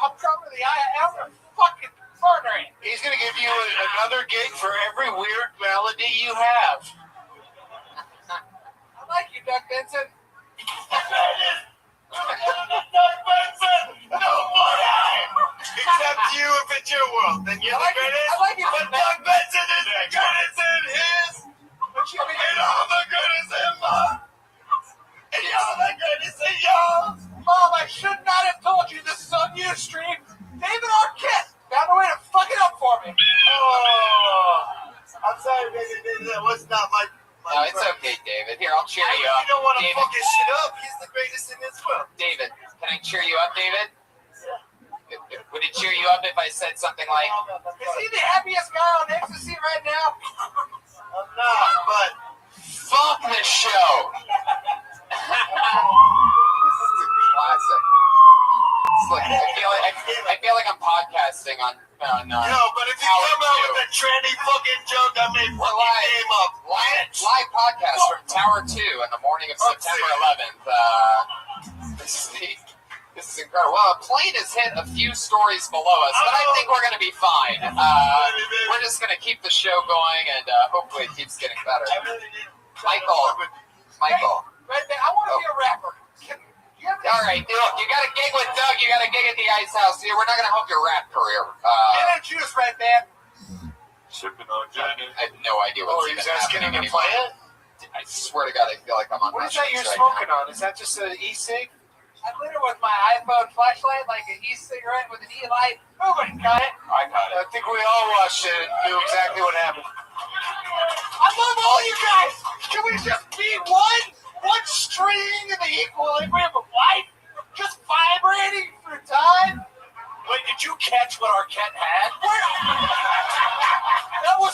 I'm coming to the I'm going to fucking murder him. He's going to give you another gig for every weird melody you have. I like you, Doug Benson. Except you if it's your world. Then you're the greatest. I like it. But Doug Benson is the greatest in his. And all the greatest in mine. And y'all the greatest in y'all. Mom, I should not have told you this is on Ustream. David Arquette found a way to fuck it up for me. Oh. I'm sorry, baby. That was not my No, it's okay, David. Here, I'll cheer you up. You don't want to David. fuck his shit up. He's the greatest in this world. David, can I cheer you up, David? Would it cheer you up if I said something like, Is he the happiest guy on ecstasy right now? I'm not, but fuck the show? Classic. It's like, I feel like I'm podcasting on yo, but if you come out with a trendy fucking joke, I may fuck your name up. Live podcast from Tower 2 in the morning of September 11th. This is incredible. Well, a plane has hit a few stories below us, but I think we're going to be fine. We're just going to keep the show going, and hopefully it keeps getting better. Michael. I want to be a rapper. All right, look, you got a gig with Doug, you got a gig at the Ice House. We're not going to help your rap career. Get a juice, right, man. Sipping on Johnny. I have no idea what's he was even asking him happening to play anymore. it? I swear to God, I feel like I'm on. What is that you're right smoking now. on? Is that just an e-cig? I lit it with my iPhone flashlight like an e-cigarette with an e-light. Nobody got it. I got it. I think we all watched it and knew exactly what happened. I love all you guys. Can we just be one string in the equilibrium of life? Just vibrating through time? Wait, did you catch what Arquette had? That was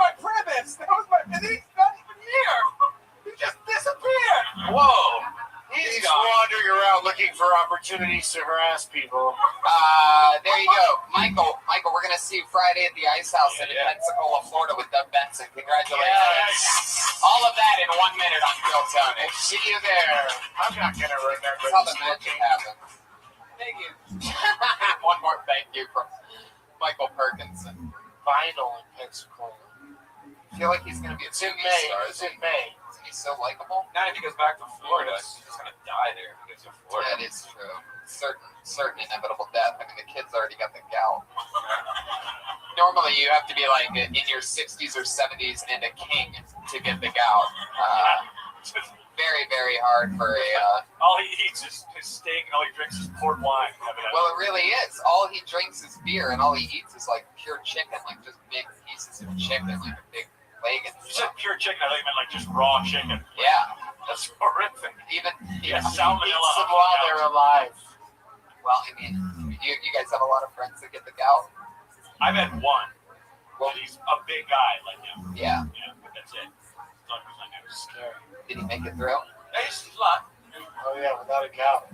my premise. And he's not even here. He just disappeared. Whoa. He's wandering around looking for opportunities to harass people. There you go. Michael, we're going to see you Friday at the Ice House in Pensacola, Florida with Doug Benson. Congratulations. Yes. All of that in 1 minute on Phil Tony. See you there. I'm not going to remember. That's how the magic happens. Thank you. One more thank you from Michael Perkinson. Vinyl in Pensacola. I feel like he's going to be a It's in movie May. star. It's in May. He's so likable. Now if he goes back to Florida, he's just gonna die there. If he gets to Florida. That is true. Certain inevitable death. I mean, the kid's already got the gout. Normally, you have to be like in your 60s or 70s and a king to get the gout. Very, very hard for a. All he eats is his steak, and all he drinks is port wine. Well, it really is. All he drinks is beer, and all he eats is like pure chicken, like just big pieces of chicken, like a big leg and You said pure chicken. I thought you meant like just raw chicken. Yeah. That's horrific. Even salmonella. Eats them while they're alive. Well, I mean, you guys have a lot of friends that get the gout. I've had one. Well, he's a big guy like him. Yeah. Yeah, but that's it. It was scary. Did he make it through? He's luck. Oh yeah, without a gout.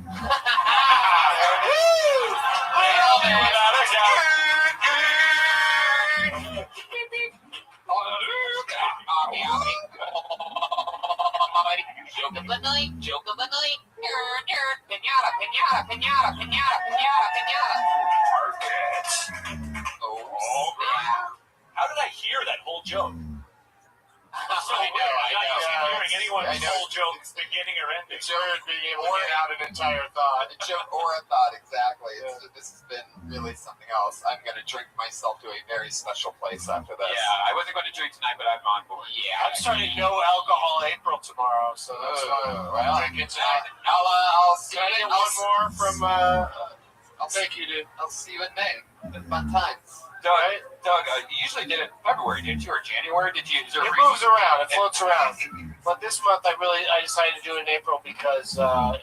Joke of the night, joke of the night. Pinata, pinata, pinata, pinata, pinata, pinata. Oh, How did I hear that whole joke? So I know. I'm not used to hearing anyone's whole joke begin beginning or ending. The joke of being able to get out an entire thought. A joke or a thought, exactly. This has been really something else. I'm going to drink myself to a very special place after this. Yeah, I wasn't going to drink tonight, but I'm on board. Yeah. I'm starting no alcohol April tomorrow, so that's fine. Well, I'm drinking tonight. I'll see Can I you. get one more from? Thank you, dude. I'll see you in May. Been fun times. Doug, you usually did it in February, didn't you, or January? Did you? Is there a It reason? moves around. It floats around. But this month, I decided to do it in April because on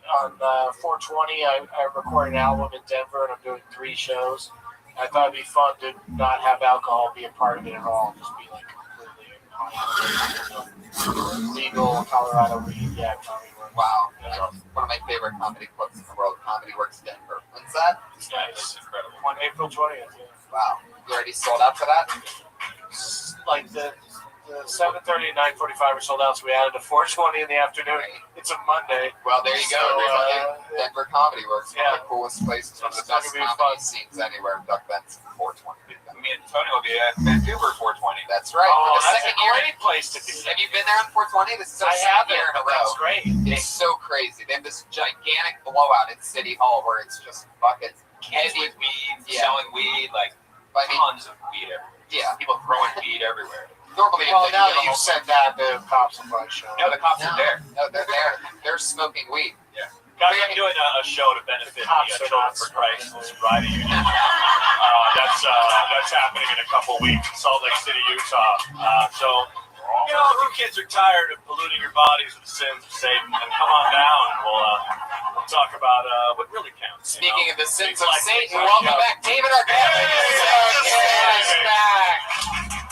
420, I recorded an album in Denver, and I'm doing 3 shows. I thought it'd be fun to not have alcohol be a part of it at all. Just be like completely legal Colorado weed. Yeah, wow. One of my favorite comedy clubs in the world, Comedy Works Denver. When's that? Yeah, it's incredible. On April 20th. Yeah. Wow. You already sold out for that? Like the 7:30 and 9:45 are sold out, so we added a 4:20 in the afternoon. It's a Monday. Well, there you go. Denver Comedy Works, one of the coolest places, one of the best comedy scenes anywhere. Duck Benson, 420. Me and Tony will be at Vancouver 420. That's right. Oh, for the that's second a year. great place to be. Have you been there on 420? This is our second year in a row. That's great. It's so crazy. They have this gigantic blowout at City Hall where it's just fucking Kids with weed, selling weed, like tons of weed everywhere. Yeah. People throwing weed everywhere. Normally, well, now that you've said that, the cops will probably show. No, the cops are there. No, they're there. They're smoking weed. Yeah. Guys, I'm doing a show to benefit the Children for Christ Sobriety Union. That's happening in a couple weeks in Salt Lake City, Utah. So, you know, if you kids are tired of polluting your bodies with the sins of Satan, then come on down and we'll talk about what really counts. Speaking of the sins of Satan, welcome back, David Arquette. He's back.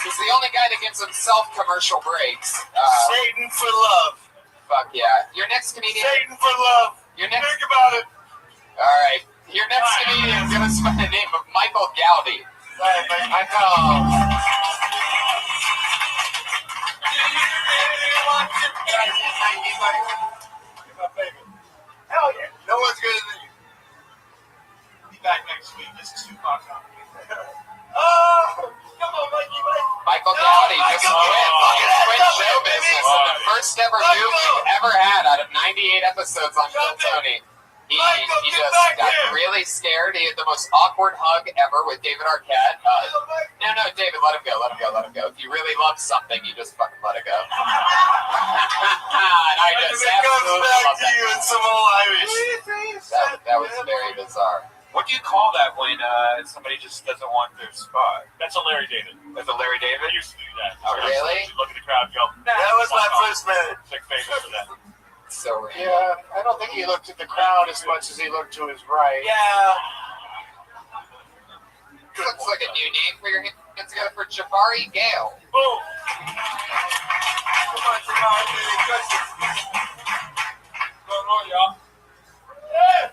He's the only guy that gives himself commercial breaks. Satan for love. Fuck yeah. Your next comedian. Satan for love. Your next. Think about it. All right. Your next comedian is going to spell the name of Michael Gowdy. Hell yeah. No one's good than you. Be back next week. This is Tupac. Oh, come on, Mikey. Michael Gowdy just quit show business in the first ever move we've ever had out of 98 episodes on Bill Tony. He just got really scared. He had the most awkward hug ever with David Arquette. No, David, let him go. If you really love something, you just fucking let it go. And I just absolutely love that. You in some old Irish. That was very bizarre. What do you call that when somebody just doesn't want their spot? That's a Larry David. That's a Larry David? I used to do that. Oh, really? Look at the crowd, go. That was my first minute. Big famous for that. So random. Yeah, I don't think he looked at the crowd as much as he looked to his right. Yeah. Looks like a new name for your hands together for Jabari Gale. Boom. Going on, y'all? Yeah.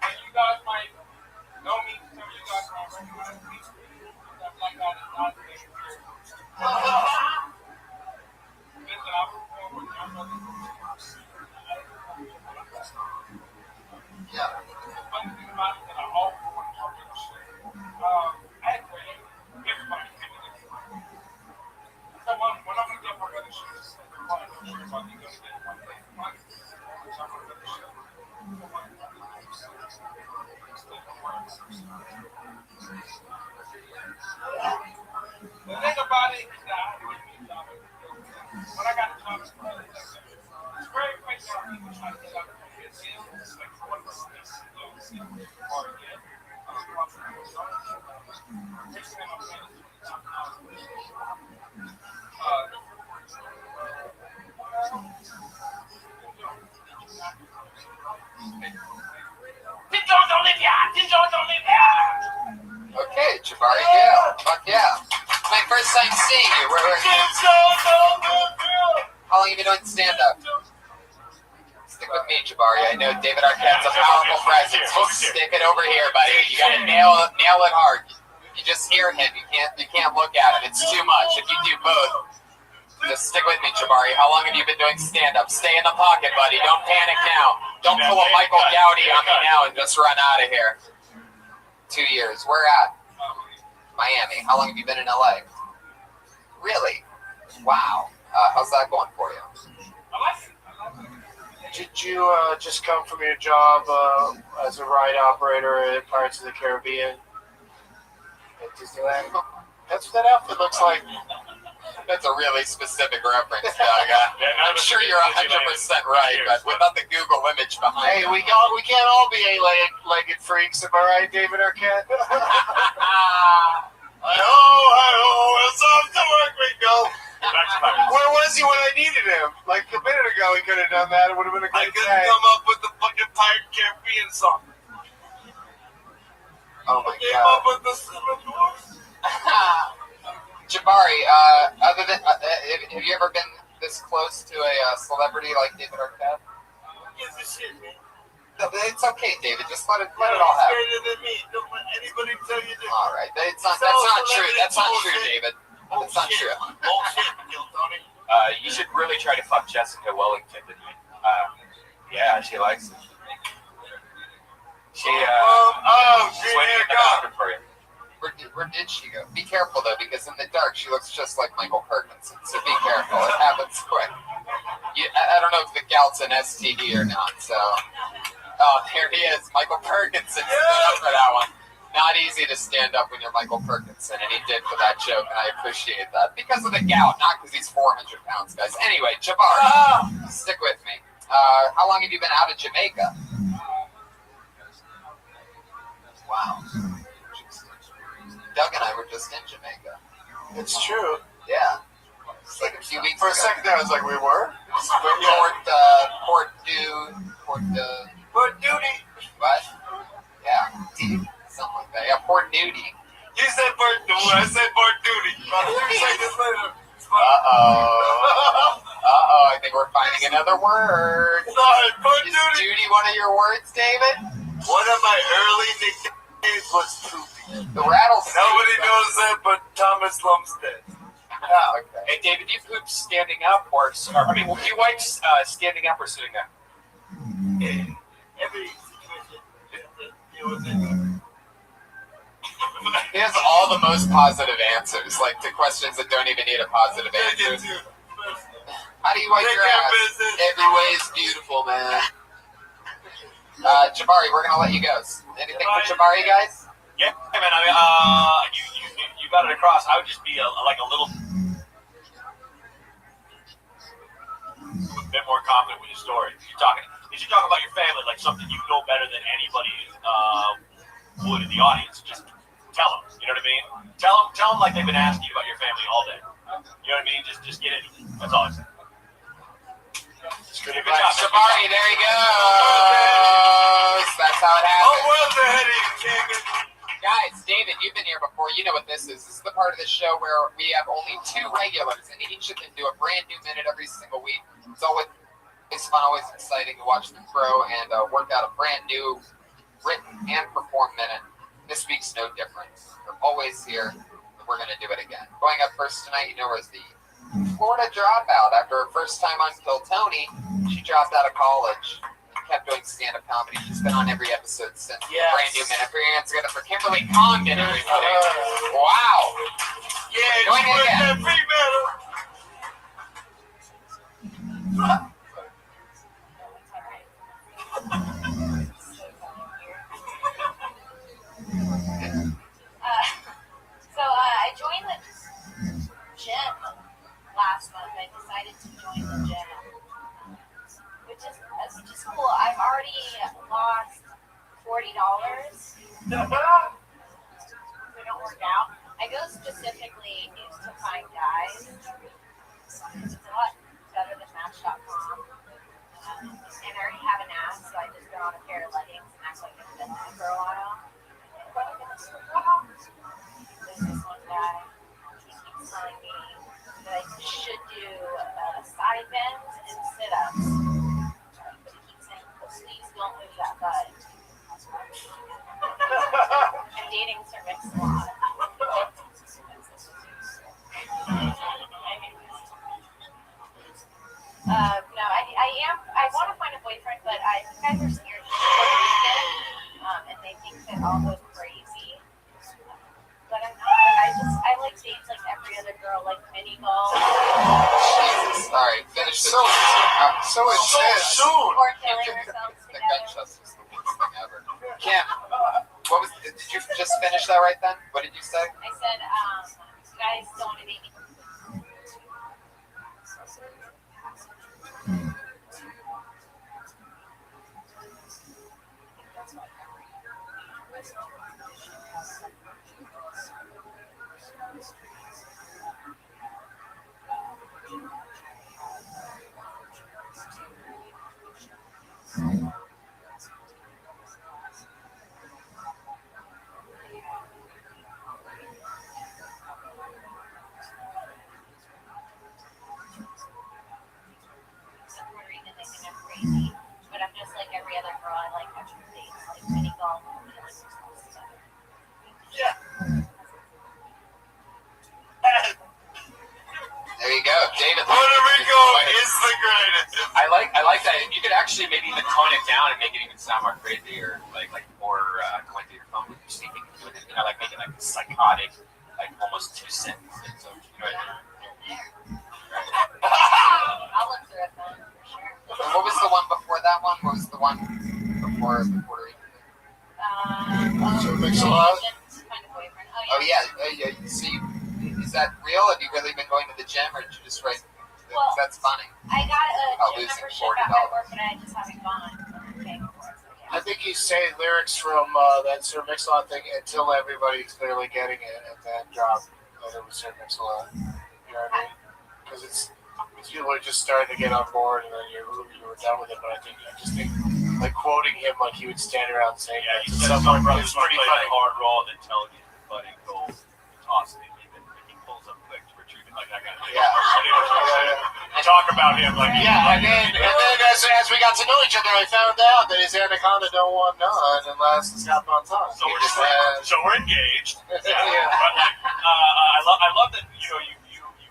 And you guys might know me. Some of you guys might recognize me. Stuff like that is not the name here. Listen, I perform with my brother. Yeah. One thing about it that I always want to talk about shit. I had everybody came in. So when I'm going to get my other shit, I'm going to get my other shit. The thing about it is that I don't need job. When I got the job, it's very crazy how people try to get out of the deal. It's like what is this? Or again, Okay, Jabari Gale. Fuck yeah. It's my first time seeing you. How long have you been doing stand-up? Stick with me, Jabari. I know David Arquette's a powerful presence. Stick it over here, buddy. You gotta nail it hard. You just hear him. You can't look at him. It's too much. If you do both, just stick with me, Jabari. How long have you been doing stand-up? Stay in the pocket, buddy. Don't panic now. Don't pull a Michael Gowdy on me now and just run out of here. 2 years. Where at? Miami. How long have you been in LA? Really? Wow. How's that going for you? Did you just come from your job as a ride operator at Pirates of the Caribbean at Disneyland? That's what that outfit looks like. That's a really specific reference, Doug. I'm sure you're 100% right, but without the Google image behind Hey, we can't all be eight-legged freaks, am I right, David Arquette? Hi-ho, it's off to work we go. Where was he when I needed him? Like a minute ago, he could have done that. It would have been a great day. I couldn't come up with the fucking Pirate Caribbean song. Oh my Came God. up with the Seven Dwarfs. Jabari, other than have you ever been this close to a celebrity like David Arquette? Gives a shit, man. No, it's okay, David. Just let it all happen. Straighter than me. Don't let anybody tell you that. All right, that's not true. That's not true, David. That's not true. Bullshit, Tony. You should really try to fuck Jessica Wellington tonight. Yeah, she likes it. She's waiting in the bathroom for you. Where did she go? Be careful though, because in the dark she looks just like Michael Perkinson. So be careful. It happens quick. I don't know if the gout's an STD or not. So, there he is, Michael Perkinson. Stood up for that one. Not easy to stand up when you're Michael Perkinson, and he did for that joke, and I appreciate that because of the gout, not because he's 400 pounds, guys. Anyway, Jabari, stick with me. How long have you been out of Jamaica? Wow. Doug and I were just in Jamaica. It's true. Yeah. It's like a few weeks For ago. a second there, I was like, we were? Port Duty. What? Yeah. Something like that. Yeah, Port Nudie. You said Port Duty. I said Port Duty. 3 seconds later. Uh-oh. I think we're finding another word. Sorry, Port Is Duty. duty one of your words, David? One of my early nicknames was Poopy. The rattlesnake. Nobody knows that but Thomas Lumstead. Oh, okay. Hey, David, do you poop standing up do you wipe standing up or sitting up? Every situation. He has all the most positive answers, like to questions that don't even need a positive answer. How do you wipe your ass? Every way is beautiful, man. Jabari, we're gonna let you go. Anything for Jabari, guys? Yeah, man. I mean, you got it across. I would just be a little bit more confident with your story. You should talk about your family like something you know better than anybody would in the audience. Just tell them. You know what I mean? Tell them like they've been asking you about your family all day. You know what I mean? Just get into it. That's all I say. Good job. Jabari, there he goes. That's how it happens. Oh, well, the head of you, King. Guys, David, you've been here before. You know what this is. This is the part of the show where we have only 2 regulars, and each of them do a brand new minute every single week. It's always fun, always exciting to watch them grow and work out a brand new written and performed minute. This week's no different. They're always here, and we're going to do it again. Going up first tonight, you know, is the Florida dropout. After her first time on Kill Tony, she dropped out of college. Kept doing stand-up comedy. She's been on every episode since. Yes. Brand new minute. For your hands together for Kimberly Condon, everybody. Wow. Yeah, Doing you it worked again. that free metal. I joined the gym last month. I decided to join the gym, which is cool. I've already lost $40. I don't work out. I go specifically to find guys. It's a lot better than Match.com. And I already have an ass, so I just throw on a pair of leggings and act like I've been there for a while. There's this one guy, he keeps telling me that I should do side bends and sit-ups. But he keeps saying, please don't move that butt. I'm dating Sir Mix-a-Lot. No, I want to find a boyfriend, but I think guys are scared to Puerto Rican, and they think that I'll go crazy. other girl, like mini golf. Jesus. All right, finish this. So intense. Or killing ourselves The together. gunshots is the worst thing ever. Kim, what was? Did you just finish that right then? What did you say? I said, you guys don't want to make me. Crazy, but I'm just like every other girl. I like extra dates, like mini golf, and killing ourselves together. Yeah. There you go, David. Puerto Rico is the greatest. I like that. You could actually maybe even tone it down and make it even sound more crazy, or like more going through your phone when you're speaking to it. You know, like making like psychotic, like almost 2 sentences. So, you know what I mean? I'll look through it then, for sure. What was the one before that one? What was the one before the Puerto Rican? So it makes a lot. Kind of boyfriend. Oh yeah. See, is that real? Have you really been going to the gym, or did you just write? Well, that's funny. I got a gym losing membership $40. at my work, but I just haven't gone. I'm paying for it, so yeah. I think he's saying lyrics from that Sir Mix-a-Lot thing until everybody's clearly getting it, and then drop that it was Sir Mix-a-Lot. You know what I mean? Because it's people are just starting to get on board, and then you were done with it. But I just think like quoting him like he would stand around saying, Yeah, you that to said someone some brothers is want to pretty play funny. that hard roll, then tell you, but it goes toss it. He pulls up quick to retrieve it like that kind of thing. Talk about him like Yeah, and then as we got to know each other, I found out that his anaconda don't want none unless it's got on top. So we're engaged. I love that you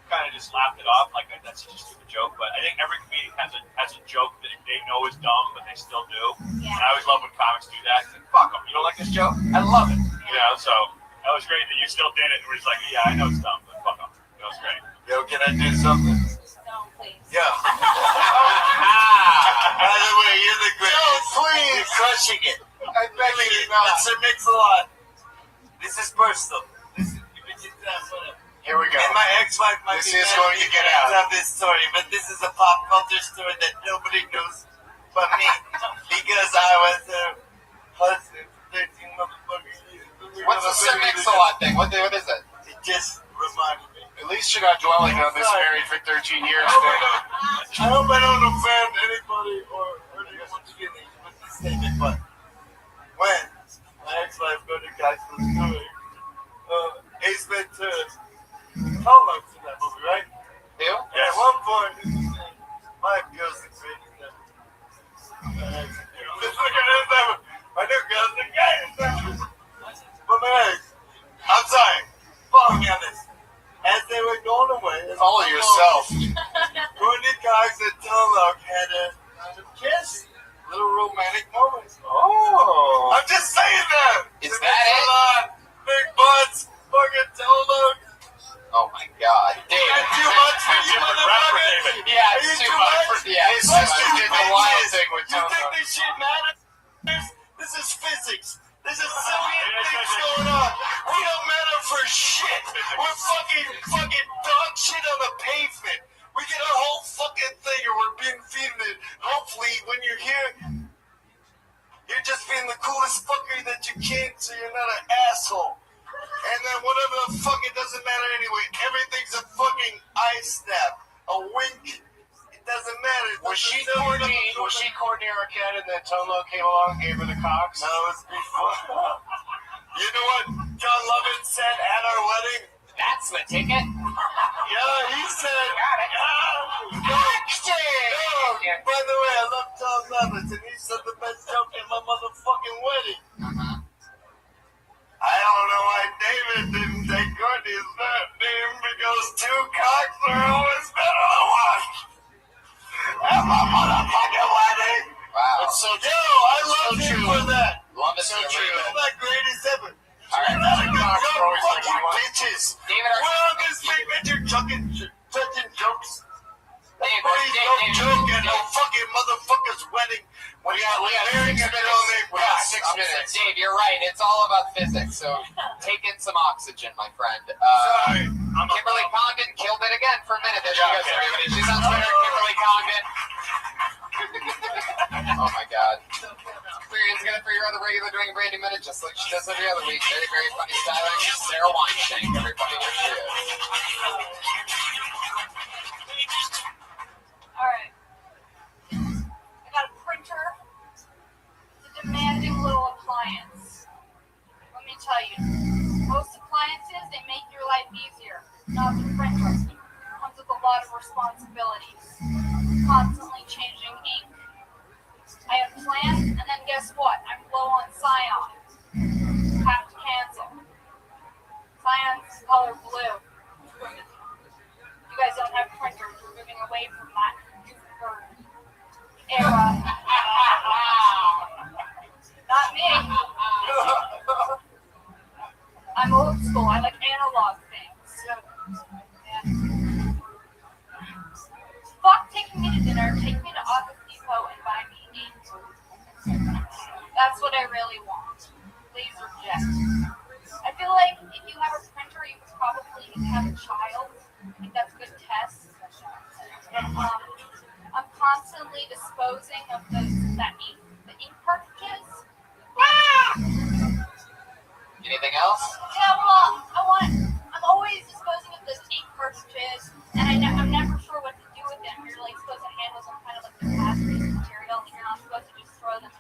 kind of just laughed it off like that's just a stupid joke. But I think every comedian has a joke that they know is dumb, but they still do. Yeah. And I always love when comics do that. It's like, fuck them. You don't like this joke? I love it. You know, so that was great that you still did it. And we're just like, yeah, I know it's dumb, but fuck them. That was great. Yo, can I do something? No, please. Yeah. By the way, you're the greatest. No, please. You're crushing it. I beg you not. Mr. Mix-a-Lot. This is personal. Here we go. And my ex-wife might This be is mad going at me to get because out. of this story, but this is a pop culture story that nobody knows but me. Because I was a husband for 13 motherfucking years. What's the Sir Mix-a-Lot thing? What is it? It just reminded me. At least you're not dwelling on this married for 13 years thing. I hope I don't offend anybody or anyone's feelings with this statement, but when my ex-wife got a guy for the story, Ace Ventura, how long in that movie, right? Who? And at one point, my girl's the greatest ever. Look at this, my new girl's the greatest ever. But man, I'm sorry, follow me on this. As they were going away, Follow yourself. Rodney Cox and Tulloch had a kiss, little romantic moment. Oh. I'm just saying that. Is that it? Big butts, fucking Tulloch. Oh my God, David. That's too much for you, motherfucker. Yeah, Are it's you too much for His sister did the wild thing with You think Toto. this shit matters? This is physics. There's a zillion things going on. We don't matter for shit. We're fucking dog shit on the pavement. We get our whole fucking thing and we're being feeding it. Hopefully, when you're here, you're just being the coolest fucker that you can, so you're not an asshole. And then whatever the fuck, it doesn't matter anyway. Everything's a fucking eye snap, a wink. It doesn't matter. Was she Courtney Arquette and then Tolo came along and gave her the cocks? No, it was before. You know what John Lovett said at our wedding? That's the ticket. Yeah, he said. Got No, by the way, I love John Lovett, and he said the best joke in my motherfucking wedding. I don't know why David didn't take Courtney's name because 2 cocks are always better than 1. At my motherfucking wedding. Wow. That's so true. Yo, I love you for that. Love it. So true. You're the greatest ever. All right. You're fucking bitches. David, We're on this big bitch parties, no joke, and no fucking motherfucker's wedding. When you have married, you don't We got 6 minutes. Dave, you're right. It's all about physics. So take in some oxygen, my friend. Sorry. Kimberly Condon killed it again for a minute. There she goes, everybody. She's on Twitter, Kimberly Condon. Oh my God. It's good for your other regular doing Brandy Minute, just like she does every other week. Very, very funny styling. Sarah Weinstein, everybody. Here she is. Alright. I got a printer. It's a demanding little appliance. Let me tell you, most appliances, they make your life easier. Not the printer. It comes with a lot of responsibilities. Constantly changing ink. I have plans, and then guess what? I'm low on cyan. Have to cancel. Cyan's color blue. You guys don't have printers. We're moving away from that era. Not me. I'm old school. I like analog things. So, yeah. Fuck taking me to dinner. Take me to Office Depot and buy me ink. That's what I really want. Laser jet. I feel like if you have a printer, you would probably have a child. I think that's a good test. I'm constantly disposing of the ink cartridges. Anything else? Yeah, well, I'm always disposing of those ink cartridges, and I'm never sure what to do with them. You're like supposed to handle some kind of like hazardous material, and you're not supposed to just throw them.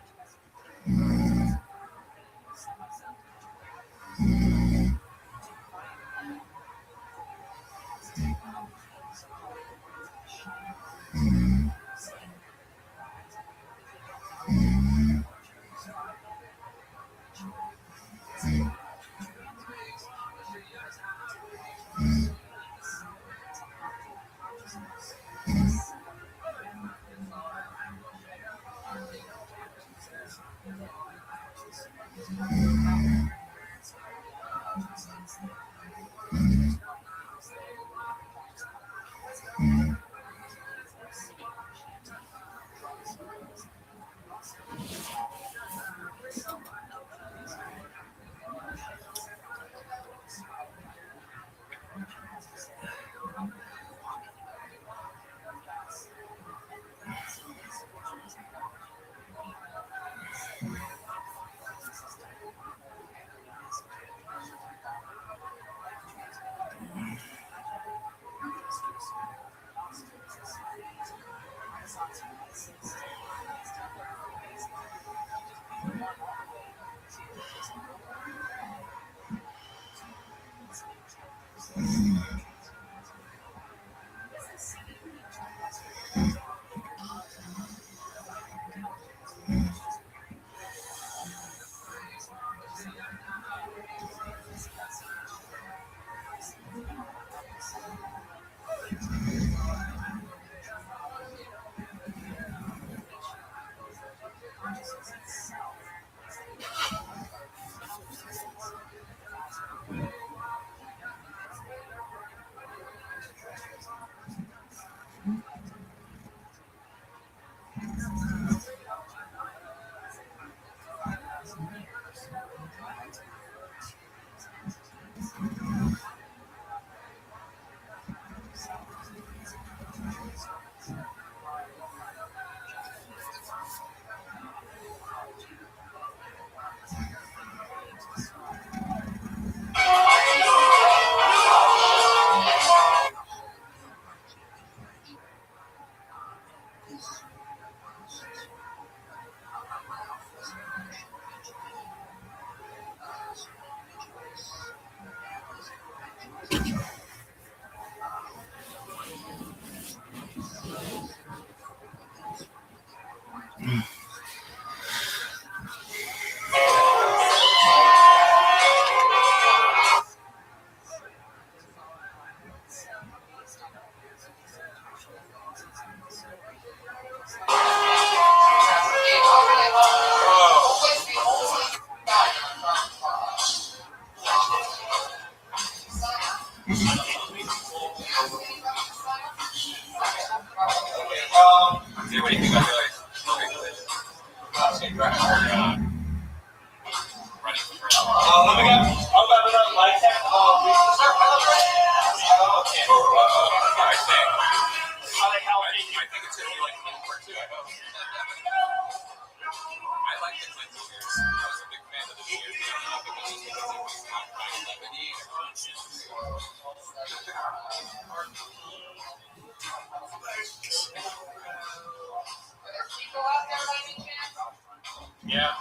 Yeah.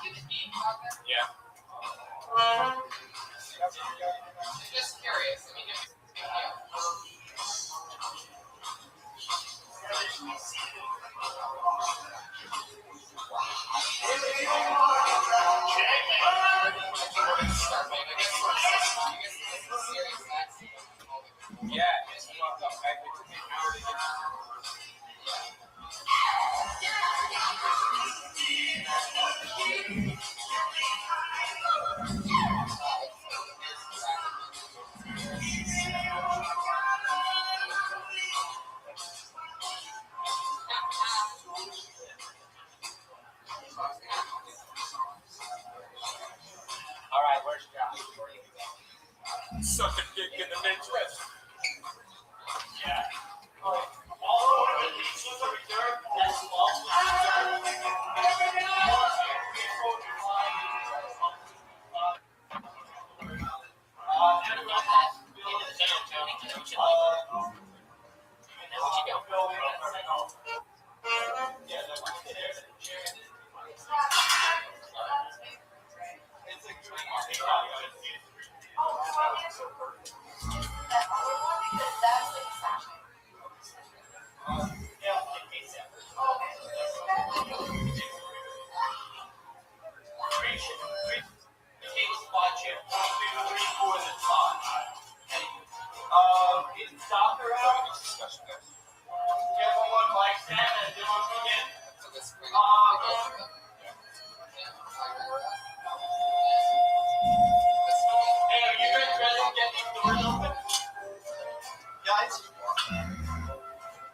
Yeah. Just curious. I mean, Yeah. It's fucked up. It took me an hour to get. All right, where's Josh? Suck a dick in the men's restroom. Yeah. All over the pieces of dirt, that's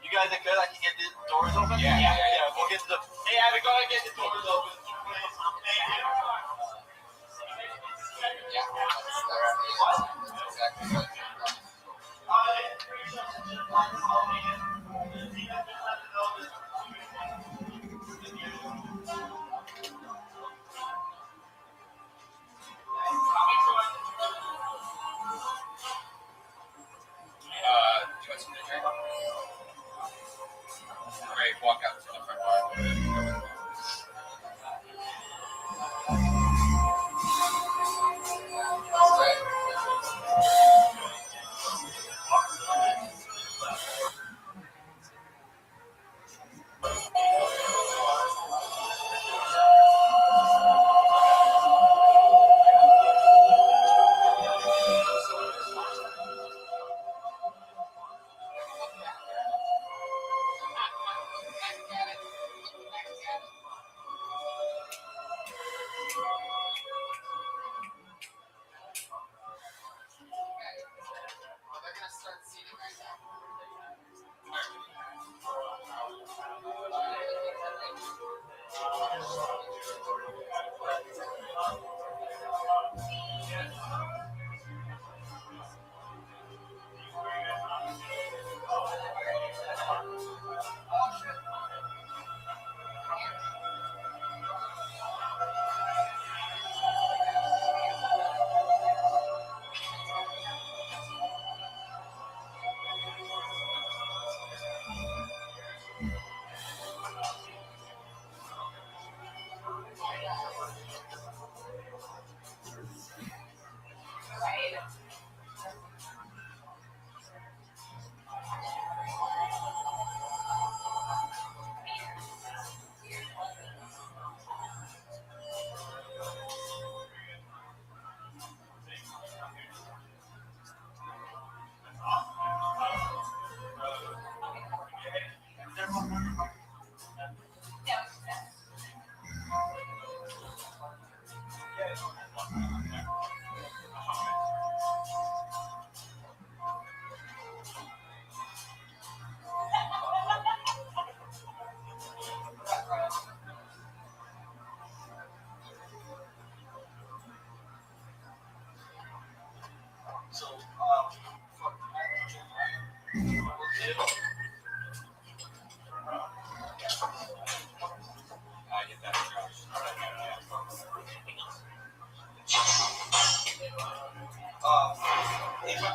You guys are good? I can get the doors open? Yeah. We'll get the. Hey, Abby, go ahead and get the doors open. Do you want something to drink? Great, walk out to the front door.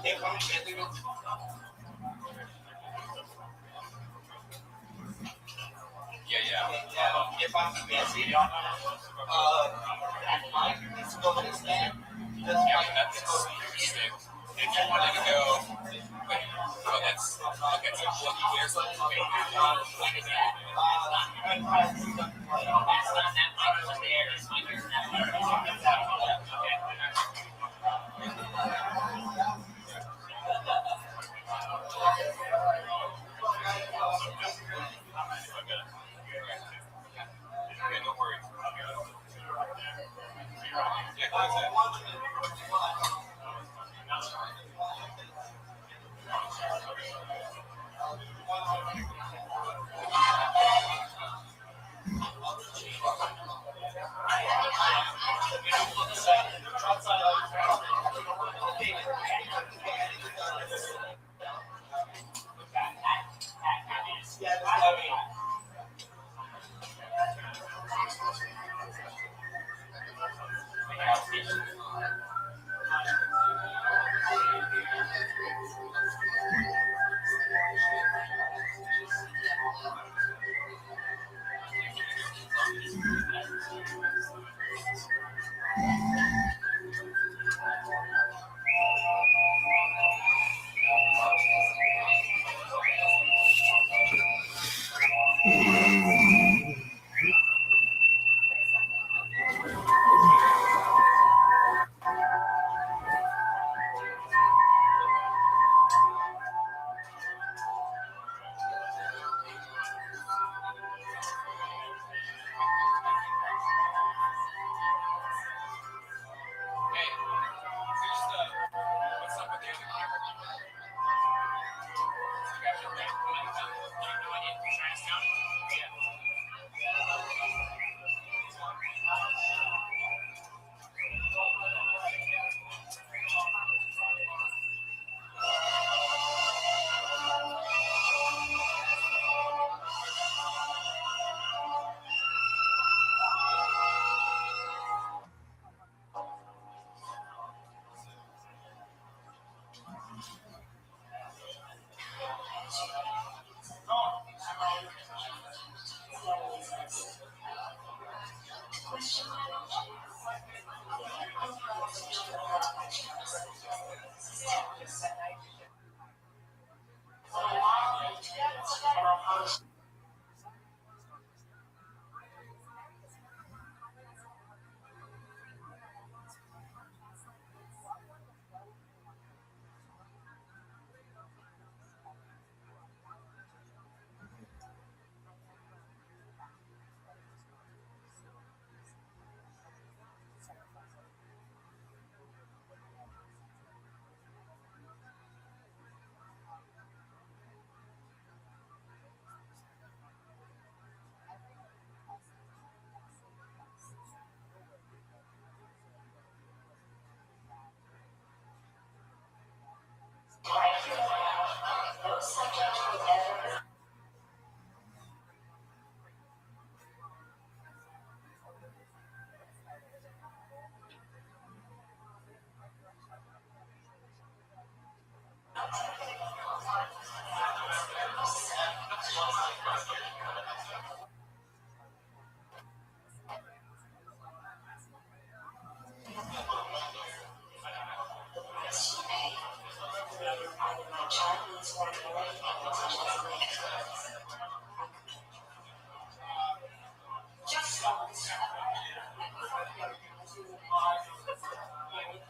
If I'm busy, let's go to this man. That's interesting. If you wanted to go, wait, oh, that's okay. So there's like okay, no worries.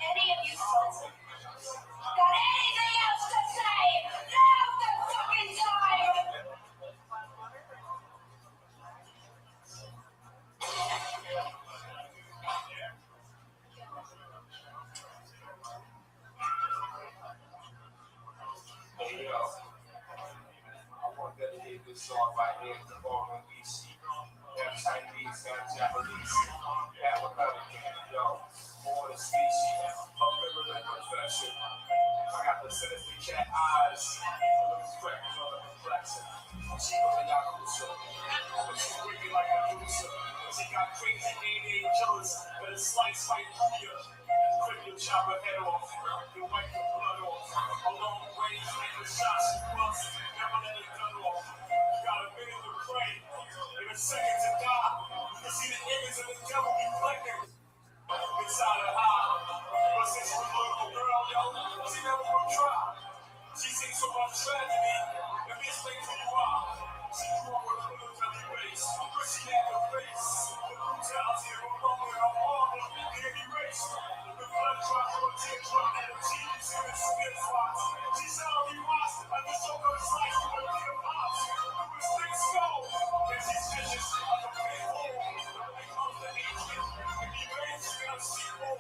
Any of you folks got anything else to say? Now's the fucking time! I want to dedicate this song by hand to all of these. Got Chinese, got Japanese, got American, yo, all the species, a feminine profession. I got the sinister cat eyes, a little freckles on the complexion. She looking like Yakuza, but she freaking like a loser. She got crazy AA killers, but a slice might pull you. Quick, you chop her head off, you wipe your blood off. long range, taking shots and busts, never let it gun off. You got a minute to pray, and a second to die. You can see the image of the devil reflecting inside her eye. But since she was a little girl, yo, she never would try. She seen so much tragedy, and this thing who you are. She grew up with a military base, but she had to face the brutality of her mother and her father being erased. The blood drop from a teardrop and her cheeks in the skin spots. She saw me watch like the shoulder slice with her real pops. It was thick skull, and she's vicious like a pit bull. When it comes to hatred, and the rage, she got a sheep bull.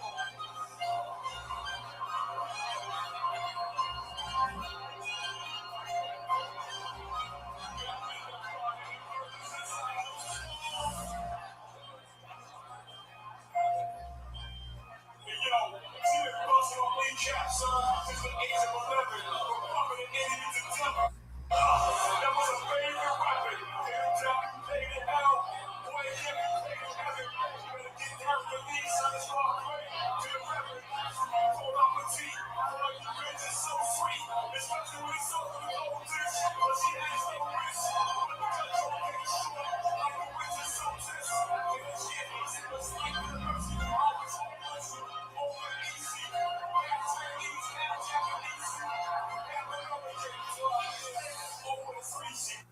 Since the age of 11, from pumping the Indians and temple. That was a favorite weapon. Every time you played it out, boy, if you played it heaven, you better get down to your knees, son, it's all great. To the reverend, pull out the tea. Boy, you bitch is so sweet. Especially when it's so for the old dish. But she has no wrist. But the control gets short. Like the witch is so tense. And the shit is in the sleep. The mercy of always hopeless. Over easy. Back Chinese, now Japanese. Never know what you're over the species.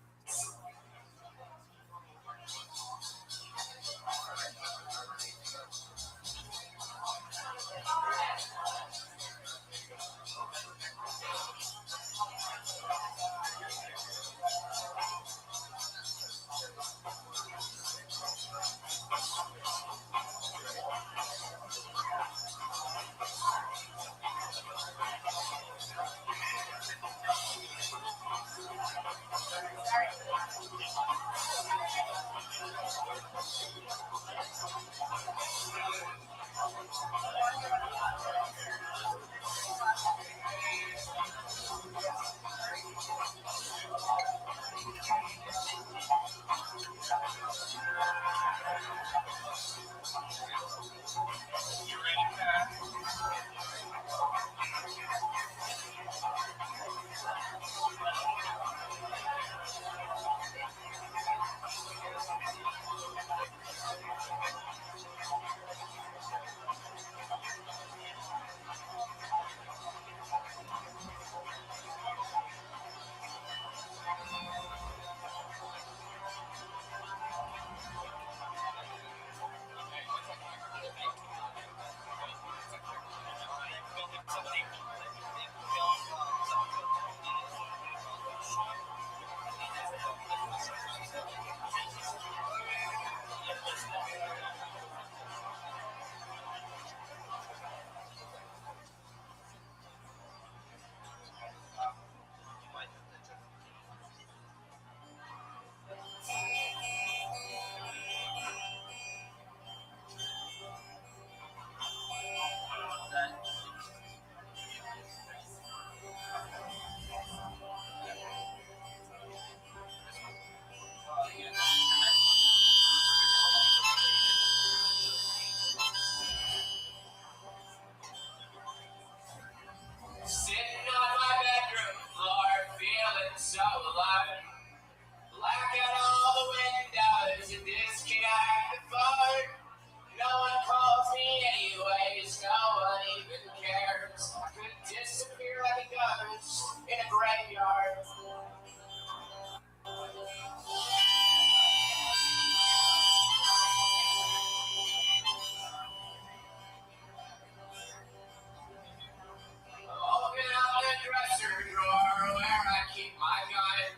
Sitting on my bedroom floor, feeling so alone. Blacking all the windows and disconnect the phone. No one calls me anyways, no one even cares. I could disappear like a ghost in a graveyard. Open up the dresser drawer where I keep my gun.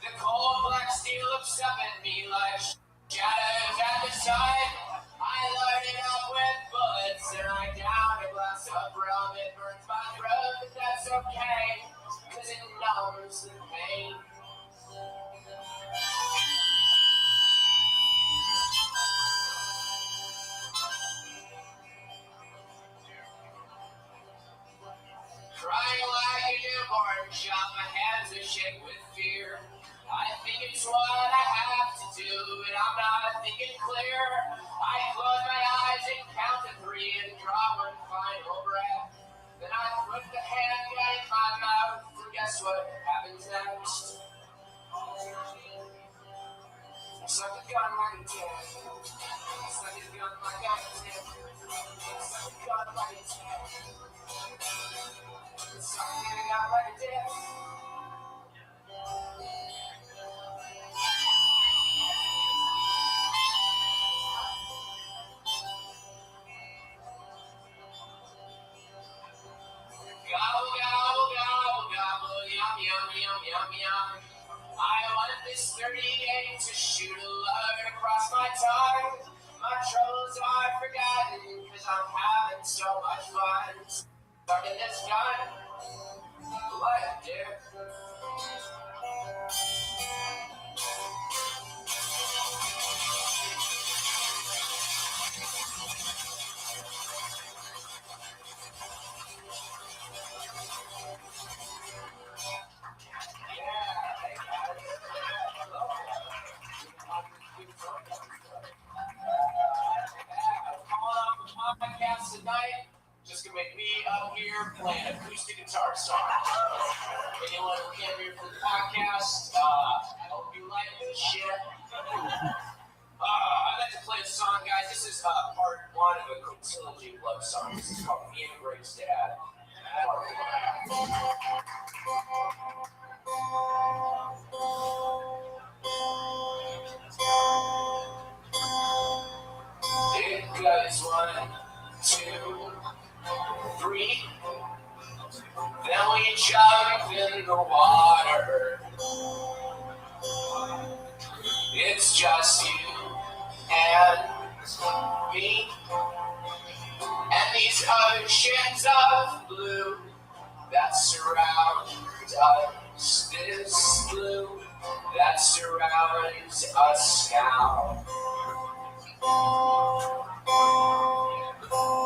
The cold black steel looks up at me like shadows at the sun. I load it up with bullets and I down a glass of rum. It burns my throat, but that's okay, cause it numbs the pain. Crying like a newborn child, my hands are shaking with fear. I think it's what I have to do, and I'm not thinking clear. I close my eyes and count to 3 and draw one final breath. Then I put the handgun in my mouth guess what happens next? Suck a gun like a dick. Suck a gun like a dick. Suck a gun like a dick. Suck a gun like a dick. Gobble, gobble, gobble, gobble, yum, yum, yum, yum, yum. I want this 30 days to shoot a lug across my tongue. My troubles are forgotten, cause I'm having so much fun. Sucking this gun, what a dick. Podcast tonight, just gonna make me up here playing acoustic guitar songs. Anyone who came here for the podcast, I hope you like this shit. I'd like to play a song, guys. This is part one of a quintilogy of love songs. This is called Me and Greg's Dad. It goes 1, 2, 3. Then we jump in the water. It's just you and me and these oceans of blue that surround us. This blue that surrounds us now.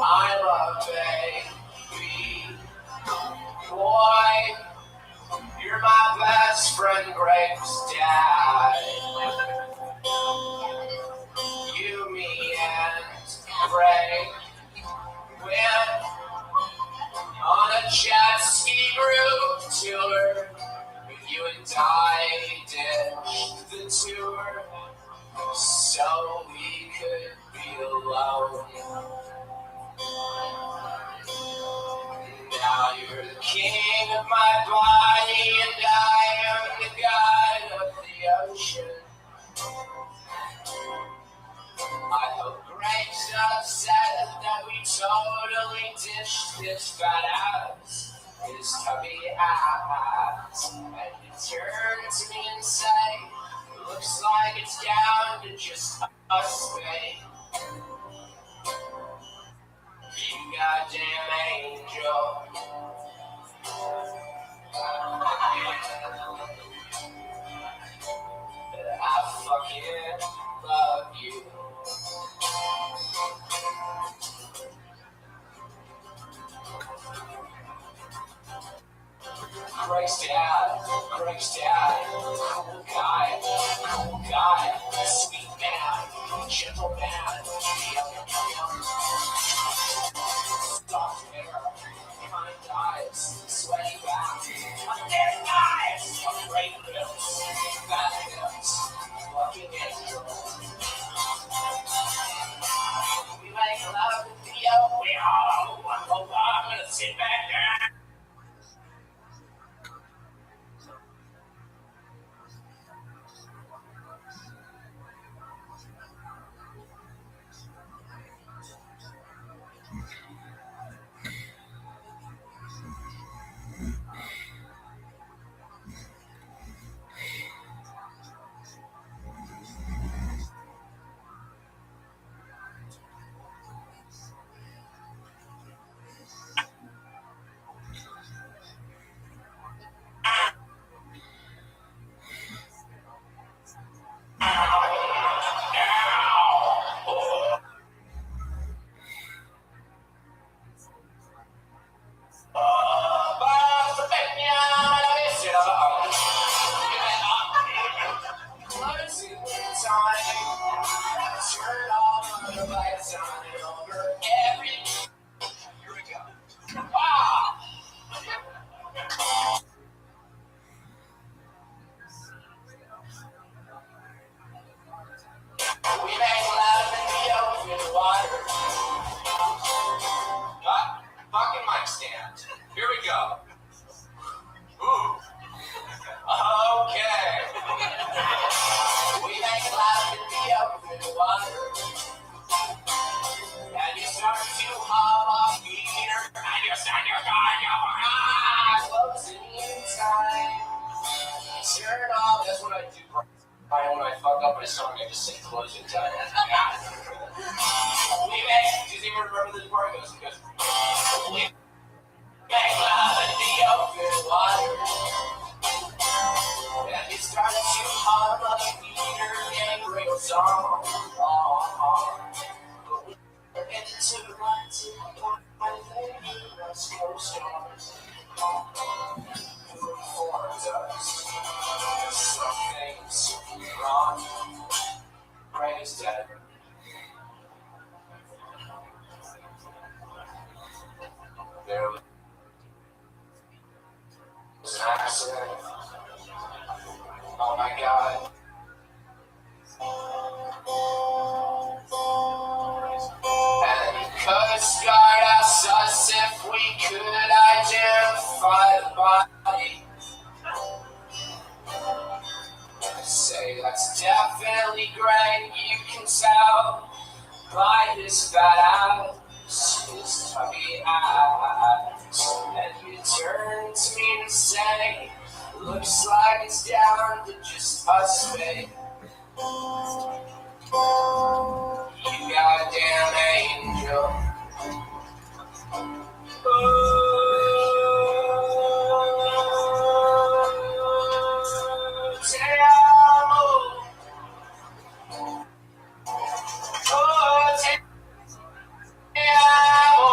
I'm a baby boy. You're my best friend, Greg's dad. You, me, and Greg went on a jet ski group tour. You and I ditched the tour so we could be alone. Now you're the king of my body and I am the god of the ocean. I hope Greg's upset that we totally ditched his fat ass, his tubby ass. And he turned to me and said, looks like it's down to just us, babe. You goddamn angel. I fucking love you. Greg's dad, cool guy, sweet man, gentle man, soft hair, kind eyes, sweaty back, dead eyes, great lips, fat lips, fucking angel. We make love with the opium. I'm gonna sit back down. turned off. That's what I do. Brian, when I fuck up my song, I just say close your time. We make. Does anyone remember this part? It goes. We make love in the open water, and it started to hum like Peter and Ringo song. But we into the lights, I think us co-stars who informs us. Some things wrong. Brain is dead. There was an accident. Oh my God. And Coast Guard asked us if we could identify the body. Say that's definitely great. You can tell by his fat ass, his tubby ass. And he turned to me and say, looks like it's down to just us, babe. You goddamn angel. Te amo. Oh, te amo.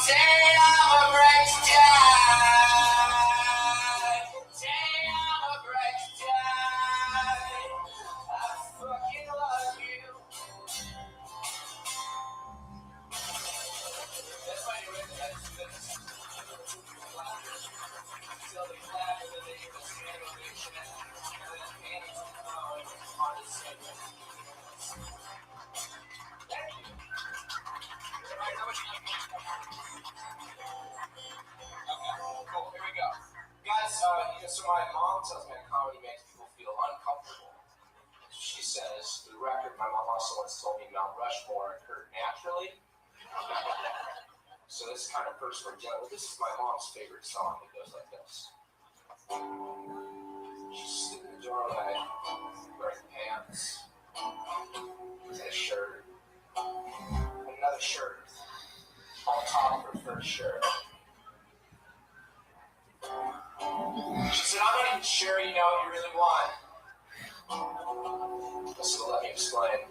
Te amo, right down. Te amo, right down. I fucking love you. That's why you read that. Until they clap and then they give us an animation and then Annie's on the segment. Thank you. Alright, how much you like? Okay, cool, here we go. Guys, so my mom tells me that comedy makes people feel uncomfortable. She says, for the record, my mom also once told me Mount Rushmore occurred naturally. So this kind of personal joke. This is my mom's favorite song. It goes like this. She's sitting in the doorway, wearing pants, and a shirt, and another shirt, on top of her first shirt. She said, I'm not even sure you know what you really want. So let me explain.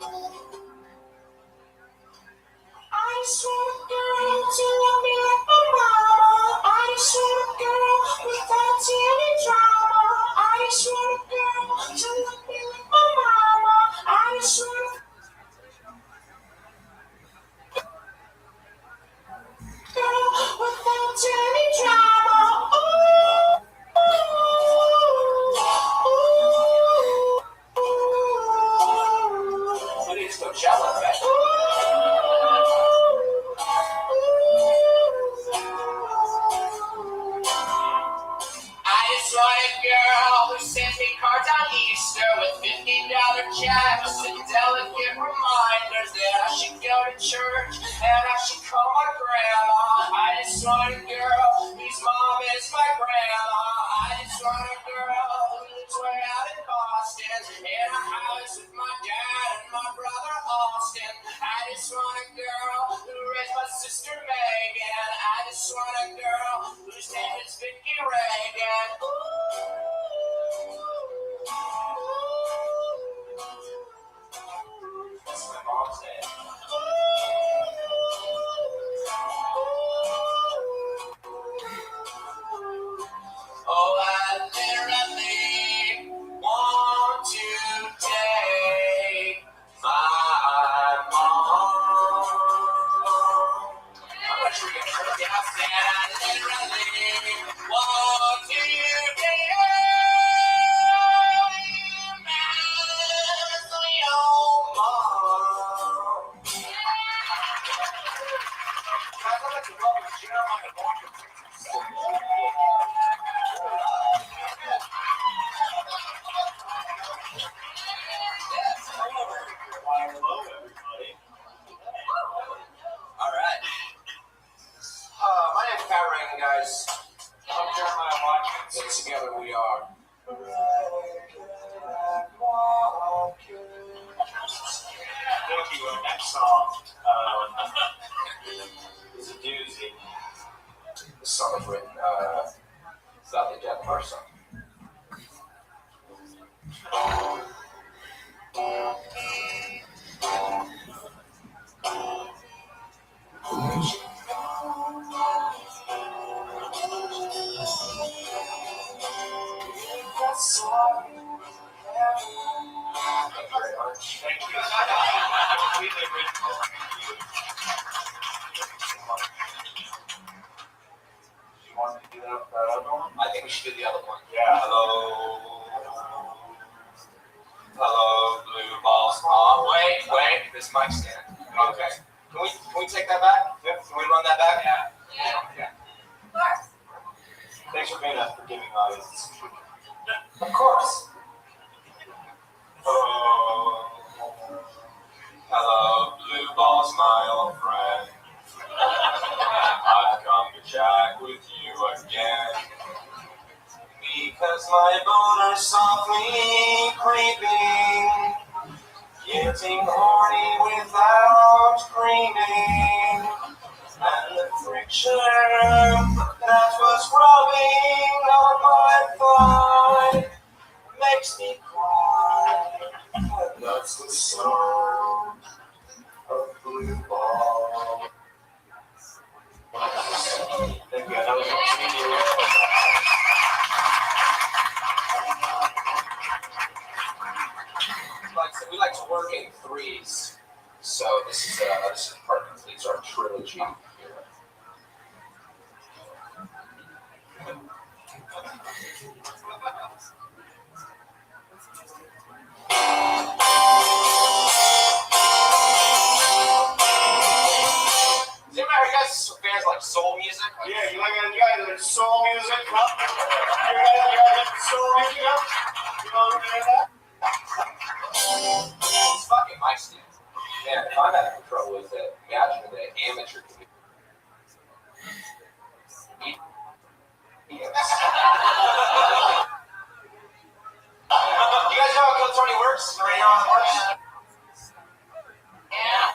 I just want a girl to love me like my mama. I just want a girl without any drama. I just want a girl to love me like my mama. I just want a girl without any drama. Ooh, ooh, ooh. But it's Coachella, right? I just want a girl who sends me cards on Easter with $50 checks and delicate reminders that I should go to church and I should call my grandma. I just want a girl whose mom is my grandma. I just want a girl who lives way out in Boston in a house with my dad and my brother Austin. I just want a girl who raised my sister Megan. I just want a girl whose name is Vicky Reagan. That's my mom's name. Oh, I literally want to take my mom. I'm not sure you can hear me. I literally want to take All right. My name's Pat Reagan, guys. I'm Jeremiah Watkins. And together we are. Thank you. Next song is a doozy. This song was written about the dead person. Thank you. You want to do that other one? I think we should do the other one. Yeah. Hello, blue balls. Wait. This mic stand. Okay. Can we take that back? Yep. Can we run that back? Yeah. Okay. Thanks for being a forgiving audience. Of course. Hello, blue balls, my old friend. I've come to chat with you again. Because my boner's softly creeping, getting horny without screaming, and the friction that was rubbing on my thigh makes me cry, and that's the sound of blue ball. Thank you. That was a We like to work in threes, so this is part that completes our trilogy here. Does anybody, are you guys fans like soul music? Yeah, you like a guy that soul music, huh? You like a guy that soul music, huh? You know what I'm saying? It's fucking my stand. Man, if I'm having trouble with it, imagine the amateur community. You guys know how Kill Tony works? Already know how it works? Yeah.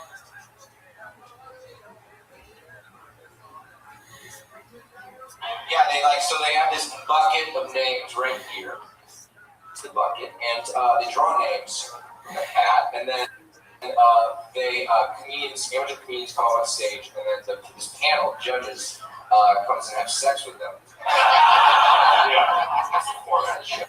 Yeah, they have this bucket of names right here. It's the bucket, and they draw names from the hat, and then amateur comedians come up on stage, and then this panel of judges comes and have sex with them. Yeah. That's the format of the show.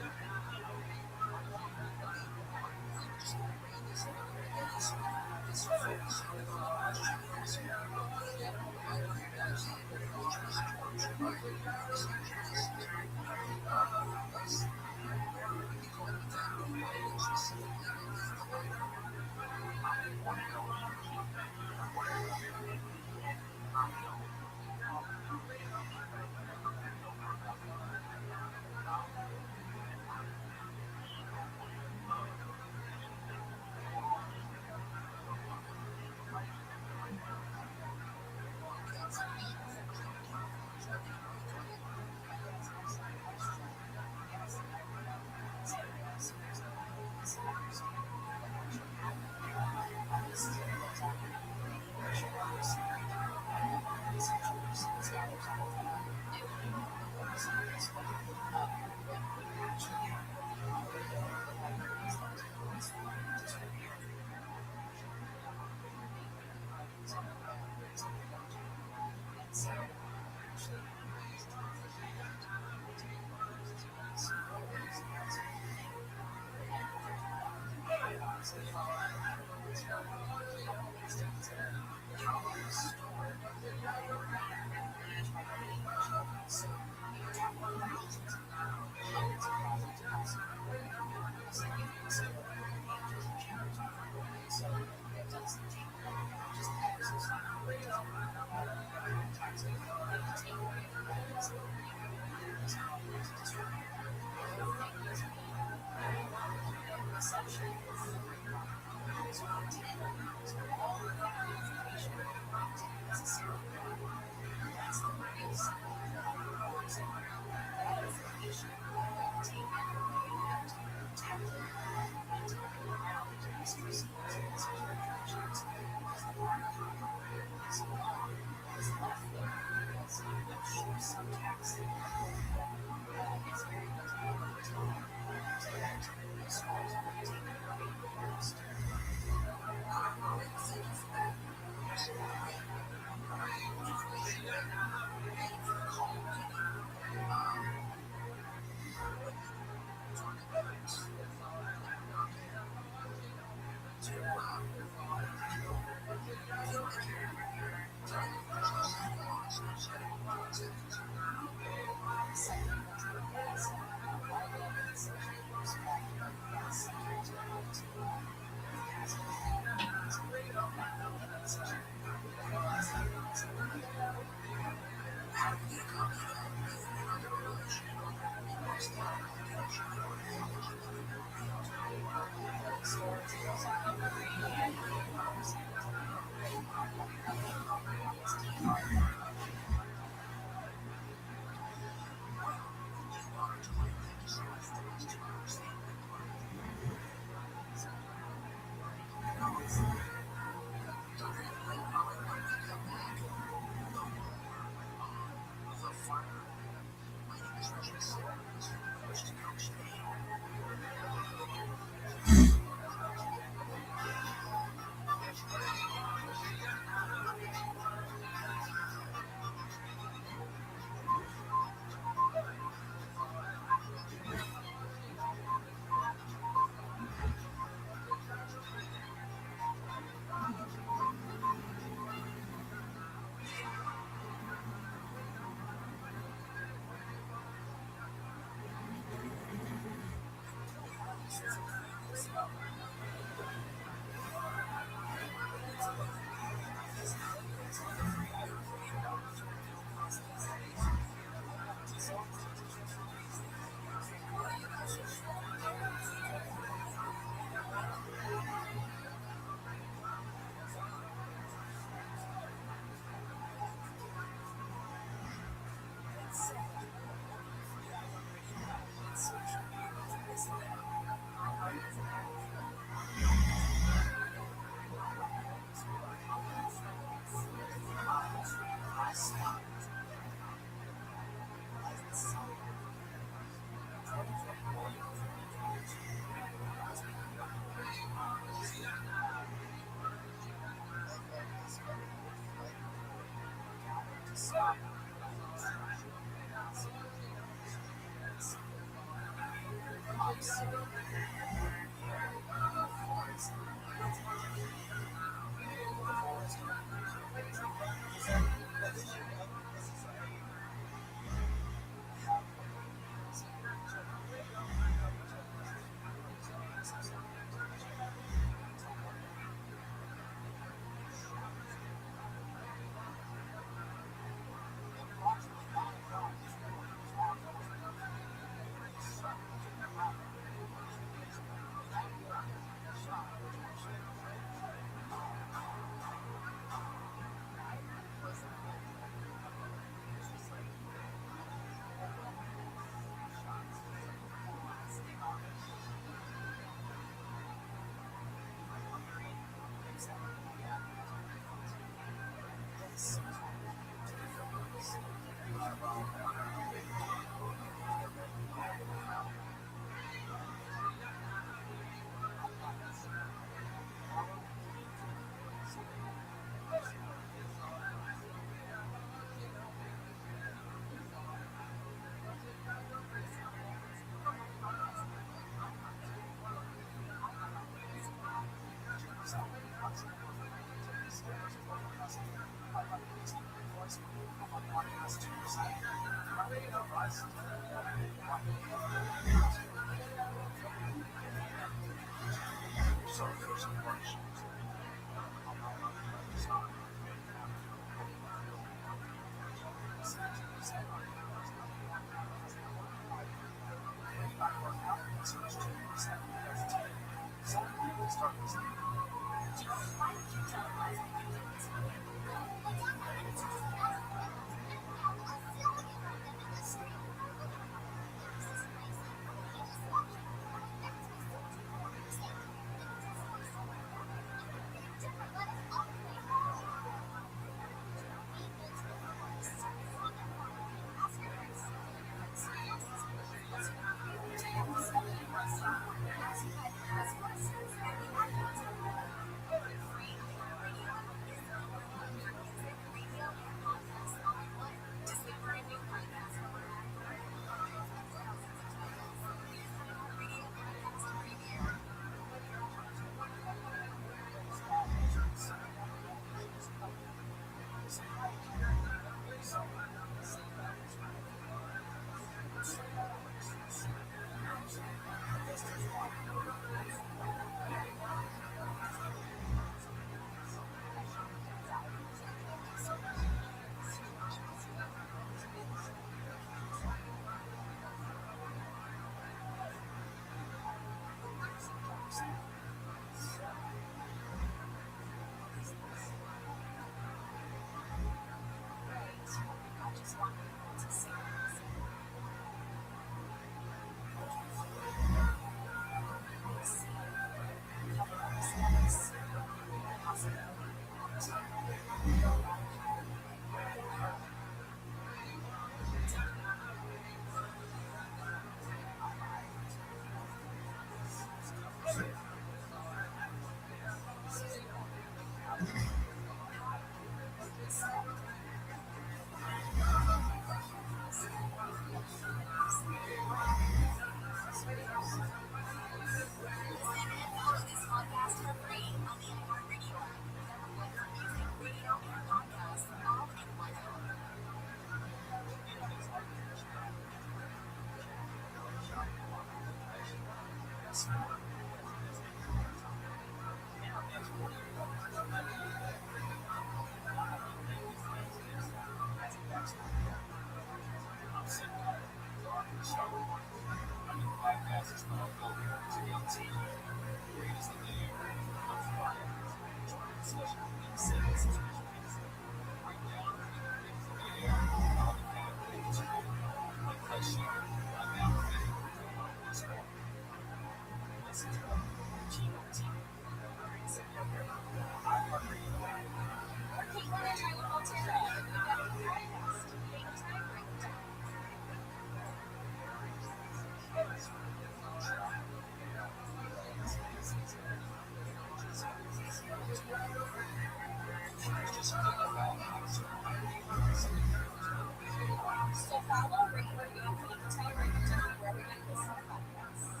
So follow, rate, review, and tell your friends wherever you listen to podcasts.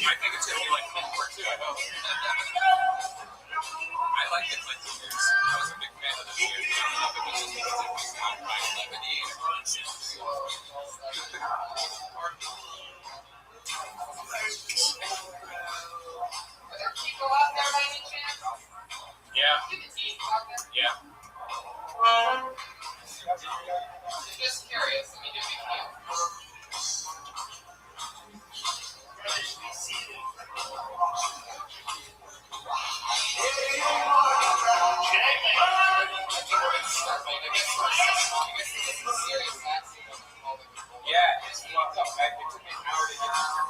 I think it's going to be like Network 2, I hope. I like it like years. I was a big fan of the years. I don't know if it was just because it was not by levity or just... Yeah. Yeah. Just curious. I mean, if you can. Yeah, it's fucked up. It took me an hour to get here.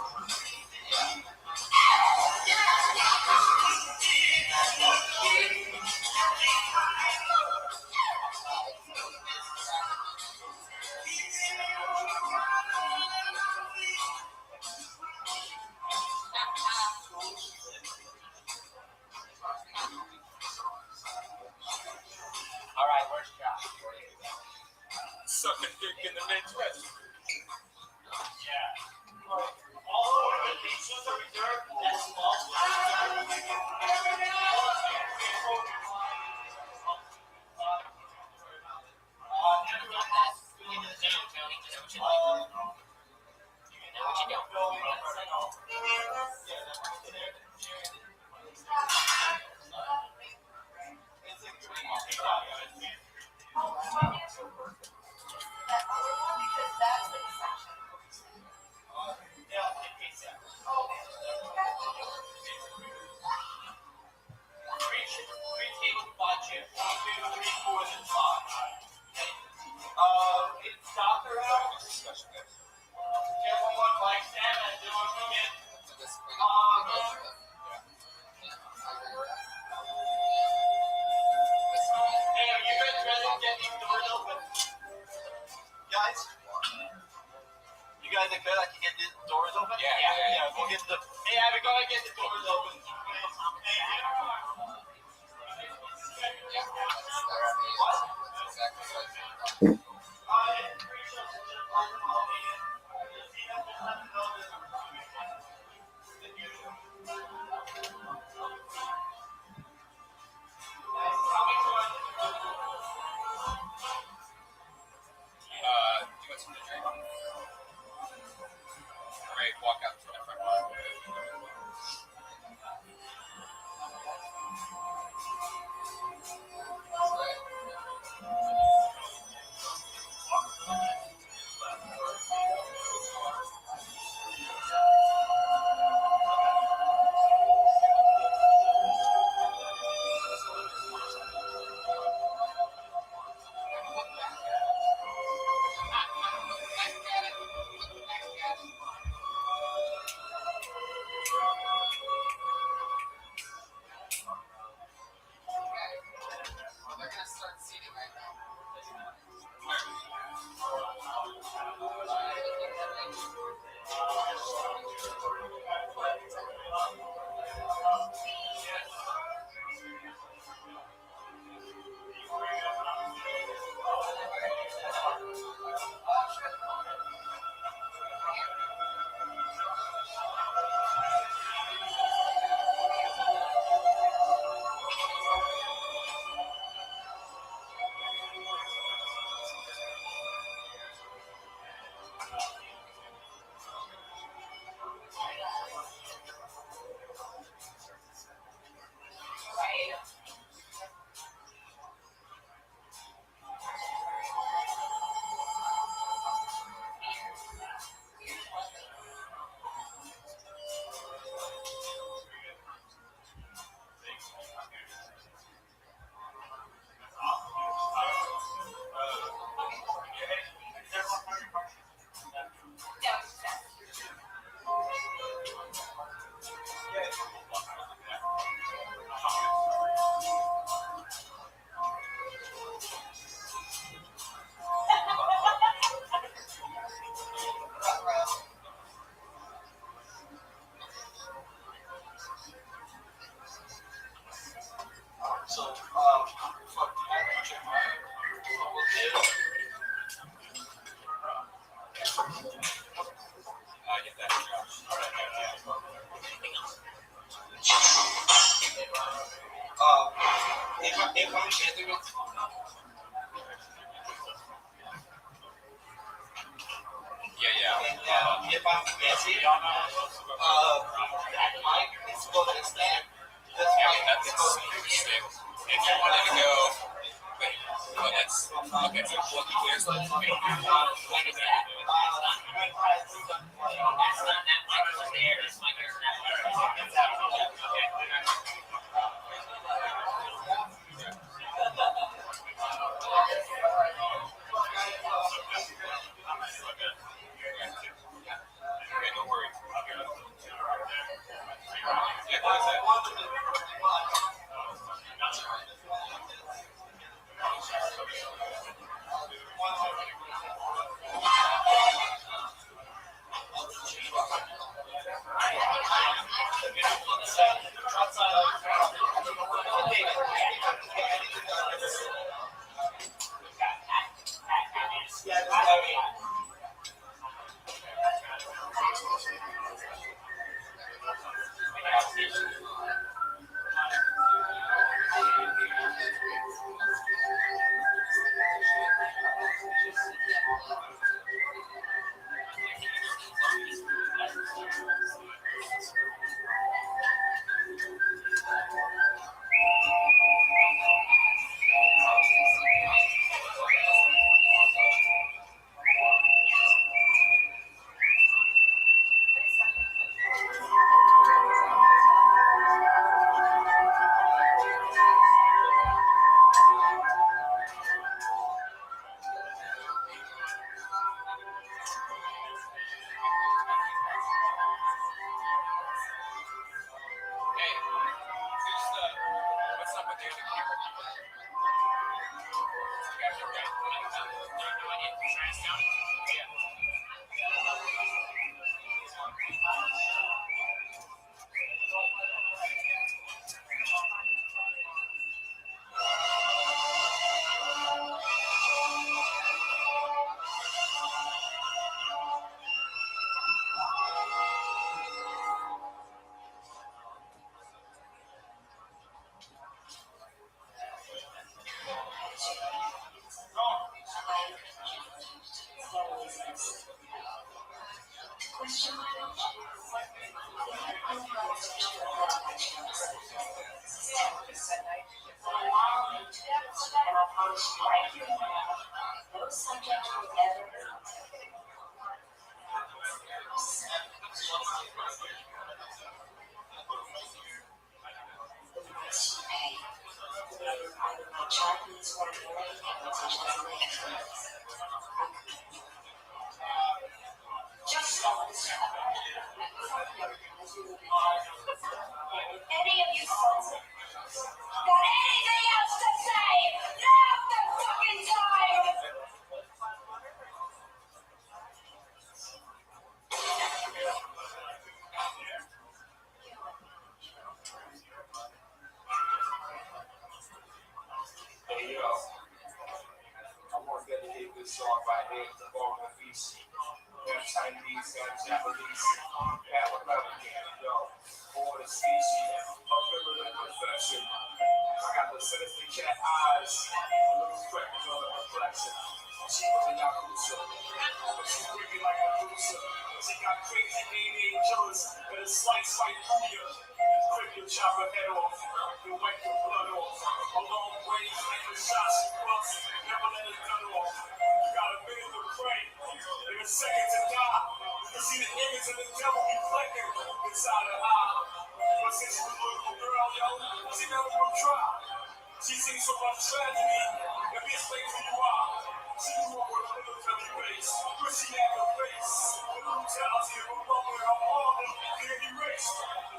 All right, where's Josh? Sucking dick in the Midwest. Yeah. All over the pizzas are reserved. That's small. Do you want something to drink? Right, walk out to the front door. They're gonna start seating right now. If I'm busy, that mic is supposed to stand. This mic is supposed to stand. If you wanted to go, but that's okay. So what you clear slope for me? What is that? That's not that mic over there. This mic is Okay, don't worry. Yeah, what is that? Any of you sons got anything else to say? Now's the fucking time! Hey yo, I want to dedicate this song right here to all the VC. Got Chinese, got Japanese, got American, yo. For the species of feminine perfection. I got the sinister cat eyes, a little freckles on the complexion. She really got Yakuza, but she freaking like a loser. She got crazy mean killers that is slice right through you. Quick to chop her head off, you wipe your blood off. A long range, like the shot she busts, never let it gun off. You got a minute to pray, and a second to die. You see the image of the devil reflecting inside her eye. But since she was a little girl, yo, she never even tried. She seen so much tragedy, let me explain who you are. She grew up with a military base, where she had no face. The brutality of a mother and her father can't erase.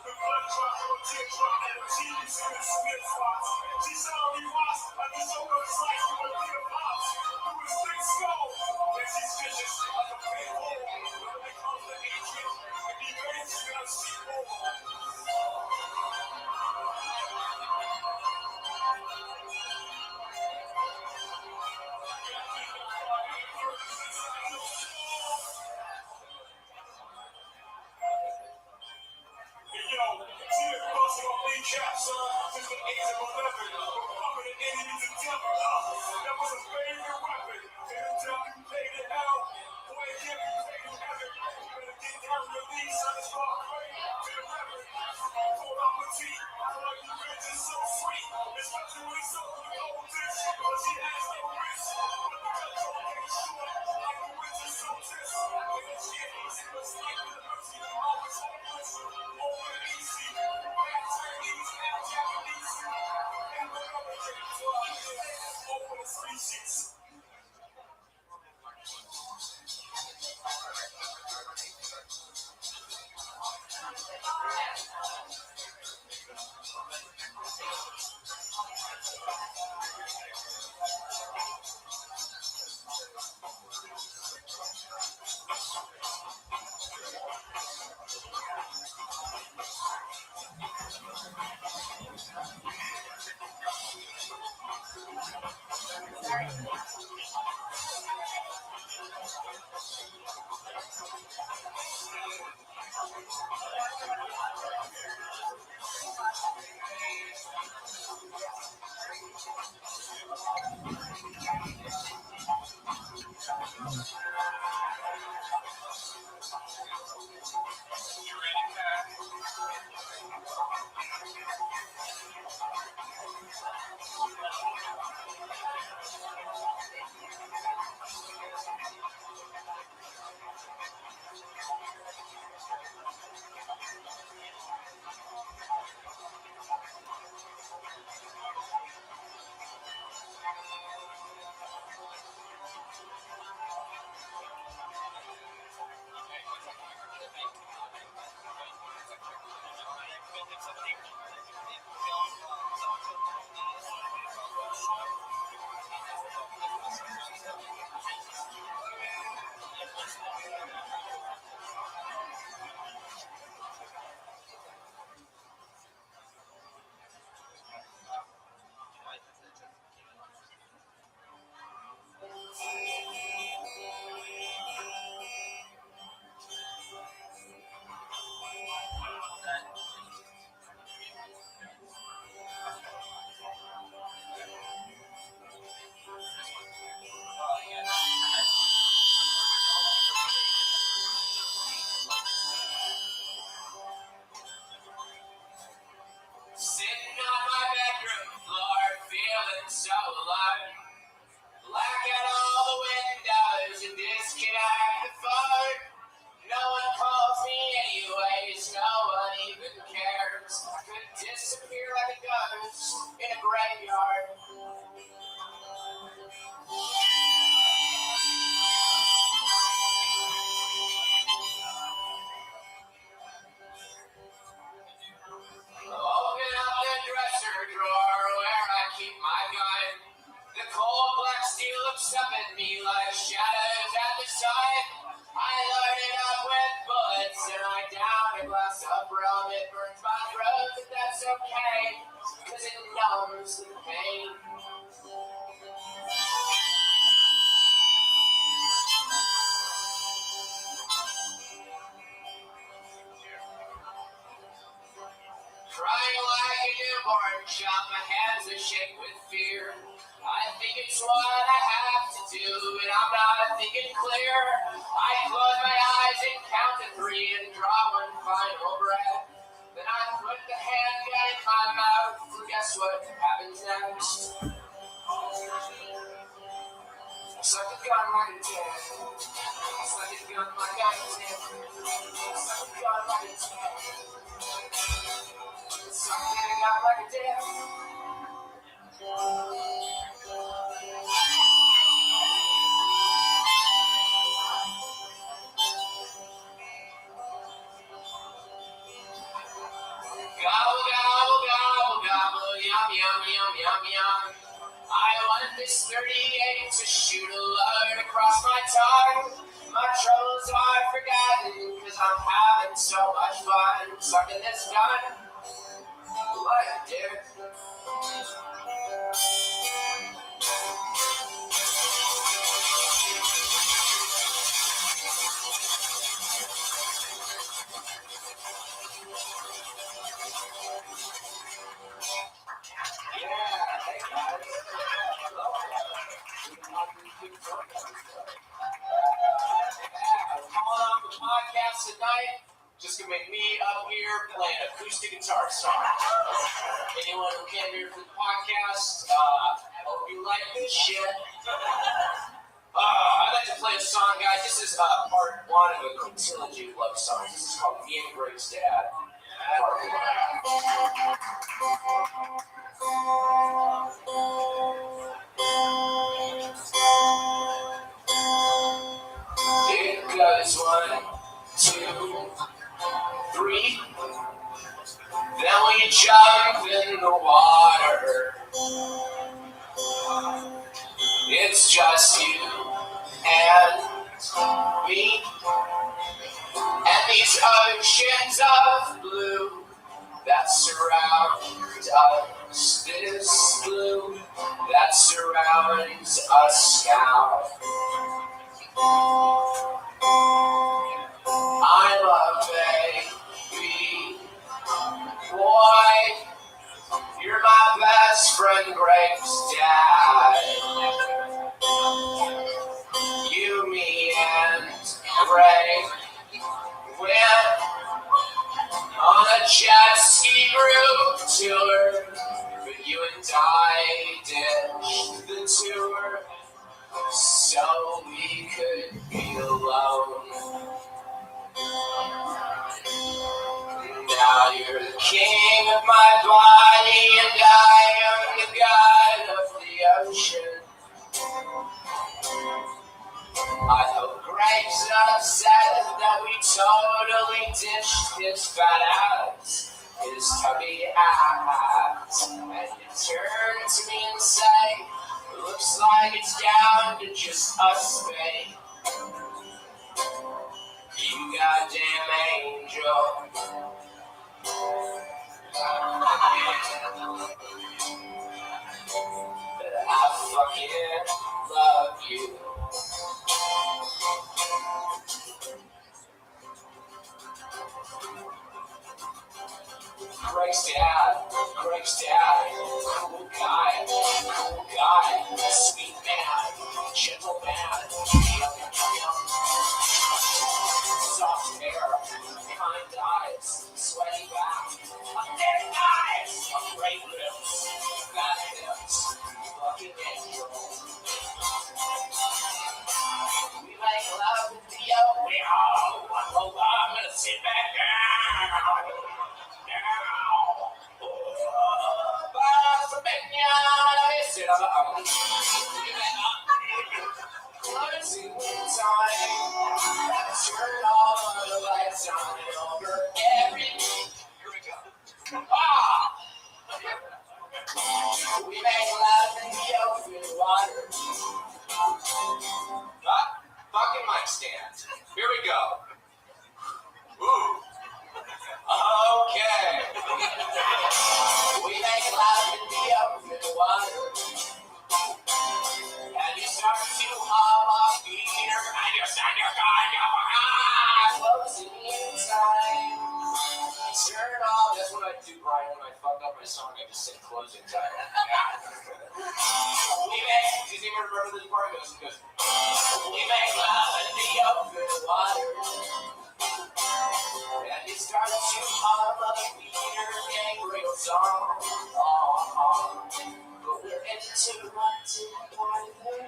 The blood drop, her tear drop, and her cheese in the spit spots. She sorely watched like the shoulder slice through a beat of pops. Through his thick skull, and she's vicious like a pit bull. When it comes to hatred, and revenge, she got a sequel. Cap, son, since the age of 11, pumping the enemies and devil. That was a favorite weapon. Every time you played it out, boy, it can't be played in heaven. You better get down to your knees, son, it's far away to the reverend. Hold on my teeth, like the bitch is so sweet. Especially when it's over the old dish, but she has no wrist. But the control ain't short, like the witch is so tiss. And then she ain't easy, but it's like the mercy, always hopeless. Over easy, back Chinese, now Japanese. And the other things over the species. so alone. Black out all the windows and disconnect the phone. No one calls me anyways, no one even cares. I could disappear like a ghost in a graveyard. Open up the dresser drawer where I keep my gun. The cold black steel looks up at me like shadows at the sun. I load it up with bullets and I down a glass of rum. It burns my throat, but that's okay, cause it numbs the pain. Crying like a newborn child, my hands are shaking with fear. I think it's what I have to do, and I'm not thinking clear. I close my eyes and count to 3 and draw one final breath. Then I put the handgun in my mouth, and guess what happens next? I suck a gun like a dead. I suck a gun like a dead. I suck a gun like a dead. Something out like a death. Gobble, gobble, gobble, gobble, yum, yum, yum, yum, yum. I want this 38 to shoot a load across my tongue. My troubles are forgotten, cause I'm having so much fun sucking this gun. What a dick. Podcast tonight, just gonna make me up here playing acoustic guitar song. Anyone who came here for the podcast, hope you like this shit. I'd like to play a song, guys. This is part 1 of a quintilogy of love songs. This is called Me and Greg's Dad. It goes 1, 2, 3. Then we jump in the water. It's just you and me. And these oceans of blue that surround us. This blue that surrounds us now. I'm a baby boy. You're my best friend, Greg's dad. You, me, and Greg went on a jet ski group tour, but you and I ditched the tour so we could be alone. Now you're the king of my body and I am the god of the ocean. I hope Greg's not upset that we totally ditched his fat ass, his tubby ass. And you turn to me and say, looks like it's down to just us, babe. You goddamn angel. But I fucking love you. Greg's dad, cool guy, sweet man, gentle man, soft hair, kind eyes, sweaty back, thick eyes, great lips, fat hips, fucking guardian angel. We make love in the open. Oh, I'm gonna sit back down. Closing time. Turn all the lights on and over everything. Here we go. We make love in the open water. Fucking mic stand. Here we go. Ooh. Okay. We make love in the open water. And you start to hum off beater. And you stand your gun, closing in time. Turn off. That's what I do, Brian, when I fuck up my song. I just say closing time. We make, does anyone remember this part? It goes, we make love in the open water. And you start to hum a Peter Gabriel song. But we're interrupted by the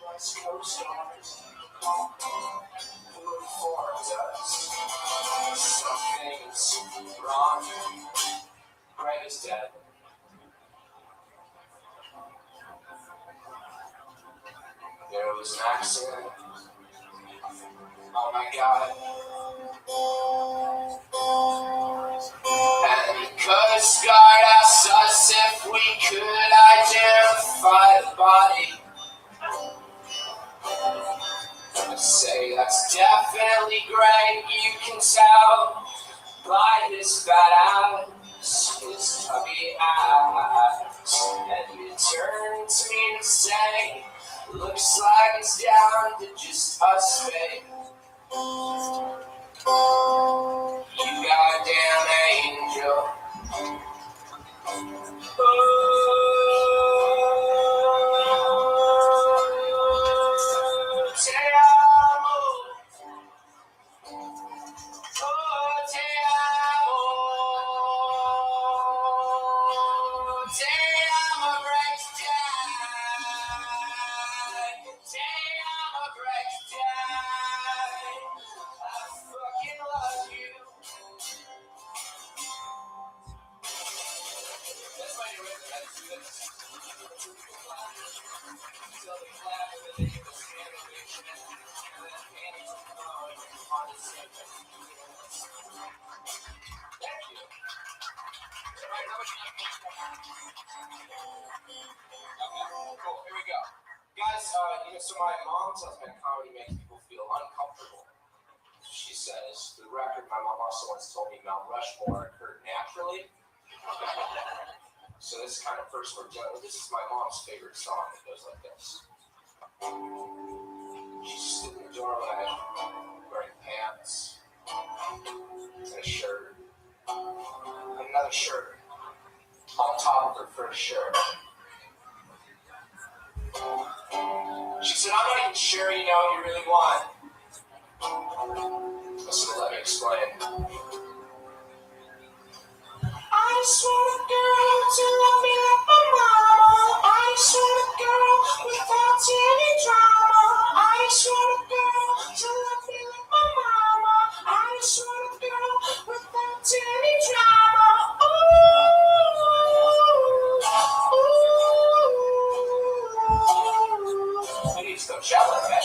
West Coast stars. Who informs us something's wrong. Greg is dead. There was an accident. Oh my God. And the Coast Guard asked us if we could identify the body. I say that's definitely great. You can tell by his fat ass, his tubby ass. And you turn to me and say, looks like it's down to just us, babe. You goddamn angel. Te amo. Te amo. Te amo, Greg's dad. Te amo, Greg's dad. I fucking love you. That's my new record. That's good. So they clap and then they give us the animation and then Annie's on the set. Thank you. Alright, how much you got? Okay, cool. Here we go. Guys, so my mom tells me that comedy makes people feel uncomfortable. She says, for the record, my mom also once told me Mount Rushmore occurred naturally. So this is kind of first word. This is my mom's favorite song. It goes like this. She's sitting in the doorway, wearing pants, and a shirt, and another shirt on top of her first shirt. She said, I'm not even sure you know what you really want. So let me explain. I just want a girl to love me like my mama. I just want a girl without any drama. I just want a girl to love me like my mama. I just want a girl without any drama. Ooh. I need to go shower, okay?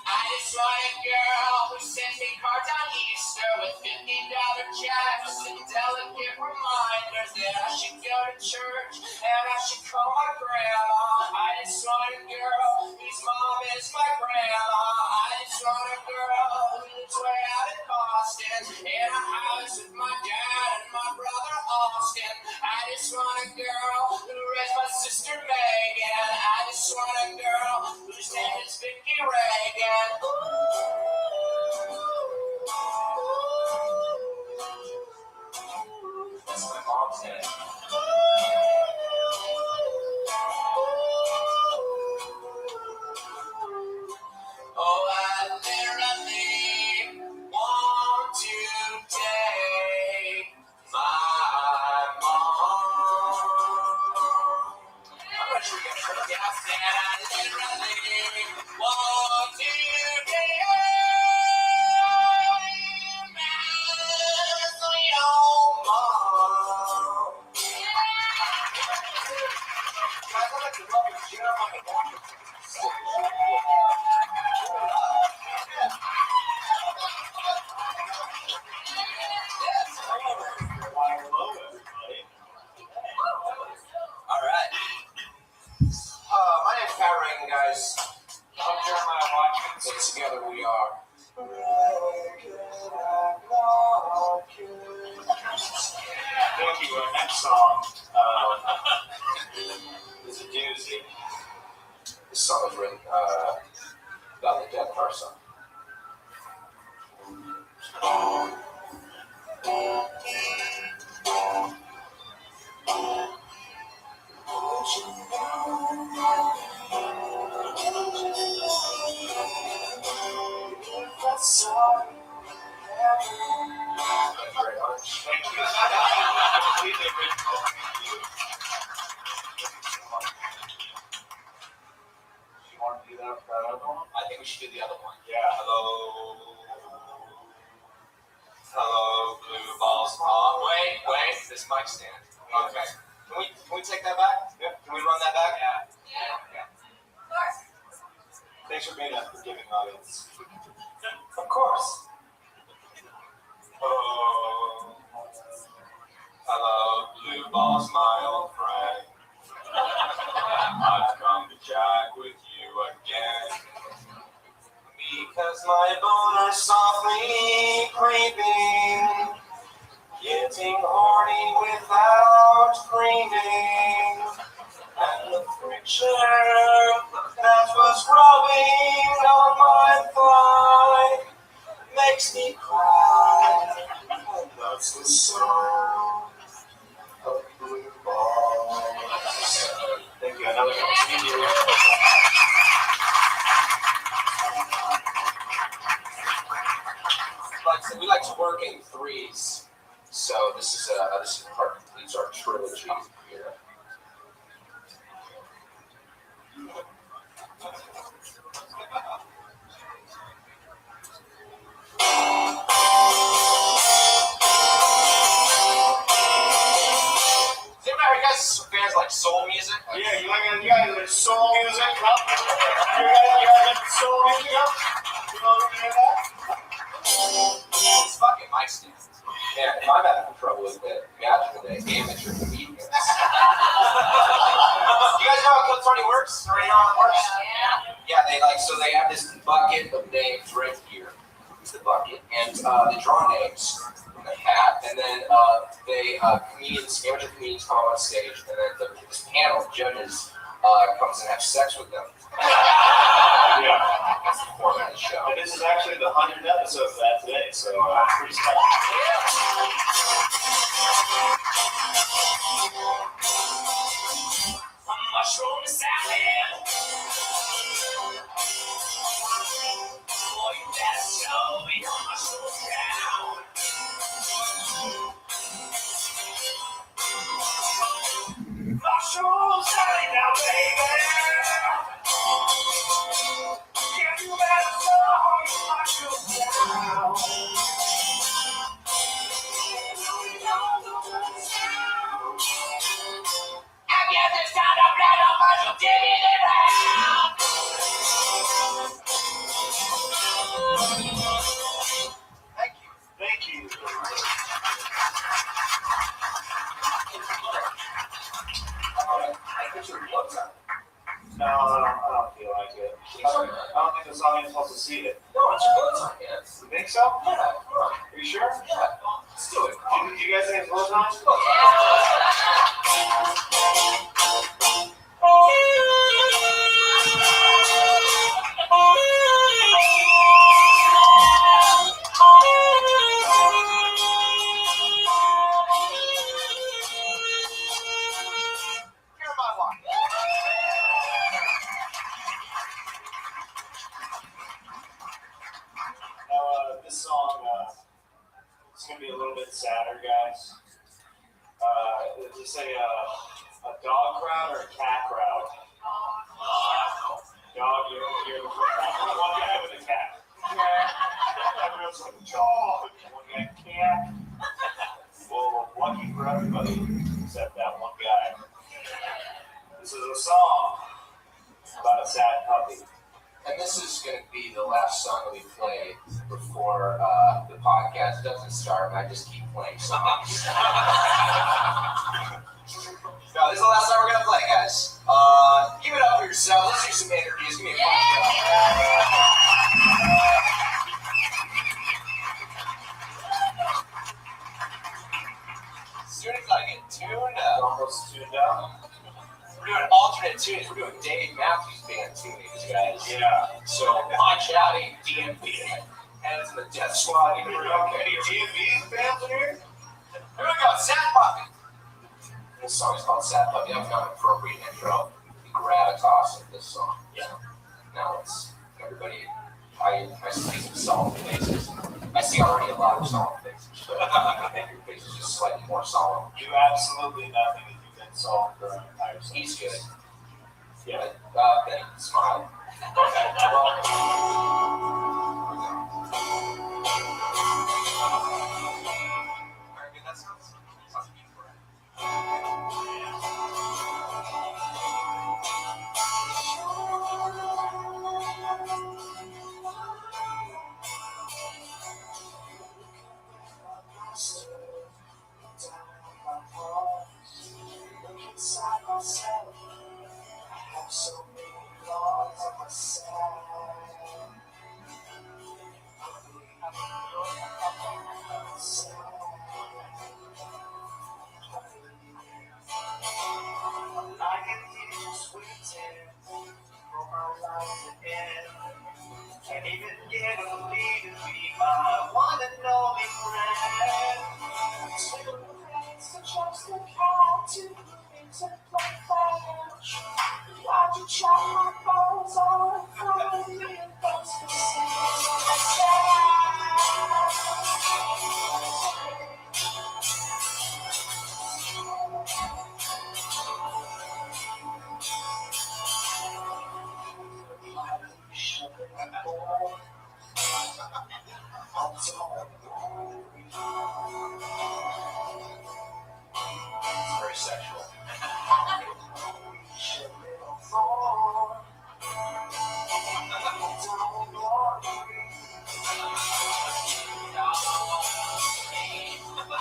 I just want a girl who sends me cards on Easter with $50 checks and delicate reminders that I should go to church and I should call my grandma. I just want a girl whose mom is my grandma. I just want a girl who lives way out in Boston in a house with my dad and my brother Austin. I just want a girl who raised my sister Megan. I just want a girl whose name is Vicky Reagan. That's my mom's name. Oh, I literally want to dance. to our next song. It's a doozy. This song was written about the death of our son. I think we should do the other one. Yeah. Hello, blue balls. Wait. This mic stand. Okay. Can we take that back? Yep. Can we run that back? Yeah. Thanks for being a forgiving audience. Of course. Hello, blue balls, my old friend. I've come to chat with you again. Because my boner's softly creeping, getting horny without screaming. And the friction that was growing on my thigh makes me cry. And that's the sound of blue balls. Thank you. Another one. We like to work in threes, so this is part completes our trilogy here. Does anybody, you guys fans like soul music? Yeah, you guys like soul music? Huh? You guys like soul music? You know what I mean? It's fucking mic stand. Yeah, if I'm having trouble with it, imagine the amateur comedians. You guys know how Kill Tony works? Or you know how it works? Yeah, they have this bucket of names right here. It's the bucket. And they draw names from the hat, and then amateur comedians come on stage, and then this panel of judges comes and have sex with them. Yeah. That's the format of the show. And this is actually the 100th episode of that today, so pretty special. Mushroom salad. Boy, you better show me your mushroom down. Mushroom salad now, baby. Yeah, you better show your mushroom down. I guess it's time to play the mushroom digging it out. Thank you. No, I don't feel like it. I don't think the song is supposed to see it. No, it's your clothes on, yes. You think so? Yeah, come on. Are you sure? Yeah, let's do it. Do you guys think it's close on? You're my one. This song is going to be a little bit sadder, guys. Is this a dog crowd or a cat crowd? Dog, you're the one guy with a cat. Everyone's like, dog. One guy, cat. Well, lucky for everybody except that one guy. This is a song about a sad puppy. And this is going to be the last song that we play before the podcast doesn't start, and I just keep playing songs. No, this is the last song we're going to play, guys. Give it up for yourselves. Let's do some interviews. Give me a fun show. Tuning's gotta get tuned up. Almost tuned up. We're doing alternate tunings. We're doing Dave Matthews Band tunings, guys. Yeah. So watch out, any DMV heads in the death squad. Any DMV fans in here? Here we go, Sad Puppy. This song's called Sad Puppy. I've got an appropriate intro. The gravitas of this song. Yeah. Now it's everybody. I see some solemn faces. I see already a lot of solemn faces, but I make your faces just slightly more solemn. Do absolutely nothing if you've been solemn for an entire song. He's good. Yeah. Then smile. Okay. That sounds beautiful. Inside myself, I have so many flaws on my side. I am here just waiting for my life to end. Can't even get a lead to be my one and only friend. Two things to trust the cat to into play fetch. Why'd you chop my balls off from me and those It's very sexual. I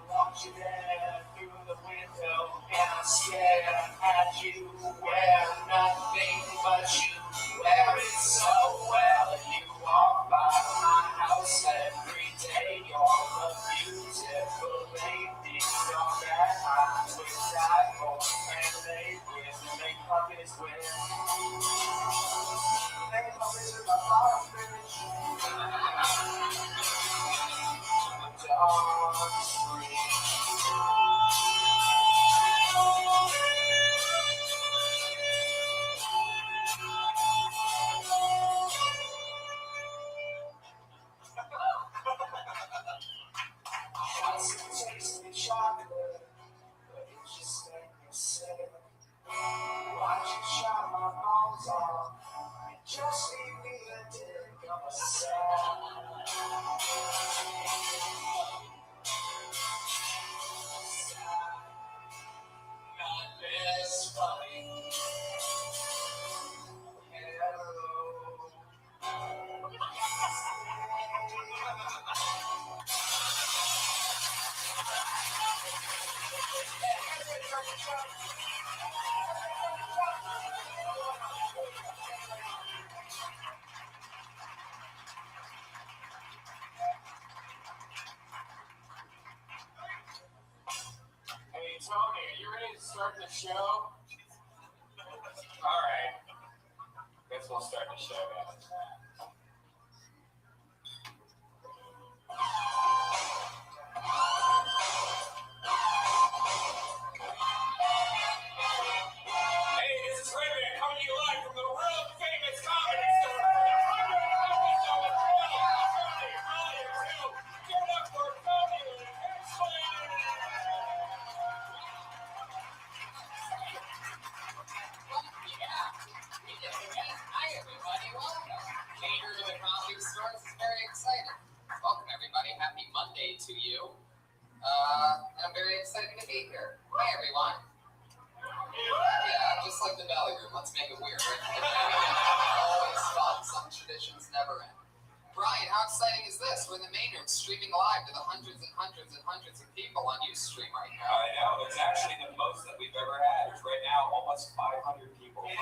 watch you there through the window and I stare at you where nothing but you wear it so well. You walk by my house every day. You're a beautiful lady. You're that I would die for and lay with and make puppies with. Make puppies with my heart, bitch. Tasting chocolate, but it just ain't the same. Why'd you chop my balls off? Just leave me a dick on a sad. Not this funny. Hey Tony, are you ready to start the show? All right. Guess we'll start the show, guys. Hey, this is Rabbi coming to you live from the world famous comedy store. Give it up for Tony and Hi everybody, welcome. Cater to the Comedy Store. This is very exciting. Welcome everybody. Happy Monday to you. I'm very excited to be here. Hi everyone. Yeah, just like the belly room. Let's make it weird. Right? Always fun. Some traditions never end. Brian, how exciting is this? We're in the main room streaming live to the hundreds and hundreds and hundreds of people on Ustream right now. I know. It's actually the most that we've ever had. There's right now almost 500 people. Wow!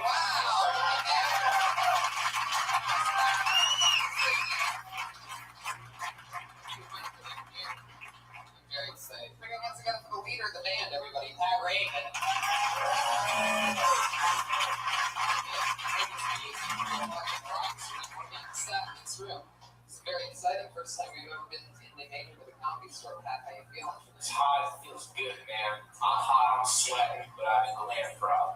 I'm very excited. Put your hands together for the leader feels good, man. I'm hot, I'm sweating, but I'm in glam proud.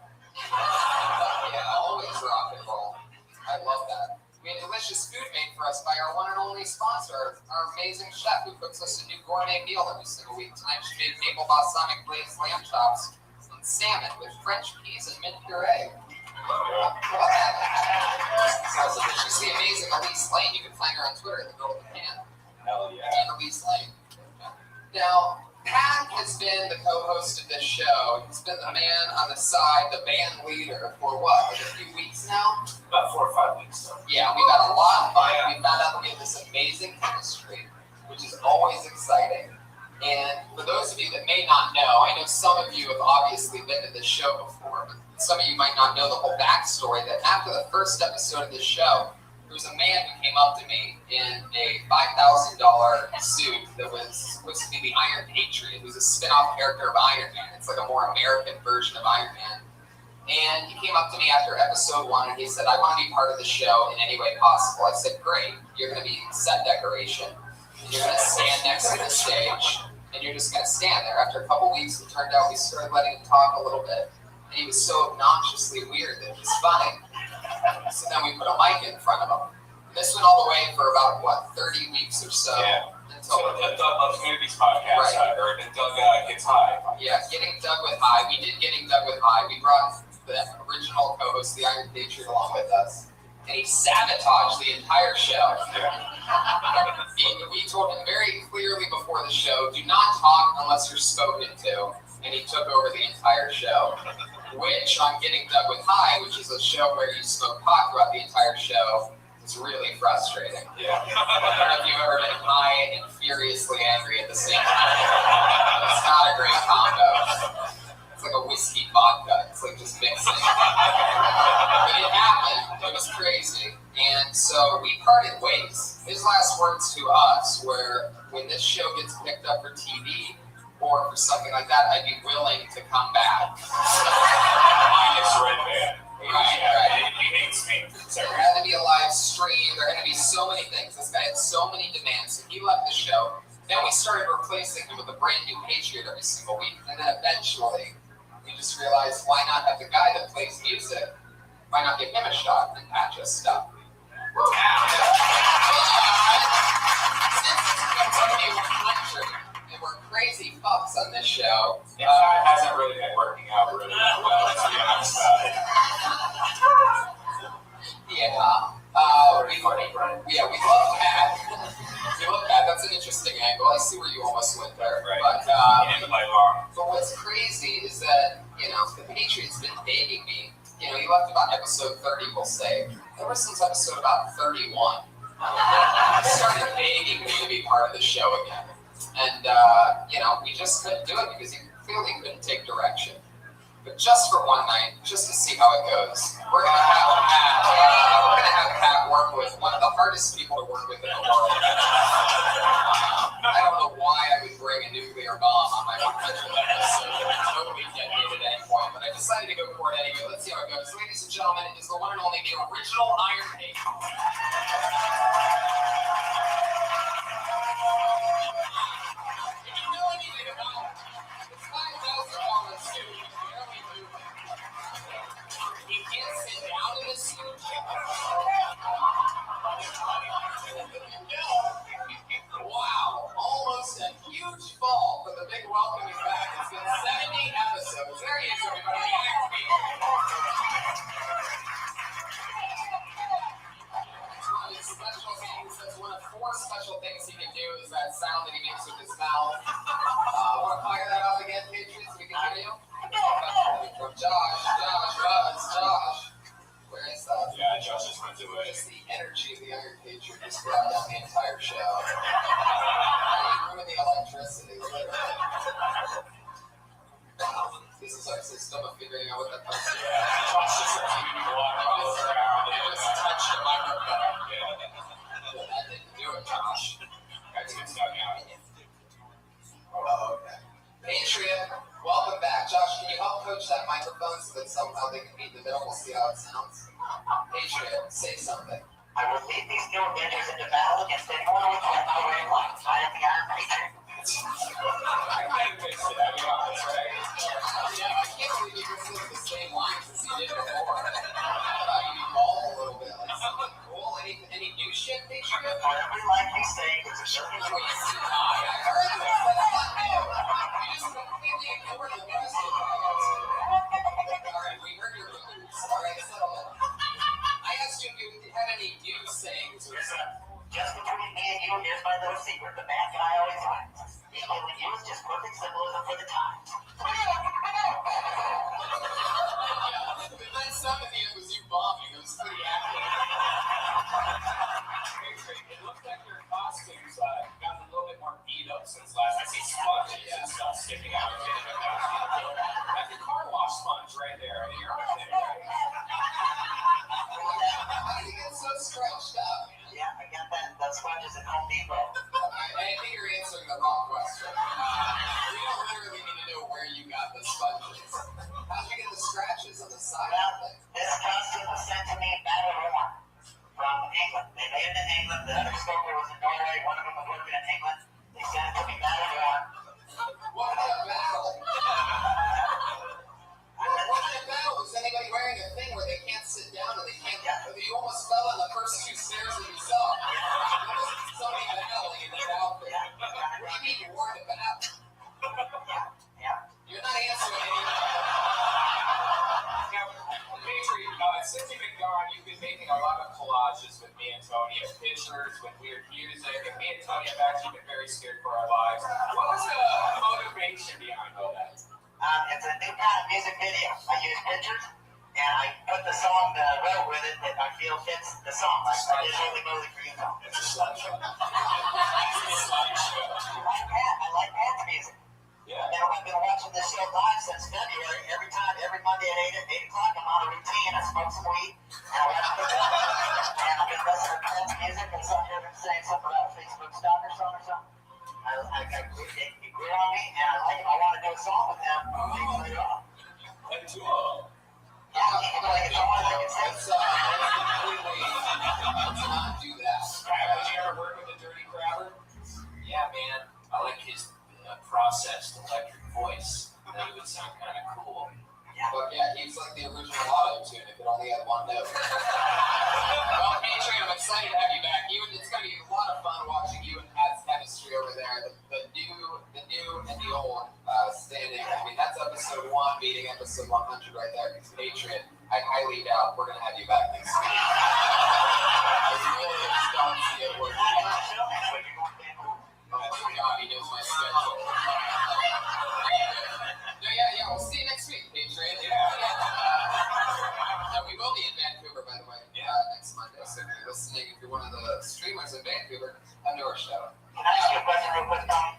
Yeah, always rock and roll. I love that. We had delicious food made for us by our one and only sponsor, our amazing chef who cooks us a new gourmet meal every single week. Tonight she made maple balsamic glazed lamb chops and salmon with French peas and mint puree. Sounds delicious. The amazing Elise Lane. You can find her on Twitter at the Girl with the Pan. Hell yeah. And Elise Lane. Now, Pat has been the co-host of this show. He's been the man on the side, the band leader for what, like a few weeks now? About 4 or 5 weeks. So. Yeah, we've had a lot of fun. We found out that we have this amazing chemistry, which is always exciting. And for those of you that may not know, I know some of you have obviously been to this show before, but some of you might not know the whole backstory that after the first episode of this show, there was a man who came up to me in a $5,000 suit that was supposed to be the Iron Patriot, who's a spin-off character of Iron Man. It's like a more American version of Iron Man. And he came up to me after episode 1 and he said, I want to be part of the show in any way possible. I said, great, you're going to be set decoration. And you're going to stand next to the stage and you're just going to stand there. After a couple weeks, it turned out we started letting him talk a little bit. And he was so obnoxiously weird that it was funny. So then we put a mic in front of him. And this went all the way for about, 30 weeks or so. Yeah. Until So the Doug Loves Movies podcast, Right. or the Doug Gets High. Yeah, Getting Doug with High. We did Getting Doug with High. We brought the original co-host, the Iron Patriot, along with us. And he sabotaged the entire show. We told him very clearly before the show, do not talk unless you're spoken to. And he took over the entire show. Which, on Getting Doug with High, which is a show where you smoke pot throughout the entire show, is really frustrating. Yeah. I don't know if you've ever been high and furiously angry at the same time. It's not a great combo. It's like a whiskey vodka. It's like just mixing. But it happened. It was crazy. And so we parted ways. His last words to us were, when this show gets picked up for TV, or for something like that, I'd be willing to come back. Minus Red Band. Right. He hates me. There had to be a live stream. There had to be so many things. This guy had so many demands. So he left the show. Then we started replacing him with a brand new Patriot every single week. And then eventually, we just realized, why not have the guy that plays music, why not give him a shot and patch us stuff? We're crazy fucks on this show. It hasn't really been working out really well, to be honest about it. Yeah. We love Pat. We love Pat. That's an interesting angle. I see where you almost went there. Right. But what's crazy is that, the Patriots been begging me. He left about episode 30, we'll say. Ever since episode about 31, he started begging me to be part of the show again. And, we just couldn't do it because he clearly couldn't take direction. But just for one night, just to see how it goes, we're going to have Pat work with one of the hardest people to work with in the world. I don't know why I would bring a nuclear bomb on my 100th episode. It's totally detonated at any point, but I decided to go for it anyway. Let's see how it goes. Ladies and gentlemen, it is the one and only, the original Iron Patriot. Wow, almost a huge fall for the big welcoming back. It's been 70 episodes. There he is, everybody. Special things. That's one of 4 special things he can do is that sound that he makes with his mouth. Want to fire that up again, Patriots? We can hear you. From Josh. Where is that? Yeah, Josh just went away. Just the energy of the Iron Patriot just brought down the entire show. Ruined the electricity. This is our system of figuring out what that part's doing. Josh just continued to walk all around. It just touched the microphone. Well, that didn't do it, Josh. That's good stuff now. Oh, okay. Patriot, welcome back. Josh, can you help coach that microphone so that somehow they can meet in the middle? We'll see how it sounds. Patriot, say something. I will lead these new Avengers into battle against anyone who would get my way in life. I am the Iron Patriot. I might have missed it. I the time. That sound at the end was you bombing. It was pretty accurate. It looks like your costumes gotten a little bit more beat up since last. I see sponges and stuff sticking out of it. That's your car wash sponge right there. I mean, you're right there, right? How did you get so stretched up? Yeah, I got that sponges at Home Depot. I think you're answering the wrong question. We don't literally need to know where you got the sponges. How did you get the scratches on the side? Well, this costume was sent to me battle worn from England. They made it in England. The other sculptor was in Norway. One of them was working in England. They sent it to me battle worn. What kind of battle? What kind of battle? Is anybody wearing a thing where they can't sit down and they can't? You almost fell on the first two stairs that you saw. Somebody battling in that outfit. What do you mean you wore the battle? You're not answering anything. Since you've been gone, you've been making a lot of collages with me and Tony, of pictures with weird music, and me and Tony have actually been very scared for our lives. What was the motivation behind all that? It's a new kind of music video. I use pictures, and I put the song that I wrote with it that I feel fits the song. Like I did Holy Moly for you, Tom. It's a slideshow. I like that music. Yeah. I've been watching this show live since February. Every Monday at 8 o'clock, I'm on a routine. I smoke some weed, and I watch football. And I've been listening to Prince music, and some of them saying something about a Facebook stalker song or something. It grew on me, and I like it. I want to do a song with them later on. A duo. Yeah, like if I want to make it Let's not do that. Have you ever worked with a Dirty Crabber? Yeah, man. I like his processed electric voice. That would sound kind of cool. But yeah, he's like the original auto-tune if it only had one note. Well, Adrian, I'm excited to have you back. It's going to be a lot of fun watching you and Pat's chemistry over there. The new and the old standing. I mean, that's episode 1 meeting episode 100 right there. Because Patriot, I highly doubt we're going to have you back next week. I really just don't see it working. Oh my God, he knows my schedule. Yeah, we'll see you next week, Patriot. We will be in Vancouver, by the way, next Monday. So if you're listening, if you're one of the streamers in Vancouver, come to our show. Can I ask you a question real quick, Tom?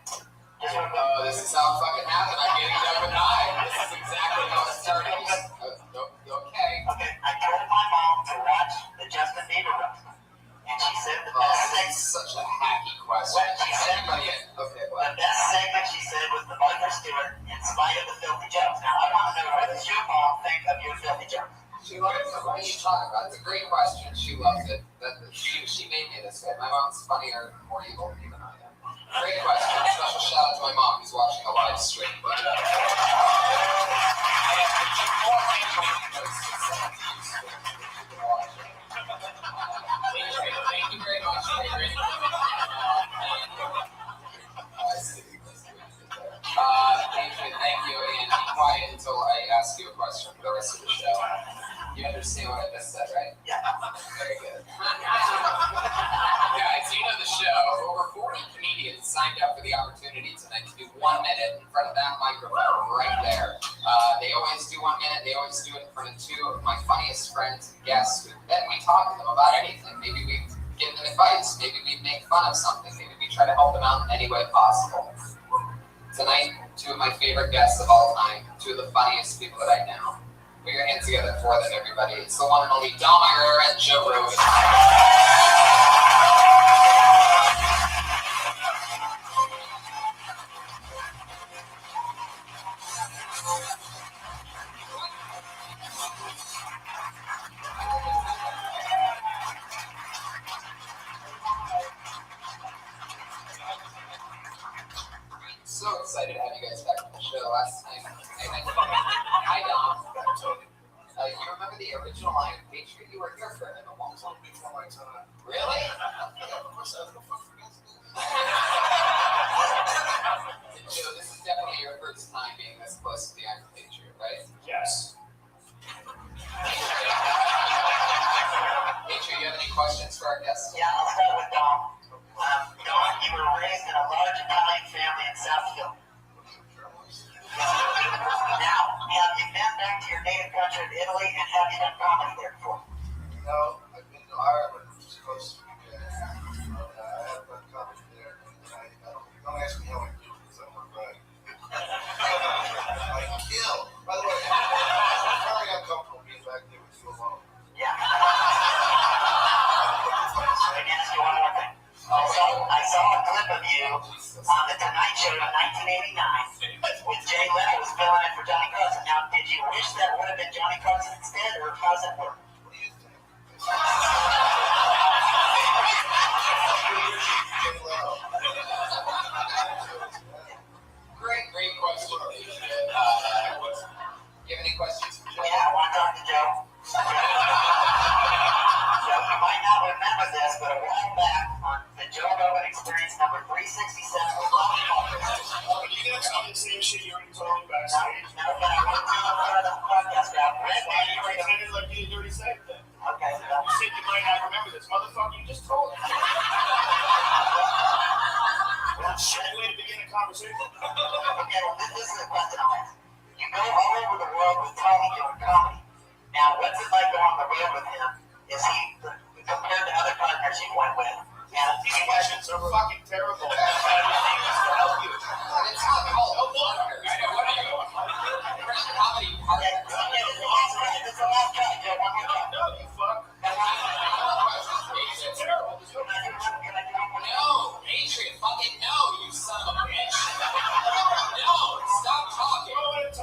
Oh, this is how it fucking happened. I'm getting done with nine. This is exactly how it started. Okay. I told my mom to watch the Justin Bieber roast. And she said the best That's such a hacky question. She said the best segment, she said, was the Martha Stewart in spite of the filthy jokes. Now, I want to know, what does your mom think of your filthy jokes? She loves it. What are you talking about? It's a great question. She loves it. She made me this way. My mom's funnier, more evil even than I am. Great question. Special shout out to my mom who's watching a live stream. But, thank you very much. Adrian, thank you. And be quiet until I ask you a question for the rest of the show. You understand what I just said, right? Yeah. Very good. Guys, you know the show. Over 40 comedians signed up for the opportunity tonight to do 1 minute in front of that microphone right there. They always do 1 minute. They always do it in front of 2 of my funniest friends and guests. Then we talk to them about anything. Maybe we give them advice. Maybe we make fun of something. Maybe we try to help them out in any way possible. Tonight, 2 of my favorite guests of all time, 2 of the funniest people that I know. Put your hands together for them, everybody. It's the one and only Dom Herrera and Joe Rogan. So excited to have you guys back on the show. Last time, hi Dom. You remember the original Lion Patriot? You were here for it a long time before my time. Really? Yeah, of course I was the fuck Joe, this is definitely your first time being this close to the Iron Patriot, right? Yes. Patriot, you have any questions for our guests? Yeah, I'll start with Dom. Dom, you were raised in a large Italian family in South Philly. for Johnny Carson. Now, did you wish that would have been Johnny Carson instead, or how does that work? Great question. You have any questions for Joe? Yeah, I want to talk to Joe. So you might not remember this, but a while back on the Joe Rogan Experience number 367 with Bobby Walker. Are you going to tell me the same shit you already told me backstage? No, but I went to the podcast route. Why you pretended like you already said that? Okay, so you said you might not remember this. Motherfucker, you just told me. Shitty way to begin a conversation. Okay, well, this is the question I'll ask. You go all over the world with Tony doing comedy. Now, what's it like going on the road with him? Is he, compared to other partners you went with? And these questions are fucking terrible. And it's not called a partner. I know, what are you going for? Christian comedy partner. Okay, this is the last try, Joe. One more time. No, you fuck. It's terrible. No, Adrian, fucking no, you son of a bitch. No, stop talking.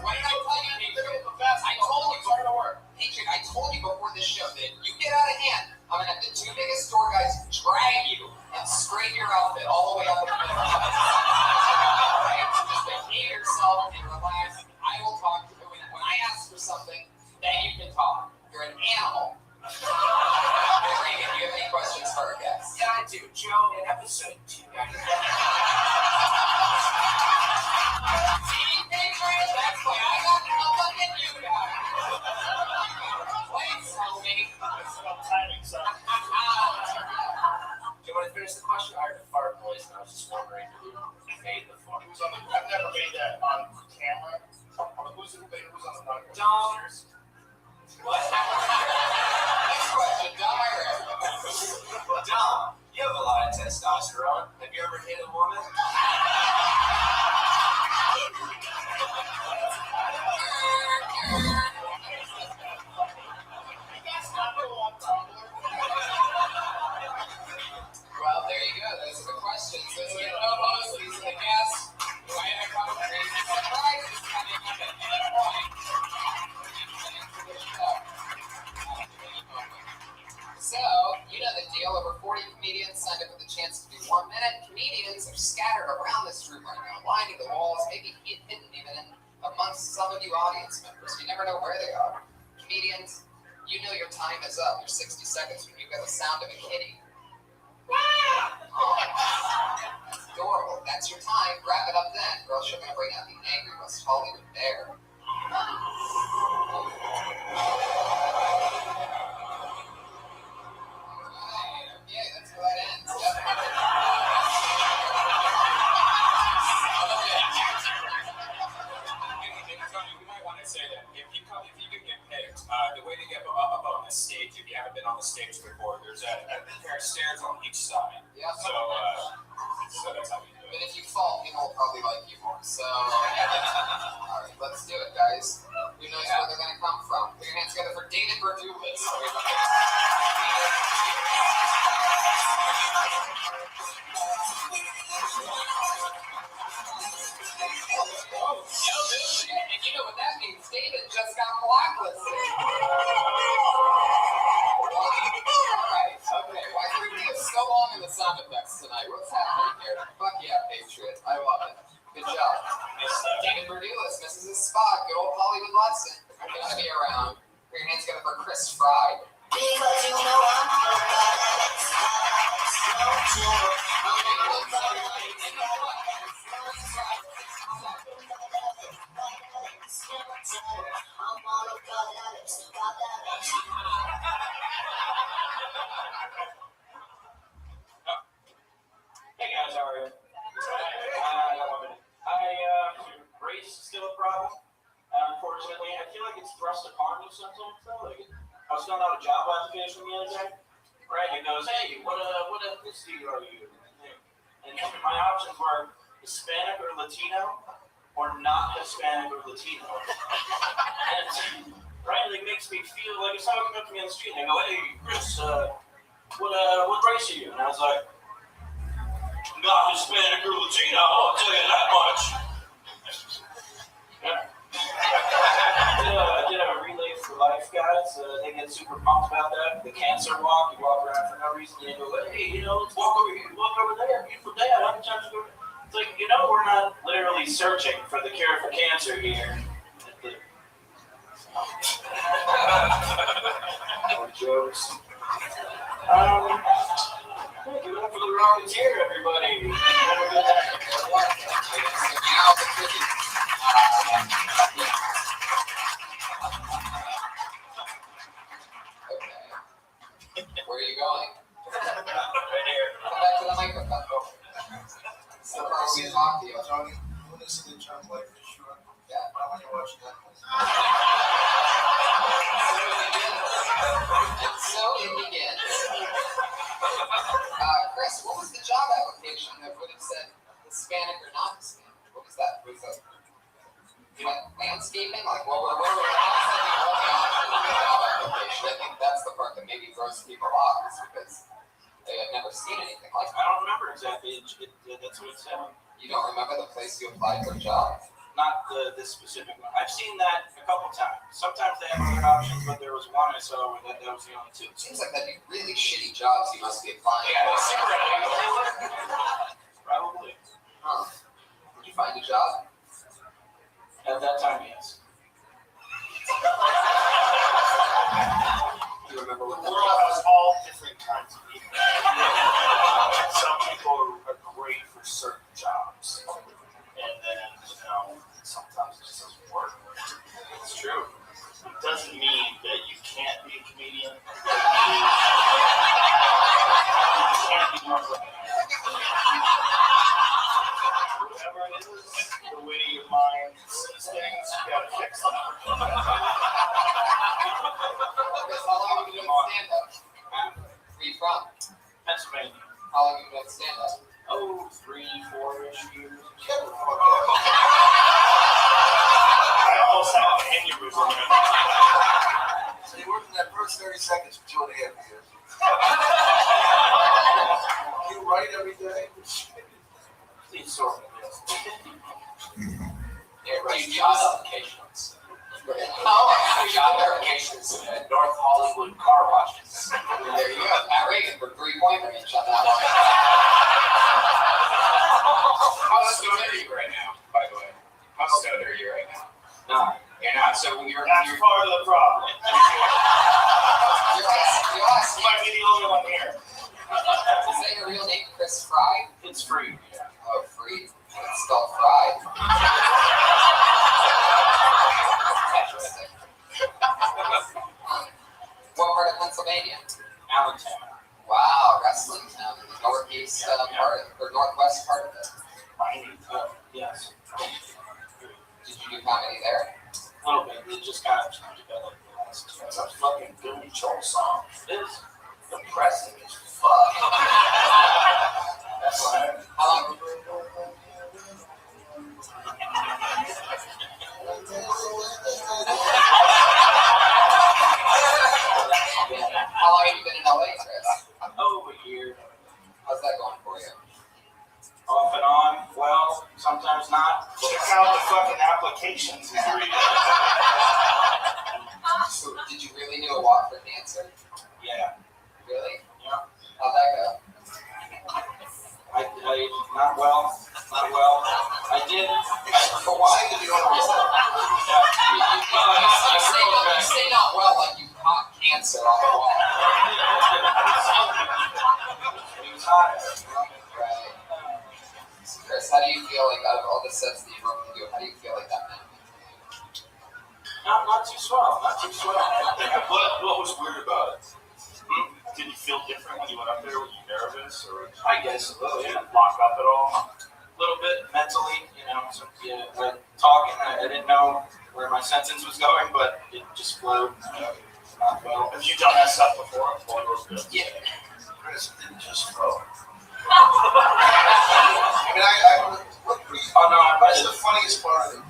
What did I tell you, Adrian? I told you before to work. Adrian, I told you before this show that if you get out of hand, I'm gonna have the two biggest store guys drag you and straighten your outfit all the way up the middle. Alright, so just behave yourself and relax. I will talk to you. When I ask for something, then you can talk. You're an animal. Reagan, do you have any questions for our guests? Yeah, I do. Joe, in episode 2, See, Patriot, that's why I got no fucking you guys. Please tell me. It's about timing, son. do you want to finish the question? I heard a fart noise, and I was just wondering who made the fart. I've never made that on camera. Who's on the Dom. What? Next question, Dom Iris. Dom, you have a lot of testosterone. Have you ever hit a woman? Well, there you go. Those are the questions. Those are the co-hosts. These are the guests. Do I have a conversation? Surprises coming up at any point. So, you know the deal. Over 40 comedians signed up for the chance to do 1 minute. Comedians are scattered around this room right now, lining the walls, maybe hidden even amongst some of you audience members. You never know where they are. Comedians, you know your time is up. Your 60 seconds when you got the sound of a kitty. That's adorable. That's your time. Wrap it up then. Girls, you're going to bring out the angry West Hollywood bear. Okay, that's how that ends. Tony, we might want to say that if you can get picked, the way to get up on the stage, if you haven't been on the stage before, there's a pair of stairs on each side. Yeah. So that's how we do it. But if you fall, people will probably like you more. So, all right, let's do it, guys. Who knows where they're going to come from? Put your hands together for David Verdulis. And you know what that means? David just got blacklisted. Alright, okay. Why are we so long in the sound effects tonight? What's happening here? Fuck yeah, Patriot. I love it. Good job. David Verdulis misses his spot. Good old Hollywood Watson. Gonna be around. Put your hands together for Chris Fry. Because you know I'm Hey guys, how are you? Race is still a problem. Unfortunately, I feel like it's thrust upon me sometimes. Though, like I was filling out a job application the other day. Right, it goes, "Hey, what ethnicity are you?" And my options were Hispanic or Latino, or not Hispanic or Latino. And right, it makes me feel like if someone comes up to me on the street and they go, "Hey, Chris, what race are you?" And I was like, "Not Hispanic or Latino, I'll tell you that much." Yeah. get super pumped about that. The cancer walk, you walk around for no reason, and you go, hey, let's walk over here, walk over there, beautiful day, I haven't touched it. It's like, we're not literally searching for the cure for cancer here. No jokes. Give it up for the Rocketeer, everybody. Where are you going? Right here. Come back to the microphone. So far we talked to you. Tony, when is the term life insurance? Yeah. I want you watching that. And so it begins. Chris, what was the job application that would have said Hispanic or not Hispanic? What was that? Landscaping? Like, how is that the only option in the job application? I think that's the part that maybe throws people off, is because they have never seen anything like that. I don't remember exactly. That's what it said. You don't remember the place you applied for a job? Not this specific one. I've seen that a couple times. Sometimes they have other options, but there was one I saw where that was the only two. It seems like that'd be really shitty jobs you must be applying Yeah, for. Probably. Huh. Did you find a job? At that time, yes. Do you remember what The the world job has all different kinds of people. Some people are great for certain jobs. And then, sometimes it just doesn't work. It's true. It doesn't mean that you can't be a comedian. It can't be more whatever it is, the way your mind sees things, you gotta fix them. Chris, how long have you been doing stand-up? Where are you from? Pennsylvania. How long have you been doing stand-up? 3-4-ish years. I almost had an aneurysm. So you worked in that first 30 seconds for 2.5 years. You write every day? It's sort of, yes. Yeah, right. Job applications. Job applications at North Hollywood car washes. There you go. Pat Reagan for 3-point range on that one. How stoned are you right now, by the way? How stoned are you right now? No. You're not. So That's part of the problem. You might be the only one here. Is that your real name, Chris Fry? It's free. Yeah. Oh, free? It's spelled fried. Interesting. What part of Pennsylvania? Allentown. Wow, wrestling town. Northeast part of, or northwest part of it. Yes. Did you do comedy there? A little bit. It just kind of developed the last. That's a fucking Billy Joel song. It is. Depressing as fuck. That's why. How long? How long have you been in LA, Chris? Oh, a year. How's that going for you? Off and on. Well, sometimes not. Check out the fucking applications and read it. So, did you really do a walk for cancer? Yeah. Really? Yeah. How'd that go? I not well. Not well. I did. But why did you want to reset? You say not well like you caught cancer off the wall. It was hot. Right. Chris, how do you feel like out of all the sets that you wrote to do, how do you feel like that meant? Not too swell. Not too swell. What was weird about it? Did you feel different when you went up there? Were you nervous, or I guess a little. did Yeah. you lock up at all? A little bit mentally, So, yeah, but talking, I didn't know where my sentence was going, but it just flowed. Not well. Have you done that stuff before? Or was it good? Yeah. Chris didn't just throw. I mean, I look for you. Oh no, That's the funniest part of it.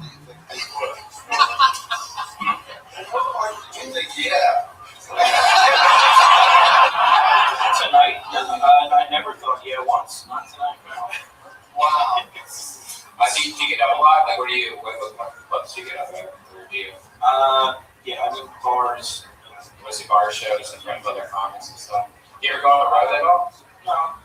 What part did you think? Yeah. Tonight, I never thought, once, not tonight. Wow. Do you get up a lot? Like, where do you, what clubs do you get up at? Where do you? Yeah, I mean bars, mostly bar shows in front of other comics and stuff. You ever go on the road at all? No.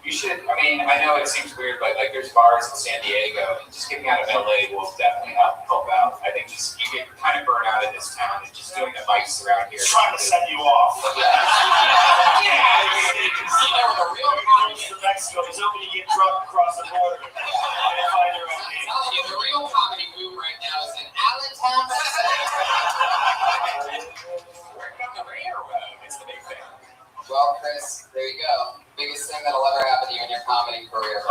You should. I mean, I know it seems weird, but like there's bars in San Diego, and just getting out of LA will definitely help out. I think just you get kind of burned out in this town, and just doing the mics around here. He's trying to set you off. Yeah. You know, the real comedy to Mexico. He's hoping you get drunk across the border. And find your own game. I'm telling you, the real comedy boom right now is in Allentown. Working on the railroad. It's the big thing. Well, Chris, there you go. Biggest thing that'll ever happen to you in your comedy career.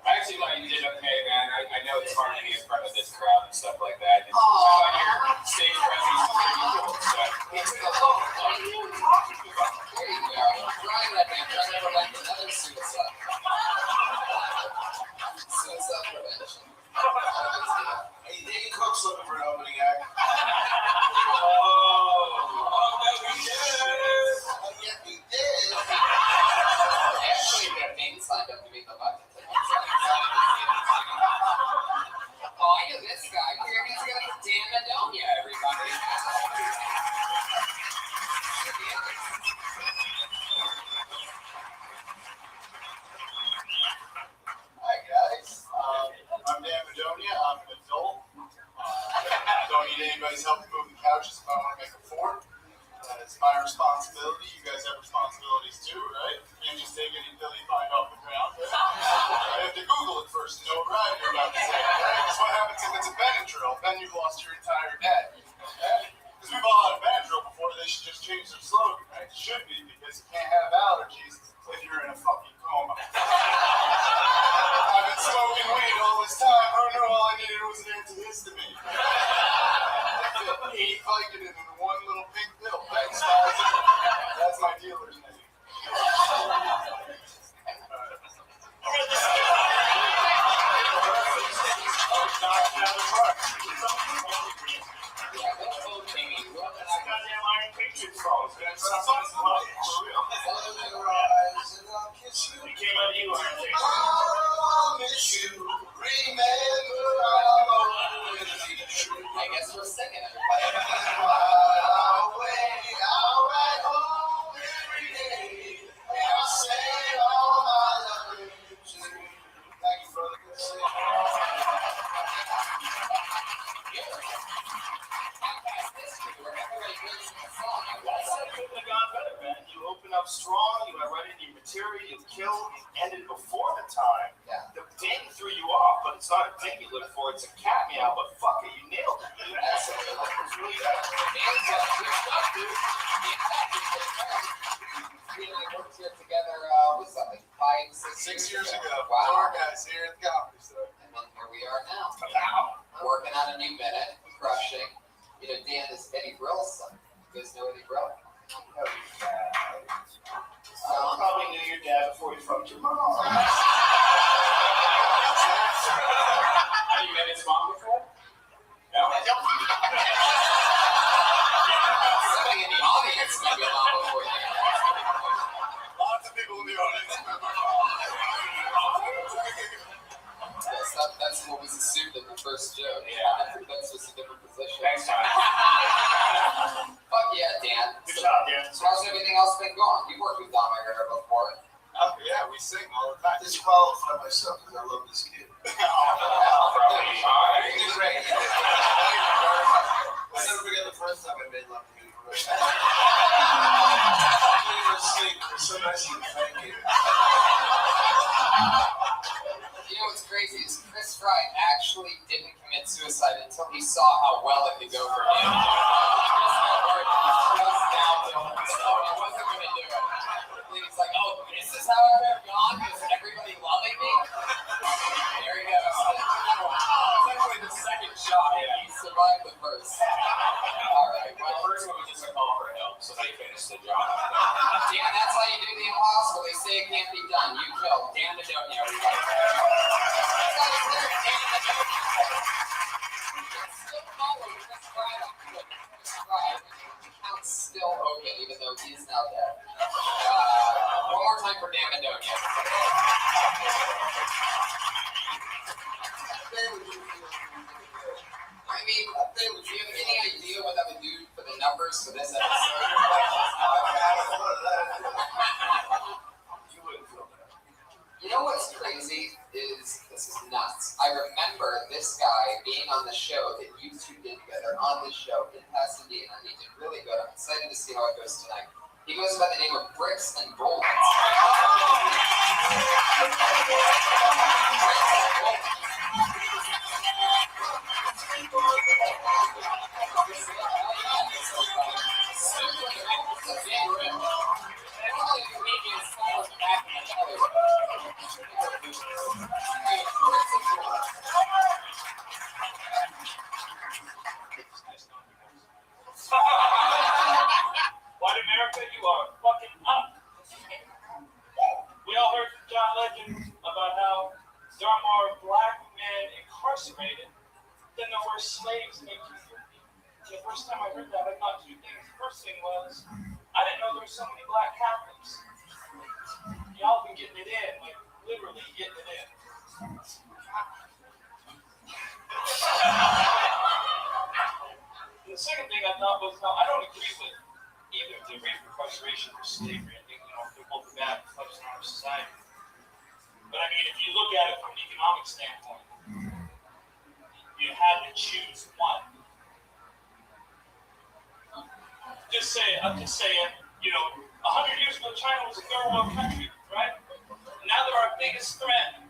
I actually thought you did okay, man. I know it's hard to be in front of this crowd and stuff like that. And I thought your stage presence was pretty cool. So. There you go. Trying that man, trying to prevent another suicide. Suicide prevention. Hey, Dave Cook's looking for an opening act. Oh, no, we did. Oh, yeah, he did. Actually, that thing signed up to be the bucket. Oh, I know this guy. Here, he's got Dan Madonia, everybody. Hi, guys. I'm Dan Madonia. I'm an adult. Don't need anybody's help to move the couches if I want to make a fort. It's my responsibility. You guys have responsibilities too, right? You can't just take any pill you find off the ground. I have to Google it first to know what ride you're about to say. Right? That's what happens if it's a Benadryl. Then you've lost your entire day. Because we've all had a Benadryl before. They should just change their slogan, right? It should be, because you can't have allergies if you're in a fucking coma. I've been smoking weed all this time. Who knew all I needed was an antihistamine? 80 Vicodin in one little pink pill. Thanks, guys. That's my dealer's name. I guess we're singing, everybody. Strong, you went right into your material, you killed, you ended before the time. Yeah. The ding threw you off, but it's not a ding you look for, it's a cat meow, but fuck it, you nailed it. That's it. It was really bad. We worked here together, what's that, like 6 years ago? Wow. Our guys here at the comedy store. And then here we are now. Wow. Working on a new minute, crushing. You know, Dan is Eddie Brill's son. You guys know Eddie Brill? Probably knew your dad before he fucked your mom. Have you met his mom before? No. Somebody in the audience met your mom before you. Lots of people in the audience. Yes, that's what was assumed in the first joke. Yeah. That's just a different position. Thanks, Tom. Fuck yeah, Dan. Good job, Dan. So how's everything else been going? You've worked with Dom Herrera before. Oh, yeah, we sing all the time. Disqualify myself because I love this kid. Probably. He's great. I'll never forget the first time I made love to you. You were asleep. It was so nice of you. Thank you. You know what's crazy is Chris Fry actually didn't commit suicide until he saw how well it could go for him. He's like, oh, this is how it could have gone? Is everybody loving me? There he goes. It's actually the second shot. He survived the first. All right. My first one was just a call for help, so they finished the job. Dan, that's how you do the impossible. They say it can't be done. You killed. Dan Madonia, everybody. That's how it's there. Dan Madonia. Still followed I remember this guy being on the show that you two did together on this show in Pasadena. He did really good. I'm excited to see how it goes tonight. He goes by the name of Bricks and Bolts. White America, you are fucking up. We all heard from John Legend about how there are more black men incarcerated than there were slaves in 1850. The first time I heard that, I thought two things. The first thing was, I didn't know there were so many black Catholics. Y'all been getting it in, like literally getting it in. The second thing I thought was, no, I don't agree with either the rate of incarceration or slavery. I think, they're both bad reflections on our society. But I mean, if you look at it from an economic standpoint, you had to choose one. I'm just saying, 100 years ago, China was a third world country, right? Now they're our biggest threat.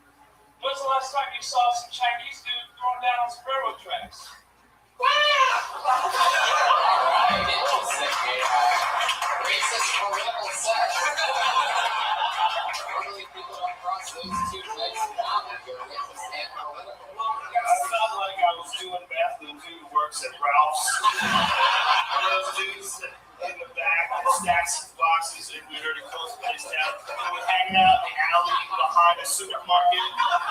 When's the last time you saw some Chinese dude throwing down on some railroad tracks? Racist political sex. Normally people don't cross those two legs down and go racist and political. I felt like I was doing math with a dude who works at Ralph's. One of those dudes in the back that stacks boxes, and we heard it close the place down. He was hanging out in the alley behind a supermarket.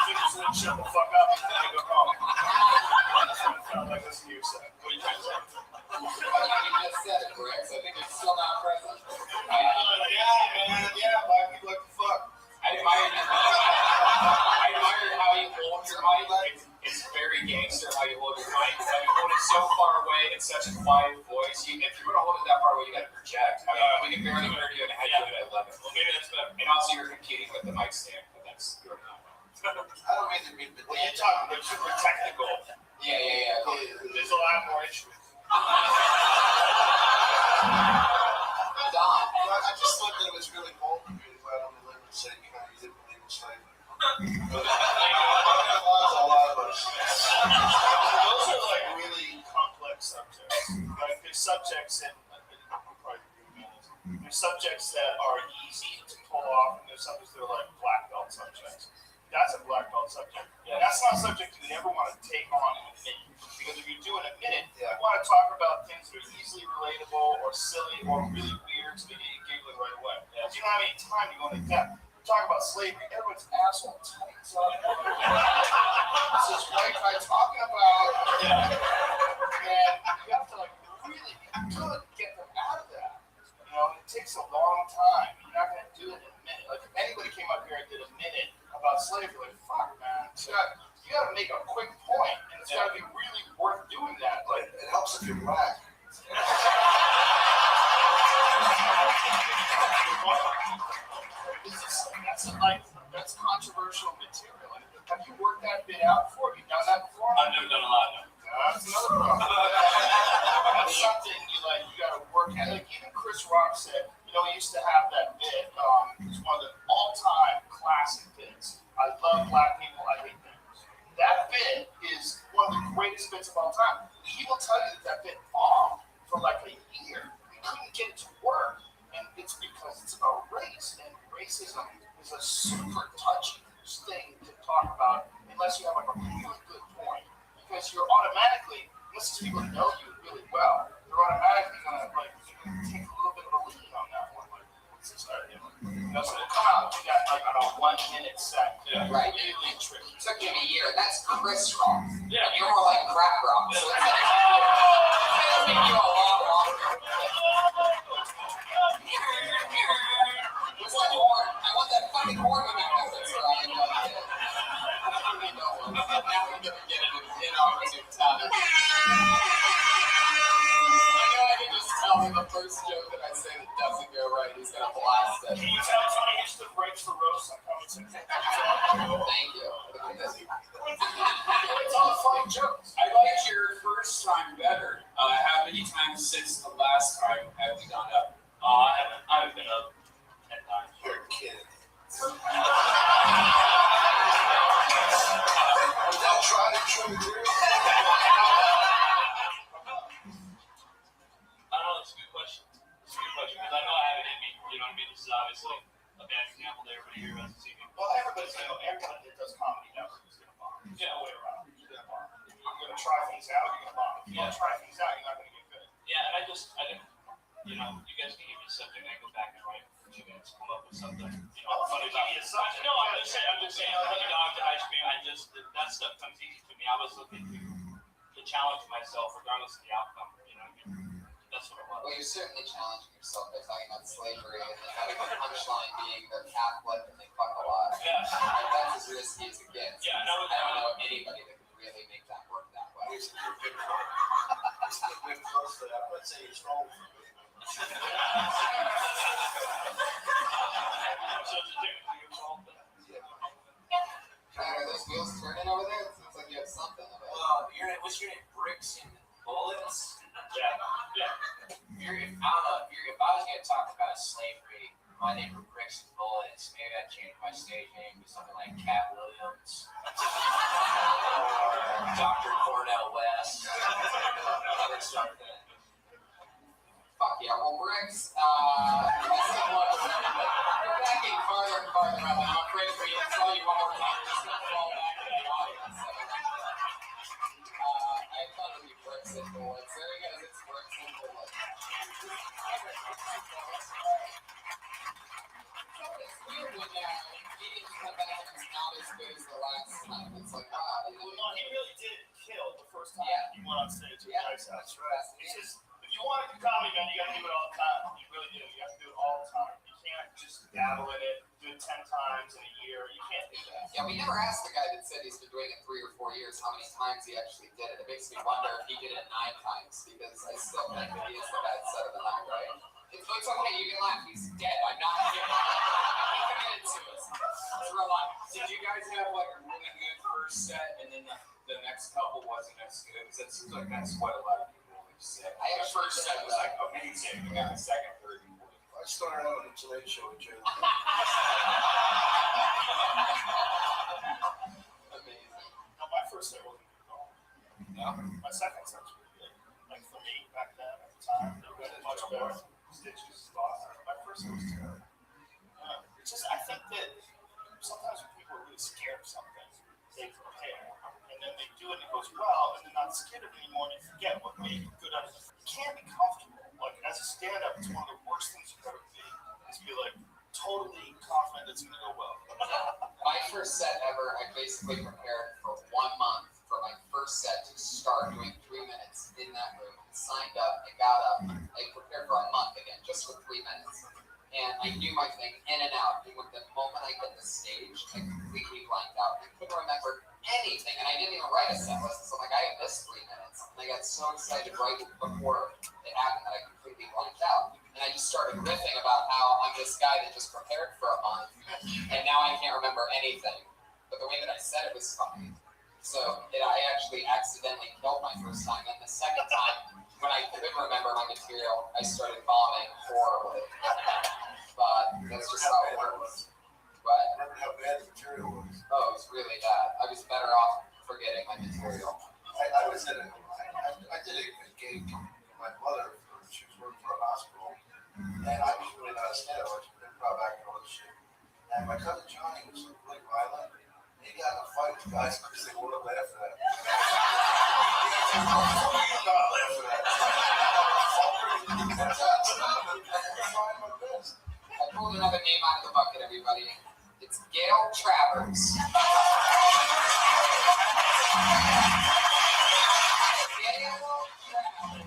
He just wouldn't shut the fuck up and then go home. That's what it felt like listening to your set. What are you trying to say? You just said it, correct? So I think it's still not present. Yeah, man. Yeah, black people like to fuck. I admire how you hold your mic. It's very gangster how you hold your mic. You hold it so far away in such a quiet voice. If you're going to hold it that far away, you got to project. I mean, we can barely hear you and how you do it at 11. Well, maybe that's better. And also, you're competing with the mic stand, but that's your problem. I don't mean to be the When you're talking about super technical, yeah. There's a lot more issues. Don, I just thought that it was really bold of you to go out on the limb and say, you didn't believe in slavery. A lot of us. Those are like really complex subjects. Like there's subjects there's subjects that are easy to pull off, and there's subjects that are like black belt subjects. That's a black belt subject. Yeah. That's not a subject you ever want to take on in a minute. Because if you're doing a minute, you want to talk about things that are easily relatable or silly or really weird so they get you giggling right away. Yeah. You don't have any time to go into depth. Talk about slavery, everyone's asshole tightens up. This is white guy talking about, and you have to really be good to get them out of that. It takes a long time. You're not going to do it in a minute. Like if anybody came up here and did a minute about slavery, like fuck, man. You got to make a quick point, and it's got to be really worth doing that. Like it helps if you're black. That's controversial material. Have you worked that bit out before? Have you done that before? I've never done a lot of it. That's another problem. That's something you got to work at. Like even Chris Rock said, he used to have that bit. It's one of the all-time classic bits. I love black people. I hate them. That bit is one of the greatest bits of all time. He will tell you that bit bombed for like a year. He couldn't get it to work, and it's because it's about race, and racism is a super touchy thing to talk about unless you have like a really good point. Because you're automatically, unless people know you really well, they're automatically gonna take a little bit of a lead on that one. Like, what's this guy doing? So to come out and do that on a 1 minute set, right? Really tricky. It took you a year. That's Chris Rock. Yeah, you're more like crack rock. So it's taking you a lot longer. What's that horn? I want that fucking horn in my mouth. That's right. Now we're gonna get it in our time. I can just tell him the first joke that I say that doesn't go right, he's gonna blast it. Can you tell Tony Hitch the breaks for roast? I'm coming to. Thank you. know. It's a good question. Because I know I have it in me. You know what I mean? This is obviously a bad example to everybody here who hasn't seen me. Well, everybody that does comedy knows who's going to bomb. There's no way around it. You're going to bomb. If you're going to try things out, you're going to bomb. If you don't try things out, you're not going to get good. Yeah, and I think, you know, you guys can give me a subject and I go back and write for 2 minutes, come up with something. You know, funny about it. No, I'm just saying, like a dog to ice cream, that stuff comes easy to me. I was looking to challenge myself regardless of the outcome, you know what I mean? That's what it was. Well, you're certainly challenging yourself by talking about slavery and having the punchline being they're Catholic and they fuck a lot. Yeah. That's as risky as it gets. Yeah, I don't know anybody that could really make that work that way. He's a bit close to that. Let's say he's wrong. So it's a different years old. Are those wheels turning over there? It seems like you have something of it. Well, what's your name? Bricks and Bullets? Yeah. If I was going to talk about slavery, my name was Bricks and Bullets. Maybe I'd change my stage name to something like Cat Williams. Dr. Cornell West. Or something. Fuck yeah, well, Bricks, we're backing farther and farther up, and I'm afraid for you to tell you one more time, just to fall back in the audience. I thought it would be Bricks and Bullets. There he goes, it's Bricks and Bullets. It's weird when meetings come back and it's not as good as the last time. It's like, wow. Well, no, he really did kill the first time Yeah. he went on stage. Yeah, that's right. It's just, if you want to do comedy, man, you got to do it all the time. You really do. You have to do it all the time. You can't just dabble in it, do it 10 times in a year. You can't do that. Yeah, we never asked the guy that said he's been doing it 3 or 4 years how many times he actually did it. It makes me wonder if he did it 9 times, because I still think that he is the bad set of the night, right? It's okay, you can laugh. He's dead. I'm not kidding. He committed suicide. It's real life. Did you guys have like a really good first set and then the next couple wasn't as good? Because it seems like that's what a lot of people always say. I had The first set was like amazing, and then the second, third, and fourth. I started out on the Today Show with Jay. Amazing. No, my first set wasn't good at all. No? My second set was pretty good. Like for me, back then, at the time, it was much better. Stitches, lost. My first set was terrible. It's just, I think that sometimes when people are really scared of something, they prepare, and then they do it and it goes well, and they're not scared of it anymore, and they forget what made good out of it. You can't be comfortable. Like, as a stand-up, it's one of the worst things you could ever be, is be like totally confident it's gonna go well. My first set ever, I basically prepared for 1 month for my first set to start doing 3 minutes in that room. I signed up, I got up, I prepared for a month again, just for 3 minutes. And I knew my thing in and out. And with the moment I hit the stage, I completely blanked out. I couldn't remember anything. And I didn't even write a set list. So I'm like, I have this 3 minutes. And I got so excited right before it happened that I completely blanked out. And I just started riffing about how I'm this guy that just prepared for a month. And now I can't remember anything. But the way that I said it was funny. So I actually accidentally killed my first time. And the second time, when I couldn't remember my material, I started bombing horribly. But that's just how it works. But Remember how bad the material was? oh, it was really bad. I was better off forgetting my material. I was in I did a gig with my mother. She was working for a hospital. And I was really not a stand-up. I was improv actor and all this shit. And my cousin Johnny was really violent. He got in a fight with guys because they wouldn't laugh at that. He not laugh at that. I pulled another name out of the bucket, everybody. It's Gail Travers. Gail Travers.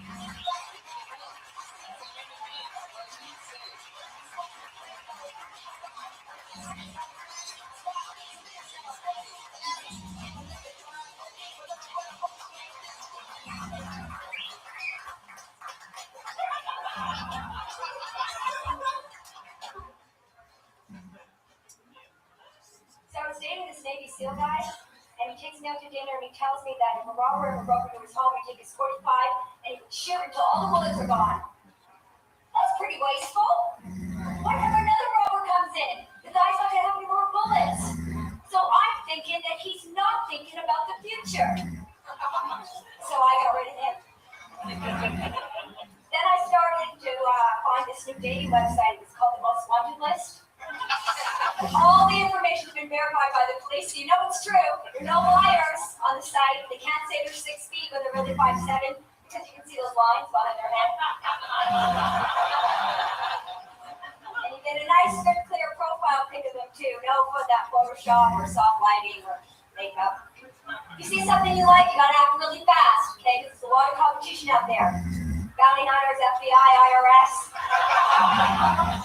So I was dating this Navy SEAL guy, and he takes me out to dinner, and he tells me that if a robber ever broke into his home, he'd take his 45 and he would shoot until all the bullets are gone. That's pretty wasteful. What if another robber comes in? The guy's not gonna have any more bullets. So I'm thinking that he's not thinking about the future. So I got rid of him. Then I started to find this new dating website. It's called the Most Wanted List. All the information's been verified by the police, so you know it's true. There are no liars on the site. They can't say they're 6 feet when they're really 5'7", because you can see those lines behind their head. And you get a nice, good, clear profile pic of them too. No for that Photoshop or soft lighting or makeup. If you see something you like, you gotta act really fast, okay? Because there's a lot of competition out there. Bounty hunters, FBI, IRS.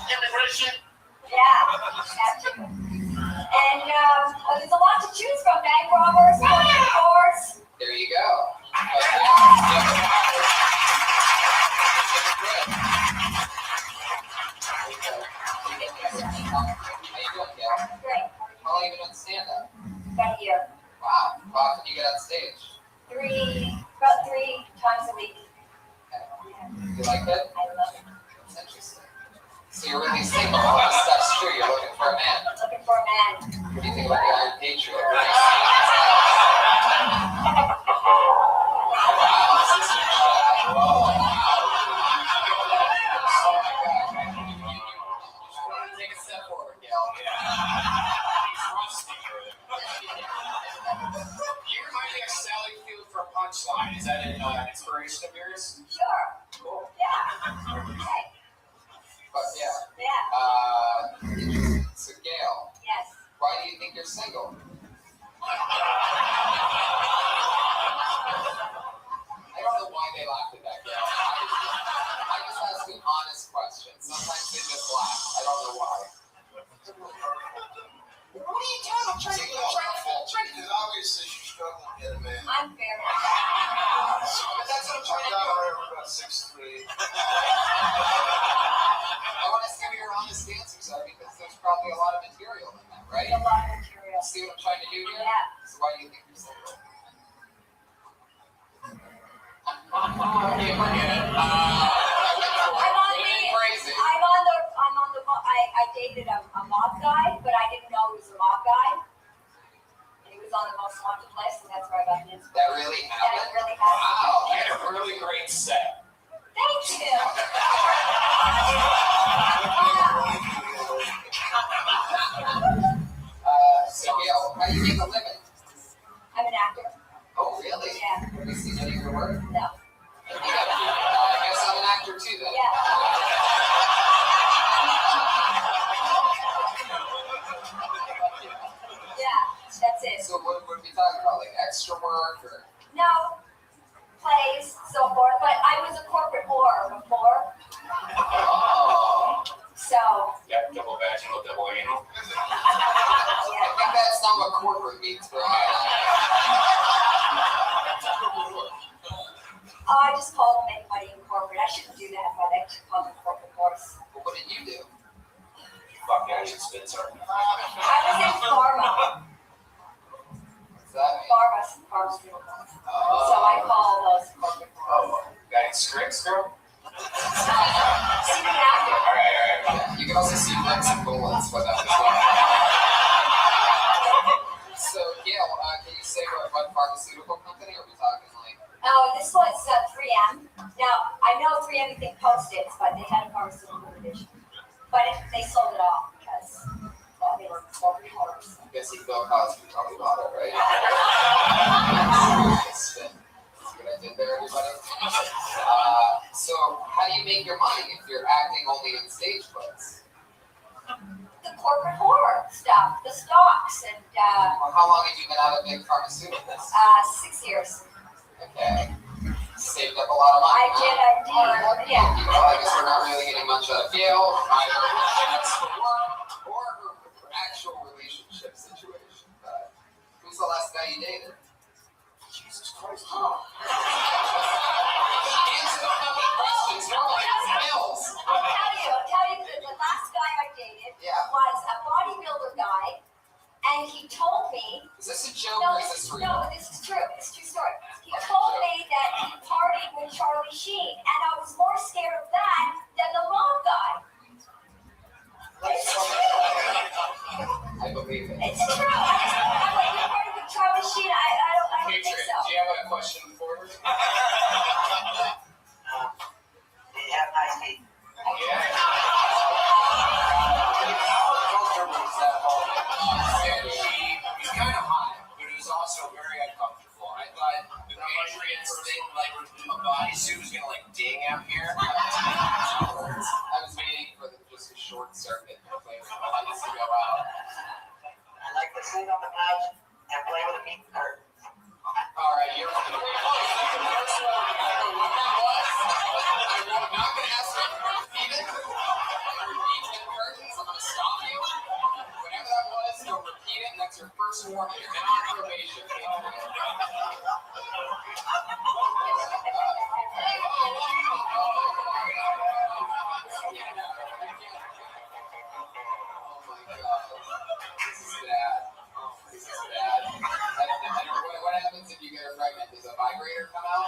Immigration. Yeah, that too. And there's a lot to choose from. Bank robbers, whores. There you go. How you doing, Gail? Great. How long have you been on stand-up? About a year. Wow. How often do you get on stage? About three times a week. You like it? I love it. That's interesting. So you're really single. All this stuff's true. You're looking for a man. Looking for a man. What do you think about the Iron Patriot? Wow. Take a step forward, Gail. You remind me of Sally Field from Punchline. Is that an inspiration of yours? Sure. Cool. Yeah. Okay. But yeah. So Gail. Yes. Why do you think you're single? I don't know why they laughed at that, Gail. I just ask an honest question. Sometimes they just laugh. I don't know why. What are you doing? I'm trying to because obviously she's struggling to get a man. I'm very But that's what I'm trying to do. I'm about 6'3". I want to see what your honest answers are because there's probably a lot of material in that, right? a lot of material. See what I'm trying to do here? Yeah. So why do you think you're single? Okay, forget it. I dated a mob guy, but I didn't know he was a mob guy. And he was on the Most Wanted list, and that's where I got the inspiration. That really happened? That really happened. Wow, you had a really great set. Thank you. So Gail, how do you make a living? I'm an actor. Oh, really? Yeah. Have you seen any of your work? No. I guess I'm an actor too then. Yeah. Yeah, that's it. So what are we talking about? Like extra work or? No, plays, so forth. But I was a corporate whore before. Oh. So. Yeah, double vaginal, double anal. I think that's not what corporate means, bro. I just called them anybody in corporate. I shouldn't do that, but I should call them corporate whores. Well, what did you do? Fuck Ashton Spencer. I was in pharma. What's that mean? Pharmaceuticals. So I call those corporate whores. Oh, got any scripts, girl? See me after. All right. You can also see lips and bullets with that as well. So, Gail, can you say what pharmaceutical company are we talking like? Oh, this was 3M. Now, I know 3M did Post-its, but they had a pharmaceutical division. But they sold it off because, well, they were corporate whores. I'm guessing Bill Cosby probably bought it, right? See what I did there, everybody? So, how do you make your money if you're acting only in stage plays? The corporate whore stuff, the stocks, and Well, how long have you been out of big pharmaceuticals? 6 years. Okay. Saved up a lot of money. I did. Yeah. Well, I guess we're not really getting much out of Gail, either her chance to work or her actual relationship situation. But who's the last guy you dated? Jesus Christ. Oh. Answer the fucking questions. Normally it's Mills. I'll tell you, the last guy I dated was a bodybuilder guy, and he told me. Is this a joke or is this real? No, this is true. It's a true story. He told me that he partied with Charlie Sheen, and I was more scared of that than the mob guy. It's true. I believe it. It's true. I'm like, you partied with Charlie Sheen? I don't think Patriot, so. do you have a question for you have nice feet. He's kind of hot, but it was also very uncomfortable. I thought the Patriots thing, like a bodysuit, was gonna like ding out here. I was waiting for just a short circuit to play with the lights to go out. I like to sit on the couch and play with a meat curtain. All right, you're the first one to remember what that was. I'm not going to ask you to repeat it. Repeat the curtains. I'm going to stop you. Whatever that was, you'll repeat it, and that's your first warning. You're not on probation. What happens if you get her pregnant? Does a vibrator come out?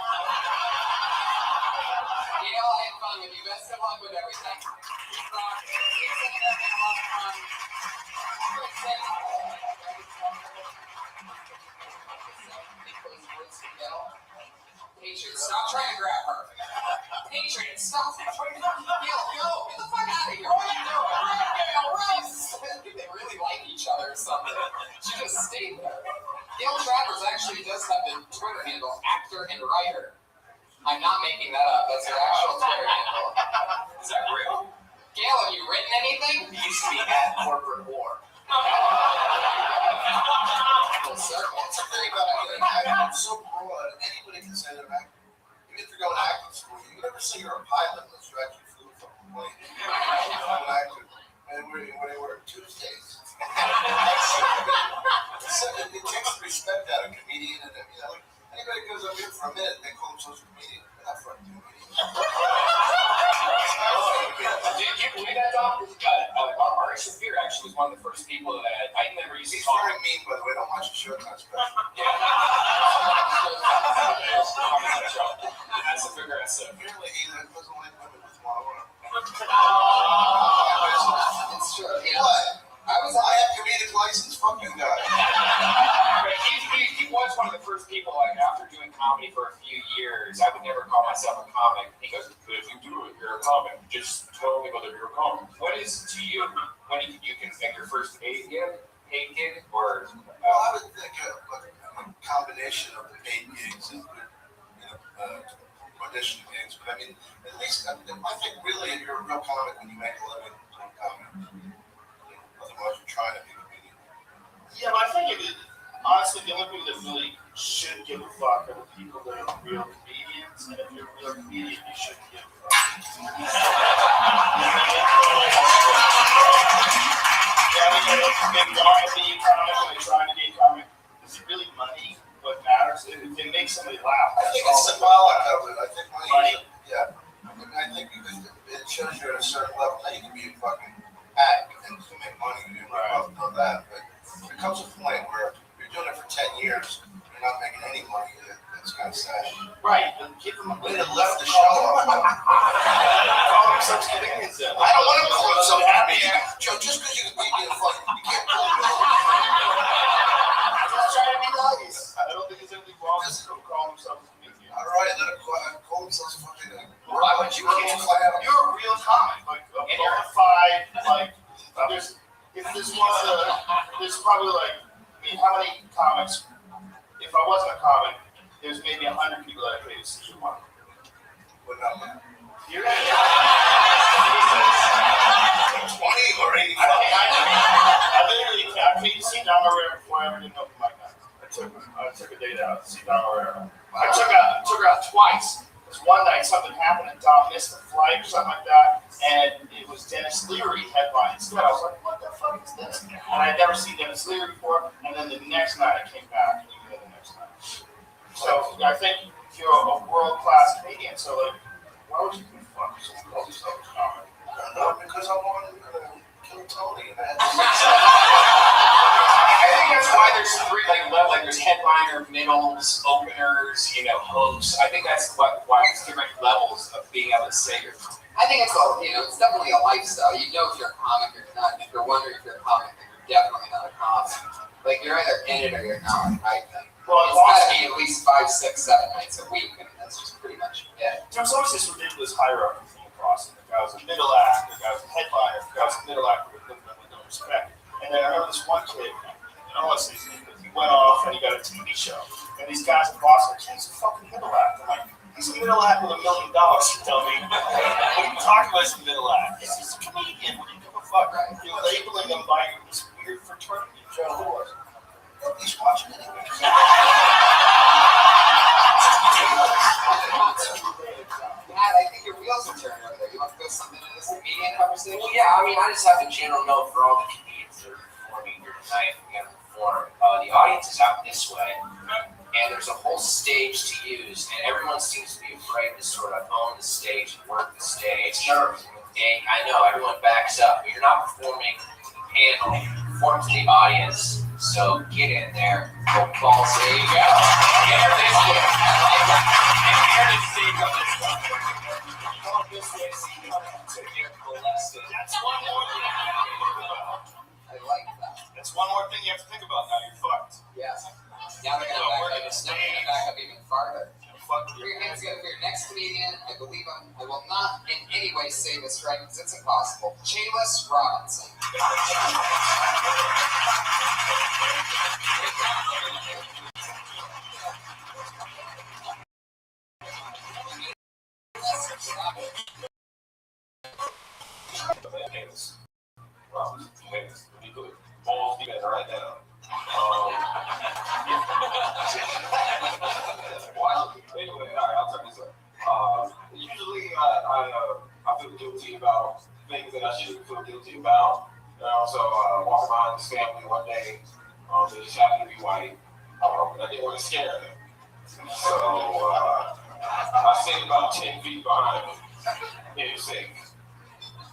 You know, I had fun with you. Best of luck with everything. Keep rocking. Keep singing up and a lot of fun. Patriots, stop trying to grab her. Patriots, stop trying to grab her. Yo, get the fuck out of here. What are you doing? Rose. They really like each other or something. She just stayed there. Gail Travers actually does have the Twitter handle, actor and writer. I'm not making that up. That's her actual Twitter handle. Is that real? Gail, have you written anything? It used to be at corporate war. Full circle. It's a very good idea. I'm so broad, anybody can say they're acting. Even if you're going to acting school, you never say you're a pilot unless you actually flew a fucking plane. I'm an actor. And when they were Tuesdays. It takes respect out of a comedian, and you know, like anybody goes up here for a minute, they call themselves a comedian. They're not fucking comedians. Did you believe that, Tom? Ari Shaffir actually was one of the first people that I never used to He's talk. very mean, by the way. Don't watch the show. It's not special. That's a progressive. Apparently, he doesn't like women with one arm. It's true. What? I have comedic license. Fuck you guys. He was one of the first people, like, after doing comedy for a few years, I would never call myself a comic. He goes, but if you do it, you're a comic. Just tell people that you're a comic. What is to you when you can get your first paid gig, or? Well, I would think a combination of the paid gigs and audition gigs. But I mean, at least I think really you're a real comic when you make a living doing comedy. Otherwise, you're trying to be a comedian. Yeah, but I think honestly, the only people that really should give a fuck are the people that are real comedians. And if you're a real comedian, you should give a fuck. Maybe trying to be a comic. Is it really money what matters? If it makes somebody laugh. I think it's symbolic of it. I think money. Yeah. I think because it shows you're at a certain level. Now you can be a fucking act and to make money. You know that. But there comes a point where you're doing it for 10 years, you're not making any money. That's kind of sad. Right. Give them a way to left the show off. Call them such comedians. I don't want to call them happy. Joe, just because you can be funny, you can't call them. Just trying to be nice. I don't think there's anything wrong with them calling themselves a comedian. All right, let them call themselves fucking. Why would you call yourself? You're a real comic, like a bona fide, like. There's probably like, I mean, how many comics? If I wasn't a comic, there's maybe 100 people that I paid to see one. What number? 20 or 85. I paid to see Don Herrera before I ever did an open mic night. I took a date out to see Don Herrera. I took her out twice. Because one night something happened and Don missed a flight or something like that, and it was Dennis Leary headline instead. I was like, what the fuck is this? And I'd never seen Dennis Leary before, and then the next night I came back and you were the next night. So I think if you're a world-class comedian, so like, why would you give a fuck if someone calls themselves a comic? No, because I wanted to kill Tony. I think that's why there's three levels. Like there's headliner, middles, openers, hosts. I think that's why there's different levels of being able to say your. I think it's it's definitely a lifestyle. You know if you're a comic or not. If you're wondering if you're a comic, then you're definitely not a comic. Like you're either in it or you're not, I think. Well, It's gotta be at least 5, 6, 7 nights a week. I mean, that's just pretty much it. There's always this ridiculous hierarchy from the crossing. The guy was a middle act, the guy was a headliner, the guy was a middle actor with no respect. And then I remember this one kid, I don't want to say his name, but he went off and he got a TV show. And these guys in Boston are saying he's a fucking middle act. I'm like, he's a middle act with $1 million, you dummy. What are you talking about as a middle act? He's just a comedian. What do you give a fuck? You're labeling him by this weird fraternity. Joe Lord. He's watching anyway. Matt, I think your wheels are turning over there. You want to throw something into this media conversation? Well, yeah, I mean, I just have a general note for all the comedians that are performing here tonight. We're going to perform. The audience is out this way, and there's a whole stage to use, and everyone seems to be afraid to sort of own the stage and work the stage. Sure. And I know everyone backs up, but you're not performing to the panel, you're performing to the audience. So get in there, go balls, there you go. Here this way. Here to see how this stuff. Come this way, see how to get molested. That's one more thing you have to think about. I like that. That's one more thing you have to think about. Now you're fucked. Yes. Now they're going to back up even farther. Put your hands together for your next comedian. I believe I will not in any way say this right because it's impossible. Chaylis Robinson. Balls, you guys are right now. Anyway, all right, I'll turn this up. Usually, I feel guilty about things that I shouldn't feel guilty about. And also, walking behind this family one day, they just happened to be white, and I didn't want to scare them. So, I stayed about 10 feet behind them in the sink.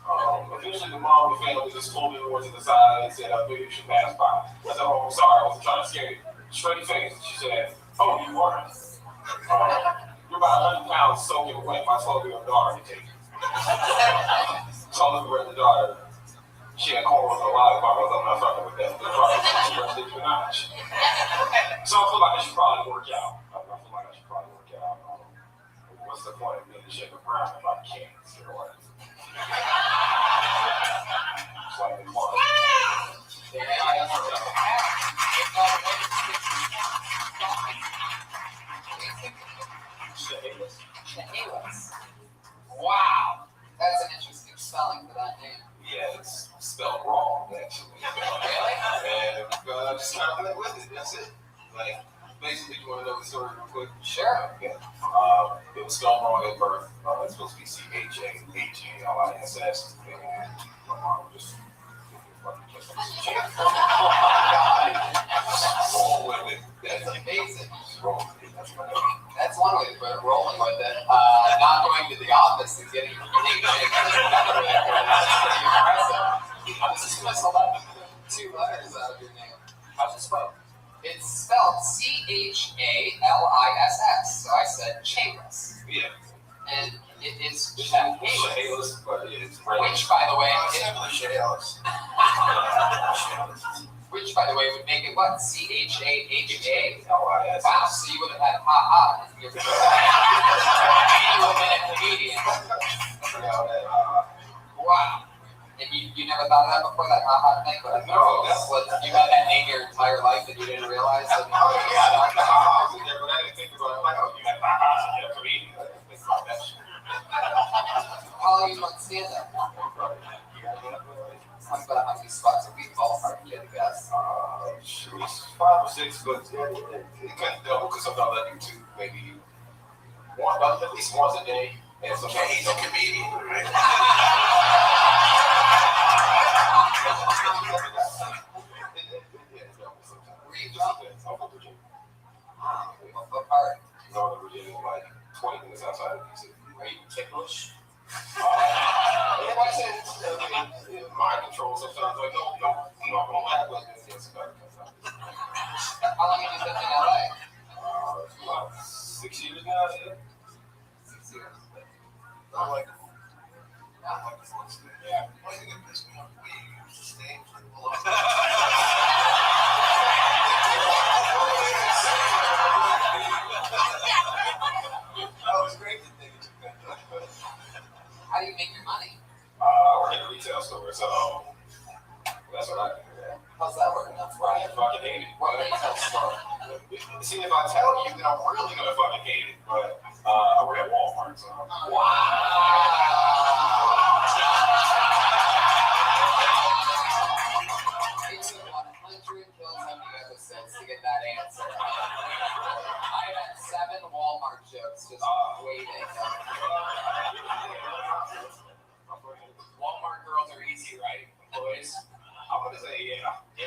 Eventually, the mom of the family just pulled me over to the side and said, maybe you should pass by. I said, oh, I'm sorry, I wasn't trying to scare you. Straight face. She said, oh, you weren't. You're about 100 pounds soaking wet. My 12-year-old daughter to take you. So I looked over at the daughter. She had cornrows and a lollipop. I'm not fucking with that. She rushed it to a notch. So I feel like I should probably work out. What's the point of being a shaker brown if I can't see what? It's like the point. Chaylis. Wow. That's an interesting spelling for that name. Yeah, it's spelled wrong, actually. And just kind of went with it. That's it. Like, basically, you want to know the story real quick? Sure. Okay. It was spelled wrong at birth. It's supposed to be CHAHALISS. And my mom just roll with it. That's amazing. That's one way to put it, rolling with it. Not going to the office and getting another way. I'm just going to select 2 letters out of your name. How's it spelled? It's spelled CHALISS. So I said Chaylis. Yeah. And it is Chaylis. Which, by the way, which, by the way, would make it what? CHAHALISS. Wow, so you would have had ha-ha in your comedian. Wow. And you never thought of that before, that ha-ha thing? But no, that's what you had that name your entire life and you didn't realize that. Oh, yeah, the ha-ha was in there, but I didn't think about it. Like, oh, you had ha-ha, you're a comedian. How you on stand-up? How many spots a week ballpark you get, I guess? Shoot, 5 or 6, but it couldn't double because sometimes I do 2, maybe one, at least once a day. And so he's a comedian, right? What part? Northern Virginia, like 20 minutes outside of DC. Are you ticklish? Like I said, mind control sometimes. Like, no, I'm not going to laugh like this. How long have you lived in LA? About 6 years now, yeah. 6 years. I like it. Yeah. Why are you going to piss me off? We use the stage. tell you that I'm really gonna fucking hate it, but I work at Walmart, so. It took 100 kills on the episodes to get that answer. I had 7 Walmart jokes just waiting. Walmart girls are easy, right? Employees? I'm gonna say yeah. Yeah.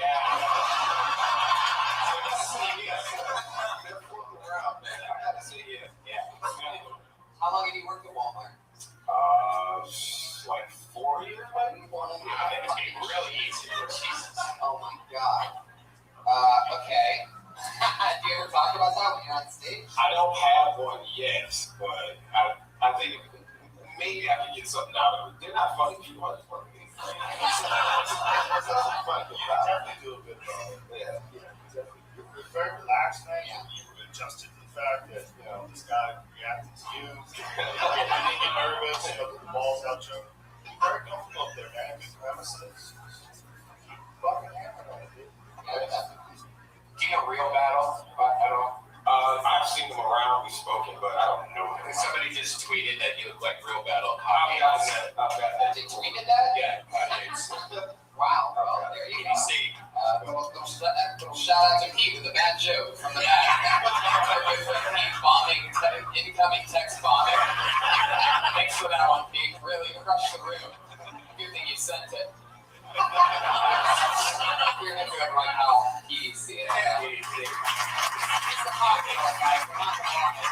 How long have you worked at Walmart? Like 4 years, maybe? It's really easy. Jesus. Oh my god. Okay. Do you ever talk about that when you're on stage? I don't have one yet, but I think maybe I can get something out of it. They're not funny people, I just want to be funny. Definitely do a good job. Yeah. You're very relaxed, man. You've adjusted to the fact that, you know, this guy reacted to you. You didn't get nervous, you know, the ball's out your. You're very comfortable up there, man. Good premises. Fucking hammer on it, dude. Do you know Real Battle at all? I've seen them around, we've spoken, but I don't know them. Somebody just tweeted that you look like Real Battle. I've got that. They tweeted that? Yeah, Wow. Well, there you go. Little shout out to Pete with a bad joke from the back. Pete bombing, incoming text bombing. Thanks for that one, Pete. Really crushed the room. Good thing you sent it. You're going to do it like how he see it. Yeah, he see it. It's a popular guy. We're not going to want it.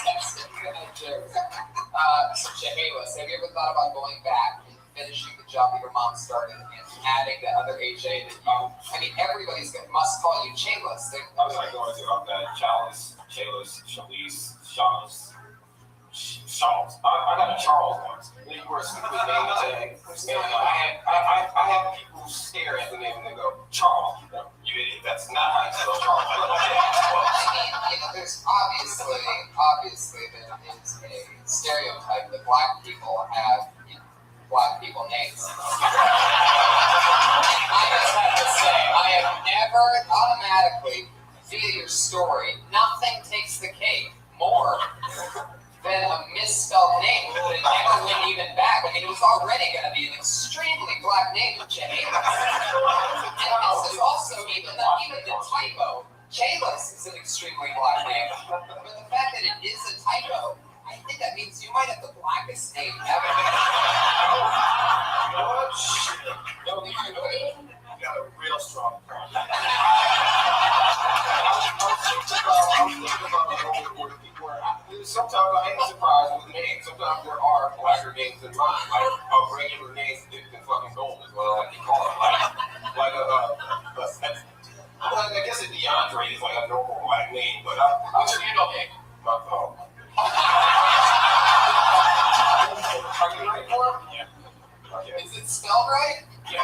Text it. Good joke. So, Chehalis, have you ever thought about going back and finishing the job that your mom started and adding the other HA that you, I mean, everybody's must call you Chehalis. I was like going to Chalice, Chehalis, Shalise, Charles. I got a Charles once. They were a stupid name tag, and I have people stare at the name and they go, Charles. You idiot. That's not how you spell Charles. I mean, you know, there's obviously there is a stereotype that black people have, you know, black people names. I just have to say, I have never automatically, via your story, nothing takes the cake more than a misspelled name that never went even back. I mean, it was already going to be an extremely black name for Jay. And this is also even the typo. Jayless is an extremely black name. But the fact that it is a typo, I think that means you might have the blackest name ever. What? Shit. Don't be good. You got a real strong point. I was thinking about the whole people where sometimes I am surprised with names. Sometimes there are blacker names than mine. Like a regular name dipped in fucking gold is what I like to call it. I guess a DeAndre is like a normal black name, but what's your handle name? My phone. Are you right for him? Yeah. Okay. Is it spelled right? Yeah.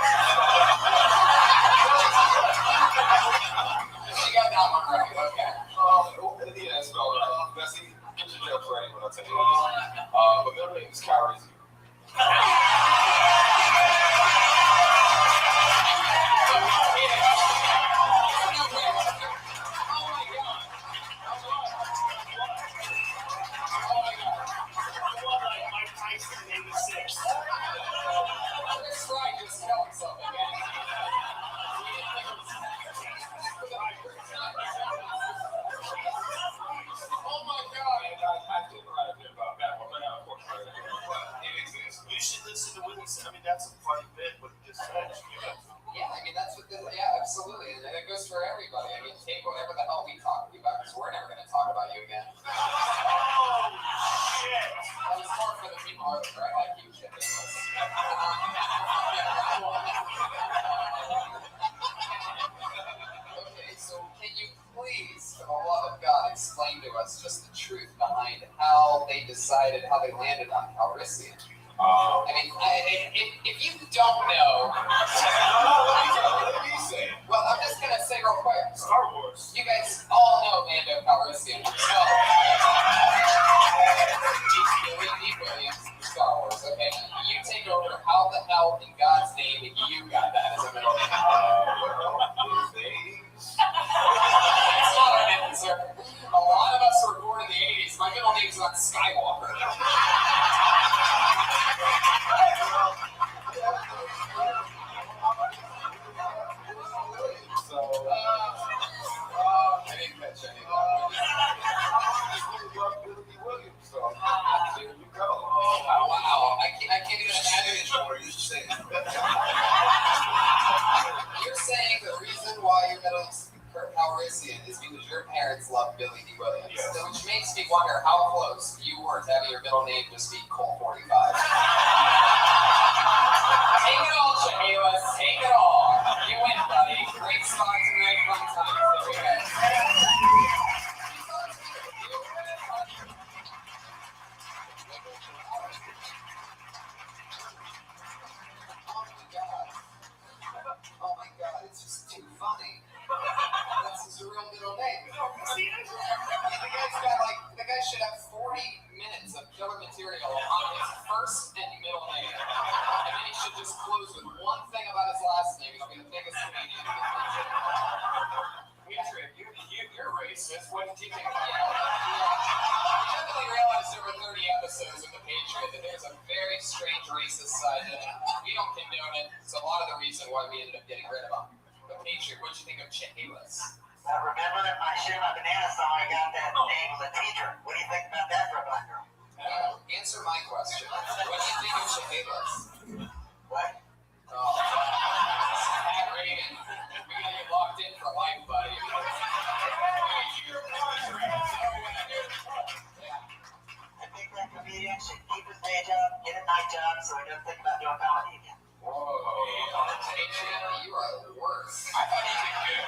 She got that one right, okay. Yeah, it's spelled right. Now see, get your jokes ready when I tell you this. But middle name is Kyrie. I mean, that's a funny bit, but it just says, you know. Yeah, I mean, that's what, yeah, absolutely. And it goes for everybody. I mean, take whatever the hell we talk to you about, because we're never going to talk about you again. Oh, shit. That was more for the people who are like you, shit. Okay, so can you please, for the love of God, explain to us just the truth behind how they decided, how they landed on Calrissian? I mean, if you don't know, well, I'm just gonna say real quick. Star Wars. You guys all know Mando Calrissian. So, Williams, Star Wars. Okay, you take over. How the hell, in God's name, you got that as a middle name? your parents love Billy D. Williams, which makes me wonder how close you were to having your middle name just be Colt 45. Take it all, Chehalis. Take it all. You win, buddy. Great spot tonight. Fun times. There we go. Oh my God, it's just too funny. That's his real middle name. The guy should have 40 minutes of killer material on his first and middle name. And then he should just close with one thing about his last name. He'll be the biggest comedian in the country. You're racist. What did you think? I definitely realized over 30 episodes of The Patriot that there's a very strange racist side to it. We don't condone it. It's a lot of the reason why we ended up getting rid of him. The Patriot, what'd you think of Chehalis? Remember that my Share My Banana song, I got that name of the teacher. What do you think about that for a black girl? Answer my question. What do you think of Chehalis? What? Oh. Pat Reagan. We gotta get locked in for life, buddy. I think that comedian should keep his day job, get a night job, so he doesn't think about doing comedy again. Whoa. Patriot, you are the worst. I thought he did good.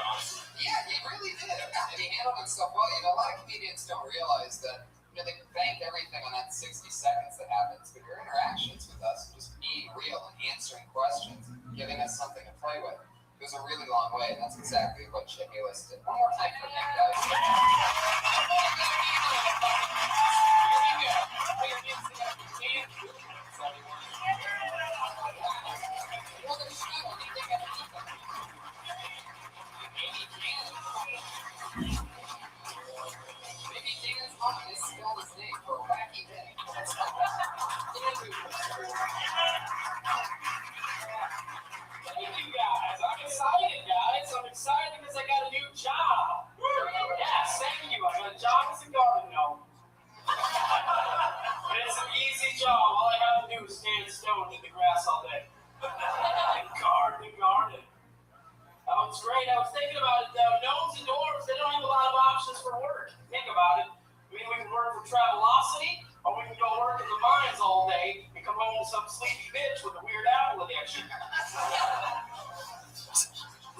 Yeah, he really did. And he handled himself well. You know, a lot of comedians don't realize that, you know, they bank everything on that 60 seconds that happens. But your interactions with us, just being real and answering questions, giving us something to play with, goes a really long way. And that's exactly what Chehalis did. One more time for him, guys. I'm excited because I got a new job. Yeah, thank you. I got a job as a garden gnome. It's an easy job. All I have to do is stand still and eat the grass all day. And garden. Oh, it's great. I was thinking about it though. Gnomes and dwarves, they don't have a lot of options for work. Think about it. I mean, we can work for Travelocity, or we can go work in the mines all day and come home with some sleepy bitch with a weird apple addiction.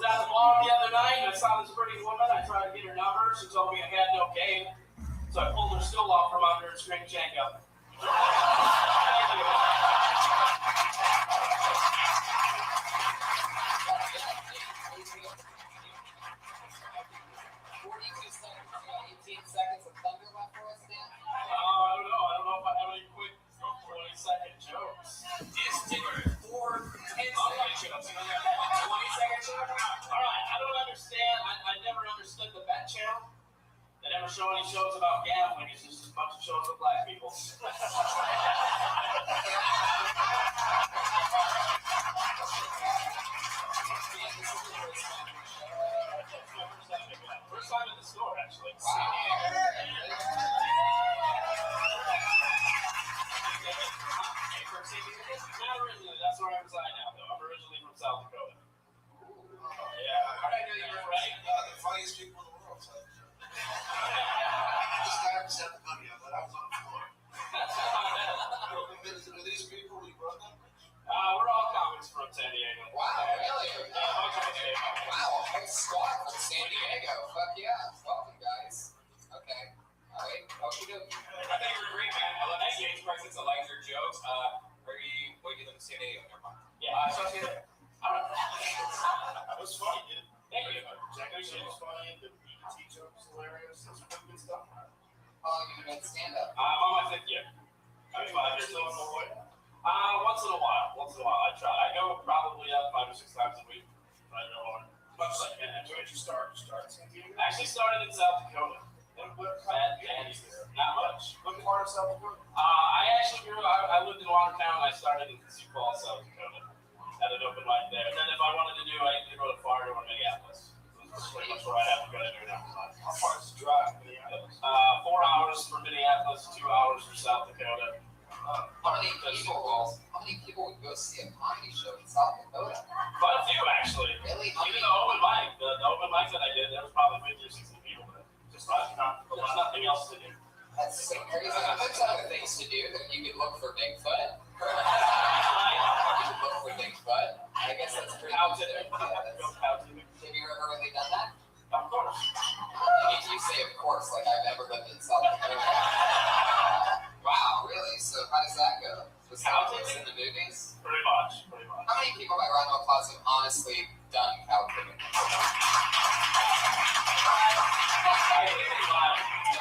I was at the bar the other night and I saw this pretty woman. I tried to get her number. She told me I had no game. So I pulled her stool off from under and screamed Jacob. Thank you. 18 seconds of thunder left for us, Dan? I don't know. I don't know if I have any quick 20-second jokes. District 4 10-second jokes. 20-second joke? All right. I don't understand. I never understood the Bet Channel. They never show any shows about gambling. It's just a bunch of shows with black people. First time in the store, actually. Wow. Not originally. That's where I reside now, though. I'm originally from South Dakota. Yeah. How did I know you were right? The funniest people in the world. So. This guy from South Dakota, but I was on the floor. Are these people we brought them? We're all comics from San Diego. Wow, really? Wow, a whole squad from San Diego. Fuck yeah. Welcome, guys. Okay. All right. What you doing? I think you're great, man. I love that James presence. I like your jokes. What do you live in San Diego? Never mind. Yeah, so I did it. That was funny, dude. Thank you. Jack O'Shea was funny. The BT joke was hilarious. That's really good stuff. How long have you been doing stand-up? I'm on my 5th year. I'm 5 years old. Once in a while. I try. I go probably up 5 or 6 times a week. I don't know. Much like that. Where did you start? You started in San Diego? I actually started in South Dakota. And what kind of not much. What part of South Dakota? I actually grew up, I lived in Watertown. I started in Sioux Falls, South Dakota. Had an open mic there. And then if I wanted to do, I could go to Fargo or Minneapolis. That's pretty much where I have to go to do now. How far is the drive to Minneapolis? 4 hours from Minneapolis, 2 hours from South Dakota. How many people would go see a comedy show in South Dakota? Quite a few, actually. Really? Even the open mic that I did, there was probably 50 or 60 people there. else to do. That's so crazy. There's other things to do. That you could look for Bigfoot. You could look for Bigfoot. I guess that's pretty How cool. to do? Have you ever really done that? Of course. You say of course, like I've never lived in South Dakota. Wow, really? So how does that go? Just how it's in the movies? Pretty much. How many people by round of applause have honestly done cow tipping?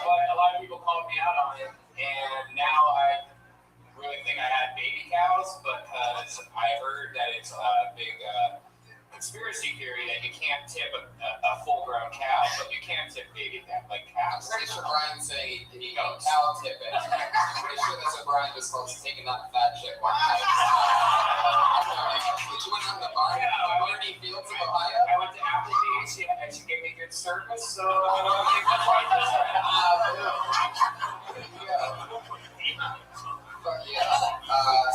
A lot of people called me out on it, and now I really think I had baby cows because I heard that it's a big conspiracy theory that you can't tip a full-grown cow, but you can tip baby cow, like I'm cows. pretty sure Brian's saying he can cow tip it. I'm pretty sure that's what Brian just calls taking that fat chick one time. Did you went out in the barn? Barney Fields in Ohio? I went to Applebee's, and she gave me good service, so I don't think that's why I did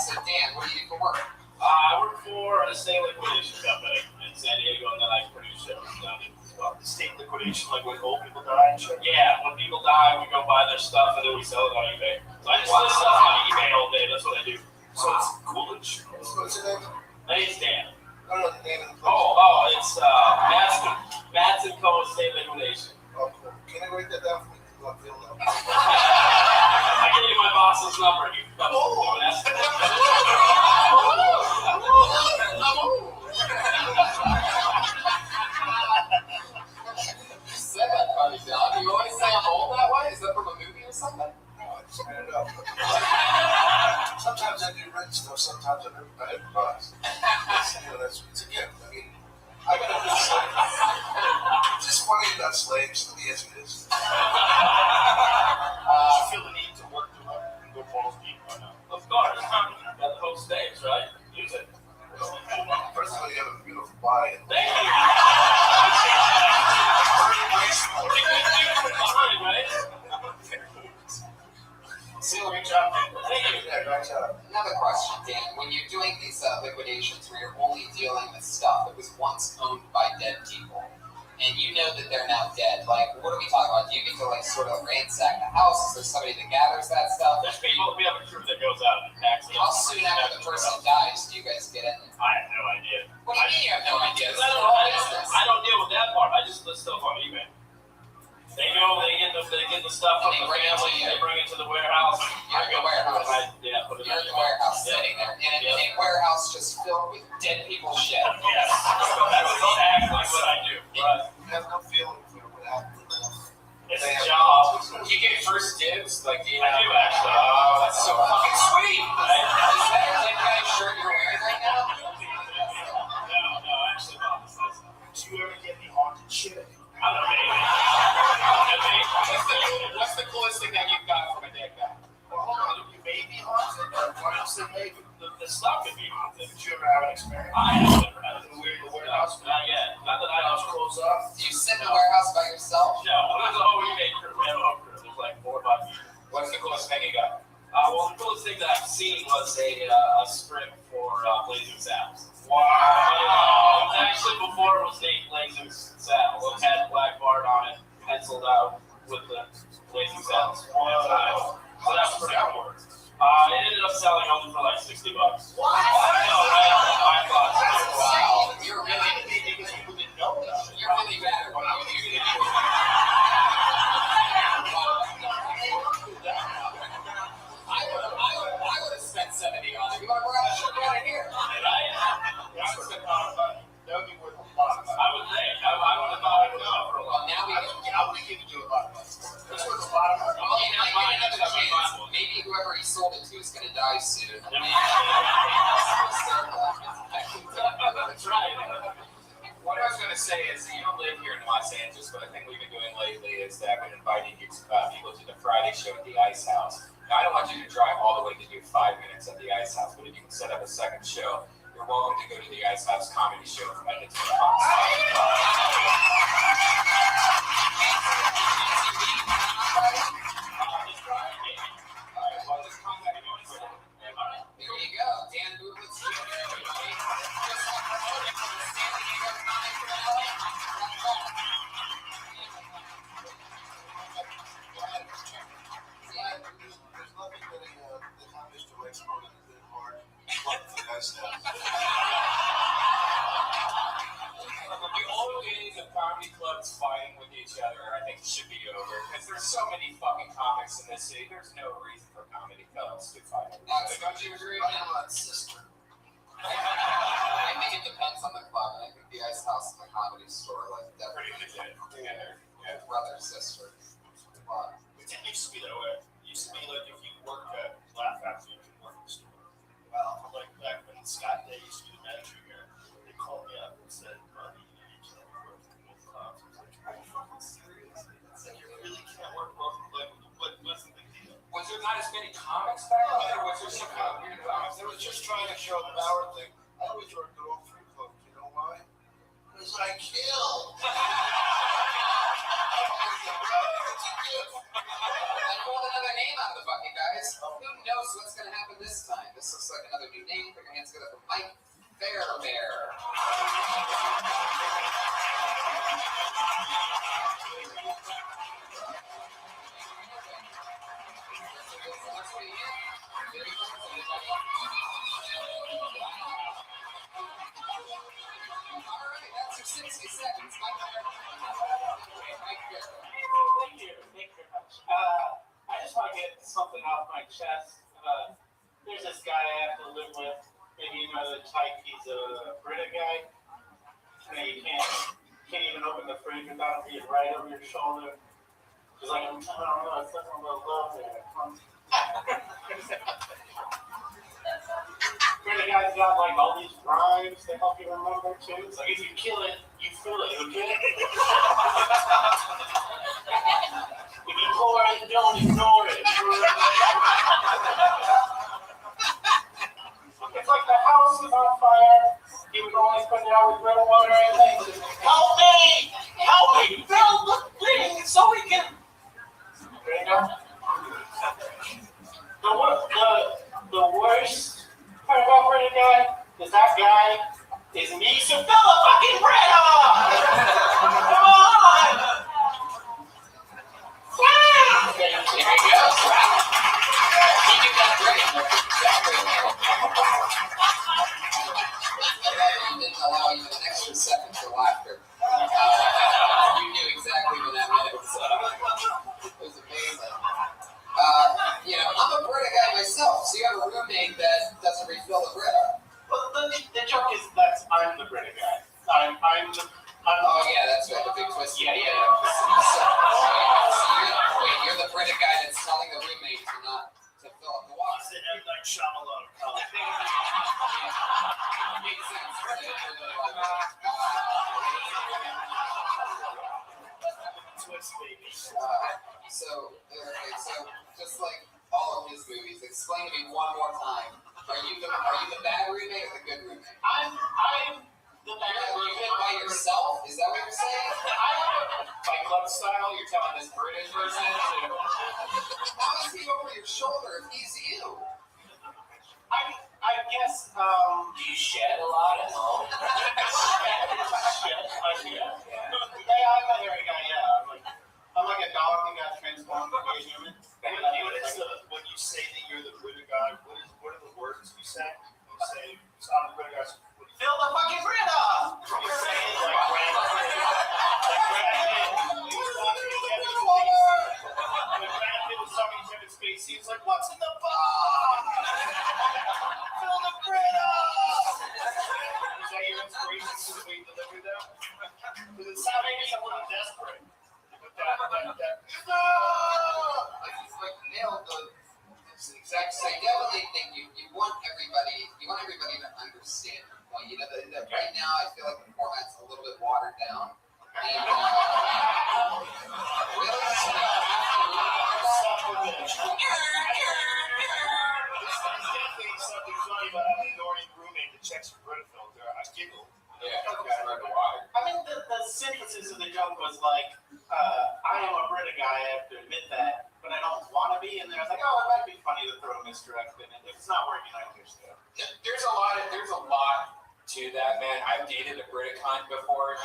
So Dan, what do you do for work? I work for a state liquidation company in San Diego, and then I produce shows down here as well. State liquidation, like when old people die and shit. Yeah, when people die, we go buy their stuff, and then we sell it on eBay. So I just list stuff on eBay all day. That's what I do. So it's Coolidge. What's your name? My name's Dan. I don't know the name of the place. Oh, it's Matt's and Co. State Liquidation. Oh, cool. Can I write that down for me? I feel that. I can give you my boss's number. You can come over and ask him. You said that funny, John. You always say I'm old that way? Is that from a movie or something? No, I just made it up. Sometimes I do rent stuff, sometimes I improvise. That's it's a gift. I mean, I got a good slave. It's just funny about slaves to me as it is. I feel the need to work through it and go balls deep right now. Of course. Got the whole stage, right? Use it. First of all, you have a beautiful body. Thank you. Great job. Thank you. Yeah, great job. Another question, Dan. When you're doing these liquidations where you're only dealing with stuff that was once owned by dead people, and you know that they're now dead, like, what are we talking about? Do you get to, like, sort of ransack the house? Is there somebody that gathers that stuff? There's people, we have a crew that goes out and attacks them. How soon after the person dies do you guys get in? I have no idea. What do you mean you have no idea? I don't deal with that part. I just list stuff on eBay. They go, they get the stuff from the family, they bring it to the warehouse. You're in the warehouse. Put it You're in the warehouse sitting there. In a warehouse just filled with dead people's shit. Yes. That's exactly what I do. But You have no feeling for what happened. it's a job. You get first dibs? Like, do you I do actually. Oh, that's so fucking sweet. Is that a dead guy's shirt you're wearing right now? No, actually not. Do you ever get the haunted shit? I don't know. What's the coolest thing that you've got from a dead guy? Well, hold on. You may be haunted, or why don't you say maybe? The stuff could be haunted. Did you ever have an experience? I have never had it. In the warehouse? Not yet. Not that I know. House closed up? Do you sit in the warehouse by yourself? No, there's a whole eBay crew. We have a whole crew. There's like 4 or 5 people. What's the coolest thing you got? Well, the coolest thing that I've seen was a script for Blazing Saddles. Wow. It was actually before it was named Blazing Saddles. It had Black Bart on it, penciled out with the Blazing Saddles. Wow. So that's pretty cool. It ended up selling only for like $60. What? I know, right? Wow. You're really because people didn't know that. You're really bad at what you do. I would have spent $70 on it. You want to wear that shirt right here? That would be worth a lot. I would think. I would have thought it was for a lot. Now we I would have given you a lot. That's worth a lot of money. Well, you know, you get another chance. Maybe whoever he sold it to is going to die soon. That's right. What I was going to say is, you don't live here in Los Angeles, but I think we've been doing lately is that I've been inviting people to the Friday show at the Ice House. Now, I don't want you to drive all the way to do 5 minutes at the Ice House, but if you can set up a second show, you're welcome to go to the Ice House comedy show from 9 to 10 o'clock. There you go, Dan Bublitz Jr. because there's so many fucking comics in this city. There's no reason for comedy films to fight. Don't you agree? Sister. I think it depends on the club. I think the Ice House and the Comedy Store, like, definitely together. Yeah, brother, sister. It used to be that way. It used to be like if you worked at Laugh Factory, you could work in the store. Well, like back when Scott Day used to be the manager here, they called me up and said, "Buddy, you need to work with both clubs." I was like, "Are you fucking serious?" It's like you really can't work both. Like, what's the big deal? Was there not as many comics back then, or was there some kind of weird comics? They were just trying to show the power thing. I always worked at all three clubs. You know why? Because I kill. I pulled another name out of the bucket, guys. Who knows what's going to happen this time? This looks like another new name. Put your hands together for Mike Fairbear. Alright, that's your 60 seconds. Mike Fairbear. Thank you very much. I just want to get something off my chest. There's this guy I have to live with. Maybe you know the type. He's a Brita guy. You can't even open the fridge without being right over your shoulder. He's like, I don't know, it's nothing but love there. Brita guy's got like all these rhymes to help you remember too. It's like if you kill it, you feel it, okay? If you pour it, don't ignore it. It's like the house is on fire. He would always put it out with red water and things. Help me! Help me! Fill the thing so we can. There you go. The worst part about Brita guy is that guy is me. So fill the fucking bread up! Come on! There you go. He did that great. He didn't allow you an extra second for laughter. You knew exactly when that meant. It was amazing. I'm a Brita guy myself, so you have a roommate that doesn't refill the Brita. Well, the joke is that I'm the Brita guy. I'm Oh yeah, that's right. The big twist. Yeah. So you're the Brita guy that's telling the roommate to fill up the water. He's the M. Night Shyamalan of college. Makes sense. Twist, baby. So just like all of his movies, explain to me one more time. Are you the bad roommate or the good roommate? I'm the bad roommate by yourself. Is that what you're saying? Fight Club style. You're telling this British person to. How is he over your shoulder if he's you? I guess. Do you shed a lot at home? Shed? Yeah, I'm a hairy guy. Yeah, I'm like a dog that got transformed into a human. When you say that you're the Brita guy, what are the words you say? You say, I'm the Brita guy. Fill the fucking Brita! You say it like Brad Pitt was talking to Kevin Spacey. He's like, what's in the box? Fill the Brita! Is that your inspiration for the way you deliver that? Because it sounds like it's a little desperate. Like nailed the exact. I definitely think you want everybody to understand your point. That right now I feel like the format's a little bit watered down. And, really? There's definitely something funny about having an annoying roommate that checks your Brita filter. I giggle. I mean, the synthesis of the joke was like, I am a Brita guy, I have to admit that, but I don't want to be. And then I was like, oh, it might be funny to throw a misdirect in it. If it's not working, I understand. There's a lot to that, man. I've dated a Brita cunt before, and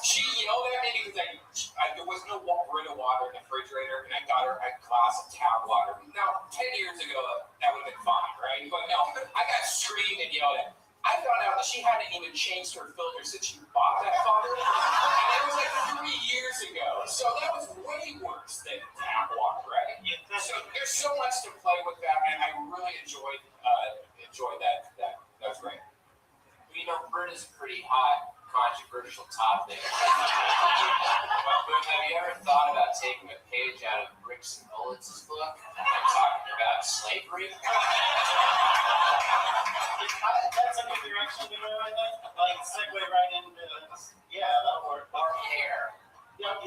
she yelled at me because there was no Brita water in the refrigerator, and I got her a glass of tap water. Now, 10 years ago, that would have been fine, right? But no, I got screamed and yelled at. I found out that she hadn't even changed her filter since she bought stepfather. And it was like 3 years ago. So that was way worse than tap walk, right? So there's so much to play with that, and I really enjoyed that. That was great. You know, Brit is a pretty hot, controversial topic. But have you ever thought about taking a page out of Bricks and Bullets' book and talking about slavery? That's a good direction to go, I think. Like, segue right into yeah, that'll work. Or hair. Yeah.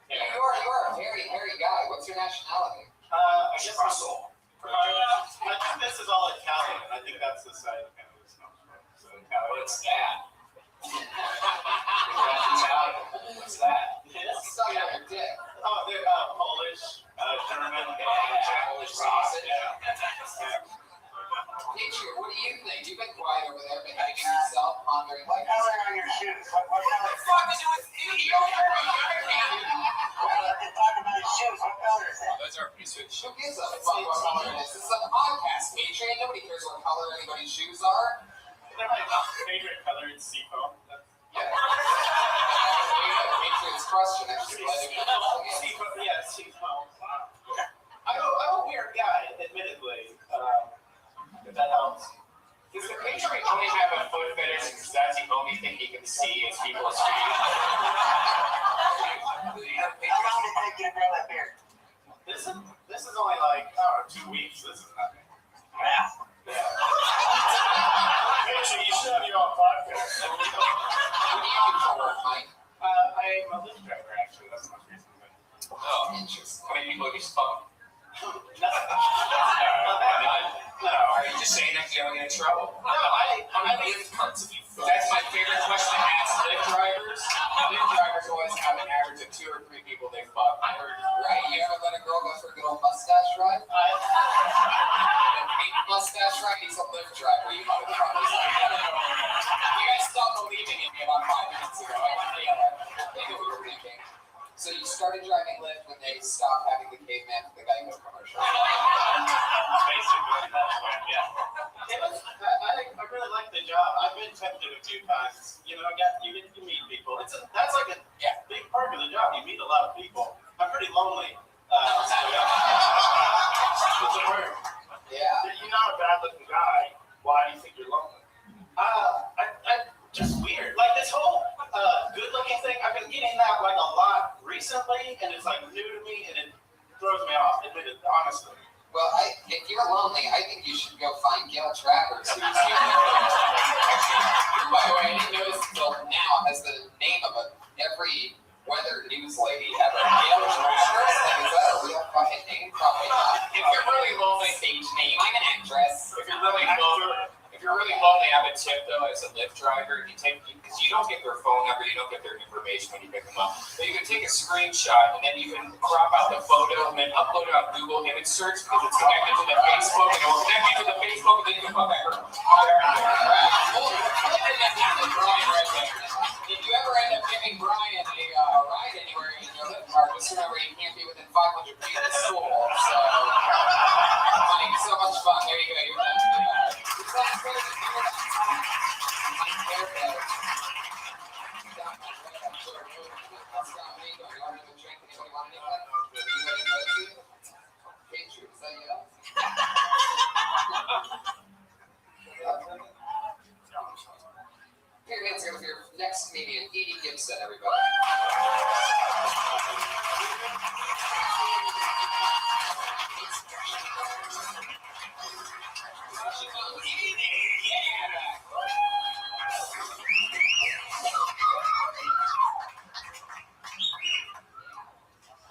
You are a very hairy guy. What's your nationality? I guess Russell. I think this is all Italian. I think that's the side of kind of this comes from. So What's that? What's that? It's stuck on your dick. Oh, they're Polish, German, Polish sausage. Yeah. Nature, what do you think? You've been quiet over there, behaving yourself, pondering like. Color on your shoes. What What color? the fuck is it with you? You don't care about your opinion. They're talking about his shoes. What color is that? Those are pretty sweet. Who gives a fuck what color it is? This is a podcast, Adrian. Nobody cares what color anybody's shoes are. They're my favorite color. It's seafoam. Yeah. Adrian's question actually led him to Seafoam. Yeah, seafoam. I'm a weird guy, admittedly. If that helps. Does the Patriot only have a foot fetish because that's the only thing he can see is people's feet? How long did it take you to grow that beard? This is only like 2 weeks. This is nothing. Yeah. Actually, you should have your own podcast. What do you do for work, Mike? I'm a Lyft driver, actually. That's the most recent thing. Oh, interesting. How many people have you spun? No. Are you just saying that you don't get in trouble? No, I Lyft carts have you fucked? That's my favorite question to ask Lyft drivers. Lyft drivers always have an average of 2 or 3 people they fuck. Right, you ever let a girl go for a good old mustache ride? A pink mustache ride? He's a Lyft driver, you motherfuckers. You guys stopped believing in me about 5 minutes ago. I knew we were thinking. So you started driving Lyft when they stopped having the caveman for the Geico commercial. basically, that's when, yeah. It was, I really like the job. I've been tempted a few times. You know, you meet people. That's like a big part of the job. You meet a lot of people. I'm pretty lonely. It's a word. Yeah. You're not a bad-looking guy. Why do you think you're lonely? I just weird. Like this whole good-looking thing. I've been getting that like a lot recently, and it's like new to me, and it throws me off. Honestly. Well, if you're lonely, I think you should go find Gail Travers, who's here. Who, by the way, I didn't notice until now, has the name of every weather news lady ever. Gail Travers? Like, is that a real fucking name? Probably not. If you're really lonely, Stage name. I'm an actress. If you're really lonely, I have a tip though as a Lyft driver. Because you don't get their phone number, you don't get their information when you pick them up. But you can take a screenshot and then you can crop out the photo and then upload it on Google Image Search because it's connected to the Facebook and it will connect you to the Facebook and then you can fuck her. If you ever end up giving Brian a ride anywhere in your Lyft car, just remember you can't be within 500 feet of the school. So, Mike, so much fun. There you go. You're done. Here, hands together for your next comedian, Edie Gibson, everybody.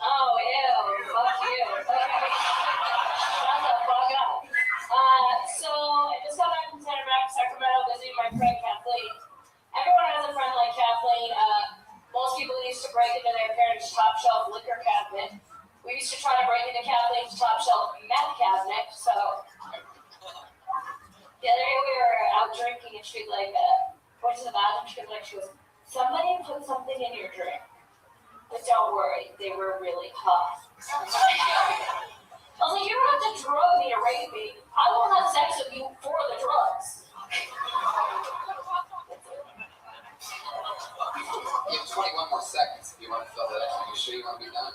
Oh, ew. Fuck you. Okay. Shut the fuck up. So, I just got back from Sacramento visiting my friend Kathleen. Everyone has a friend like Kathleen. Most people used to break into their parents' top shelf liquor cabinet. We used to try to break into Kathleen's top shelf meth cabinet. So, the other day we were out drinking and she'd like, went to the bathroom. She goes, somebody put something in your drink. But don't worry, they were really hot. I was like, you don't have to drug me to rape me. I won't have sex with you for the drugs. 21 more seconds if you want to fill that in. Are you sure you want to be done?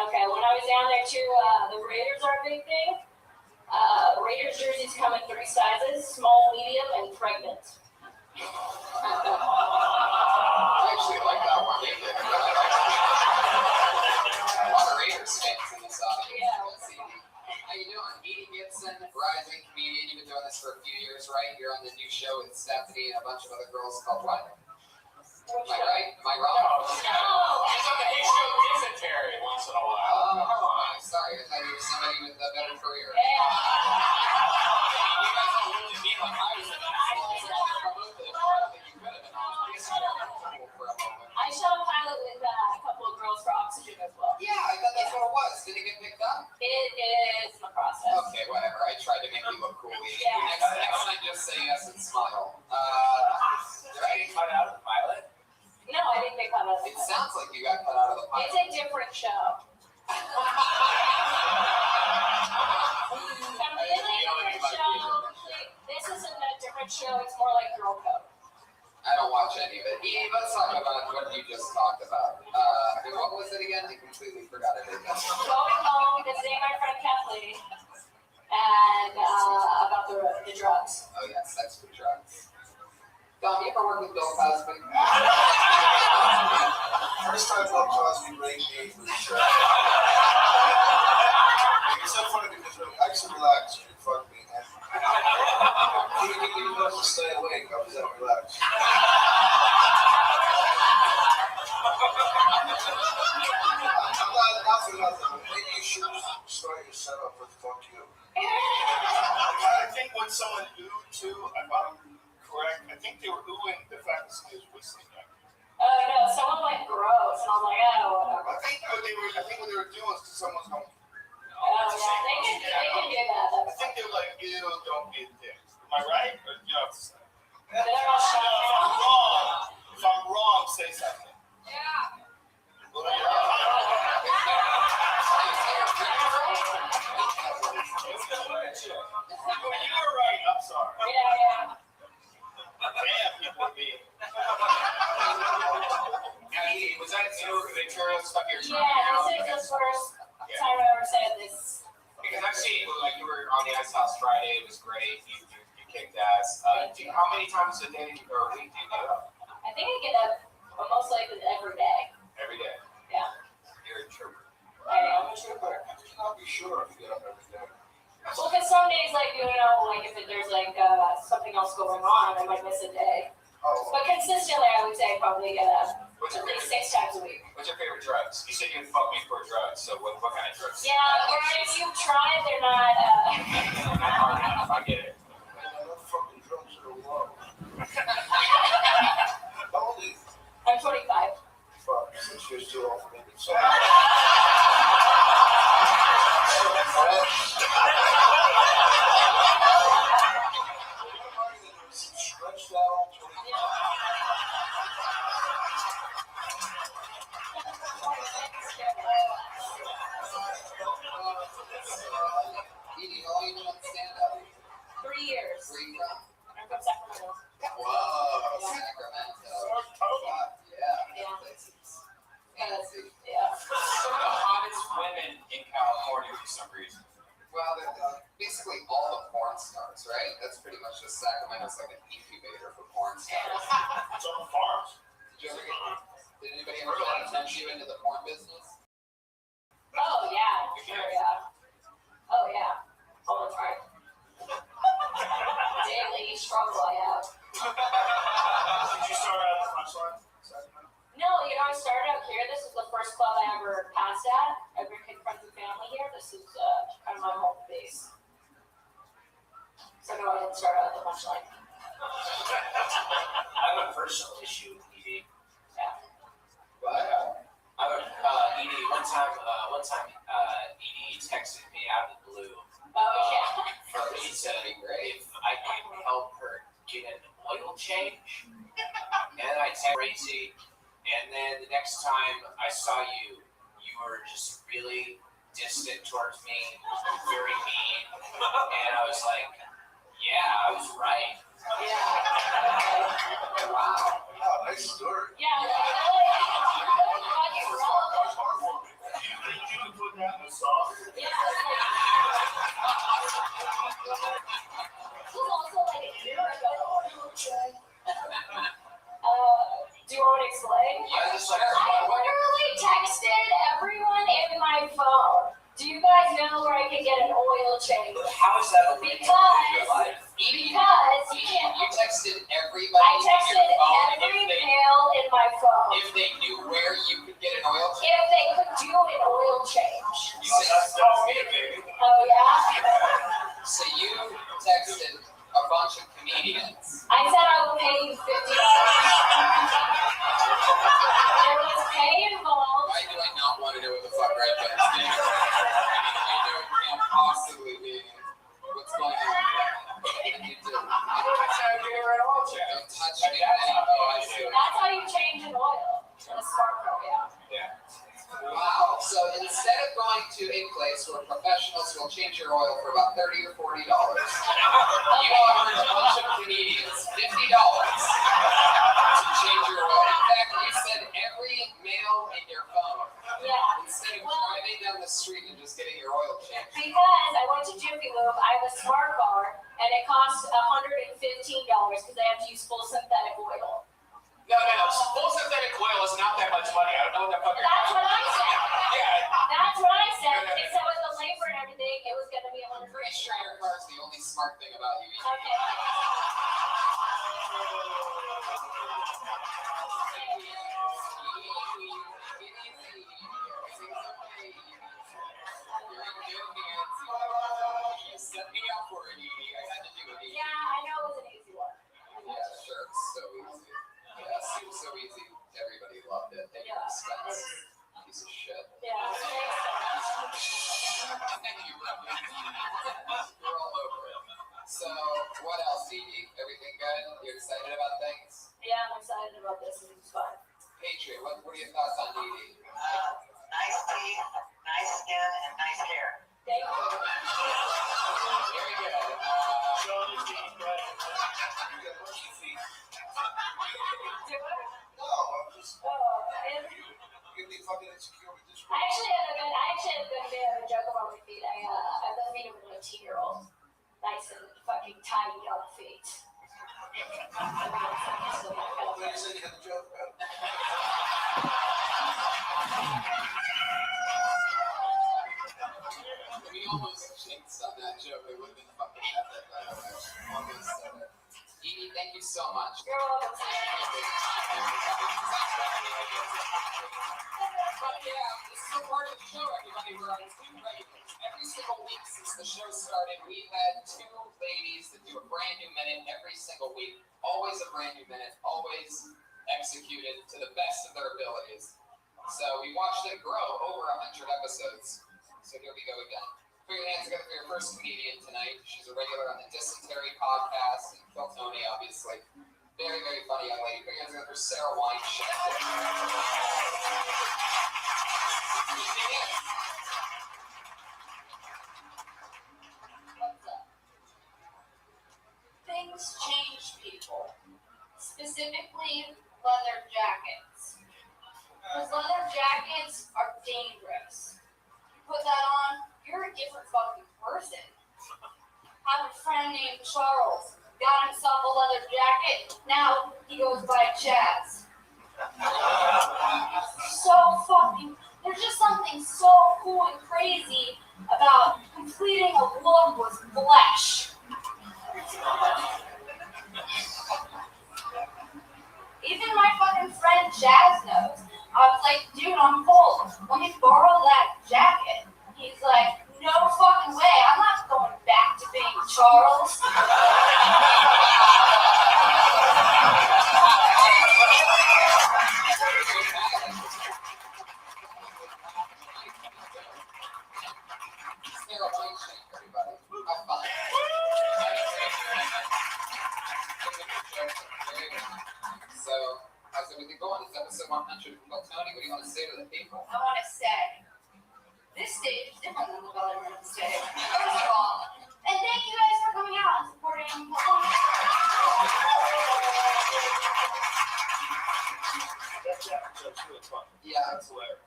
Okay, when I was down there too, the Raiders are a big thing. Raiders jerseys come in 3 sizes: small, medium, and pregnant. I actually like that one. A lot of Raiders fans in this audience. Yeah. How you doing? Edie Gibson, rising comedian. You've been doing this for a few years, right? You're on the new show with Stephanie and a bunch of other girls called what? Am I right? Am I wrong? No. He's on the issue of dysentery once in a while. Oh, sorry. I thought you were somebody with a better career. Yeah. You guys don't really mean like I was in the promote for the show that you could have been on. I guess you were comfortable for a moment. I shot a pilot with a couple of girls for Oxygen as well. Yeah, I thought that's what it was. Did it get picked up? It is in the process. Okay, whatever. I tried to make you look cool. Yeah. Next time, just say yes and smile. Right? Cut out of the pilot? No, I didn't get cut out of the It pilot. sounds like you got cut out of the pilot. It's a different show. Completely different show. This isn't a different show. It's more like Girl Code. I don't watch any of it. Eve, let's talk about what you just talked about. What was it again? I completely forgot it again. Going home, visiting my friend Kathleen, and about the drugs. Oh yeah, sex for drugs. Dom, you ever work with Bill Cosby? First time Bill Cosby raped me was it's so funny because I used to relax and fuck me. And even though I was stay awake, I was that relaxed. I'm not for nothing. Maybe you should start your setup with fuck you. I think when someone oohed too, if I'm correct, I think they were oohing the fact that somebody was whistling that. Oh no, someone went gross, and I was like, oh, whatever. I think what they were doing was someone's going. Oh yeah, they can do that. I think they were like, ew, don't be a dick. Am I right? Or you have to say? They're all shut If I'm wrong, say something. Yeah. Well, you were right. I'm sorry. Yeah. Damn, people be. Now, Edie, was that Ventura stuff you're trying Yeah, to this is the first time I ever said this. Because I've seen, like, you were on the Ice House Friday, it was great, you kicked ass. How many times a day or a week do you get up? I think I get up most likely every day. Every day? Yeah. You're a trooper. I am a trooper. I'll be sure if you get up every day. Well, because some days, like, you know, like if there's like something else going on, I might miss a day. Oh. But consistently, I would say I probably get up What's your at least favorite? 6 times a week. What's your favorite drugs? You said you'd fuck me for drugs, so what kind of drugs? Yeah, or if you've tried, they're not. Not hard enough, I get it. Fucking drugs are low. How old are you? I'm 25. Fuck, since you're still off of it. So. Stretched out. Edie, how long you been on stand-up? 3 years. Where you from? I'm from Sacramento. Whoa, Sacramento. Yeah. Fancy. Yeah. Some of the hottest women in California for some reason. Well, they're basically all the porn stars, right? That's pretty much just Sacramento's like an incubator for porn stars. It's on farms. Did anybody ever try to tempt you into the porn business? Oh yeah, sure, yeah. Oh yeah, all the time. Daily struggle I have. Did you start out at the punchline? No, you know, I started out here. This is the first club I ever passed at. I've been friends and family here. This is kind of my home base. So no, I didn't start out at the punchline. I have a personal issue with Edie. Yeah. But Edie, one time, Edie texted me out of the blue. Oh yeah. She said if I could help her get an oil change, and I texted crazy. And then the next time I saw you, you were just really distant towards me, very mean, and I was like, yeah, I was right. Yeah. Wow, nice story. Yeah. oil change. How is that a way to live your life? Because you can't. You texted everybody. I texted your phone every if they, male in my phone. if they knew where you could get an oil change. If they could do an oil change. You said That's me, baby. Oh yeah? So you texted a bunch of comedians. I said I will pay you $50. There was pay involved. Why do I not want to know what the fuck Red Butt's doing? I know it can't possibly be what's going on. I need to. Don't touch me. Oh, I see. That's how you change an oil. In a smart car, yeah. Wow. So instead of going to a place where professionals will change your oil for about $30 or $40, you offered a bunch of comedians $50 to change your oil. In fact, you said every male in your phone. Yeah. Instead of driving down the street and just getting your oil changed. Because I went to Jiffy Lube, I have a smart car, and it costs $115 because I have to use full synthetic oil. No. Full synthetic oil is not that much money. I don't know what the fuck you're That's what I said. Yeah. That's what I said. Except with the labor and everything, it was going to be $115. I'm pretty sure your car's the only smart thing about you. Okay. You set me up for it, Edie. I had to do it, Edie. Yeah, I know it was an easy one. Yeah, sure. It's so easy. Yeah, it seems so easy. Everybody loved it. At your expense. Piece of shit. Yeah. Thank you, Rabbi. You're all over it. So, what else, Edie? Everything good? You excited about things? Yeah, I'm excited about this. It's fun. Patriot, what are your thoughts on Edie? Nice teeth, nice skin, and nice hair. Thank you. Very good. Show the teeth, right? Easy. Do it? No, I'm just. Oh, You'd be fucking insecure with this. I actually had a good bit of a joke about my feet. I was meeting with a 18-year-old. Nice and fucking tiny young feet. You said you had a joke about it. We almost jinxed on that joke. It would have been fucking epic. Almost said it. Edie, thank you so much. You're welcome. But yeah, this is a part of the show, everybody. We're on two regulars. Every single week since the show started, we've had two ladies that do a brand new minute every single week. Always a brand new minute, always executed to the best of their abilities. So we watched it grow over 100 episodes. So here we go again. Put your hands together for your first comedian tonight. She's a regular on the Dysentery podcast and Kill Tony, obviously. Very, very funny young lady. Put your hands together for Sarah Weinstein. Things change people, specifically leather jackets. Because leather jackets are dangerous. You put that on, you're a different fucking person. I have a friend named Charles, got himself a leather jacket, now he goes by Chaz. There's just something so cool and crazy about completing a look with flesh. Even my fucking friend Jazz knows. I was like, dude, I'm cold. Let me borrow that jacket. He's like, no fucking way. I'm not going back to being Charles. Sarah Weinstein, everybody. Have fun. So, how's everything going? It's episode 100 from Tony. What do you want to say to the people? I want to say, this stage is different than the other room stage. First of all, and thank you guys for coming out and supporting me. Yeah, it's hilarious.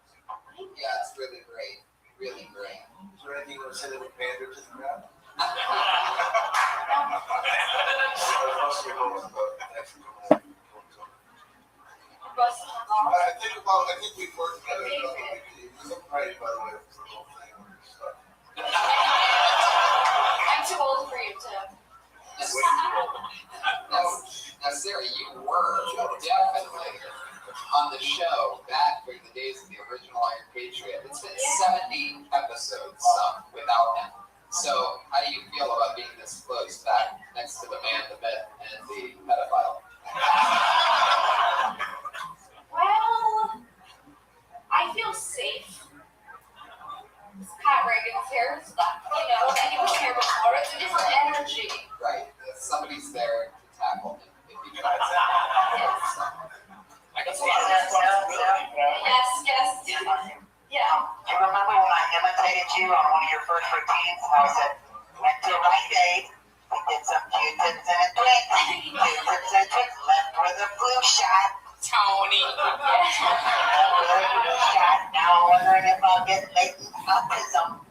Yeah, it's really great. Really great. Is there anything you want to say that would pander to the crowd? I think we've worked together. You look great, by the way, for the whole thing. Tim. Now, Sarah, you were definitely on the show back during the days of the original Iron Patriot. It's been 70 episodes without him. So, how do you feel about being this close back next to the man, the myth, and the pedophile? Well, I feel safe. Pat Reagan's here, so that, and he was here before. It's a different energy. Right. Somebody's there to tackle him if he tries it. Yes. I can see Yes. Yeah. Do you remember when I imitated you on one of your first routines? I said, went to Rite Aid, we did some Q-tips and a drink. Q-tips and tricks, left with a flu shot. Tony. Left with a flu shot. Now I'm wondering if I'll get latent autism.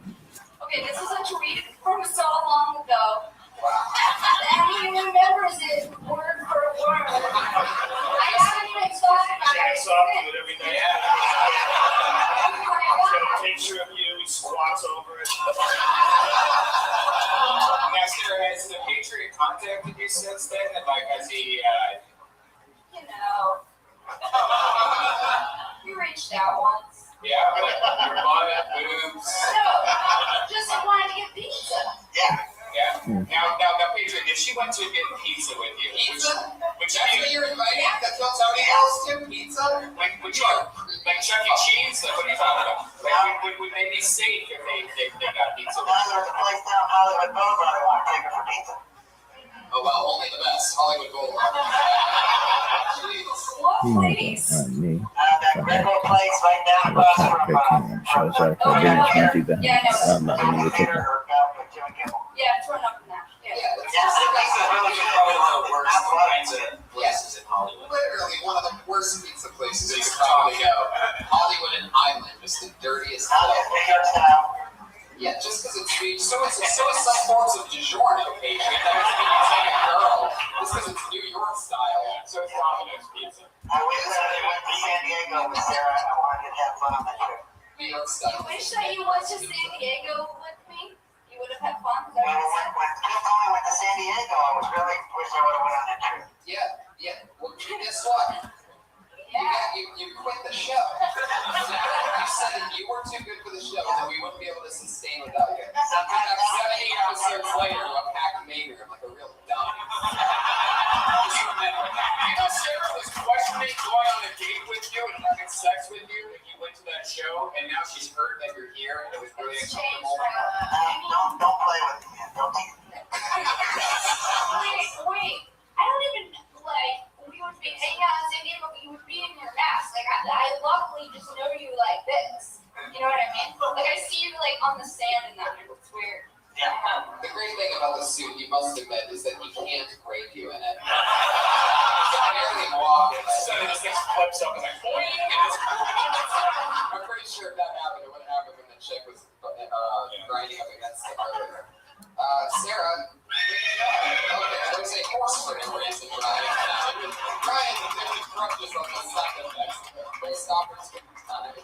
Okay, this is a tweet from so long ago. And he remembers it word for word. I haven't even thought about it. Jacks off to it every night. He's got a picture of you, he squats over it. Now, Sarah, has the Patriot contacted you since then? And like, has he, We reached out once. yeah, your butt, boobs? No, just wanted to get pizza. Yeah. Now, Patriot, if she went to get pizza with you, Pizza? Which That's what you're inviting? That's what Tony else to? Pizza? like Chuck E. Cheese? Like, what are you talking about? Like, would they be safe if they got pizza? Now there's a place down Hollywood Boulevard I want to take her for pizza. Oh, well, only the best. Hollywood Boulevard. What place? That Greco place right down across from shows up for being trying to do that. Yeah, I know. I'm gonna take that. Yeah, it's run up now. Yeah, That's probably one of the worst kinds of places in Hollywood. literally one of the worst pizza places you could probably go. Hollywood and Highland, just the dirtiest place. Yeah, just because it's sweet. So it's some forms of DiGiorno, Patriot. That doesn't mean you take a girl. Just because it's New York style. So it's Domino's pizza. I wish that I went to San Diego with Sarah. I wanted to have fun on that trip. New York style. You wish that you went to San Diego with me? You would have had fun. When Tony went to San Diego, I was really wish I would have went on that trip. Yeah. Well, guess what? You quit the show. You said that you were too good for the show and that we wouldn't be able to sustain without you. Sometimes 70 episodes later, I'm back in Mater. I'm like a real dumb. Sarah was questioning going on a date with you and having sex with you if you went to that show, and now she's heard that you're here and it was really uncomfortable. Don't play with me, man. Don't tease me. Wait. I don't even, we would be hanging out in San Diego, but you would be in your mask. I luckily just know you like this. You know what I mean? I see you, on the sand and that. It's weird. Yeah. The great thing about the suit, you must admit, is that he can't grade you in it. You can barely walk in it. So this thing flips up and like, boing! I'm pretty sure if that happened, it would happen when the chick was grinding up against the earlier. Sarah, okay, there's a horse for no reason, Ryan. Ryan really crushes on the second next. Stoppers for time.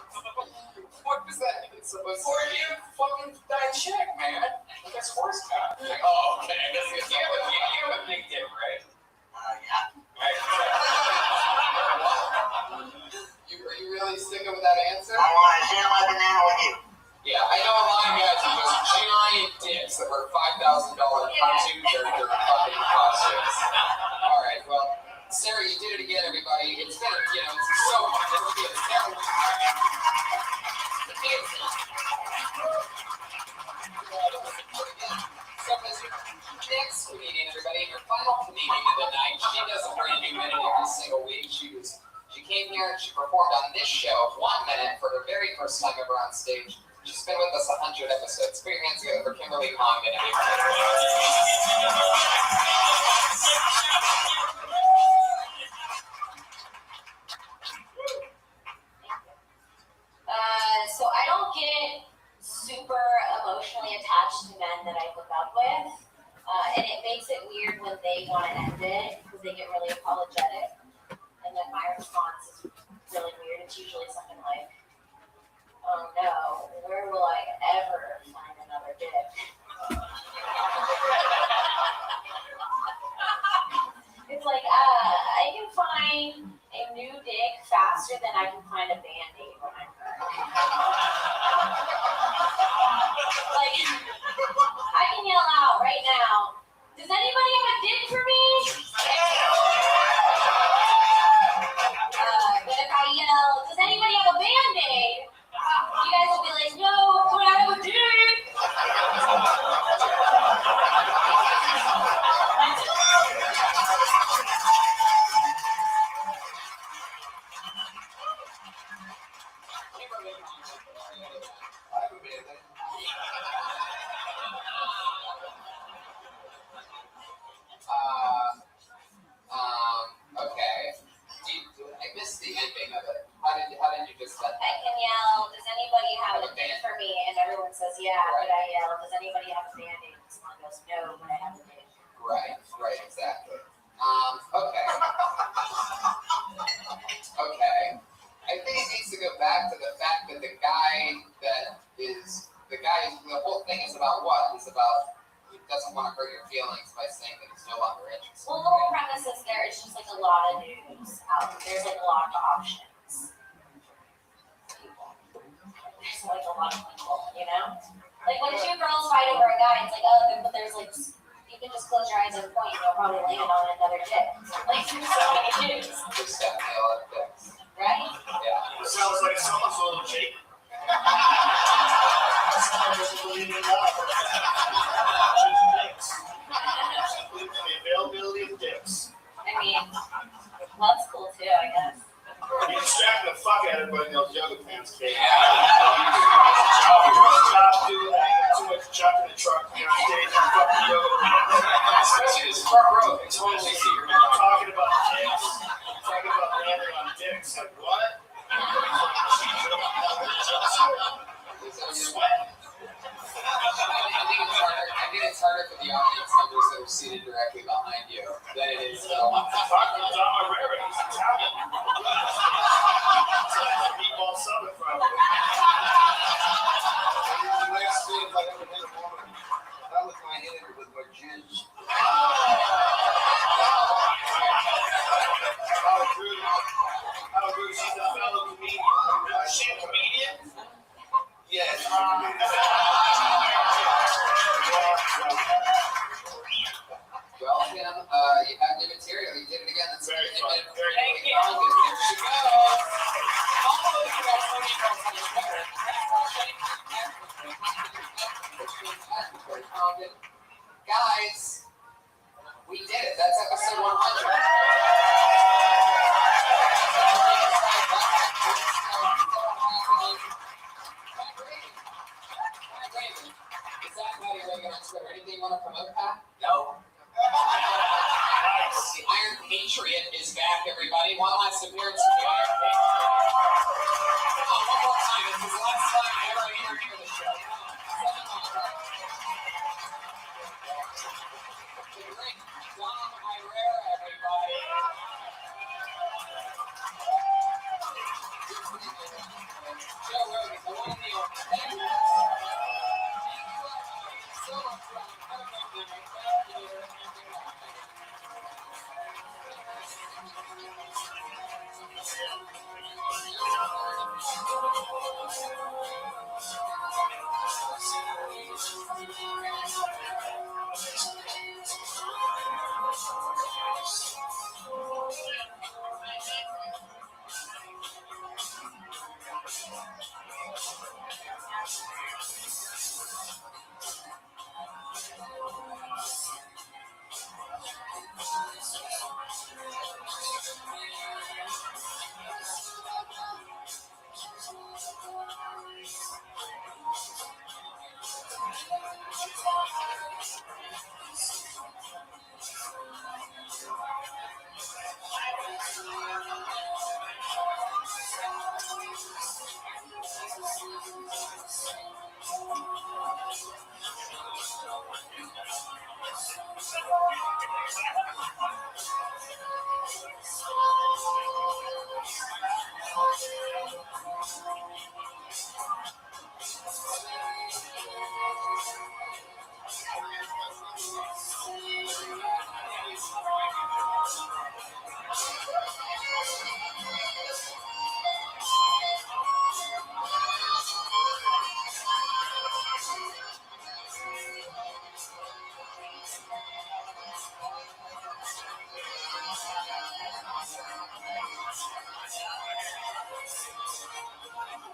What was that even supposed to be? For you fucking that chick, man. That's horse cock. Like, oh, okay. You have a big dick, right? Yeah. Right. Are you really sticking with that answer? I want to share my banana with you. Yeah, I know a lot of guys who just giant dicks that were $5,000 cartoon character fucking costumes. All right, well, Sarah, you did it again, everybody. It's been, it's so much. It'll be a Sarah. So, as your next comedian, everybody, your final comedian of the night, she does a brand new minute every single week. She came here and she performed on this show 1 minute for her very first time ever on stage. She's been with us 100 episodes. Put your hands together for Kimberly Congdon. So I don't get super emotionally attached to men that I hook up with. And it makes it weird when they want to end it because they get really apologetic. And then my response is really weird. It's usually something like, oh no, where will I ever find another dick? Okay. I missed the ending of it. How did you just let I can yell, does anybody have a dick for me? And everyone says, yeah, but I yell, does anybody have a band-aid? And someone goes, no, but I have a dick. Right, exactly. Okay. Okay. I think it needs to go back to the fact that the whole thing is about what? It's about he doesn't want to hurt your feelings by saying that he's no longer interested. Well, the whole premise is there's just like a lot of news out there. There's like a lot of options. There's like a lot of people, you know? Like when two girls fight over a guy, it's like, oh, but there's like, you can just close your eyes and point, and you'll probably land on another dick. Like, there's so many news. Just definitely a lot of dicks. Right? Yeah. It sounds like someone's a little shaky. Someone doesn't believe in love. Choosing dicks. Simply for the availability of dicks. I mean, love's cool too, I guess. You distract the fuck out of everybody in those yoga pants, kid. Yeah. Stop doing that. You got too much junk in the truck. You're on stage in fucking yoga pants. Especially this front row. It's totally secret. You're talking about dicks. You're talking about landing on dicks. Like, what? Sweat. I think it's harder for the audience members that are seated directly behind you than it is for the ones that Talking about Don Herrera. He's Italian. It's like a meatball sub in front of him. The next thing, if I ever hit a woman, I lick my hand with my jizz. How good she's a fellow comedian. Is she a comedian? Yes. Well, Tim, you had new material. You did it again. That's Very good. fun. Very Thank you. fun. There she goes. Follow us at Tony Girls on Twitter. Guys, we did it. That's episode 100. Anything you want to promote, Pat? No. The Iron Patriot is back, everybody. One last appearance from the Iron Patriot. Come on, one more time. This is the last time I ever interview the show. The great Dom Herrera, everybody. Joe Rogan, the one and the only. Thank you. So much fun. Have a great night. Thank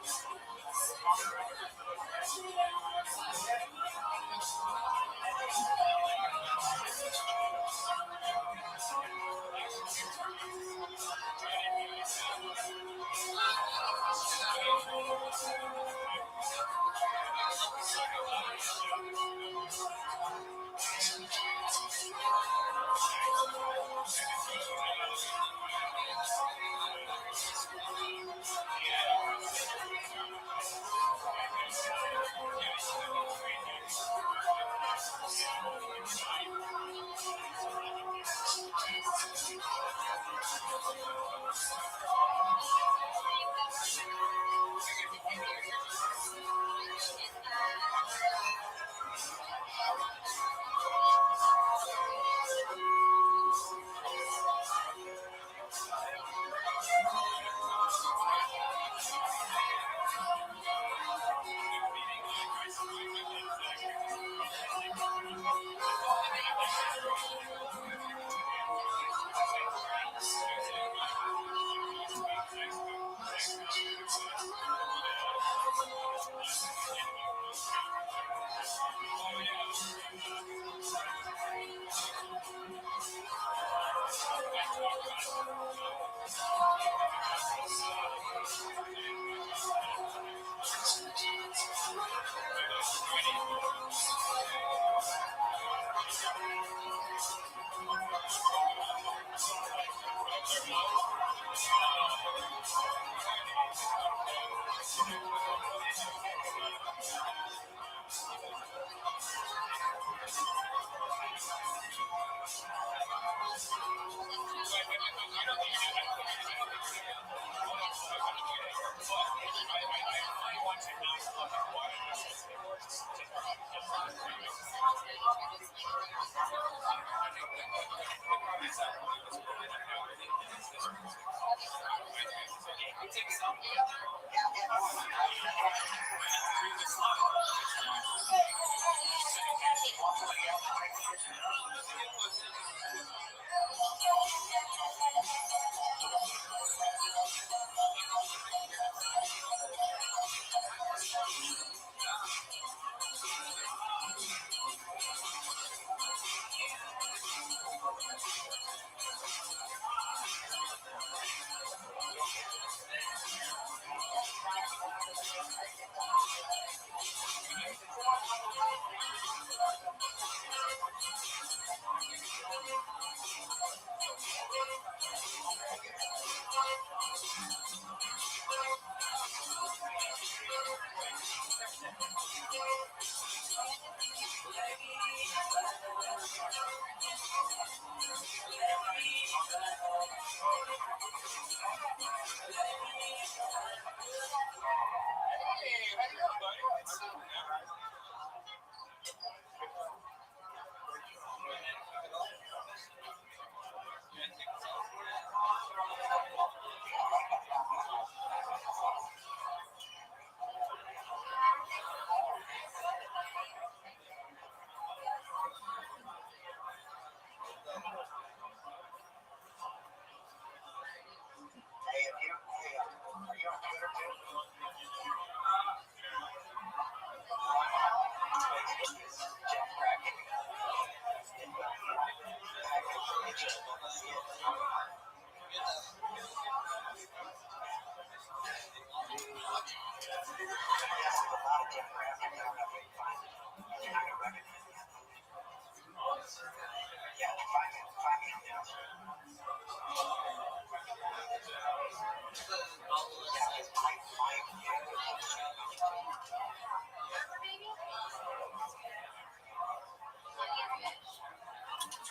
you.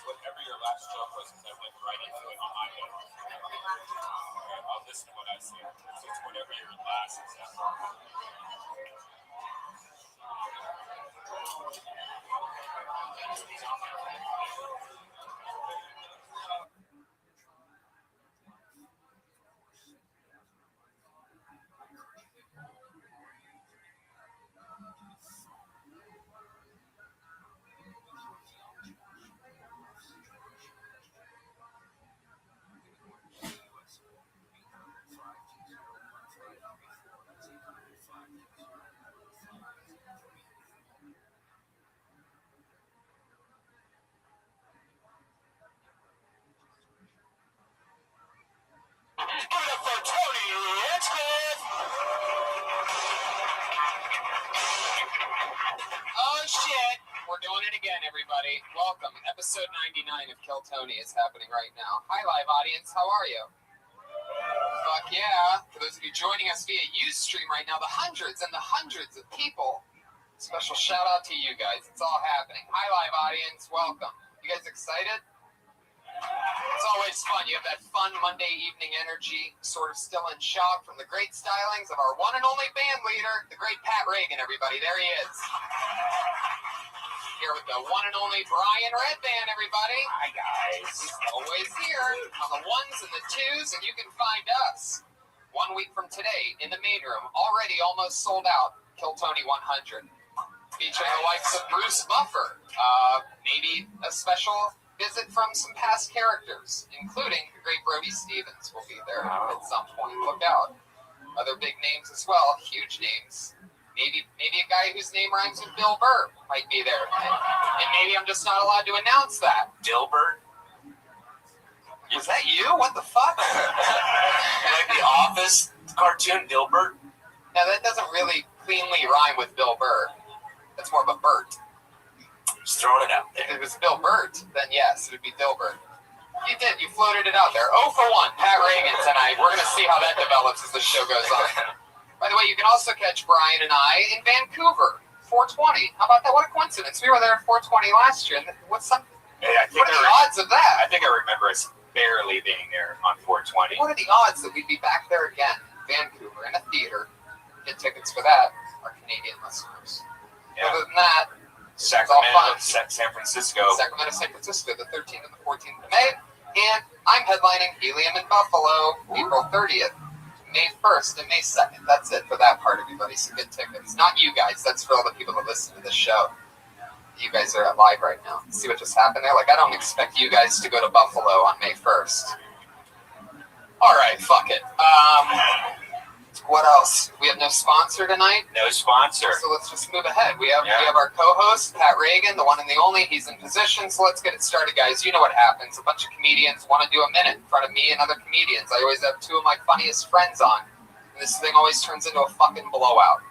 Whatever your last joke was, because I went right into it on my note. Okay, I'll listen to what I say. So it's whatever your last example. and again, everybody. Welcome. Episode 99 of Kill Tony is happening right now. Hi, live audience. How are you? Fuck yeah. For those of you joining us via Ustream right now, the hundreds and the hundreds of people, special shout out to you guys. It's all happening. Hi, live audience. Welcome. You guys excited? It's always fun. You have that fun Monday evening energy, sort of still in shock from the great stylings of our one and only band leader, the great Pat Reagan, everybody. There he is. Here with the one and only Brian Redband, everybody. Hi, guys. He's always here on the ones and the twos, and you can find us 1 week from today in the main room, already almost sold out, Kill Tony 100, featuring the likes of Bruce Buffer, maybe a special visit from some past characters, including the great Brody Stevens will be there at some point. Look out. Other big names as well, huge names. Maybe a guy whose name rhymes with Bill Burr might be there. And maybe I'm just not allowed to announce that. Dilbert? Was that you? What the fuck? Like the Office cartoon Dilbert? Now that doesn't really cleanly rhyme with Bill Burr. That's more of a Bert. Just throwing it out there. If it was Bill Burt, then yes, it would be Dilbert. You did. You floated it out there. 0 for 1. Pat Reagan tonight. We're going to see how that develops as the show goes on. By the way, you can also catch Brian and I in Vancouver, 420. How about that? What a coincidence. We were there at 420 last year. What are the odds of that? I think I remember us barely being there on 420. What are the odds that we'd be back there again in Vancouver in a theater? Get tickets for that, our Canadian listeners. Yeah. Other than that, Sacramento, San Francisco. Sacramento, San Francisco, the 13th and the 14th of May. And I'm headlining Helium in Buffalo, April 30th. May 1st and May 2nd. That's it for that part, everybody. So get tickets. Not you guys. That's for all the people that listen to the show. You guys are live right now. See what just happened there? Like, I don't expect you guys to go to Buffalo on May 1st. All right, fuck it. What else? We have no sponsor tonight? No sponsor. So let's just move ahead. We have our co-host, Pat Reagan, the one and the only. He's in position, so let's get it started, guys. You know what happens. A bunch of comedians want to do a minute in front of me and other comedians. I always have 2 of my funniest friends on, and this thing always turns into a fucking blowout.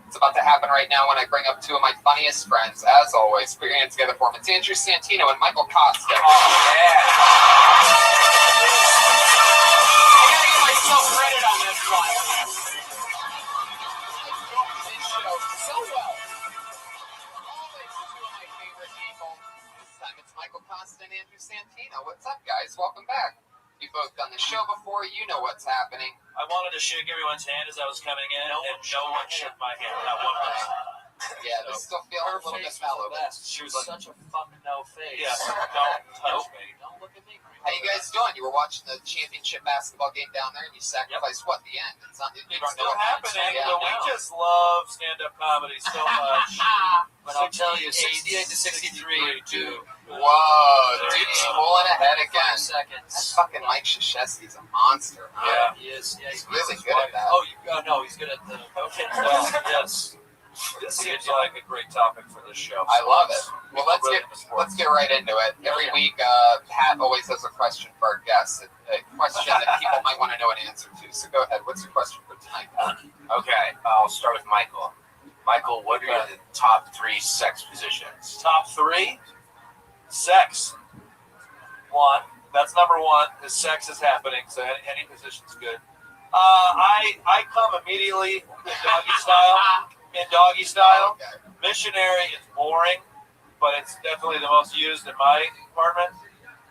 It's about to happen right now when I bring up 2 of my funniest friends. As always, put your hands together for them. It's Andrew Santino and Michael Costa. Oh, yeah. I gotta give myself credit on this one. So well. Always 2 of my favorite people. This time it's Michael Costa and Andrew Santino. What's up, guys? Welcome back. You've both done the show before. You know what's happening. I wanted to shake everyone's hand as I was coming in, and no one shook my hand. Not one person. Yeah, they still feel a little bit mellow. She was such a fucking no face. Yeah, don't touch me. Don't look at me. How you guys doing? You were watching the championship basketball game down there, and you sacrificed what? The end. It's not. It's still happening, but we just love stand-up comedy so much. But I'll tell you, 68 to 63, too. Whoa, dude's pulling ahead again. Seconds. That fucking Mike Krzyzewski's a monster. Huh? Yeah, he is. Yeah, he's really good at that. Oh, no, he's good at the. Okay, well, yes. This seems like a great topic for this show. I love it. Well, let's get right into it. Every week, Pat always has a question for our guests, a question that people might want to know an answer to. So go ahead. What's your question for tonight, Pat? Okay, I'll start with Michael. Michael, what are the top 3 sex positions? Top 3? Sex. 1. That's number 1. The sex is happening, so any position's good. I come immediately in doggy style. Okay. Missionary is boring, but it's definitely the most used in my department.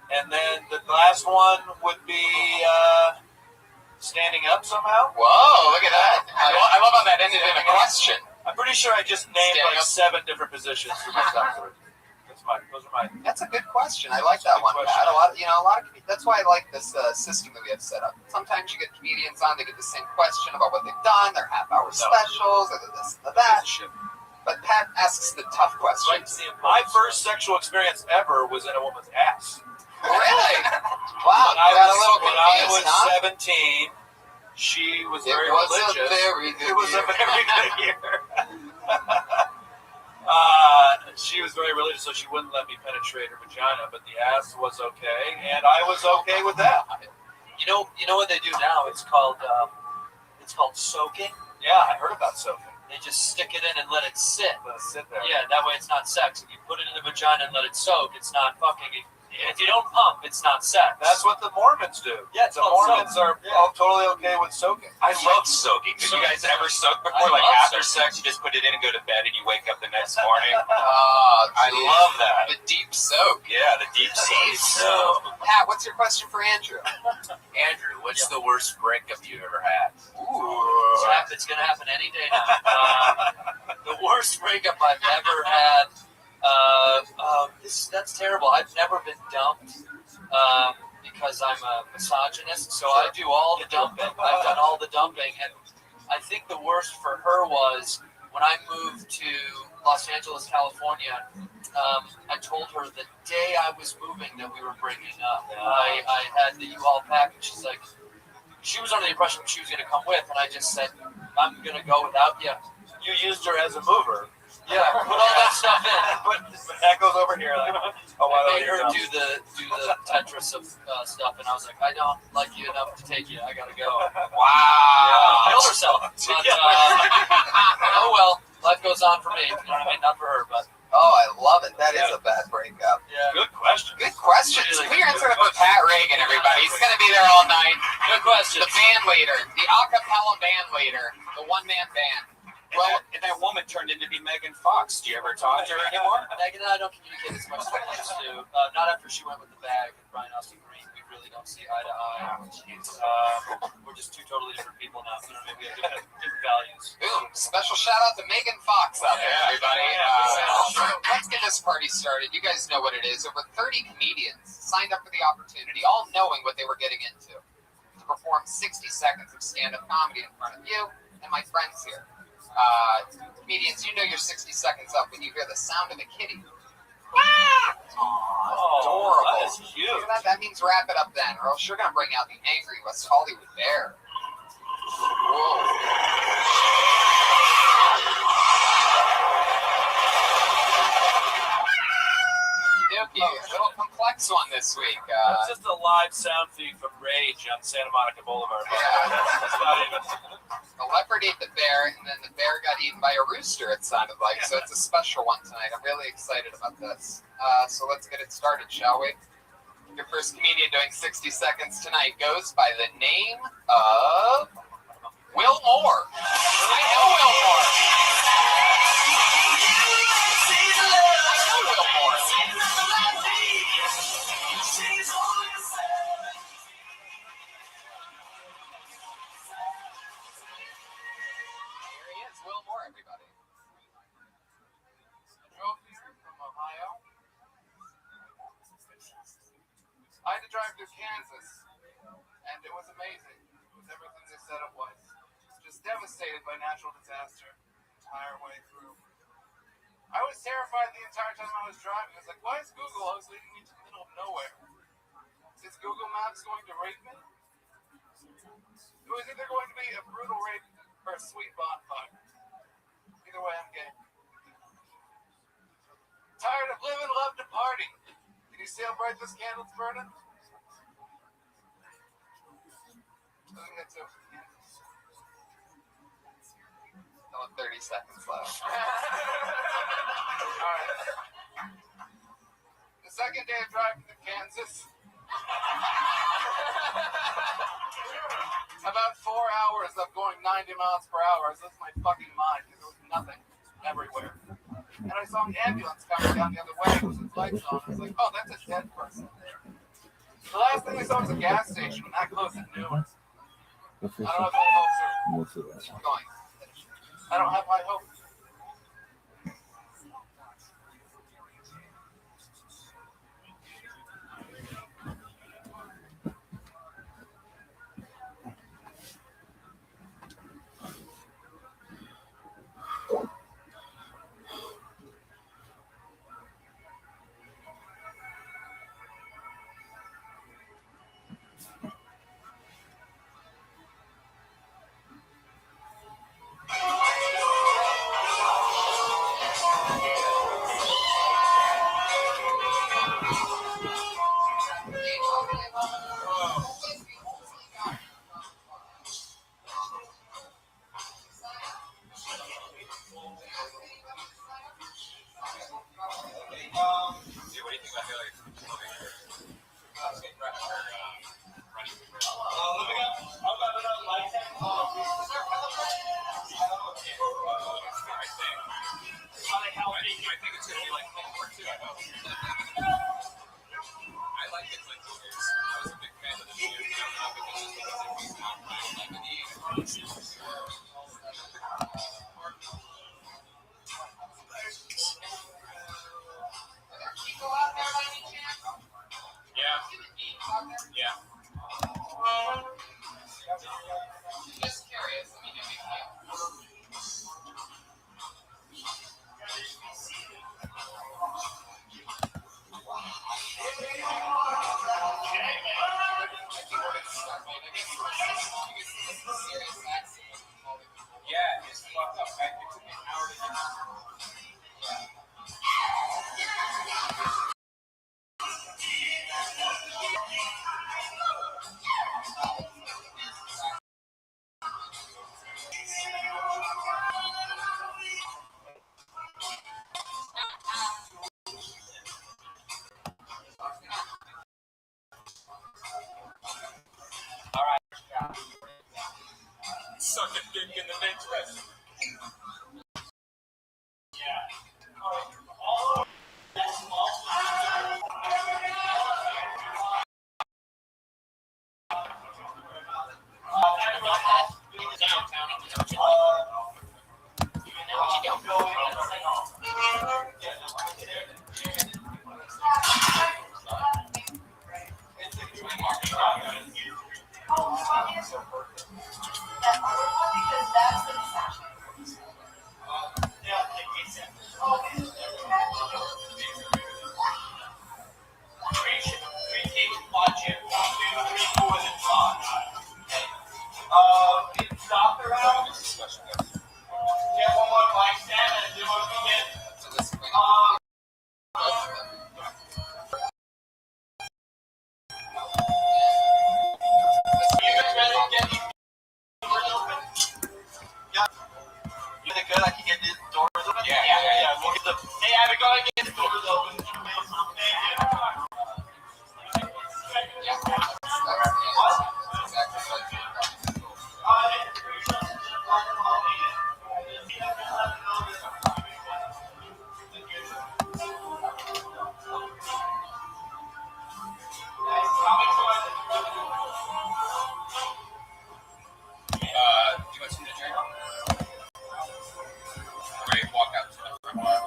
And then the last one would be standing up somehow. Whoa, look at that. I love how that ended in a question. I'm pretty sure I just named like 7 different positions for my top 3. Those are mine. That's a good question. I like that one, Pat. That's why I like this system that we have set up. Sometimes you get comedians on, they get the same question about what they've done, their half-hour specials, or this, or that. But Pat asks the tough questions. My first sexual experience ever was in a woman's ass. Really? Wow. When I was 17, she was very religious. It was a very good year. She was very religious, so she wouldn't let me penetrate her vagina, but the ass was okay, and I was okay with that. You know what they do now? It's called soaking. Yeah, I heard about soaking. They just stick stick it in and let it sit. Let it sit there. Yeah, that way it's not sex. If you put it in the vagina and let it soak, it's not fucking. If you don't pump, it's not sex. That's what the Mormons do. Yeah, it's the called Mormons soak. are all totally okay with soaking. I love soaking. Did you guys ever soak before? Like after sex, you just put it in and go to bed, and you wake up the next morning. I love that. The deep soak. Yeah, the deep soak. Pat, what's your question for Andrew? Andrew, what's the worst breakup you've ever had? It's going to happen any day now. The worst breakup I've ever had. That's terrible. I've never been dumped because I'm a misogynist, so I do all the dumping. I've done all the dumping, and I think the worst for her was when I moved to Los Angeles, California. I told her the day I was moving that we were breaking up. I had the U-Haul package. She's like, she was under the impression she was going to come with, and I just said, I'm going to go without you. You used her as a mover. Yeah, put all that stuff in. But that goes over here. Like, I made her do the Tetris of stuff, and I was like, I don't like you enough to take you. I gotta go. Wow. Killed herself. But, oh well, life goes on for me. You know what I mean? Not for her, but. Oh, I love it. That is a bad breakup. Yeah. Good question. Good question. Clearance for Pat Reagan, everybody. He's going to be there all night. Good question. The band leader, the a cappella band leader, the one-man band. Well, and that woman turned into be Megan Fox. Do you ever talk to her anymore? Megan and I don't communicate as much as I used to. Not after she went with the bag and Brian Austin Green. We really don't see eye to eye. We're just two totally different people now. You know, maybe we have different values. Boom. Special shout out to Megan Fox out there, everybody. Let's get this party started. You guys know what it is. Over 30 comedians signed up for the opportunity, all knowing what they were getting into, to perform 60 seconds of stand-up comedy in front of you and my friends here. Comedians, you know you're 60 seconds up when you hear the sound of a kitty. Adorable. That is cute. That means wrap it up then, or else you're going to bring out the angry West Hollywood bear. Whoa. A little complex one this week. That's just a live sound feed from Rage on Santa Monica Boulevard. That's not even. The leopard ate the bear, and then the bear got eaten by a rooster, it sounded like. So it's a special one tonight. I'm really excited about this. So let's get it started, shall we? Your first comedian doing 60 seconds tonight goes by the name of Will Moore. I know Will Moore. Everybody. I drove here from Ohio. I had to drive through Kansas, and it was amazing. It was everything they said it was. Just devastated by natural disaster the entire way through. I was terrified the entire time I was driving. I was like, why is Google always leading me to the middle of nowhere? Is Google Maps going to rape me? It was either going to be a brutal rape or a sweet bonfire. Either way, I'm game. Tired of living, love to party. Can you see how bright this candle's burning? I think that's it. Still 30 seconds left. Alright. The second day of driving to Kansas. About 4 hours of going 90 miles per hour. I was losing my fucking mind because there was nothing everywhere. And I saw an ambulance coming down the other way with its lights on. I was like, oh, that's a dead person. The last thing I saw was a gas station, and that close at noon. I don't have high hopes. Keep going. I don't have high hopes. Doctor out. Get one more bike stand and do what we get. You think good? I can get these doors open? Yeah. We'll get the. Hey, Abby, go ahead and get the doors open. Do you want some to drink? Ready to walk out to the front.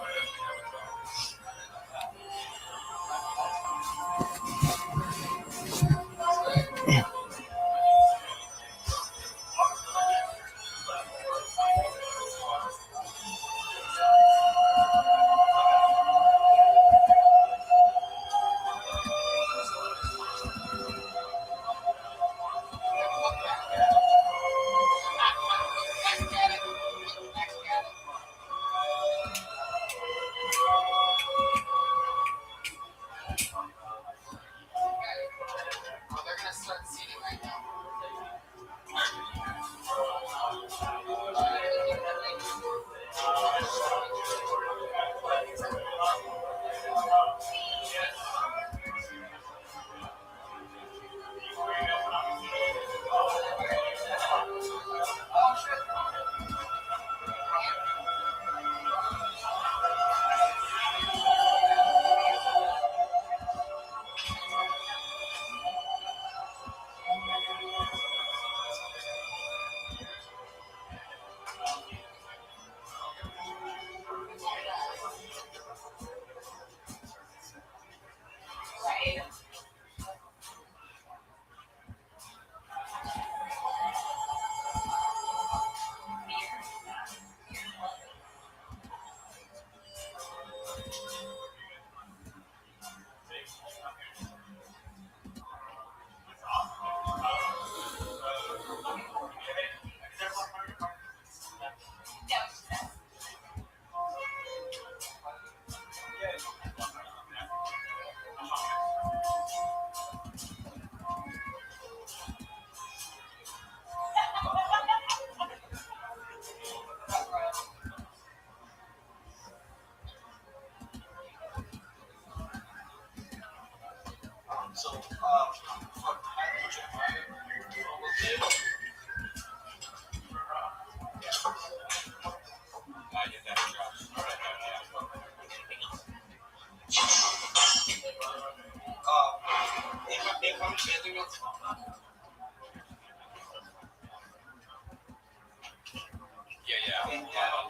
They're gonna start seating right now.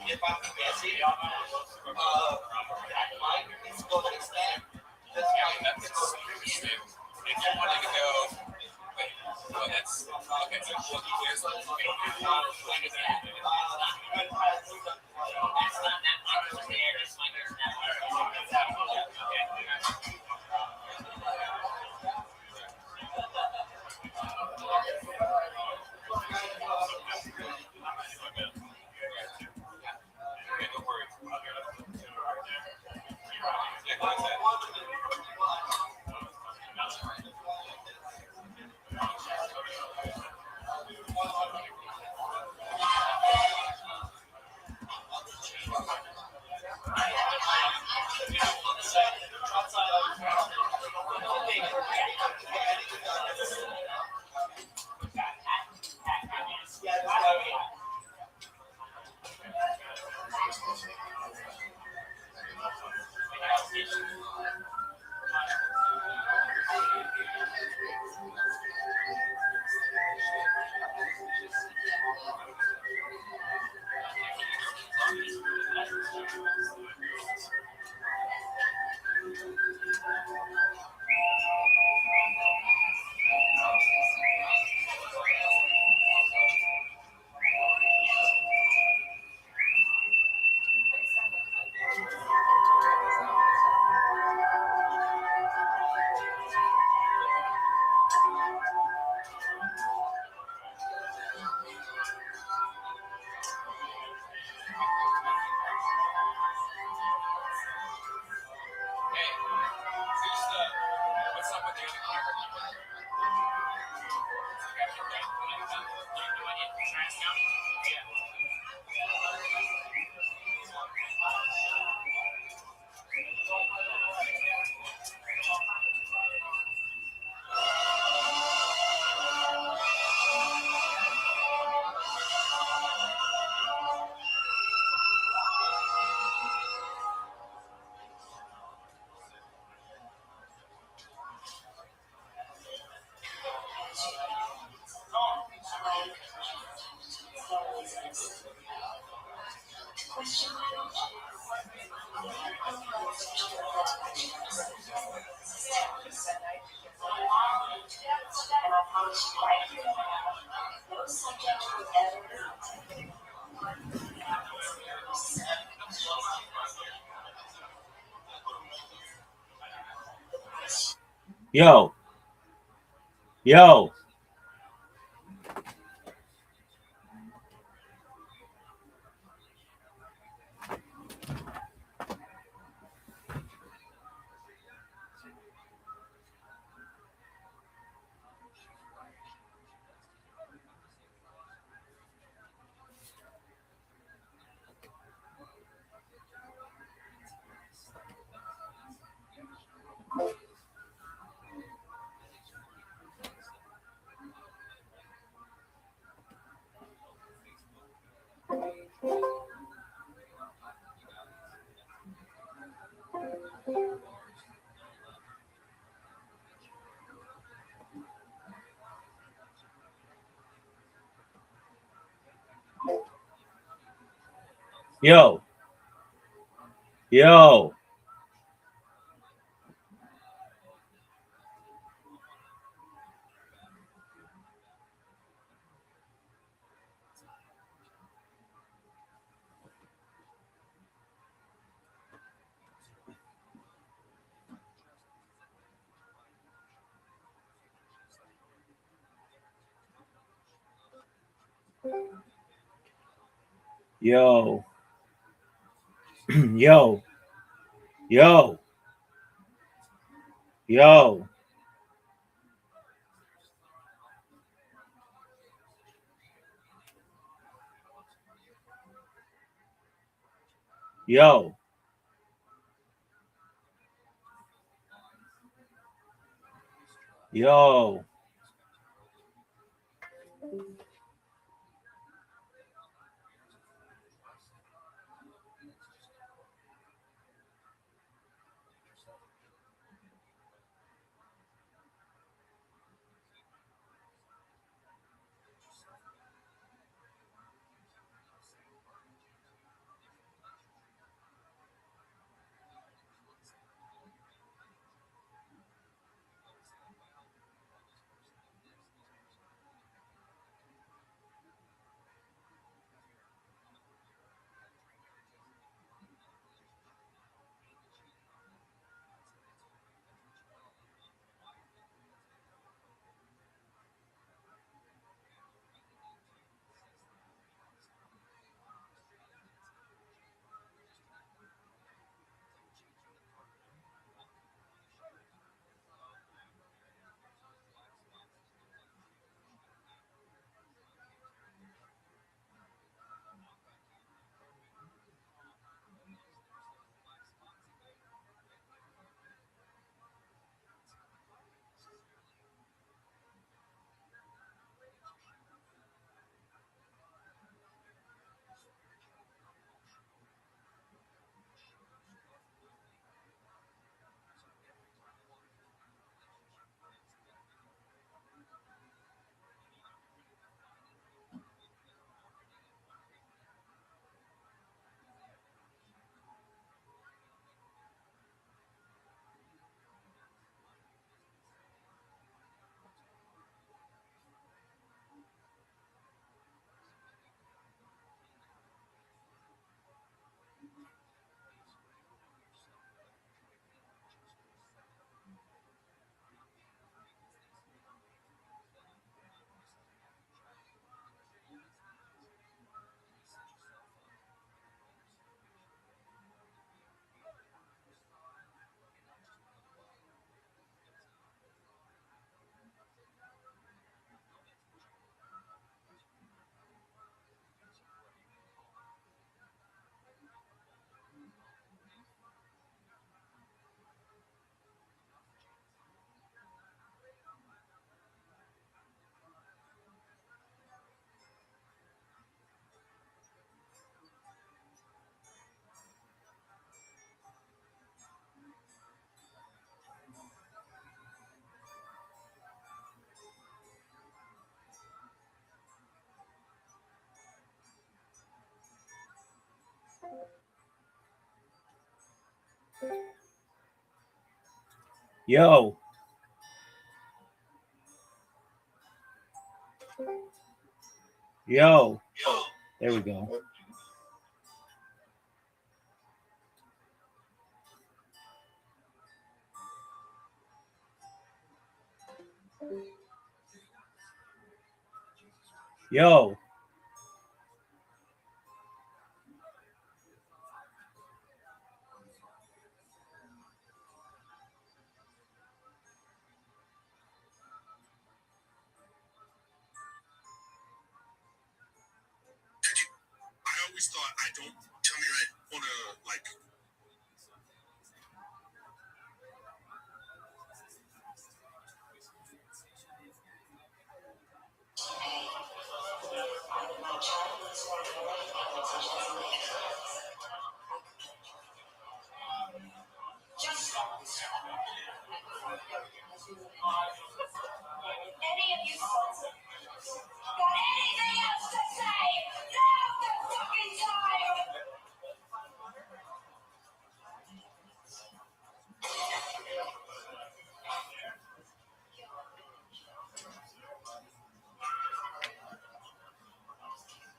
If I'm fancy, Mike, let's go to extend. This guy, If you wanted to go, wait, well, that's okay. So here's the Yo. Yo. Yo. Yo. Yo. Yo. Yo. Yo. Yo. Yo. Yo. Yo. There we go. Yo. I always thought I don't tell me I want to like. Any of you folks got anything else to say? Now's the fucking time!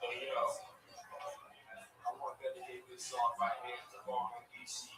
Hey, yo, I want to dedicate this song right here to all the DC.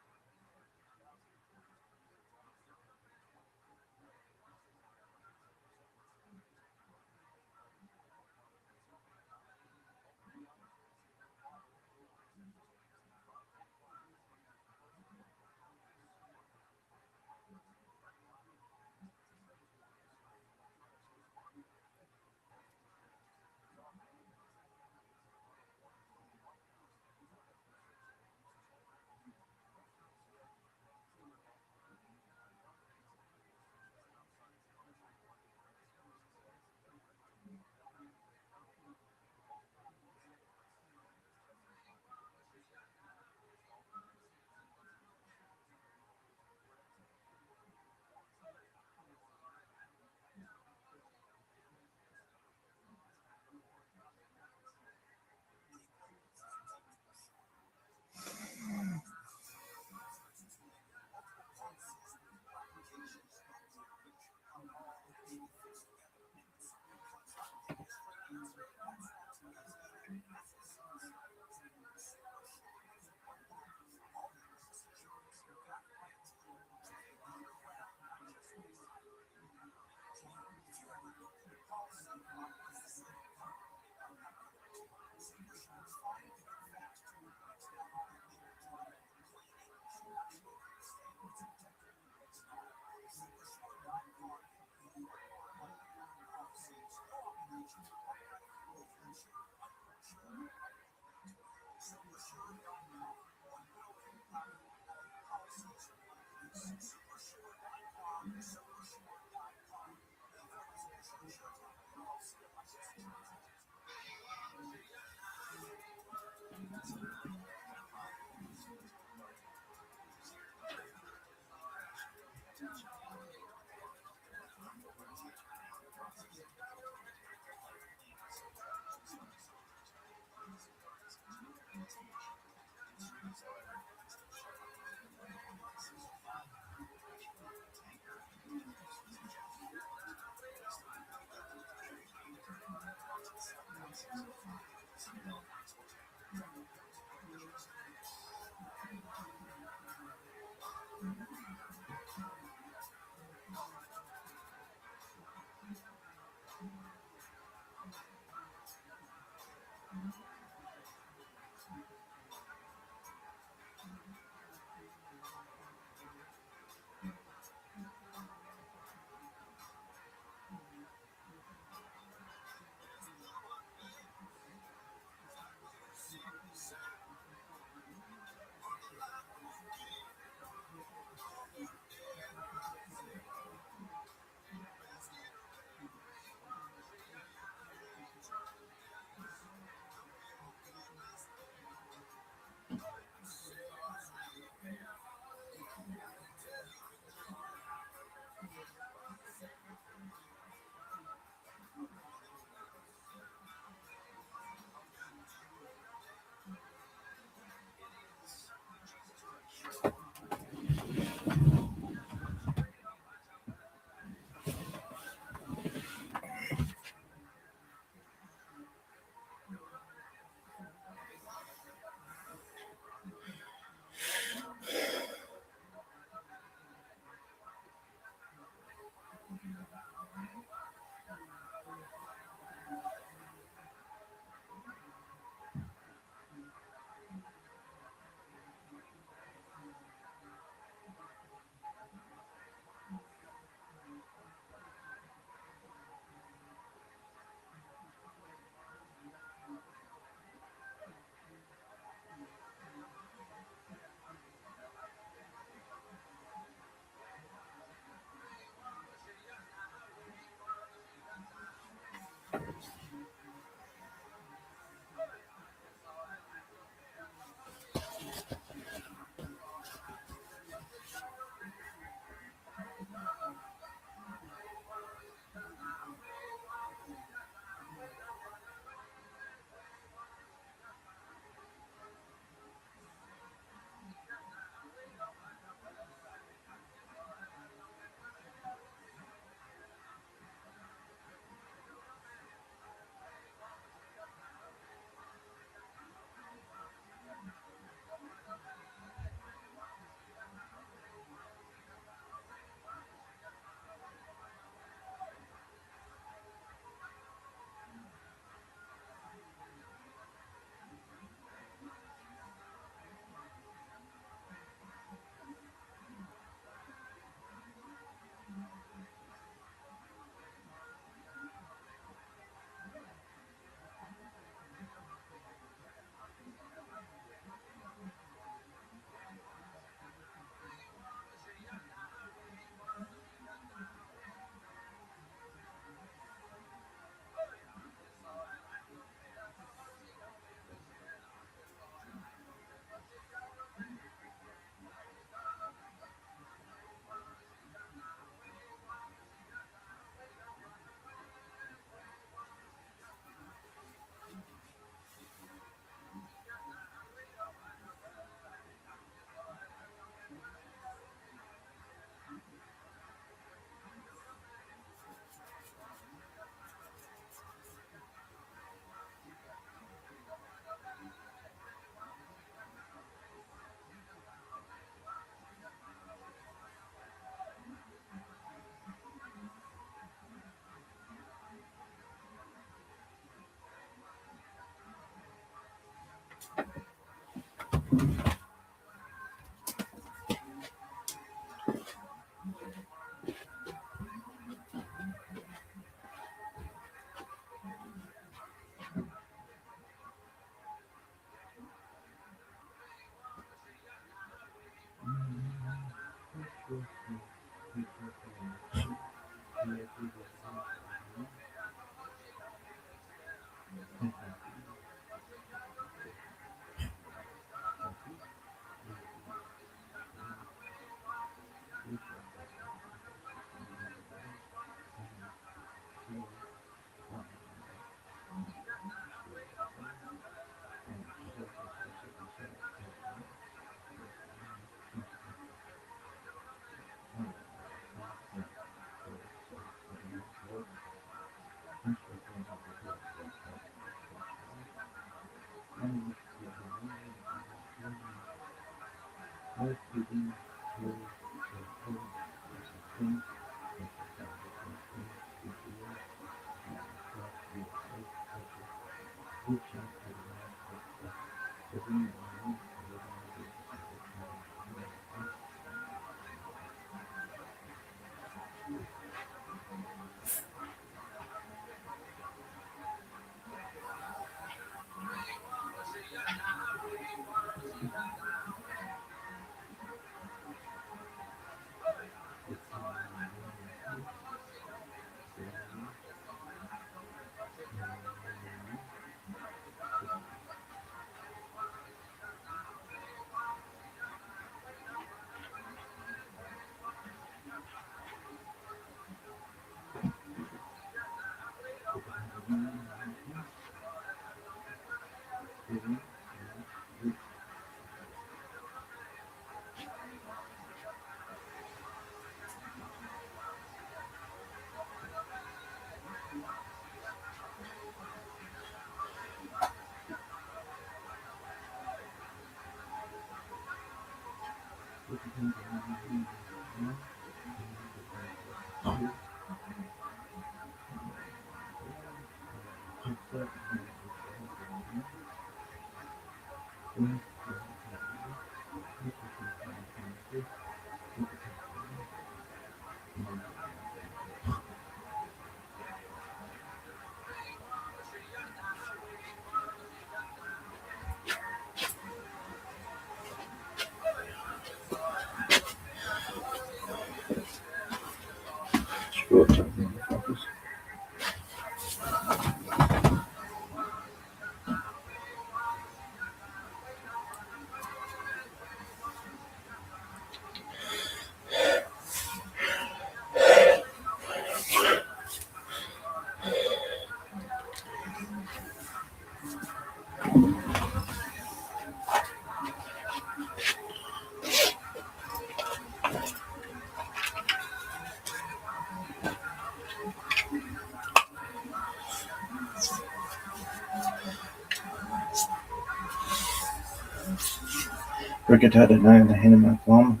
Brigitte denied the Hinema Plum.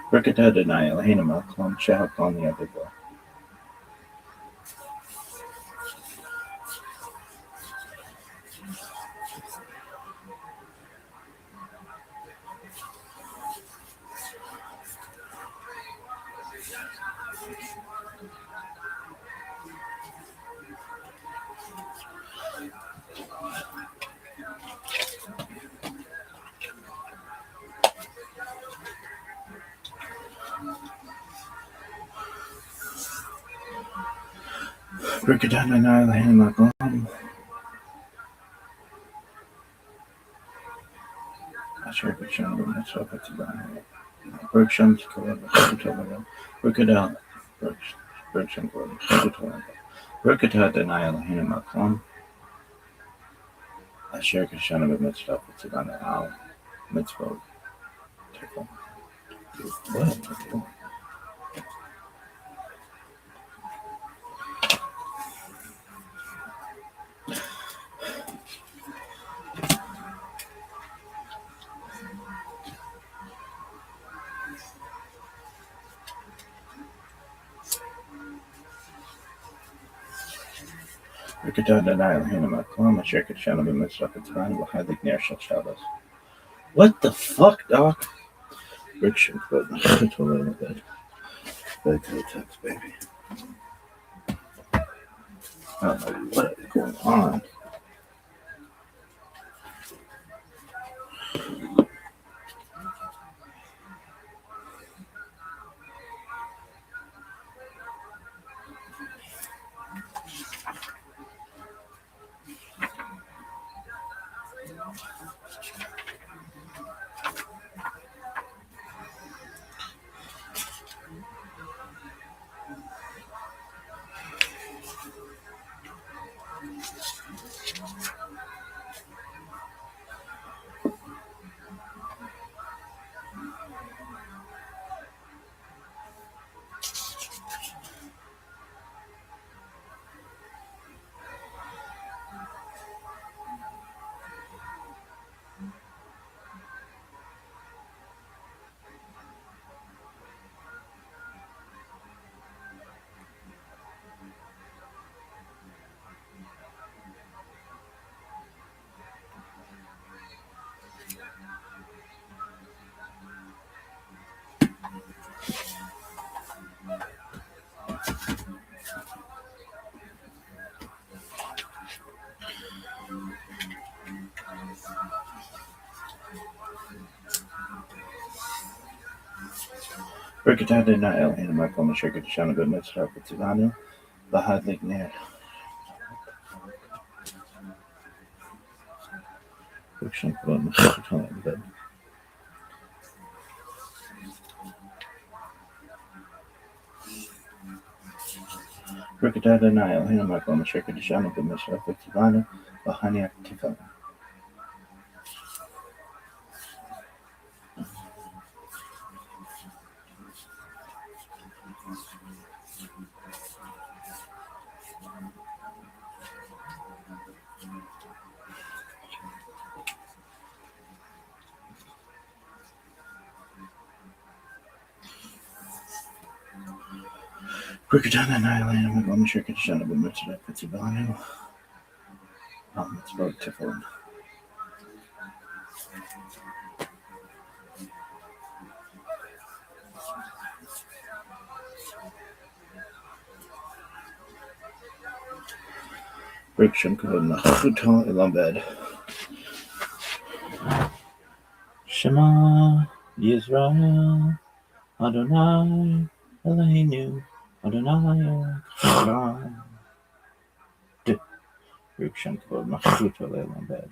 Brigitte denied the Hinema Plum. Shout on the other boy. Brigitte denied the Hinema Plum. Ashurkichan myself at the line. Bergsham scored Brigitte Bergsham scored Brigitte denied the Hinema Plum. Ashurkichan myself at the line. Al Mitzvah. What? What the fuck, dog? Friction put a little bit. Back to the text, baby. I don't know what is going on. Rickettade na el in my plumber shaker to shine a good mess up with Tivano, the hard lake near. Friction put on the bed. Rickettade na el in my plumber shaker to shine a good mess up with Tivano, the honey Tivano. Rickettade na el in my plumber shaker to shine a good mess up with Tivano. It's about Tiffin. Friction put on the hotel in bed. Shema Yisrael Adonai Eloheinu Adonai Echad. Friction put on the hotel in bed.